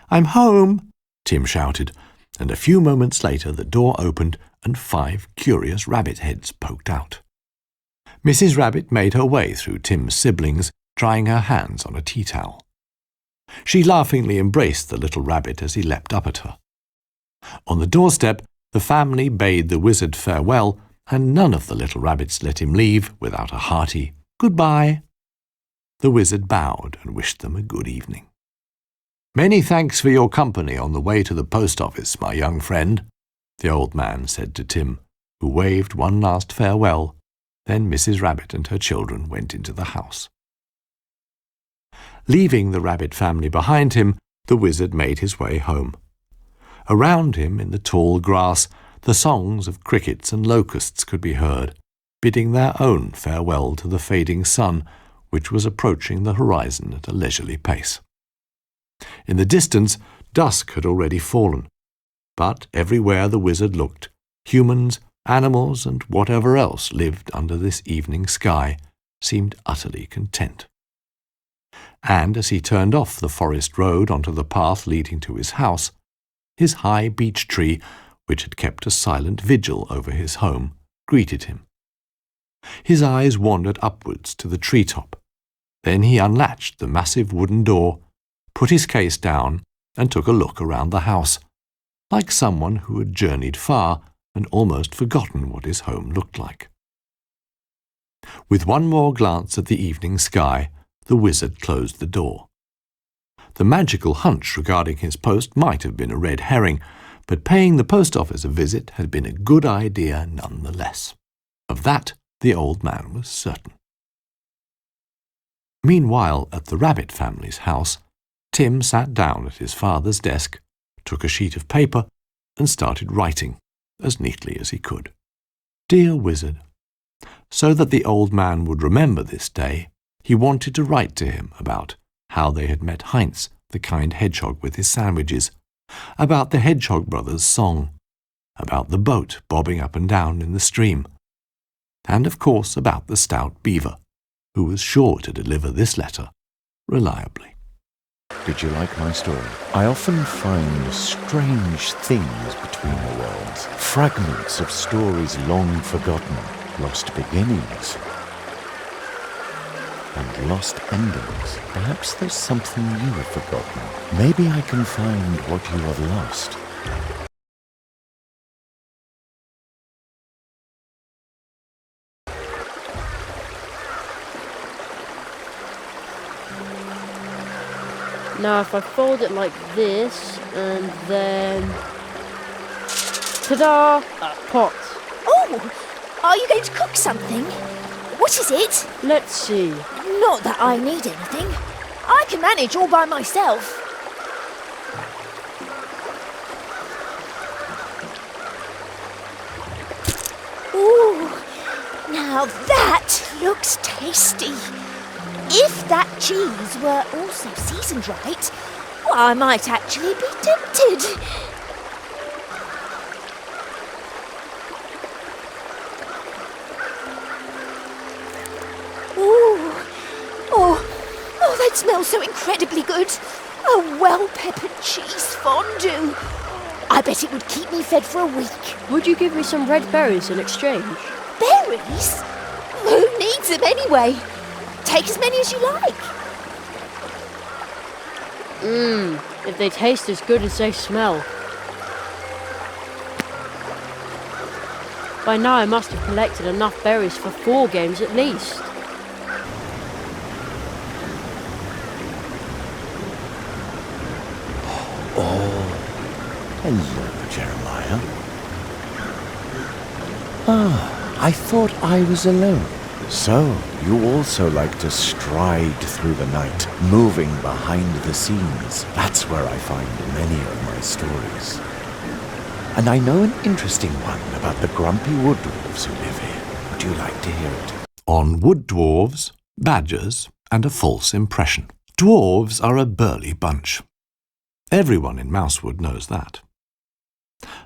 "I'm home," Tim shouted, and a few moments later the door opened and 5 curious rabbit heads poked out. Mrs. Rabbit made her way through Tim's siblings, drying her hands on a tea towel. She laughingly embraced the little rabbit as he leapt up at her. On the doorstep, the family bade the wizard farewell, and none of the little rabbits let him leave without a hearty "Goodbye." The wizard bowed and wished them a good evening. "Many thanks for your company on the way to the post office, my young friend," the old man said to Tim, who waved one last farewell. Then Mrs. Rabbit and her children went into the house. Leaving the rabbit family behind him, the wizard made his way home. Around him, in the tall grass, the songs of crickets and locusts could be heard, bidding their own farewell to the fading sun, which was approaching the horizon at a leisurely pace. In the distance, dusk had already fallen, but everywhere the wizard looked, humans, animals, and whatever else lived under this evening sky seemed utterly content. And as he turned off the forest road onto the path leading to his house, his high beech tree, which had kept a silent vigil over his home, greeted him. His eyes wandered upwards to the treetop. Then he unlatched the massive wooden door, put his case down, and took a look around the house, like someone who had journeyed far and almost forgotten what his home looked like. With one more glance at the evening sky, the wizard closed the door. The magical hunch regarding his post might have been a red herring, but paying the post office a visit had been a good idea nonetheless. Of that the old man was certain. Meanwhile, at the rabbit family's house, Tim sat down at his father's desk, took a sheet of paper, and started writing, as neatly as he could. Dear Wizard. So that the old man would remember this day, he wanted to write to him about how they had met Heinz, the kind hedgehog with his sandwiches, about the Hedgehog Brothers' song, about the boat bobbing up and down in the stream, and of course about the stout beaver, who was sure to deliver this letter reliably. Did you like my story? I often find strange things between the worlds, fragments of stories long forgotten, lost beginnings, and lost endings. Perhaps there's something you have forgotten. Maybe I can find what you have lost. Now if I fold it like this, and then... ta-da! A pot. Oh! Are you going to cook something? What is it? Let's see. Not that I need anything. I can manage all by myself. Ooh! Now that looks tasty. If that cheese were also seasoned right, well, I might actually be tempted. Ooh. Oh, that smells so incredibly good. A well-peppered cheese fondue. I bet it would keep me fed for a week. Would you give me some red berries in exchange? Berries? Who needs them anyway? Take as many as you like. If they taste as good as they smell. By now I must have collected enough berries for 4 games at least. Hello, Jeremiah. I thought I was alone. So, you also like to stride through the night, moving behind the scenes. That's where I find many of my stories. And I know an interesting one about the grumpy wood dwarves who live here. Would you like to hear it? On wood dwarves, badgers, and a false impression. Dwarves are a burly bunch. Everyone in Mousewood knows that.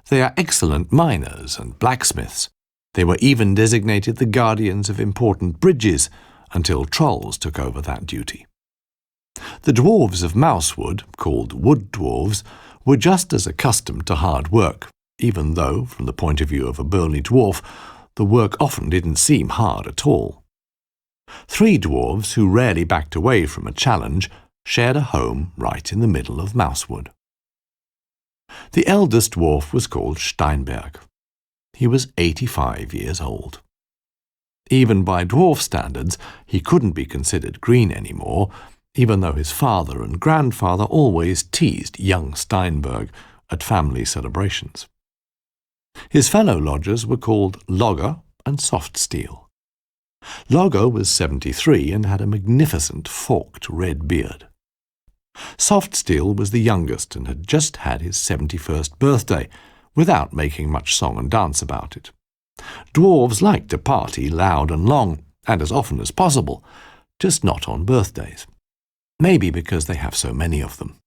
They are excellent miners and blacksmiths. They were even designated the guardians of important bridges until trolls took over that duty. The dwarves of Mousewood, called wood dwarves, were just as accustomed to hard work, even though, from the point of view of a burly dwarf, the work often didn't seem hard at all. 3 dwarves who rarely backed away from a challenge shared a home right in the middle of Mousewood. The eldest dwarf was called Steinberg. He was 85 years old. Even by dwarf standards, he couldn't be considered green anymore, even though his father and grandfather always teased young Steinberg at family celebrations. His fellow lodgers were called Logger and Soft Steel. Logger was 73 and had a magnificent forked red beard. Soft Steel was the youngest and had just had his 71st birthday, without making much song and dance about it. Dwarves like to party loud and long, and as often as possible, just not on birthdays. Maybe because they have so many of them.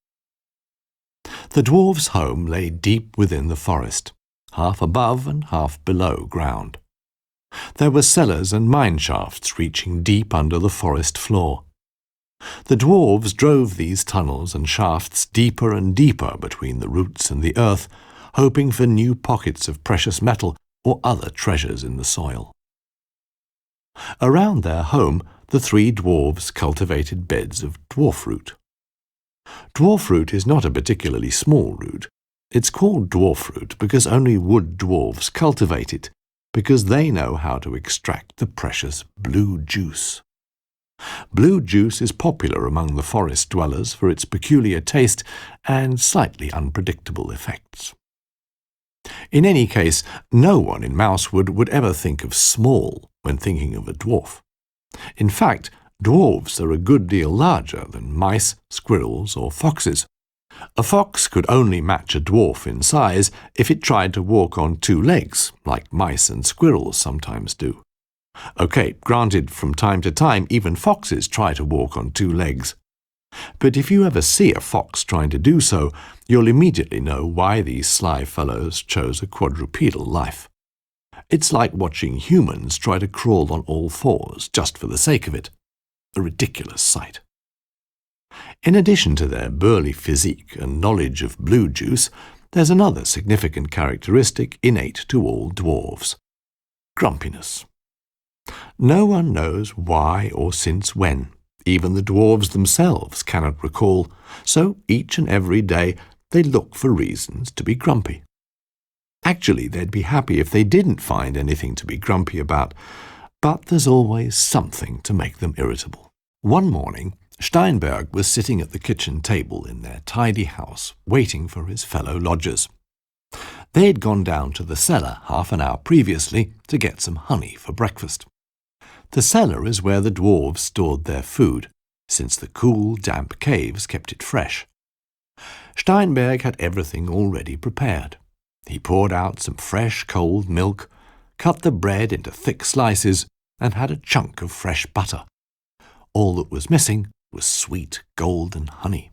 The dwarves' home lay deep within the forest, half above and half below ground. There were cellars and mine shafts reaching deep under the forest floor. The dwarves drove these tunnels and shafts deeper and deeper between the roots and the earth, hoping for new pockets of precious metal or other treasures in the soil. Around their home, the 3 dwarves cultivated beds of dwarf root. Dwarf root is not a particularly small root. It's called dwarf root because only wood dwarves cultivate it, because they know how to extract the precious blue juice. Blue juice is popular among the forest dwellers for its peculiar taste and slightly unpredictable effects. In any case, no one in Mousewood would ever think of small when thinking of a dwarf. In fact, dwarves are a good deal larger than mice, squirrels, or foxes. A fox could only match a dwarf in size if it tried to walk on 2 legs, like mice and squirrels sometimes do. Okay, granted, from time to time, even foxes try to walk on 2 legs. But if you ever see a fox trying to do so, you'll immediately know why these sly fellows chose a quadrupedal life. It's like watching humans try to crawl on all 4s just for the sake of it. A ridiculous sight. In addition to their burly physique and knowledge of blue juice, there's another significant characteristic innate to all dwarves: grumpiness. No one knows why or since when. Even the dwarves themselves cannot recall, so each and every day they look for reasons to be grumpy. Actually, they'd be happy if they didn't find anything to be grumpy about, but there's always something to make them irritable. One morning, Steinberg was sitting at the kitchen table in their tidy house, waiting for his fellow lodgers. They had gone down to the cellar half an hour previously to get some honey for breakfast. The cellar is where the dwarves stored their food, since the cool, damp caves kept it fresh. Steinberg had everything already prepared. He poured out some fresh, cold milk, cut the bread into thick slices, and had a chunk of fresh butter. All that was missing was sweet, golden honey.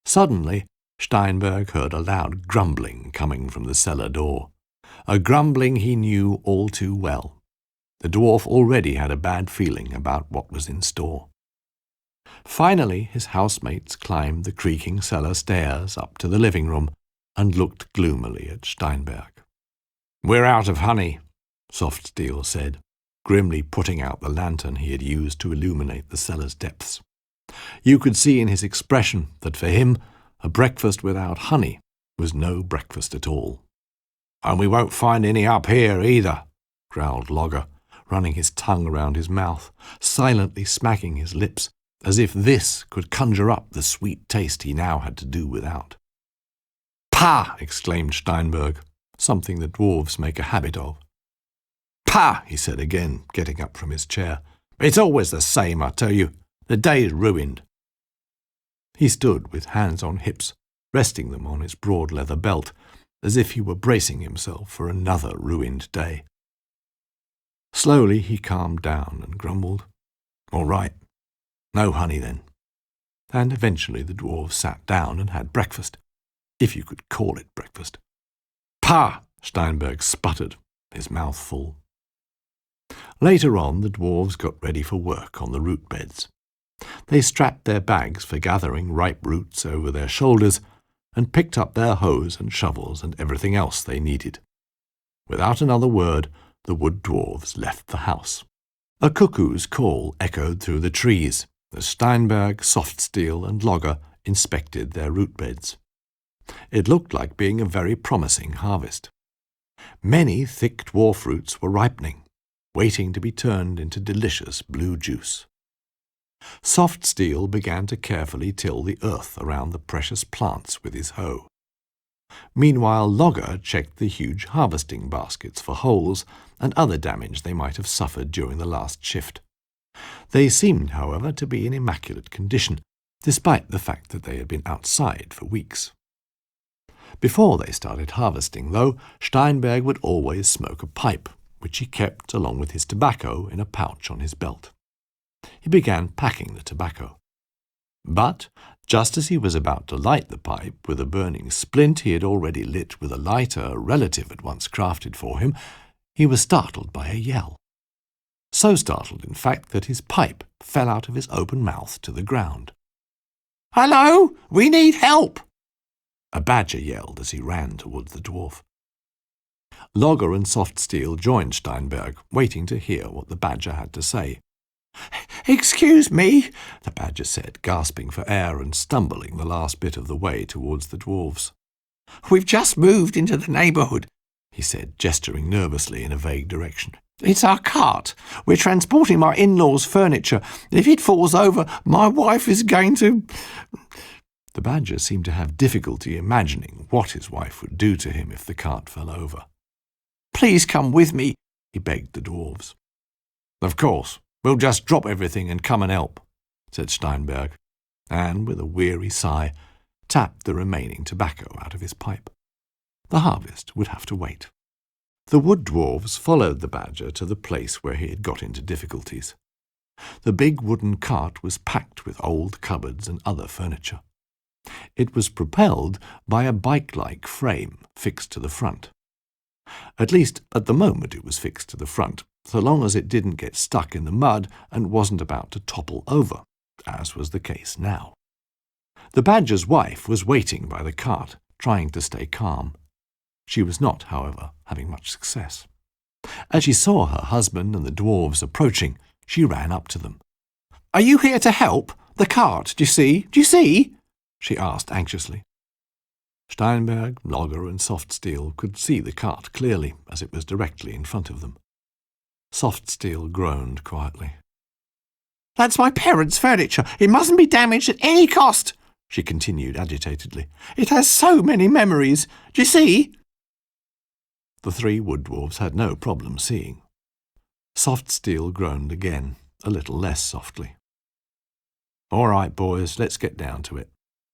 Suddenly, Steinberg heard a loud grumbling coming from the cellar door, a grumbling he knew all too well. The dwarf already had a bad feeling about what was in store. Finally, his housemates climbed the creaking cellar stairs up to the living room and looked gloomily at Steinberg. "We're out of honey," Soft Steel said, grimly putting out the lantern he had used to illuminate the cellar's depths. You could see in his expression that for him, a breakfast without honey was no breakfast at all. "And we won't find any up here either," growled Logger, running his tongue around his mouth, silently smacking his lips, as if this could conjure up the sweet taste he now had to do without. "Pah!" exclaimed Steinberg, something the dwarves make a habit of. "Pah!" he said again, getting up from his chair. "It's always the same, I tell you. The day's ruined." He stood with hands on hips, resting them on his broad leather belt, as if he were bracing himself for another ruined day. Slowly he calmed down and grumbled, "All right, No honey, then. And eventually the dwarves sat down and had breakfast, if you could call it breakfast. Pah! Steinberg sputtered, his mouth full. Later on, the dwarves got ready for work on the root beds. They strapped their bags for gathering ripe roots over their shoulders and picked up their hoes and shovels and everything else they needed. Without another word, the wood dwarves left the house. A cuckoo's call echoed through the trees as Steinberg, Softsteel, and Logger inspected their root beds. It looked like being a very promising harvest. Many thick dwarf roots were ripening, waiting to be turned into delicious blue juice. Softsteel began to carefully till the earth around the precious plants with his hoe. Meanwhile, Logger checked the huge harvesting baskets for holes and other damage they might have suffered during the last shift. They seemed, however, to be in immaculate condition, despite the fact that they had been outside for weeks. Before they started harvesting, though, Steinberg would always smoke a pipe, which he kept along with his tobacco in a pouch on his belt. He began packing the tobacco. But, just as he was about to light the pipe with a burning splint he had already lit with a lighter a relative had once crafted for him, he was startled by a yell. So startled, in fact, that his pipe fell out of his open mouth to the ground. "Hello! We need help!" a badger yelled as he ran towards the dwarf. Logger and Softsteel joined Steinberg, waiting to hear what the badger had to say. "Excuse me," the badger said, gasping for air and stumbling the last bit of the way towards the dwarves. "We've just moved into the neighbourhood," he said, gesturing nervously in a vague direction. "It's our cart. We're transporting my in-laws' furniture. If it falls over, my wife is going to—" The badger seemed to have difficulty imagining what his wife would do to him if the cart fell over. "Please come with me," he begged the dwarves. "Of course. We'll just drop everything and come and help," said Steinberg, and, with a weary sigh, tapped the remaining tobacco out of his pipe. The harvest would have to wait. The wood dwarves followed the badger to the place where he had got into difficulties. The big wooden cart was packed with old cupboards and other furniture. It was propelled by a bike-like frame fixed to the front. At least, at the moment it was fixed to the front, so long as it didn't get stuck in the mud and wasn't about to topple over, as was the case now. The badger's wife was waiting by the cart, trying to stay calm. She was not, however, having much success. As she saw her husband and the dwarves approaching, she ran up to them. "Are you here to help? The cart, do you see? Do you see?" she asked anxiously. Steinberg, Logger, and Softsteel could see the cart clearly, as it was directly in front of them. Softsteel groaned quietly. "That's my parents' furniture. It mustn't be damaged at any cost," she continued agitatedly. "It has so many memories. Do you see?" The three wood dwarfs had no problem seeing. Softsteel groaned again, a little less softly. "All right, boys, let's get down to it,"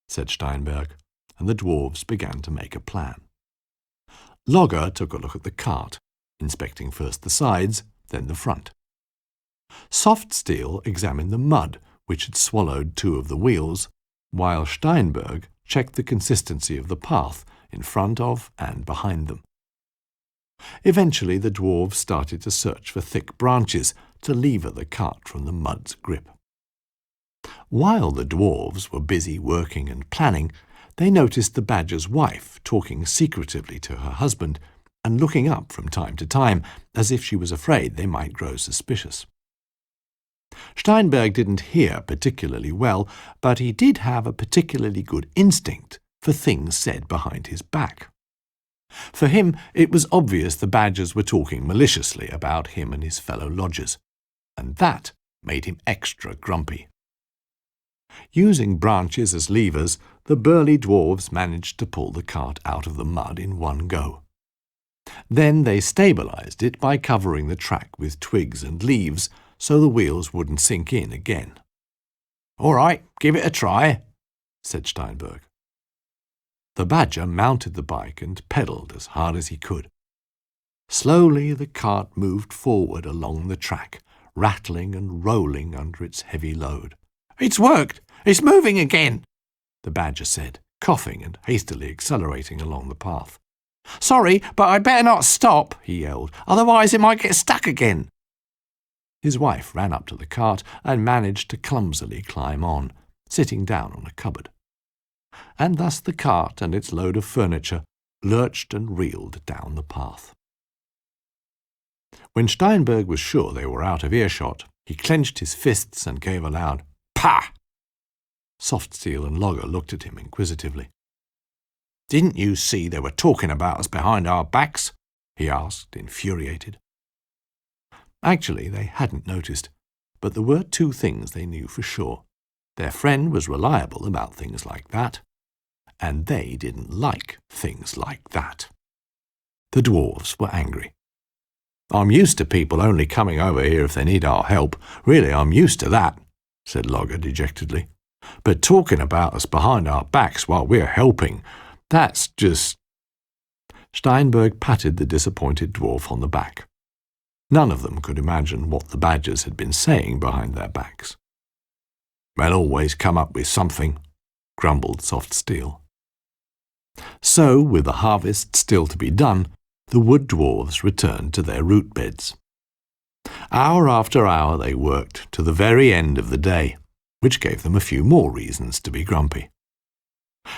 said Steinberg, and the dwarves began to make a plan. Logger took a look at the cart, inspecting first the sides, then the front. Softsteel examined the mud, which had swallowed two of the wheels, while Steinberg checked the consistency of the path in front of and behind them. Eventually the dwarves started to search for thick branches to lever the cart from the mud's grip. While the dwarves were busy working and planning, they noticed the badger's wife talking secretively to her husband and looking up from time to time, as if she was afraid they might grow suspicious. Steinberg didn't hear particularly well, but he did have a particularly good instinct for things said behind his back. For him, it was obvious the badgers were talking maliciously about him and his fellow lodgers, and that made him extra grumpy. Using branches as levers, the burly dwarves managed to pull the cart out of the mud in one go. Then they stabilized it by covering the track with twigs and leaves so the wheels wouldn't sink in again. "All right, give it a try," said Steinberg. The badger mounted the bike and pedalled as hard as he could. Slowly the cart moved forward along the track, rattling and rolling under its heavy load. It's worked! It's moving again! The badger said, coughing and hastily accelerating along the path. Sorry, but I'd better not stop, he yelled, otherwise it might get stuck again. His wife ran up to the cart and managed to clumsily climb on, sitting down on a cupboard. And thus the cart and its load of furniture lurched and reeled down the path. When Steinberg was sure they were out of earshot, he clenched his fists and gave a loud "Pah!" Softsteel and Logger looked at him inquisitively. Didn't you see they were talking about us behind our backs? He asked, infuriated. Actually, they hadn't noticed, but there were two things they knew for sure. Their friend was reliable about things like that, and they didn't like things like that. The dwarves were angry. I'm used to people only coming over here if they need our help. Really, I'm used to that, said Logger dejectedly. But talking about us behind our backs while we're helping, that's just... Steinberg patted the disappointed dwarf on the back. None of them could imagine what the badgers had been saying behind their backs. They'll always come up with something, grumbled Softsteel. So, with the harvest still to be done, the wood dwarves returned to their root beds. Hour after hour they worked to the very end of the day, which gave them a few more reasons to be grumpy.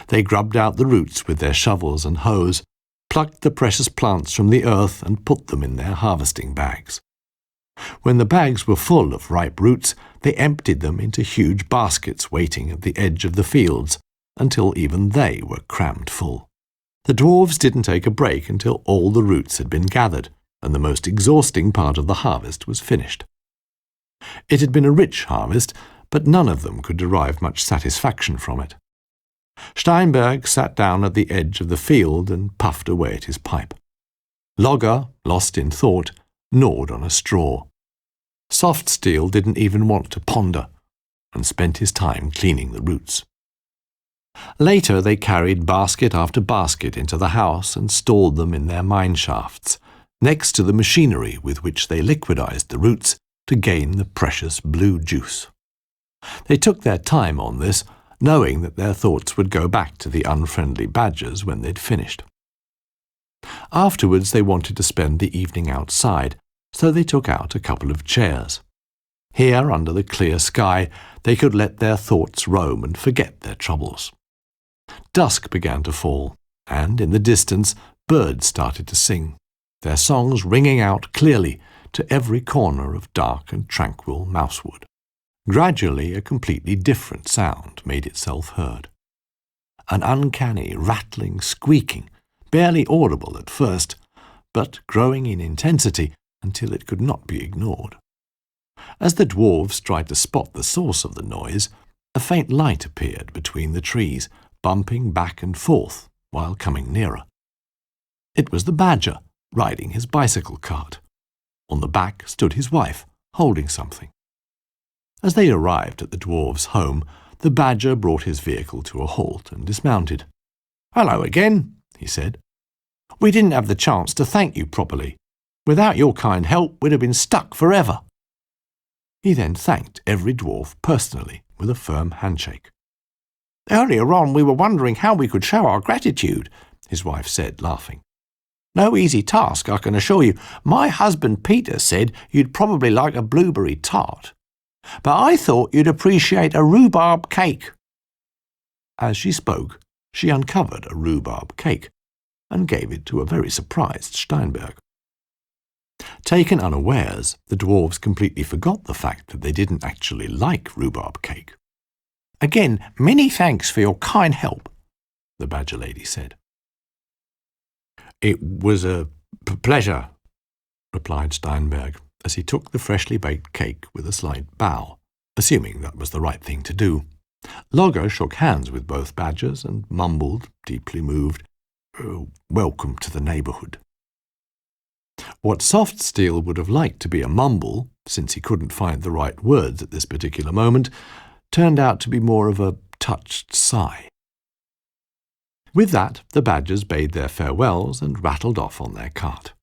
They grubbed out the roots with their shovels and hoes, plucked the precious plants from the earth and put them in their harvesting bags. When the bags were full of ripe roots, they emptied them into huge baskets waiting at the edge of the fields, until even they were crammed full. The dwarves didn't take a break until all the roots had been gathered, and the most exhausting part of the harvest was finished. It had been a rich harvest, but none of them could derive much satisfaction from it. Steinberg sat down at the edge of the field and puffed away at his pipe. Logger, lost in thought, gnawed on a straw. Softsteel didn't even want to ponder, and spent his time cleaning the roots. Later they carried basket after basket into the house and stored them in their mine shafts, next to the machinery with which they liquidized the roots to gain the precious blue juice. They took their time on this, knowing that their thoughts would go back to the unfriendly badgers when they'd finished. Afterwards they wanted to spend the evening outside, so they took out a couple of chairs. Here, under the clear sky, they could let their thoughts roam and forget their troubles. Dusk began to fall, and in the distance birds started to sing, their songs ringing out clearly to every corner of dark and tranquil Mousewood. Gradually, a completely different sound made itself heard. An uncanny, rattling, squeaking, barely audible at first, but growing in intensity until it could not be ignored. As the dwarves tried to spot the source of the noise, a faint light appeared between the trees, bumping back and forth while coming nearer. It was the badger, riding his bicycle cart. On the back stood his wife, holding something. As they arrived at the dwarves' home, the badger brought his vehicle to a halt and dismounted. "Hello again," he said. "We didn't have the chance to thank you properly. Without your kind help, we'd have been stuck forever." He then thanked every dwarf personally with a firm handshake. "Earlier on, we were wondering how we could show our gratitude," his wife said, laughing. "No easy task, I can assure you. My husband Peter said you'd probably like a blueberry tart. But I thought you'd appreciate a rhubarb cake." As she spoke, she uncovered a rhubarb cake and gave it to a very surprised Steinberg. Taken unawares, the dwarves completely forgot the fact that they didn't actually like rhubarb cake. "Again, many thanks for your kind help," the badger lady said. "It was a pleasure," replied Steinberg, as he took the freshly baked cake with a slight bow, assuming that was the right thing to do. Logger shook hands with both badgers and mumbled, deeply moved, "Welcome to the neighbourhood." What Softsteel would have liked to be a mumble, since he couldn't find the right words at this particular moment, turned out to be more of a touched sigh. With that, the badgers bade their farewells and rattled off on their cart.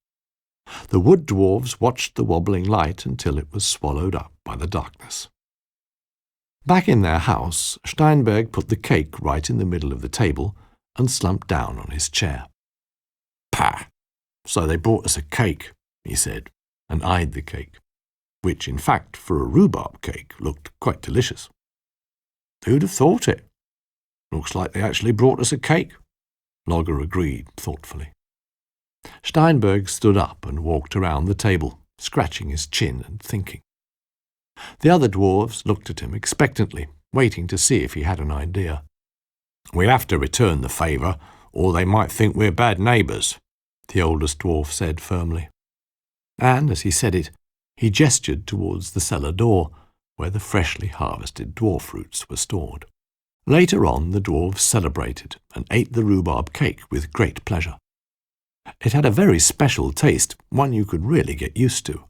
The wood dwarves watched the wobbling light until it was swallowed up by the darkness. Back in their house, Steinberg put the cake right in the middle of the table and slumped down on his chair. "Pah! So they brought us a cake," he said, and eyed the cake, which in fact for a rhubarb cake looked quite delicious. "Who'd have thought it? Looks like they actually brought us a cake," Logger agreed thoughtfully. Steinberg stood up and walked around the table, scratching his chin and thinking. The other dwarves looked at him expectantly, waiting to see if he had an idea. "We'll have to return the favour, or they might think we're bad neighbours," the oldest dwarf said firmly. And as he said it, he gestured towards the cellar door, where the freshly harvested dwarf roots were stored. Later on, the dwarves celebrated and ate the rhubarb cake with great pleasure. It had a very special taste, one you could really get used to.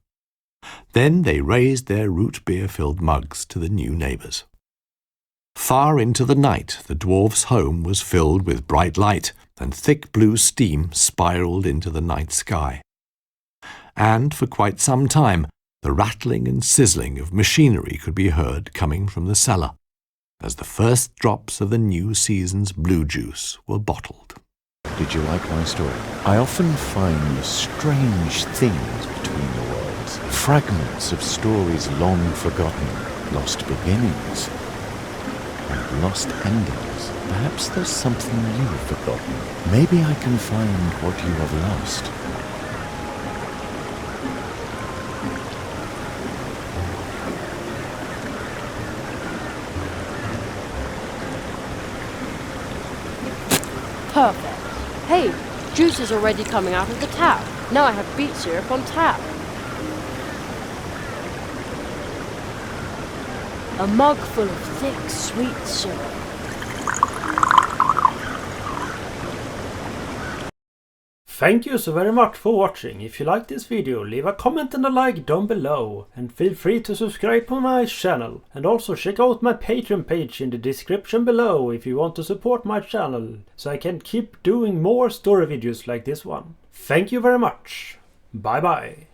Then they raised their root beer-filled mugs to the new neighbours. Far into the night, the dwarfs' home was filled with bright light, and thick blue steam spiralled into the night sky. And for quite some time, the rattling and sizzling of machinery could be heard coming from the cellar, as the first drops of the new season's blue juice were bottled. Did you like my story? I often find strange things between the worlds, fragments of stories long forgotten, lost beginnings, and lost endings. Perhaps there's something you've forgotten. Maybe I can find what you have lost. Perfect. Hey, juice is already coming out of the tap. Now I have beet syrup on tap. A mug full of thick, sweet syrup. Thank you so very much for watching. If you like this video, leave a comment and a like down below. And feel free to subscribe to my channel. And also check out my Patreon page in the description below if you want to support my channel, so I can keep doing more story videos like this one. Thank you very much. Bye bye.